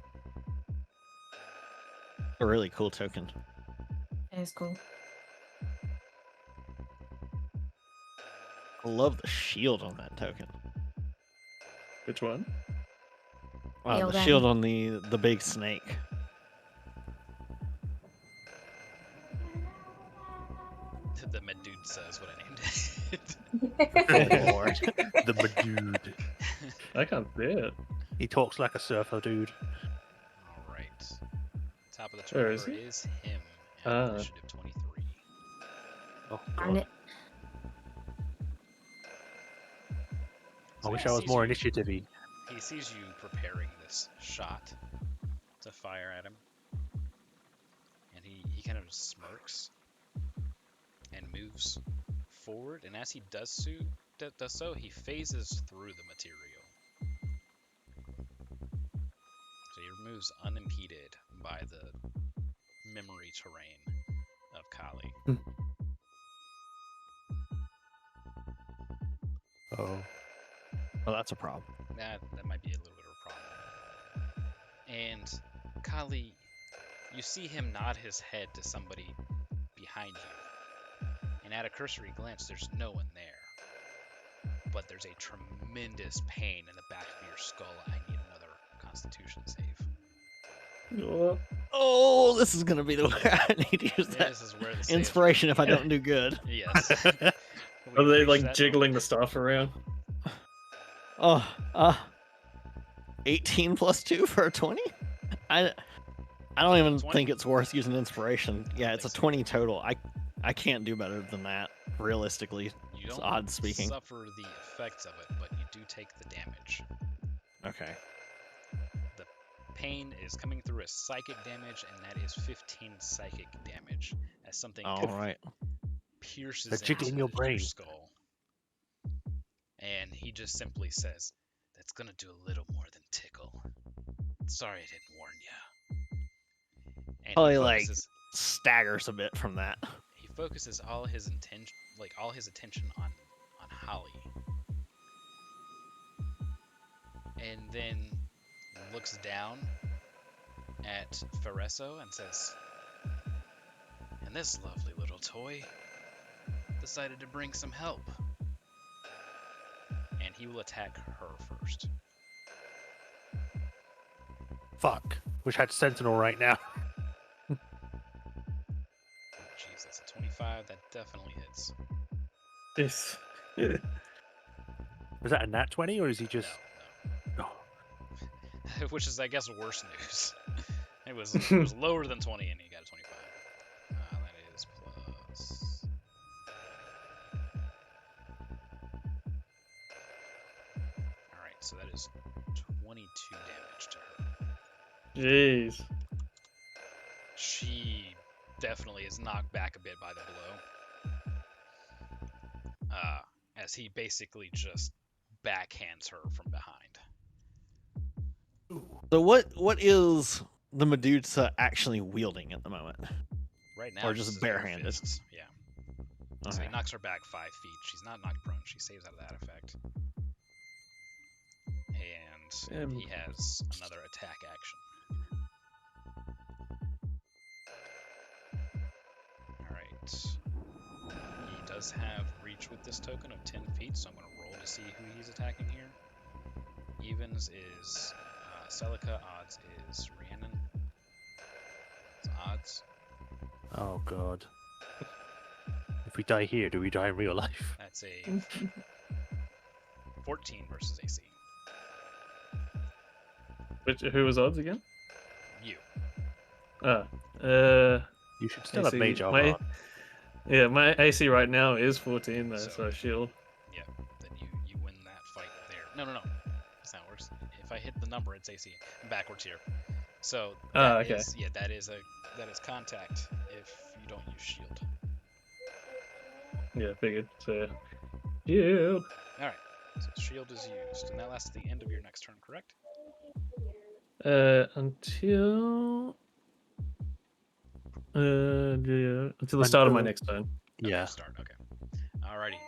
A really cool token. That is cool. I love the shield on that token. Which one? Hail The them. shield on the big snake. The Medusa is what I named it. Oh lord. The Madude. I can't see it. He talks like a surfer dude. All right. Top of the Where tower is he? is him at Ah. initiative 23. Oh, Darn God. it. I So wish he I was sees more you- initiative-y. He sees you preparing this shot to fire at him, and he kind of smirks and moves forward. And as he does so, he phases through the material, so he moves unimpeded by the memory terrain of Kali. Oh. Well, that's a problem. That might be a little bit of a problem. And Kali, you see him nod his head to somebody behind you. And at a cursory glance, there's no one there. But there's a tremendous pain in the back of your skull. I need another Constitution save. Oh, This is gonna be the way I need to use that This is where the saves inspiration if I begin. don't do good. Yes. are We've they reached like that jiggling moment. the staff around? 18 plus 2 for a 20? I don't even 20? think it's worth using inspiration. Yeah, it's a think so. 20 total. I can't do better than that, realistically. You It's don't odd speaking. suffer the effects of it, but you do take the damage. Okay. The pain is coming through as psychic damage, and that is 15 psychic damage as something All right. pierces The jig into in your your brain. skull. And he just simply says, "That's gonna do a little more than tickle. Sorry I didn't warn you." And Probably like staggers a bit from that. he focuses all his attention on Holly, and then looks down at Fereso and says, "And this lovely little toy decided to bring some help." And he will attack her first. Fuck. Wish I had Sentinel right now. Jeez, that's a 25. That definitely hits. This. Was that a nat 20 or is he just. No. Oh, Which is, I guess, worse news. It was lower than 20, and he got a 25. That is plus. All right, so that is 22 damage to her. Jeez. She definitely is knocked back a bit by the blow, as he basically just backhands her from behind. So what is the Medusa actually wielding at the moment? Right now, Or just his bare barehanded? fists, yeah. So Okay. he knocks her back 5 feet. She's not knocked prone. She saves out of that effect. And he has another attack action. Alright. He does have reach with this token of 10 feet, so I'm going to roll to see who he's attacking here. Evens is Celica, odds is Rhiannon. It's odds. oh god. If we die here, do we die in real life? That's a 14 versus AC. Who was odds again? You. You should still have AC, mage armor. Yeah, my AC right now is 14 though, So- so shield. Yeah, then you win that fight there. No. That's not worse. If I hit the number, it's AC. I'm backwards here. So that okay. that is contact if you don't use shield. Yeah, figured. So, shield. All right. So shield is used, and that lasts to the end of your next turn, correct? Until yeah, until the start of my Until- next turn. Yeah. Start. Okay. Alrighty.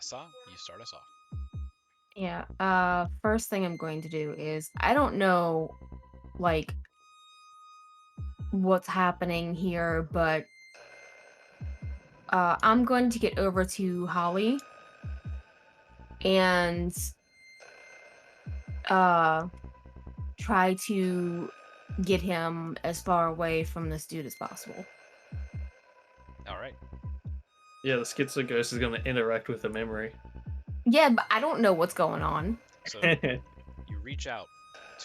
Saw, you start us off. Yeah. First thing I'm going to do is I don't know, like, what's happening here, but I'm going to get over to Holly and try to get him as far away from this dude as possible. All right. Yeah, the schizo ghost is going to interact with the memory. Yeah, but I don't know what's going on. So you reach out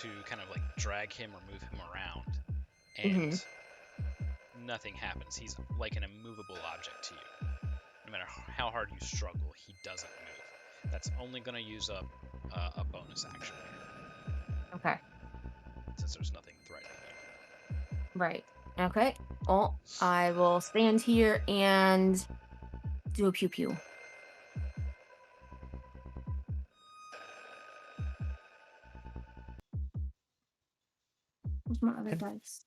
to kind of like drag him or move him around, and nothing happens. He's like an immovable object to you. No matter how hard you struggle, he doesn't move. That's only going to use up a bonus action here, Okay. since there's nothing threatening you. Right. Okay. Well, I will stand here and do a pew pew. Where's my other dice?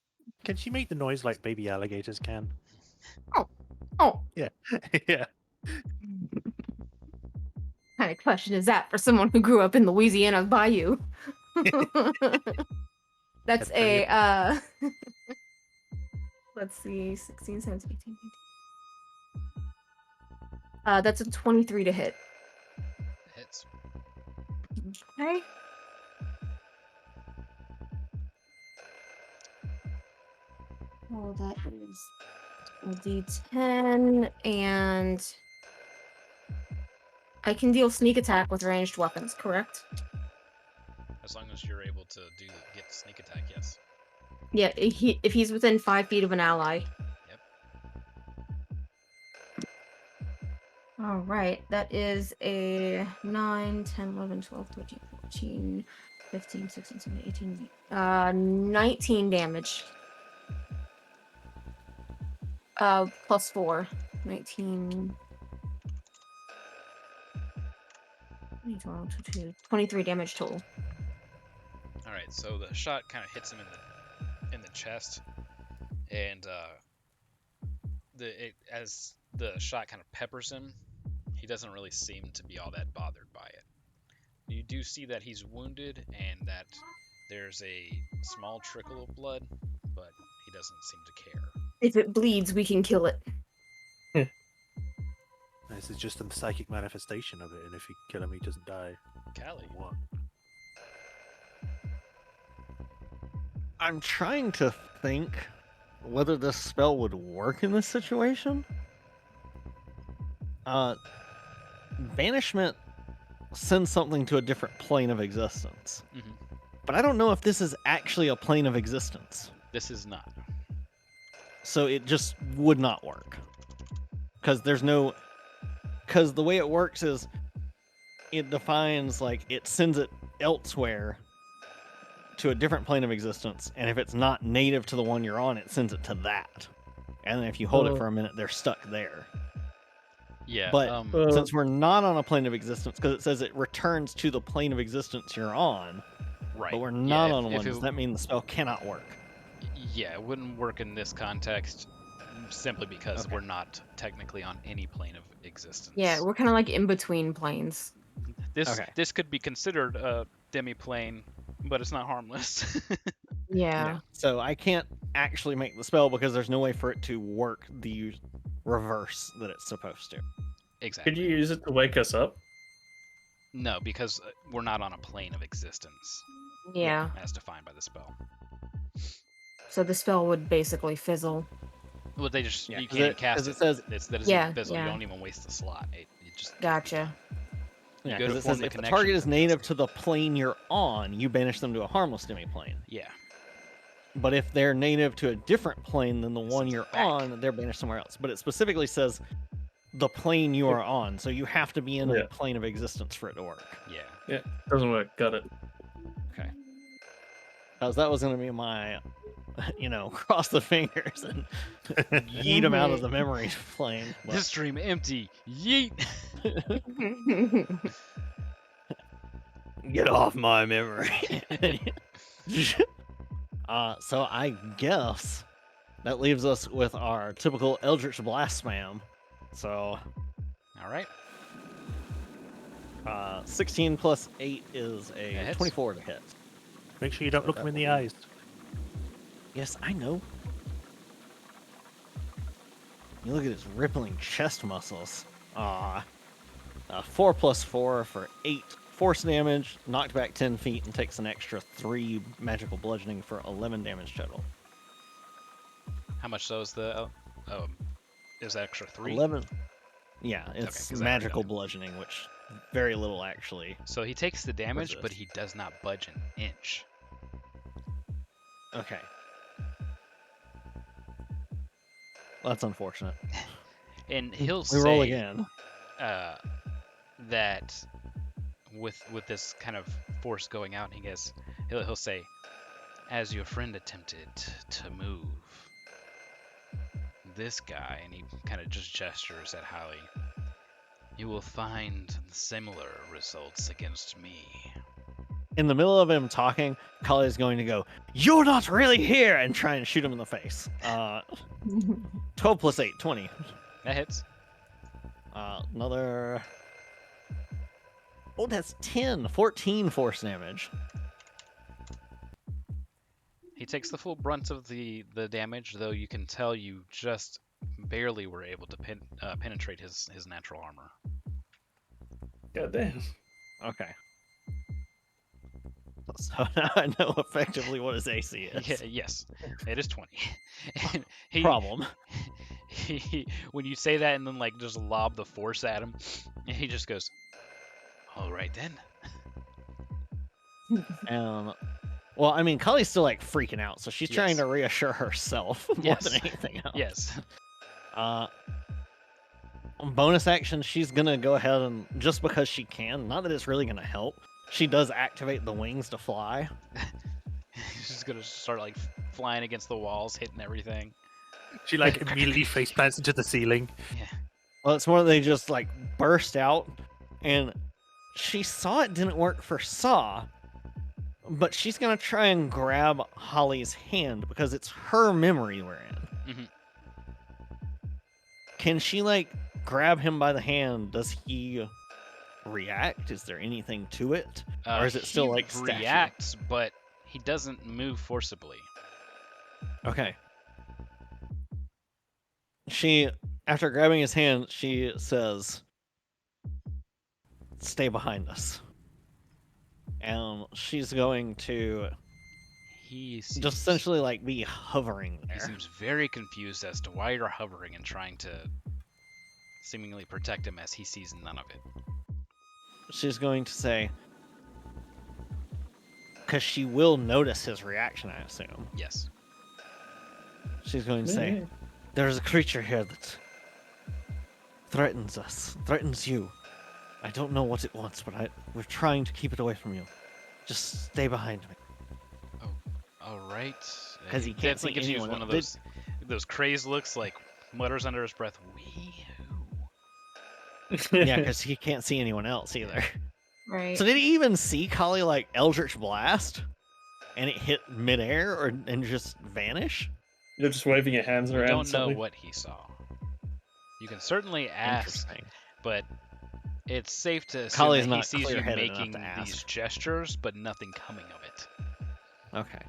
Can she make the noise like baby alligators can? Oh, Yeah. Yeah. what kind of question is that for someone who grew up in Louisiana's bayou? That's Had plenty a let's see, 16, 17, 18, 19. That's a 23 to hit. Hits. Okay. Oh, that is a D10, and I can deal sneak attack with ranged weapons, correct? As long as you're able to get sneak attack, yes. Yeah, if he's within 5 feet of an ally. Yep. All right, that is a 9, 10, 11, 12, 13, 14, 15, 16, 17, 18, 19 damage. Plus 4. 19. 23 damage total. All right, so the shot kind of hits him in the chest, and as the shot kind of peppers him, he doesn't really seem to be all that bothered by it. You do see that he's wounded and that there's a small trickle of blood, but he doesn't seem to care. If it bleeds, we can kill it. This is just a psychic manifestation of it, and if you kill him, he doesn't die. Callie, What? I'm trying to think whether this spell would work in this situation. Banishment sends something to a different plane of existence. Mhm. But I don't know if this is actually a plane of existence. this is not. So it just would not work. Because the way it works is it defines, like, it sends it elsewhere to a different plane of existence, and if it's not native to the one you're on, it sends it to that. And then if you hold it for a minute, they're stuck there. Yeah, But since we're not on a plane of existence, because it says it returns to the plane of existence you're on, right. but we're not yeah, on if one, it, does that mean the spell cannot work? Yeah, it wouldn't work in this context simply because Okay. we're not technically on any plane of existence. Yeah, we're kind of like in between planes. This could be considered a demi-plane, but it's not harmless. Yeah. So I can't actually make the spell because there's no way for it to work the reverse that it's supposed to. Exactly. Could you use it to wake us up? No, because we're not on a plane of existence Yeah. as defined by the spell. So the spell would basically fizzle. Well, they just Yeah, you 'cause can't it- cast 'cause it. it says- That is Yeah, fizzle. yeah. You don't even waste the slot. It just Gotcha. You Yeah, go to because it form says the if the connection, target is then native fizzle. to the plane you're on, you banish them to a harmless demi-plane. Yeah. But if they're native to a different plane than the one sends it you're back. on, they're banished somewhere else. But it specifically says the plane you are on, so you have to be in Yeah. a plane of existence for it to work. Yeah. Yeah, doesn't work. Got it. Okay. Because that was going to be my, cross the fingers and yeet them out of the memory plane. but- This stream empty. Yeet. Get off my memory. So I guess that leaves us with our typical Eldritch Blast spam. So, All right. 16 plus 8 is That a hits. 24 to hit. Make sure you don't look him in the eyes. Yes, I know. You look at his rippling chest muscles. 4 plus 4 for 8 force damage, knocked back 10 feet, and takes an extra 3 magical bludgeoning for 11 damage total. How much so is the? Is that extra 3? 11. Yeah, it's 'cause I already magical got bludgeoning, which very little actually. So he takes the damage, this? but he does not budge an inch. Okay. Well, that's unfortunate. And he'll We roll say again. That with this kind of force going out, he'll say, as your friend attempted to move this guy, and he kind of just gestures at Holly, you will find similar results against me. In the middle of him talking, Kali is going to go, "You're not really here!" and try and shoot him in the face. 12 plus 8, 20. That hits. Another... Oh, that's 10. 14 force damage. He takes the full brunt of the damage, though you can tell you just barely were able to penetrate his natural armor. God damn. Okay. So now I know effectively what his AC is. Yeah, yes, it is 20. And Problem. When you say that and then like just lob the force at him, and he just goes, "All right then." Well, I mean, Kali's still like freaking out, so she's trying Yes. to reassure herself more Yes. than anything else. Yes. bonus action, she's gonna go ahead and, just because she can, not that it's really gonna help, she does activate the wings to fly. She's just gonna start like flying against the walls, hitting everything. She like immediately face plants into the ceiling. Yeah. Well, it's more they just like burst out, and she saw it didn't work for Saw, but she's gonna try and grab Holly's hand because it's her memory we're in. Mhm. Can she like grab him by the hand? Does he react? Is there anything to it, or is it still He like statue? reacts, but he doesn't move forcibly. Okay. She, after grabbing his hand, she says, "Stay behind us." And she's going to He seems, just essentially like be hovering he there. seems very confused as to why you're hovering and trying to seemingly protect him as he sees none of it. She's going to say, because she will notice his reaction, I assume. Yes. She's going to say, "There's a creature here that threatens us, threatens you. I don't know what it wants, but we're trying to keep it away from you. Just stay behind me." All right. 'Cause he can't see gives you anyone one of else. those crazed looks, like mutters under his breath, "We who?" Yeah, because he can't see anyone else either. Right. So did he even see Kali like Eldritch Blast? And it hit midair and just vanish? You're just waving your hands We around. don't know suddenly. what he saw. You can certainly ask, Interesting. but it's safe to assume Kali's that he not sees you clear-headed enough making to ask. these gestures, but nothing coming of it. Okay.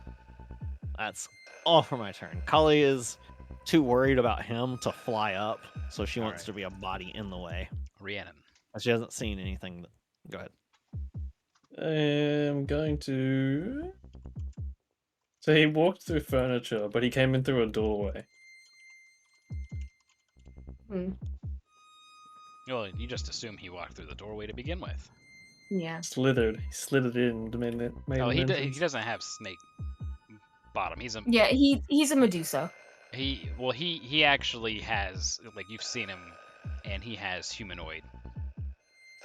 That's all for my turn. Kali is too worried about him to fly up, so she wants Alright. to be a body in the way. Rhiannon. She hasn't seen anything. Go ahead. I'm going to. So he walked through furniture, but he came in through a doorway. Hmm. Well, you just assume he walked through the doorway to begin with. Yeah. Slithered. He slithered in to made an Oh, he entrance. doesn't have snake bottom. He's a Yeah, he's a Medusa. he actually has, like, you've seen him, and he has humanoid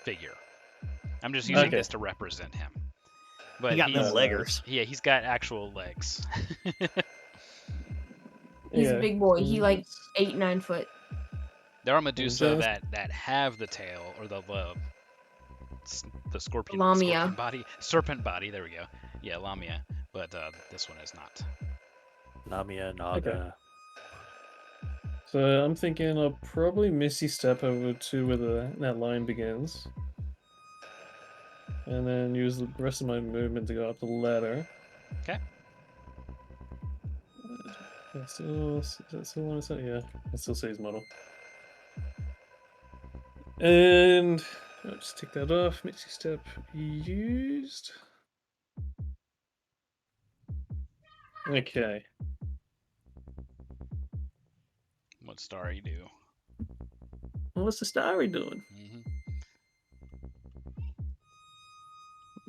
figure. I'm just using Okay. this to represent him. But He got them he's leggers. yeah, he's got actual legs. He's Yeah. a big boy. He like 8-9 foot. There are Medusa Just- that have the tail or the scorpion Lamia. serpent body. There we go. Yeah, Lamia. But this one is not. Lamia, Naga. So I'm thinking I'll probably Misty Step over to where that line begins. And then use the rest of my movement to go up the ladder. Okay. Is that still on his head? Yeah, I still see his model. And I'll just take that off. Misty Step used. Okay. What star you do? What's the starry doing? Hmm.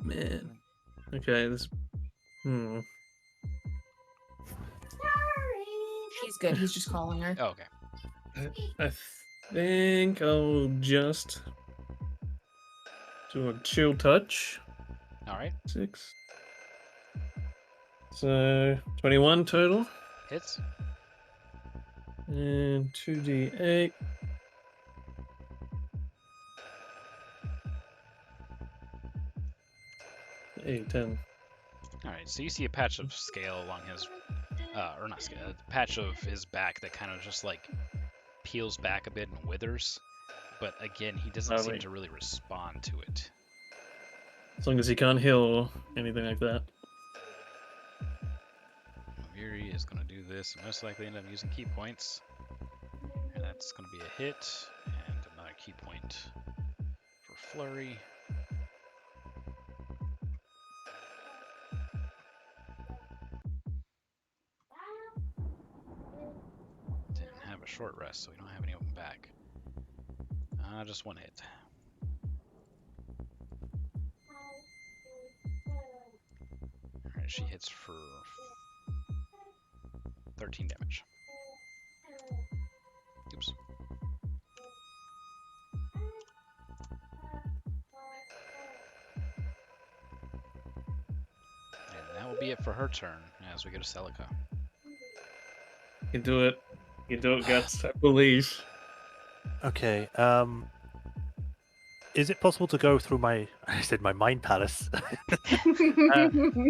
Man. Okay, this. He's good. He's just calling her. Oh, okay. I think I'll just do a chill touch. All right. 6. So 21 total. Hits. And 2d8. Eight, 10. All right. So you see a patch of scale along his, or not scale, a patch of his back that kind of just like peels back a bit and withers. But again, he doesn't seem Lovely. to really respond to it. As long as he can't heal or anything like that. Yuri is going to do this and most likely end up using key points. And that's going to be a hit and another key point for flurry. Didn't have a short rest, so we don't have any open back. Just one hit. Alright, she hits for 13 damage. Oops. that'll be it for her turn as we go to Celica. You can do it. You can do it, Guts. I believe. Okay. Is it possible to go through my? I said my mind palace,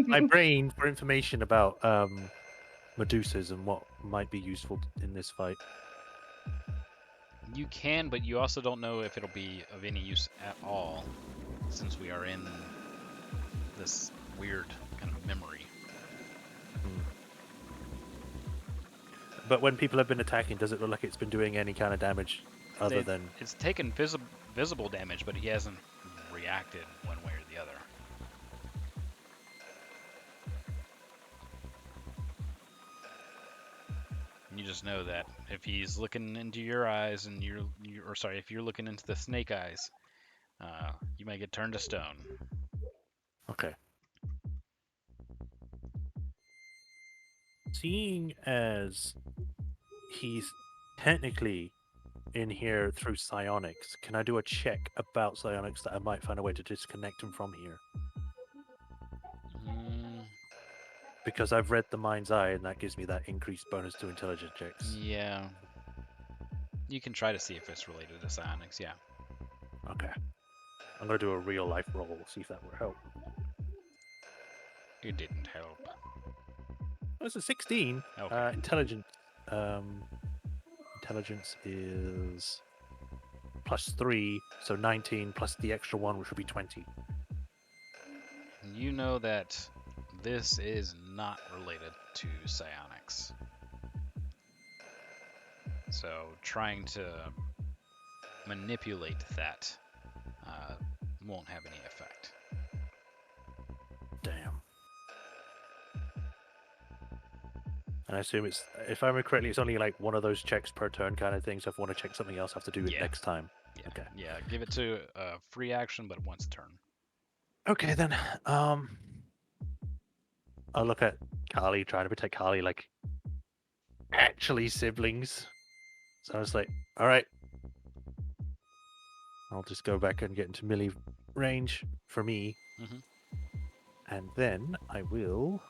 my brain for information about Medusas and what might be useful in this fight? You can, but you also don't know if it'll be of any use at all, since we are in this weird kind of memory. But when people have been attacking, does it look like it's been doing any kind of damage other than? It's taken visible damage, but he hasn't reacted one way or the other. You just know that if he's looking into your eyes and if you're looking into the snake eyes, you may get turned to stone. Okay. Seeing as he's technically in here through psionics, can I do a check about psionics that I might find a way to disconnect him from here? Because I've read the mind's eye, and that gives me that increased bonus to intelligence checks. Yeah. You can try to see if it's related to psionics, yeah. Okay. I'm going to do a real life roll, see if that will help. It didn't help. That's a 16. Okay. Intelligence. Intelligence is +3, so 19 plus the extra one, which would be 20. You know that this is not related to psionics. So trying to manipulate that won't have any effect. Damn. And I assume it's, if I remember correctly, it's only like one of those checks per turn kind of thing. So if I want to check something else, I have to do it Yeah. next time. Yeah. Okay. Yeah, give it to a free action, but once a turn. Okay then. I'll look at Carly, trying to protect Carly like actually siblings. So I was like, all right. I'll just go back and get into melee range for me. Mhm. And then I will.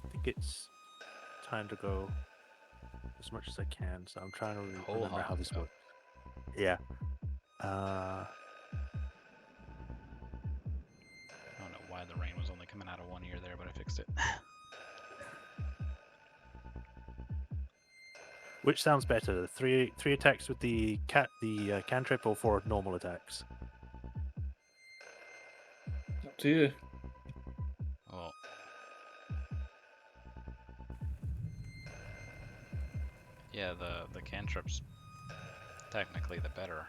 I think it's time to go as much as I can. So I'm trying to Whole remember how hog. this Oh. works. Yeah. I don't know why the rain was only coming out of one ear there, but I fixed it. Which sounds better? Three attacks with the cantrip, or 4 normal attacks? Up to you. Well, yeah, the cantrip's technically the better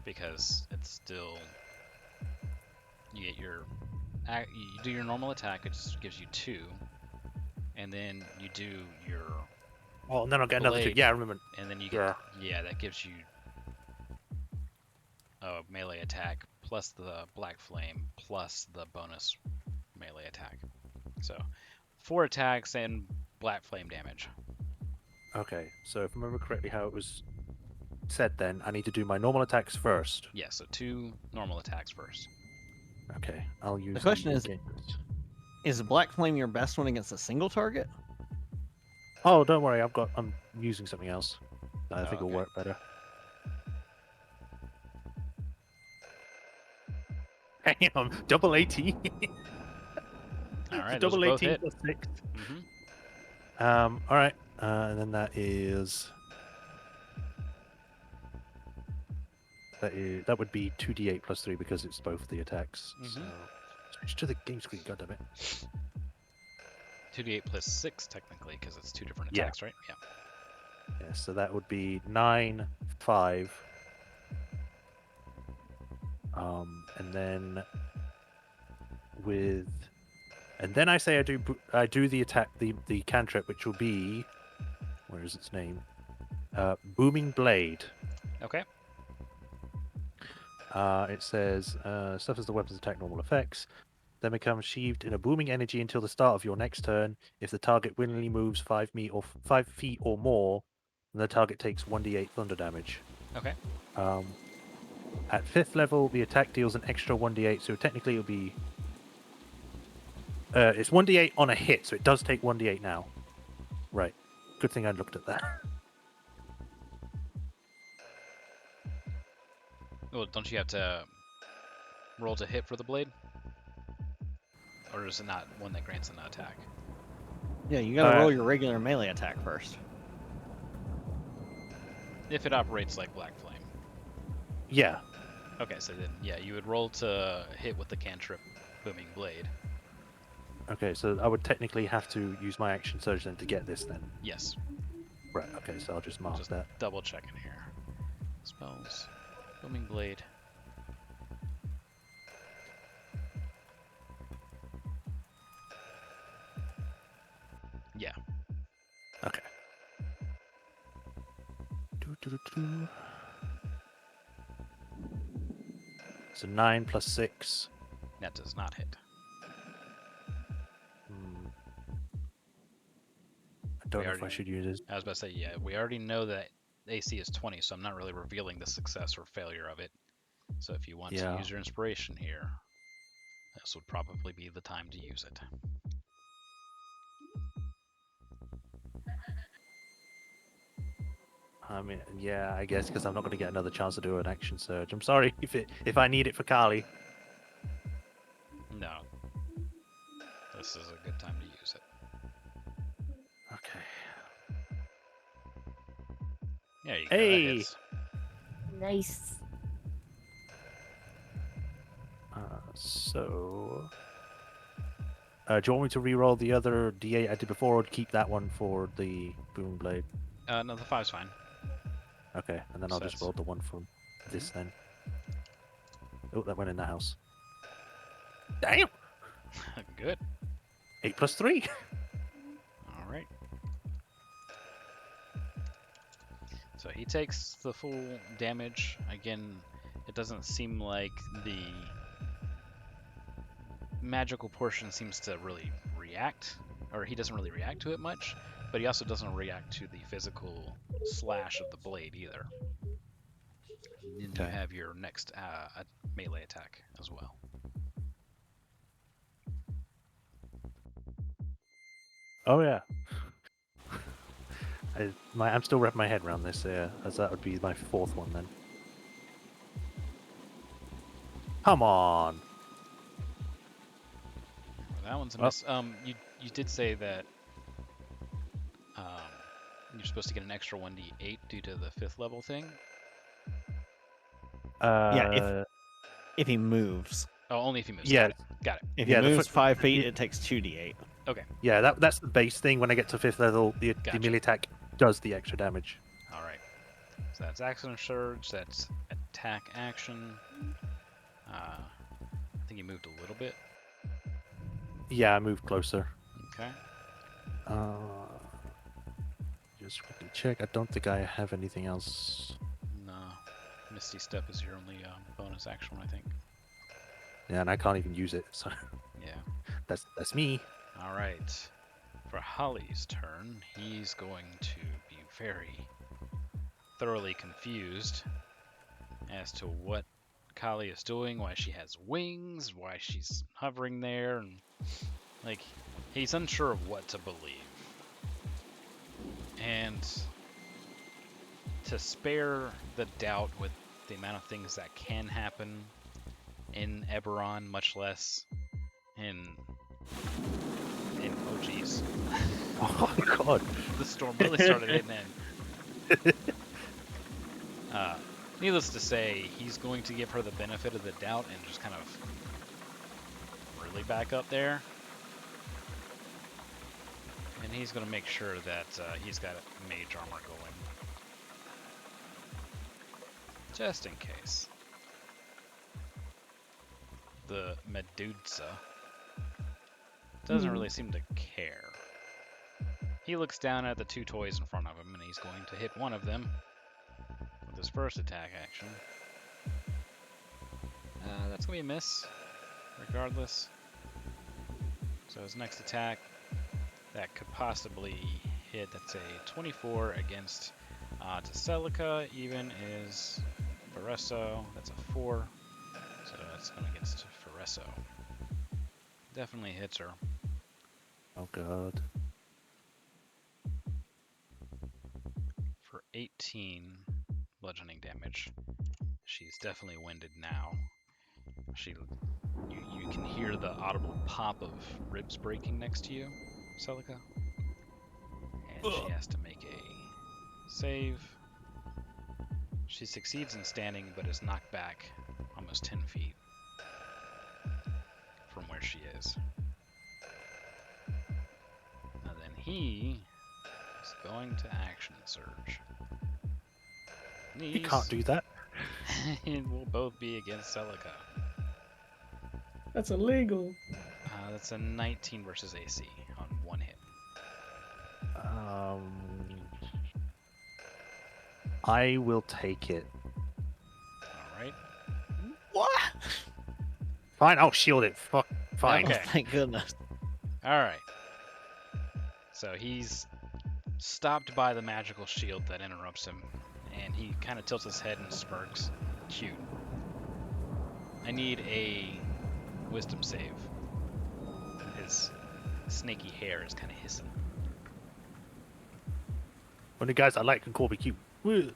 because it's still you get your you do your normal attack, it just gives you 2, and then you do your Oh, and then I'll get another 2. blade, Yeah, I remember. and then you get that gives you a melee attack plus the black flame plus the bonus melee attack. So 4 attacks and black flame damage. Okay, so if I remember correctly how it was said, then I need to do my normal attacks first. Yeah, so 2 normal attacks first. Okay, I'll use. The question is, gain- is Black Flame your best one against a single target? Oh, don't worry, I'm using something else. I think it'll okay. work better. Hang on, double 18. All right, double those both 18 hit. plus 6. Mm-hmm. All right, and then that would be 2d8 plus 3 because it's both the attacks. So switch to the game screen. God damn it. 2d8 plus 6 technically because it's 2 different Yeah. attacks, right? Yeah. Yeah, so that would be 9, 5. And then I say I do the attack, the cantrip, which will be, where is its name? Booming Blade. Okay. It says suffers the weapon's attack normal effects, then becomes sheathed in a booming energy until the start of your next turn. If the target willingly moves 5 feet or more, then the target takes 1d8 thunder damage. Okay. At 5th level, the attack deals an extra 1d8, so technically it'll be... it's 1d8 on a hit, so it does take 1d8 now. Right. Good thing I looked at that. Well, don't you have to roll to hit for the blade? Or is it not one that grants an attack? Yeah, you gotta roll your regular melee attack first. If it operates like Black Flame. Yeah. Okay, so then, yeah, you would roll to hit with the cantrip Booming Blade. Okay, so I would technically have to use my action surge then to get this then. Yes. Right, okay, so I'll just mark Just that. double checking here. Spells. Booming Blade. Yeah. Okay. Doo-doo-doo-doo. So 9 plus 6. That does not hit. I don't know if I already- should use it. I was about to say, yeah, we already know that AC is 20, so I'm not really revealing the success or failure of it. So if you want to Yeah. use your inspiration here, this would probably be the time to use it. I mean, yeah, I guess because I'm not going to get another chance to do an action surge. I'm sorry if I need it for Carly. No. This is a good time to use it. Okay. Yeah, you go. That Hey! hits. Nice. So, do you want me to re-roll the other D8 I did before, or keep that one for the boom blade? No, the 5's fine. Okay, and then I'll just Sets. roll the one from this then. Oh, that went in the house. Damn! Good. 8 plus 3. All right. So he takes the full damage. Again, it doesn't seem like the magical portion seems to really react, or he doesn't really react to it much, but he also doesn't react to the physical slash of the blade either. And then you Okay. have your next melee attack as well. Oh yeah. I'm still wrapping my head around this, as that would be my 4th one then. Come on! That one's a Oh. miss. You did say that you're supposed to get an extra 1d8 due to the 5th level thing. If he moves. Oh, only if he moves. Yeah. Got it. If Yeah, he the moves foot- 5 feet, it takes 2d8. Okay. Yeah, that's the base thing. When I get to 5th level, the Gotcha. melee attack does the extra damage. All right. So that's action surge. That's attack action. I think he moved a little bit. Yeah, I moved closer. Okay. Just quickly check. I don't think I have anything else. No. Misty Step is your only bonus action, I think. Yeah, and I can't even use it. So Yeah. that's me. All right. For Holly's turn, he's going to be very thoroughly confused as to what Kali is doing, why she has wings, why she's hovering there, and like he's unsure of what to believe. And to spare the doubt with the amount of things that can happen in Eberron, much less in oh geez, Oh god. the storm really started hitting in. Needless to say, he's going to give her the benefit of the doubt and just kind of really back up there. And he's going to make sure that he's got mage armor going. Just in case. The Medusa doesn't really seem to care. He looks down at the 2 toys in front of him and he's going to hit one of them with his first attack action. That's going to be a miss, regardless. So his next attack, that could possibly hit. That's a 24 against Teselica, even is Fareso. That's a 4. So that's going against Fareso. Definitely hits her. Oh god. For 18 bludgeoning damage. She's definitely winded now. You can hear the audible pop of ribs breaking next to you, Celica. And she has to make a save. She succeeds in standing, but is knocked back almost 10 feet from where she is. And then he is going to action surge. You can't do that. It will both be against Celica. That's illegal. That's a 19 versus AC on one hit. I will take it. All right. What? Fine, I'll shield it. Fuck. Fine. Okay. Thank goodness. All right. So he's stopped by the magical shield that interrupts him, and he kind of tilts his head and smirks. Cute. I need a wisdom save. His snaky hair is kind of hissing. When the guys I like can call me cute. Woo.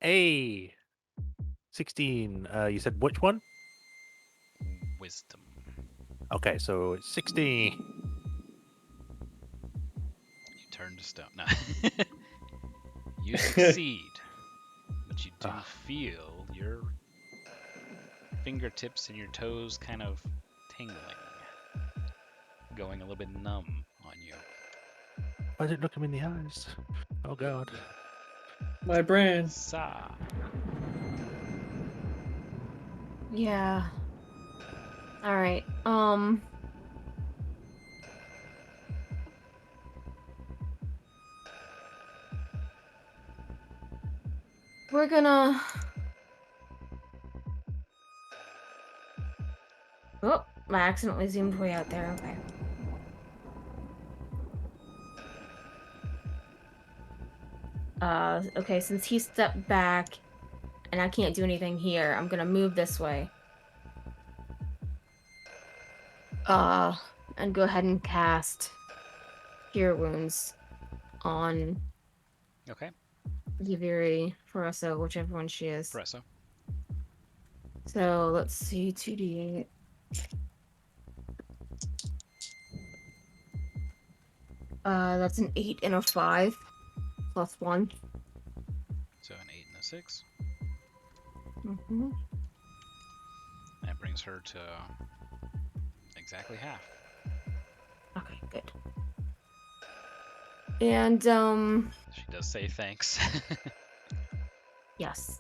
Hey. 16. You said which one? Wisdom. Okay, so it's 16. You turn to stone. No. You succeed, but you do feel your fingertips and your toes kind of tingling, going a little bit numb on you. Why didn't look him in the eyes? Oh god. My brain. Sa. Yeah. All right. We're gonna. Oh, I accidentally zoomed way out there. Okay. Okay, since he stepped back and I can't do anything here, I'm gonna move this way. And go ahead and cast Cure Wounds on Okay. Yuviri, Faroso, whichever one she is. Presso. So let's see, 2d8. That's an 8 and a 5, plus 1. So an 8 and a 6. Mm-hmm. That brings her to exactly half. Okay, good. And, She does say thanks. yes.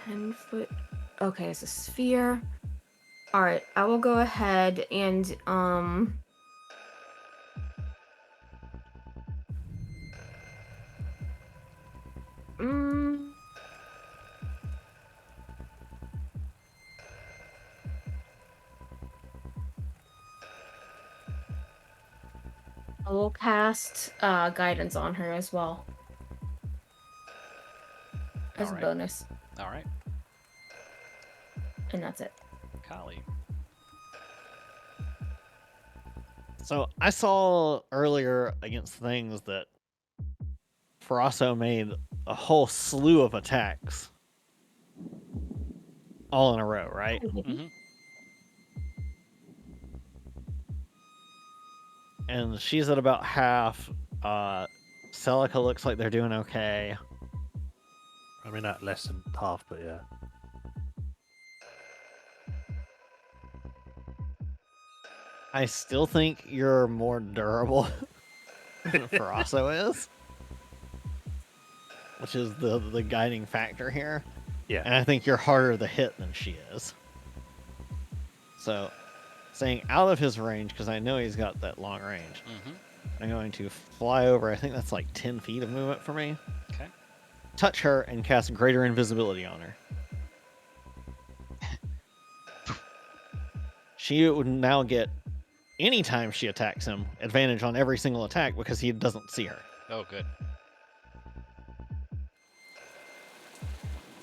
10 foot. Okay, it's a sphere. All right, I will go ahead and I will cast guidance on her as well. As a Alright. bonus. Alright. And that's it. Kali. So I saw earlier against things that Farasso made a whole slew of attacks all in a row, right? Mm-hmm. And she's at about half. Celica looks like they're doing okay. I mean, not less than half, but yeah. I still think you're more durable than Farasso is, which is the guiding factor here. Yeah. And I think you're harder to hit than she is. So, staying out of his range, because I know he's got that long range, Mm-hmm. I'm going to fly over. I think that's like 10 feet of movement for me. Okay. Touch her and cast greater invisibility on her. She would now get anytime she attacks him, advantage on every single attack because he doesn't see her. Oh, good.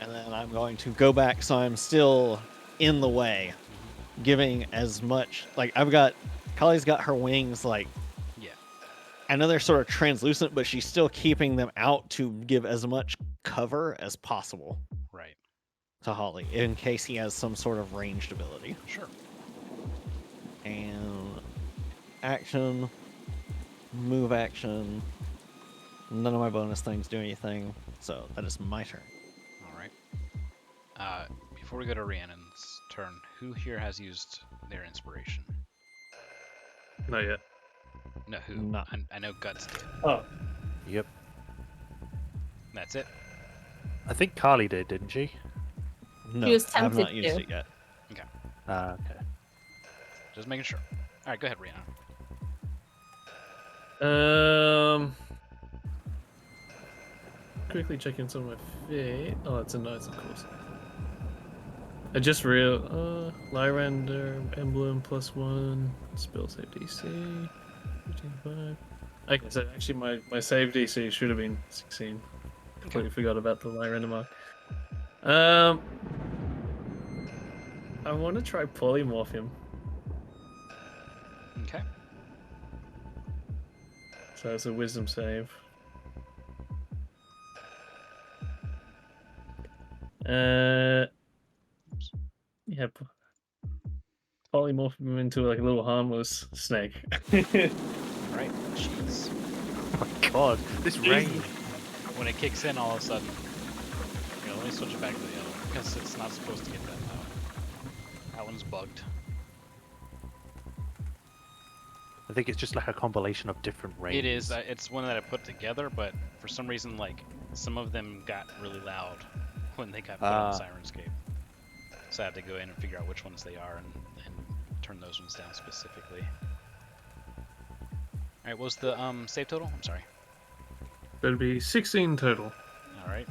And then I'm going to go back so I'm still in the way, giving as much, like, Kali's got her wings, like, Yeah. I know they're sort of translucent, but she's still keeping them out to give as much cover as possible Right. to Holly in case he has some sort of ranged ability. Sure. And action, move action. None of my bonus things do anything, so that is my turn. All right. Before we go to Rhiannon's turn, who here has used their inspiration? Not yet. No, who? No. I know Guts did. Oh, Yep. That's it. I think Carly did, didn't she? No, was I have not tempted used to. it yet. Okay. Just making sure. All right, go ahead, Rhiannon. Quickly checking some of my fate. Oh, it's a nice, of course. I just real Lyrander emblem +1 spell save DC 15/5. Like I said, actually my save DC should have been 16. Completely forgot about the Lyrander mark. I want to try polymorph him. Okay. So it's a wisdom save. Yeah, polymorph him into like a little harmless snake. All right. Jeez. Oh my god, this rain. When it kicks in, all of a sudden, let me switch it back to the other one because it's not supposed to get that loud. That one's bugged. I think it's just like a compilation of different rains. It is. It's one that I put together, but for some reason, like some of them got really loud when they got put on Sirenscape. So I had to go in and figure out which ones they are and turn those ones down specifically. All right, what was the save total? I'm sorry. That'd be 16 total. All right.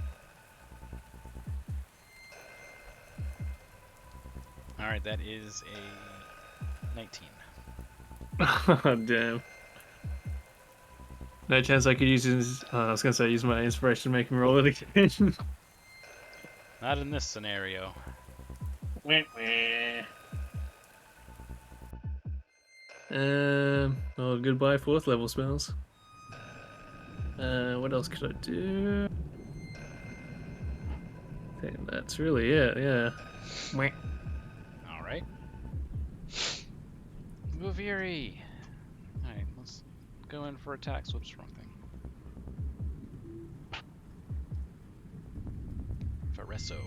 All right, that is a 19. Oh, damn. No chance I could use his, I was gonna say use my inspiration to make him roll it again. Not in this scenario. Well, goodbye 4th level spells. What else could I do? I think that's really it, yeah. All right. Vuviri. All right, let's go in for attacks. Whoops, wrong thing. Fareso.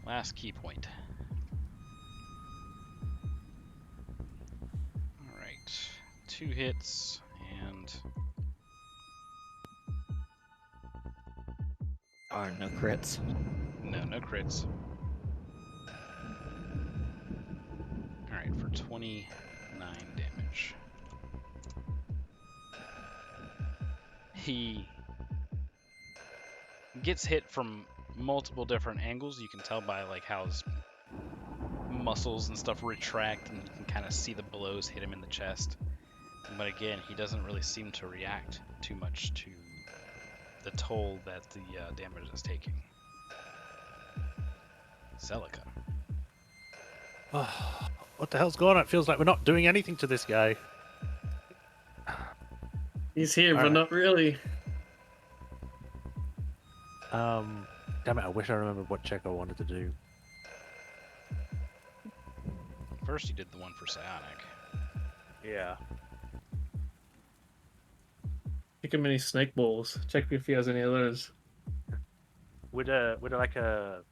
Last key point. All right, 2 hits and No crits. no crits. All right, for 29 damage. He gets hit from multiple different angles. You can tell by like how his muscles and stuff retract, and you can kind of see the blows hit him in the chest. But again, he doesn't really seem to react too much to the toll that the damage is taking. Celica. What the hell's going on? It feels like we're not doing anything to this guy. He's here, but Alright. not really. Damn it, I wish I remembered what check I wanted to do. First, you did the one for Psionic. Yeah. Pick him any snake balls. Check if he has any of those. Would like a...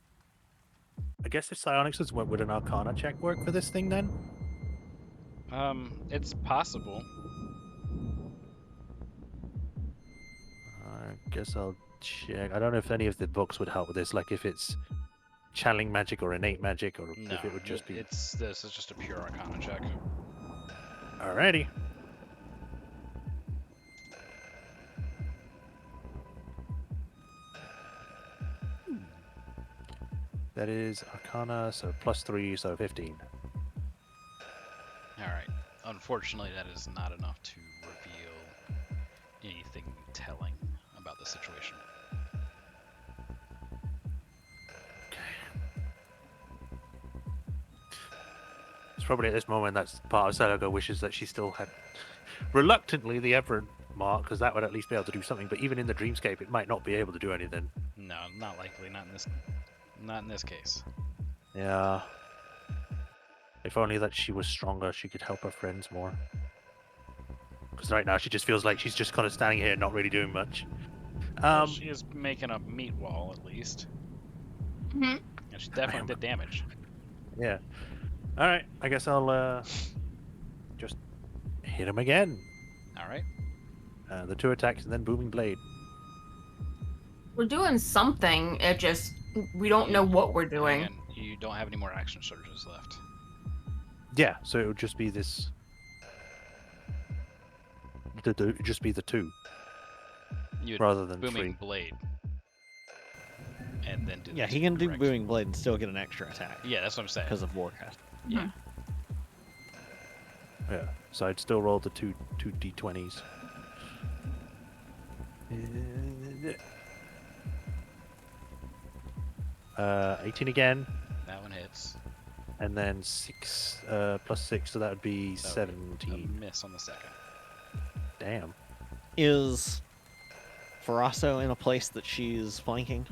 I guess if Psionics was, would an Arcana check work for this thing then? It's possible. I guess I'll check. I don't know if any of the books would help with this, like if it's channeling magic or innate magic, or No, if it would just be... this is just a pure Arcana check. Alrighty. That is Arcana, so +3, so 15. All right. unfortunately, that is not enough to reveal anything telling about the situation. It's probably at this moment that's part of Celica wishes that she still had reluctantly the Everett mark, because that would at least be able to do something. But even in the dreamscape, it might not be able to do anything. No, not likely. Not in this case. Yeah. If only that she was stronger, she could help her friends more. Because right now she just feels like she's just kind of standing here, not really doing much. Well, she is making a meat wall at least, Mhm. and she definitely did damage. Yeah. All right. I guess I'll just hit him again. All right. The 2 attacks and then booming blade. We're doing something. It just we don't know what we're doing. Hang on, you don't have any more action surges left. Yeah. So it would just be this. It would just be the 2 You would rather than booming 3. blade, and then do. Yeah, the he 2 can do direct. booming blade and still get an extra attack Yeah, that's what I'm saying. because of Warcast. Yeah. Yeah. So I'd still roll the two d20s. 18 again, That one hits. and then 6 plus 6, so that would be That would be 17. a miss on the second. Damn. Is Farasso in a place that she's flanking?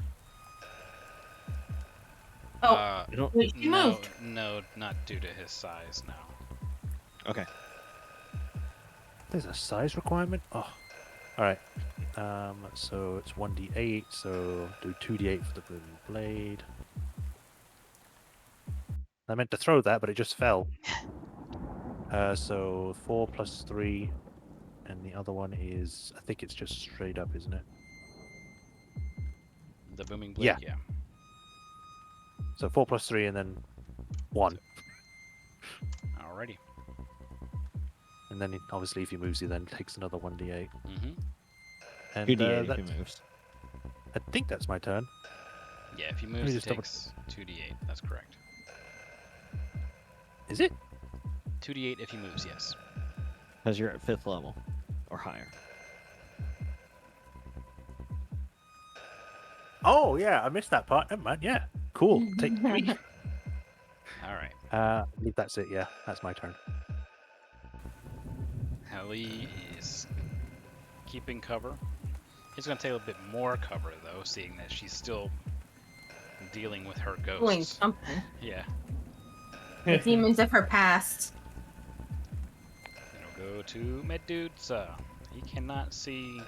Oh, You don't. wait, she no, moved. no, not due to his size. No. Okay. There's a size requirement? Oh. Alright. So it's 1d8, so do 2d8 for the booming blade. I meant to throw that, but it just fell. So 4 plus 3, and the other one is, I think it's just straight up, isn't it? The booming blade. Yeah. Yeah. So 4 plus 3, and then 1. Alrighty. And then obviously if he moves, he then takes another 1d8. Mm-hmm. And 2d8 if that, he moves. I think that's my turn. Yeah, if he me moves, it just double- takes 2d8. That's correct. Is it? 2d8 if he moves. Yes. Because you're at 5th level or higher. Oh, yeah, I missed that part. Never mind, yeah. Cool. Take 3. All right. I believe that's it, yeah. That's my turn. Hallie is keeping cover. He's going to take a bit more cover, though, seeing that she's still dealing with her Doing ghosts. something. Yeah. The demons of her past. Then we'll go to Med Dudes. He cannot see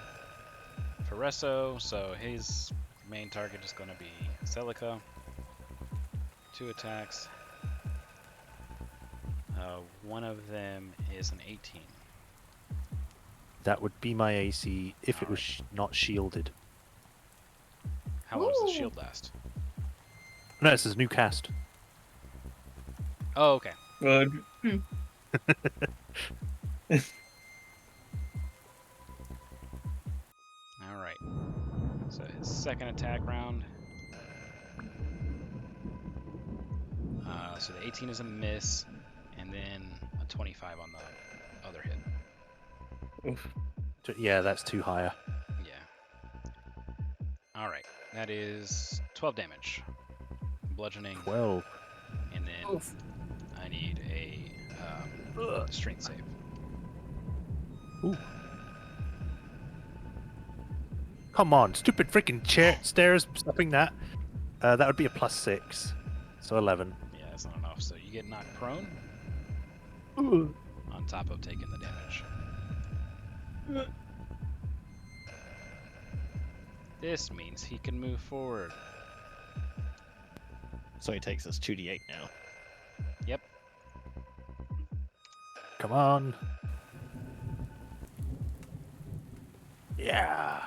Faresso, so his main target is going to be Celica. 2 attacks. One of them is an 18. That would be my AC if it was not shielded. How long does the Ooh. shield last? No, this is a new cast. Oh, okay. Good. All right. So his second attack round. So the 18 is a miss, and then a 25 on the other hit. Oof. Yeah, that's 2 higher. Yeah. All right. That is 12 damage. Bludgeoning, 12. and then Oof. I need a strength save. Ooh. Come on, stupid freaking stairs stopping that. That would be a plus 6. So 11. Yeah, that's not enough. So you get knocked prone Ooh. on top of taking the damage. This means he can move forward. So he takes his 2d8 now. Yep. Come on. Yeah.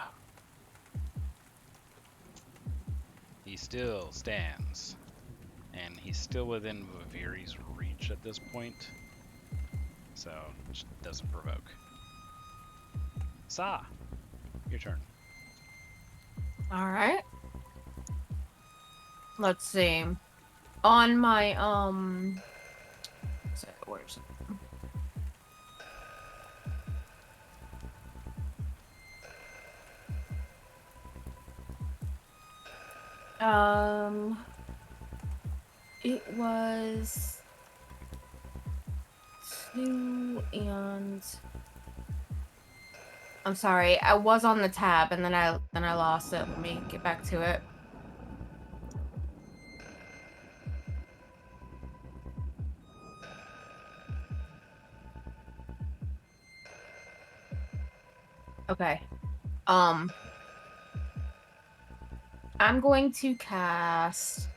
He still stands. And he's still within Vaviri's reach at this point. So, it doesn't provoke. Sa, your turn. All right. Let's see. On my so where's it? It was 2 and I'm sorry, I was on the tab and then I lost it. Let me get back to it. Okay. I'm going to cast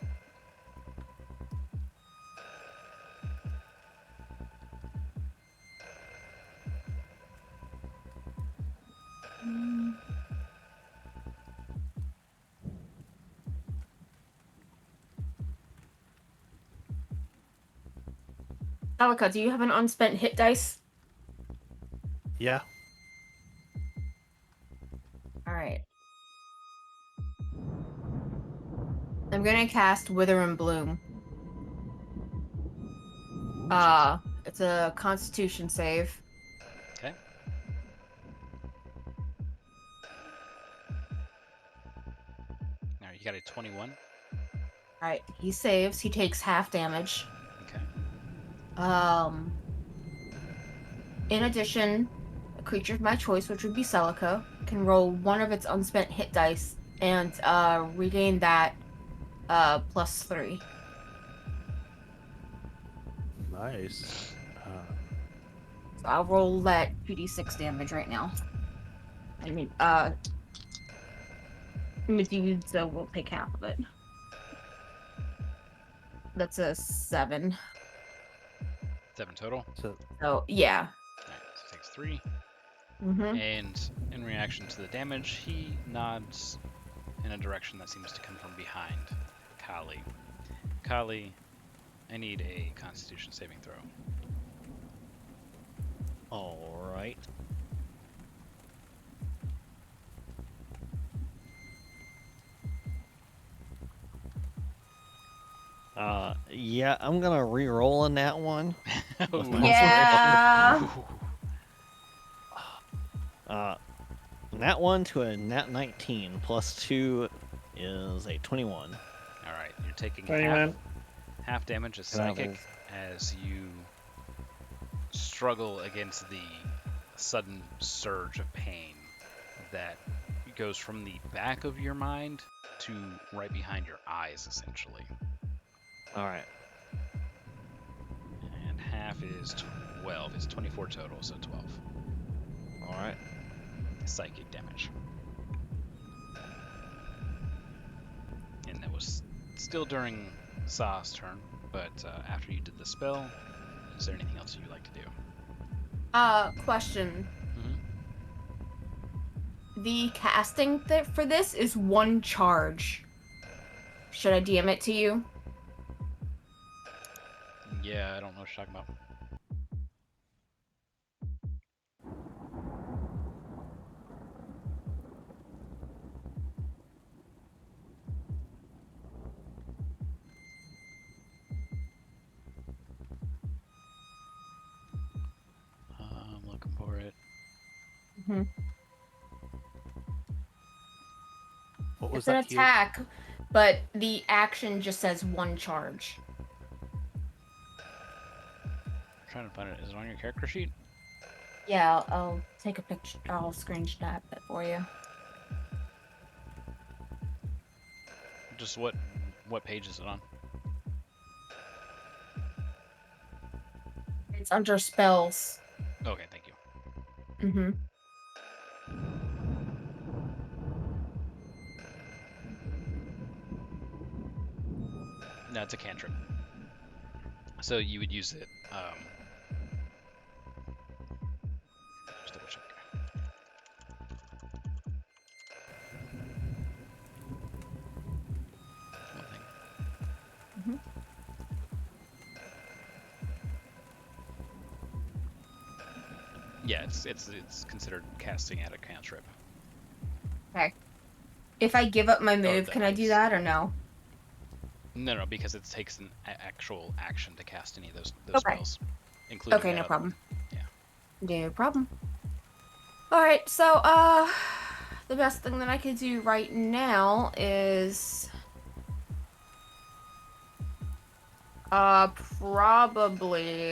Alika, do you have an unspent hit dice? Yeah. All right. I'm gonna cast Wither and Bloom. It's a Constitution save. Okay. Now you got a 21. All right, he saves. He takes half damage. Okay. In addition, a creature of my choice, which would be Celica, can roll one of its unspent hit dice and regain that +3. Nice. So I'll roll that 2d6 damage right now. I mean, Medusa will take half of it. That's a 7. 7 total. So yeah. Alright, so takes 3. Mm-hmm. And in reaction to the damage, he nods in a direction that seems to come from behind Kali. Kali, I need a Constitution saving throw. All right. Yeah, I'm gonna re-roll on that one. Yeah. Nat 1 to a nat 19 plus 2 is a 21. Alright, you're taking 21. half damage as That psychic was- as you struggle against the sudden surge of pain that goes from the back of your mind to right behind your eyes, essentially. All right. And half is 12. It's 24 total, so 12. All right. Psychic damage. And that was still during Sa's turn, but after you did the spell, is there anything else you'd like to do? Question. Mhm. The casting for this is 1 charge. Should I DM it to you? Yeah, I don't know what you're talking about. I'm looking for it. Mm-hmm. What was It's an that? Keel? attack, but the action just says 1 charge. I'm trying to find it. Is it on your character sheet? Yeah, I'll take a picture. I'll screenshot it for you. Just what page is it on? It's under spells. Okay, thank you. Mm-hmm. No, it's a cantrip. So you would use it. Just double check. One thing. Mm-hmm. Yeah, it's considered casting at a cantrip. Okay. If I give up my move, that can I do is- that or no? No, because it takes an actual action to cast any of those Okay. spells, including Okay, that no other problem. one. No problem. Alright, so, the best thing that I could do right now is Probably.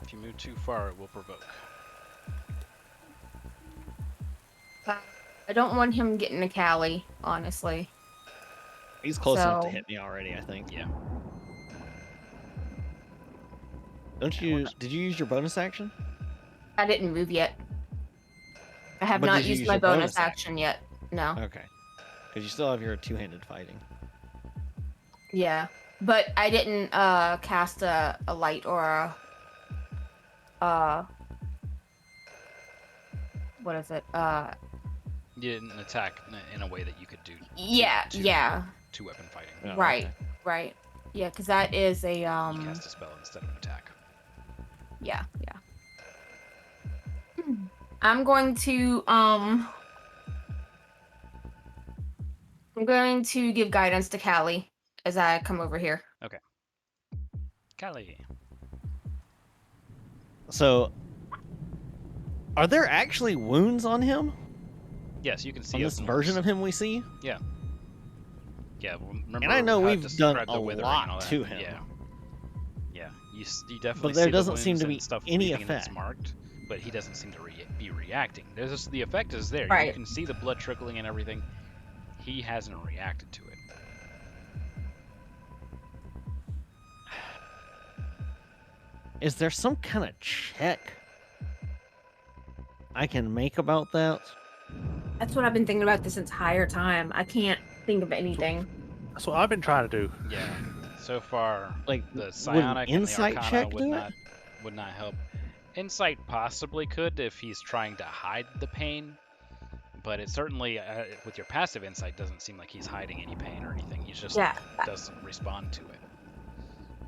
If you move too far, it will provoke. I don't want him getting a Cali, honestly. He's close enough to So- hit me already, I think. Yeah. Don't you? Did you use your bonus action? I didn't move yet. I have But not did you used use my your bonus bonus action yet. No. Okay. Because you still have your two-handed fighting. Yeah. But I didn't cast a light or a what is it? You didn't attack in a way that you could do. Yeah, yeah. Two-weapon fighting. Oh, Right. okay. Right. Yeah, because that is a You cast a spell instead of an attack. Yeah, yeah. I'm going to give guidance to Callie as I come over here. Callie. So, are there actually wounds on him? Yes, you can see On this version of him we see? Yeah, remember And I know how I we've done described a the withering lot and all that? to him. Yeah. You definitely But there see doesn't the seem to wounds be and stuff any bleeding and it's effect. marked, but he doesn't seem to be reacting. The effect is there. You Right. can see the blood trickling and everything. He hasn't reacted to it. Is there some kind of check I can make about that? That's what I've been thinking about this entire time. I can't think of anything. That's what I've been trying to do. Yeah. So far, Like, the would an psionic and the insight arcana check would do it? not help. Insight possibly could if he's trying to hide the pain, but it certainly, with your passive insight, doesn't seem like he's hiding any pain or anything. He just Yeah. doesn't respond to it.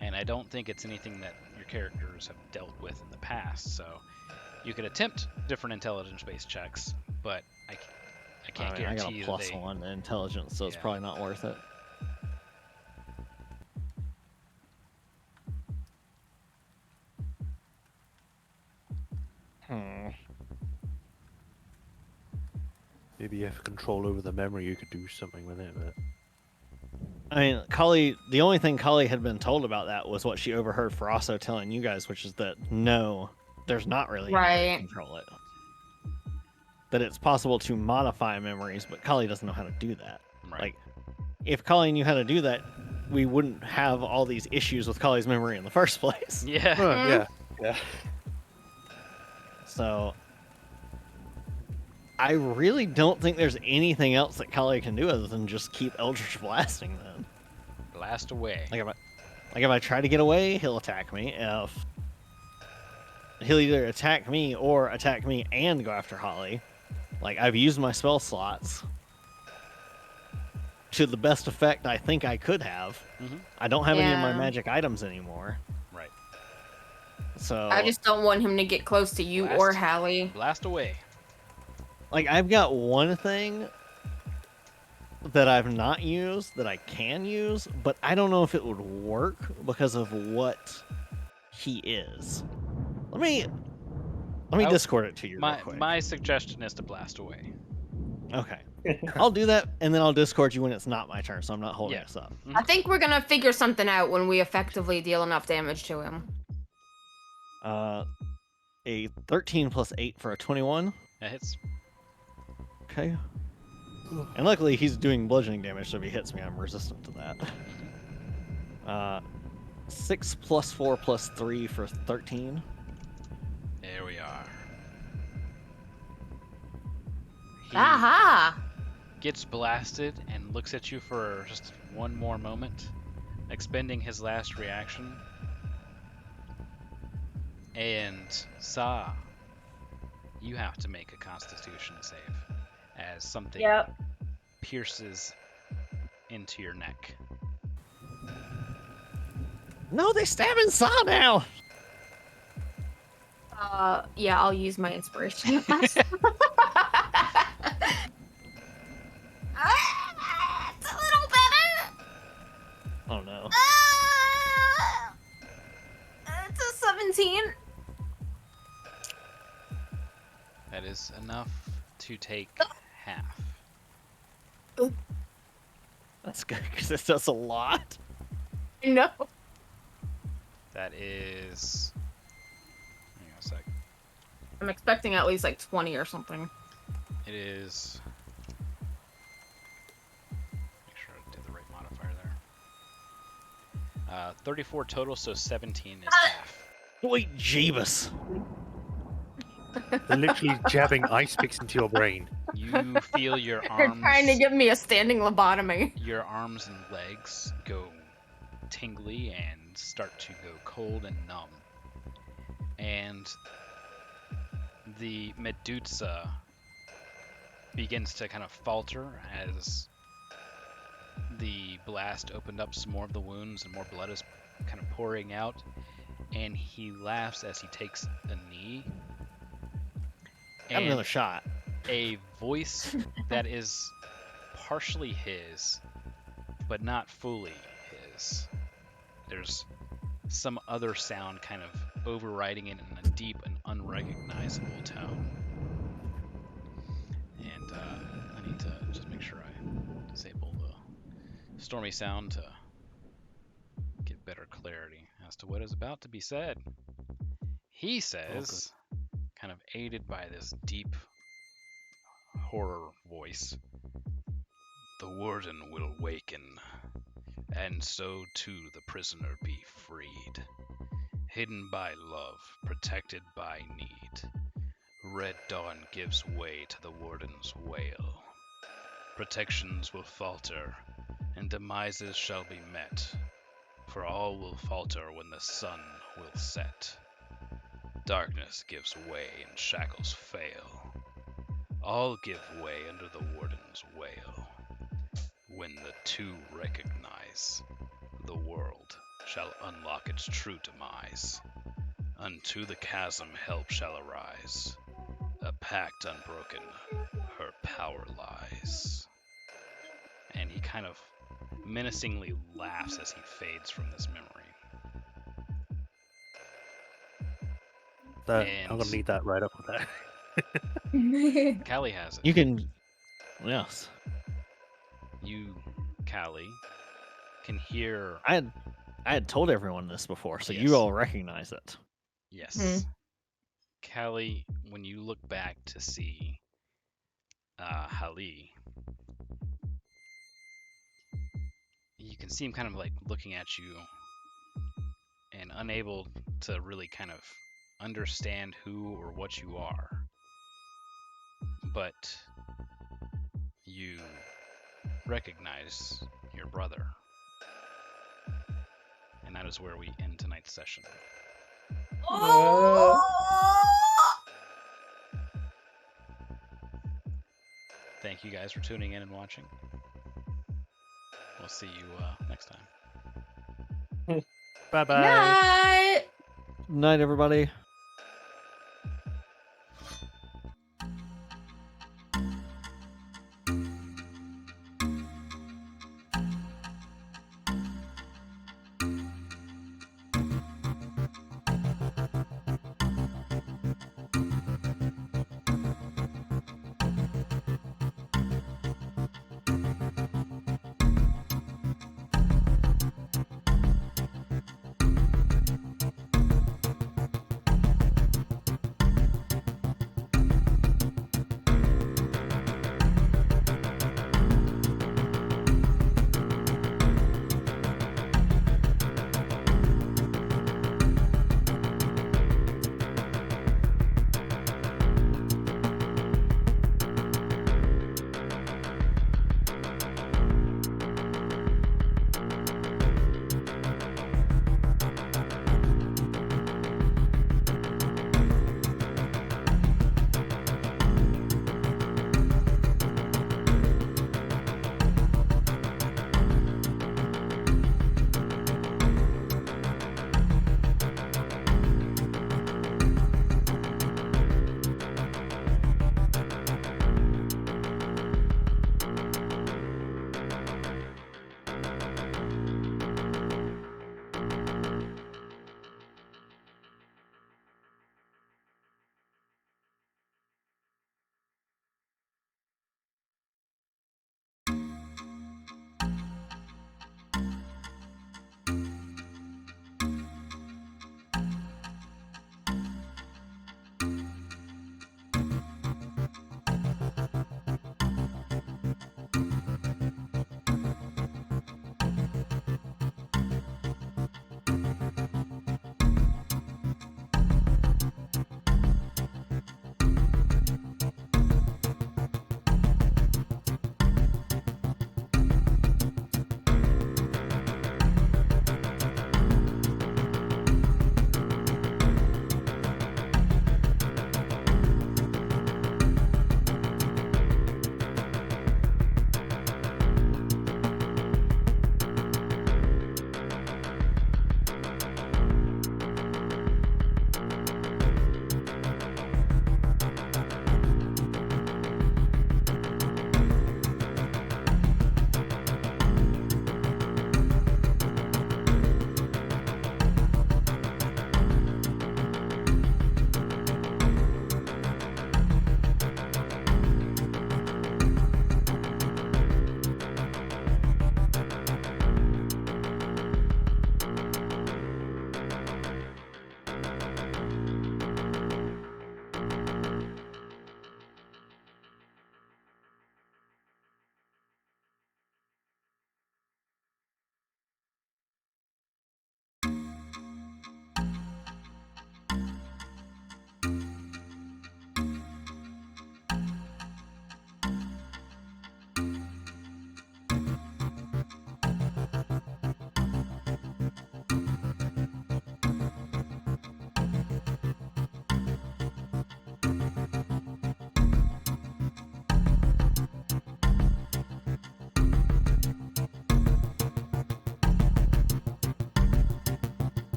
And I don't think it's anything that your characters have dealt with in the past. So you could attempt different intelligence-based checks, but I can't I guarantee got a you plus that they. one to intelligence, so it's Yeah. probably not worth it. Maybe you have control over the memory, you could do something with it. But I mean, Kali, the only thing Kali had been told about that was what she overheard Frosso telling you guys, which is that no, there's not really any way to Right. control it. That it's possible to modify memories, but Kali doesn't know how to do that. Right. Like, if Kali knew how to do that, we wouldn't have all these issues with Kali's memory in the first place. Yeah. yeah. So, I really don't think there's anything else that Kali can do other than just keep Eldritch blasting then. Blast away. Like if I try to get away, he'll attack me. If he'll either attack me or attack me and go after Holly. Like, I've used my spell slots to the best effect I think I could have. Mhm. I don't have any of my Yeah. magic items anymore. Right. So I just don't want him to get close to you or Blast. Hallie. Blast away. like, I've got one thing that I've not used that I can use, but I don't know if it would work because of what he is. Let me Discord it to you real quick. My suggestion is to blast away. Okay. I'll do that, and then I'll Discord you when it's not my turn, so I'm not holding Yeah. us up. I think we're gonna figure something out when we effectively deal enough damage to him. A 13 plus 8 for a 21. That hits. Okay. And luckily, he's doing bludgeoning damage, so if he hits me, I'm resistant to that. 6 plus 4 plus 3 for 13. There we are. He Aha! gets blasted and looks at you for just one more moment, expending his last reaction. And Sa, you have to make a Constitution save as something Yep. pierces into your neck. No, they stabbing Saw now! Yeah, I'll use my inspiration. It's a little better. Oh no. It's a 17. That is enough to take half. That's good, because this does a lot. No. That is. Hang on a sec. I'm expecting at least like 20 or something. It is. Make sure I did the right modifier there. 34 total, so 17 is half. Sweet Jeebus. They're literally jabbing ice picks into your brain. You feel your They're arms. trying to give me a standing lobotomy. Your arms and legs go tingly and start to go cold and numb. And the Medusa begins to kind of falter as the blast opened up some more of the wounds and more blood is kind of pouring out. And he laughs as he takes a knee. Have And another shot. a voice that is partially his, but not fully his. There's some other sound kind of overriding it in a deep and unrecognizable tone. And I need to just make sure I disable the stormy sound to get better clarity as to what is about to be said. He says, kind of aided by this deep horror voice, "The warden will waken, and so too the prisoner be freed. Hidden by love, protected by need. Red dawn gives way to the warden's wail. Protections will falter, and demises shall be met, for all will falter when the sun will set. Darkness gives way and shackles fail. All give way under the warden's wail. When the two recognize, the world shall unlock its true demise. Unto the chasm help shall arise. A pact unbroken, her power lies." And he kind of menacingly laughs as he fades from this memory. I'm gonna need that right up with that. Callie has it. You can. Yes. You, Callie, can hear. I had told everyone this before, so Yes. you all recognize it. Yes. Callie, when you look back to see Hali, you can see him kind of like looking at you and unable to really kind of understand who or what you are. But you recognize your brother. And that is where we end tonight's session. Thank you guys for tuning in and watching. We'll see you next time. Bye bye. Night. Night, everybody.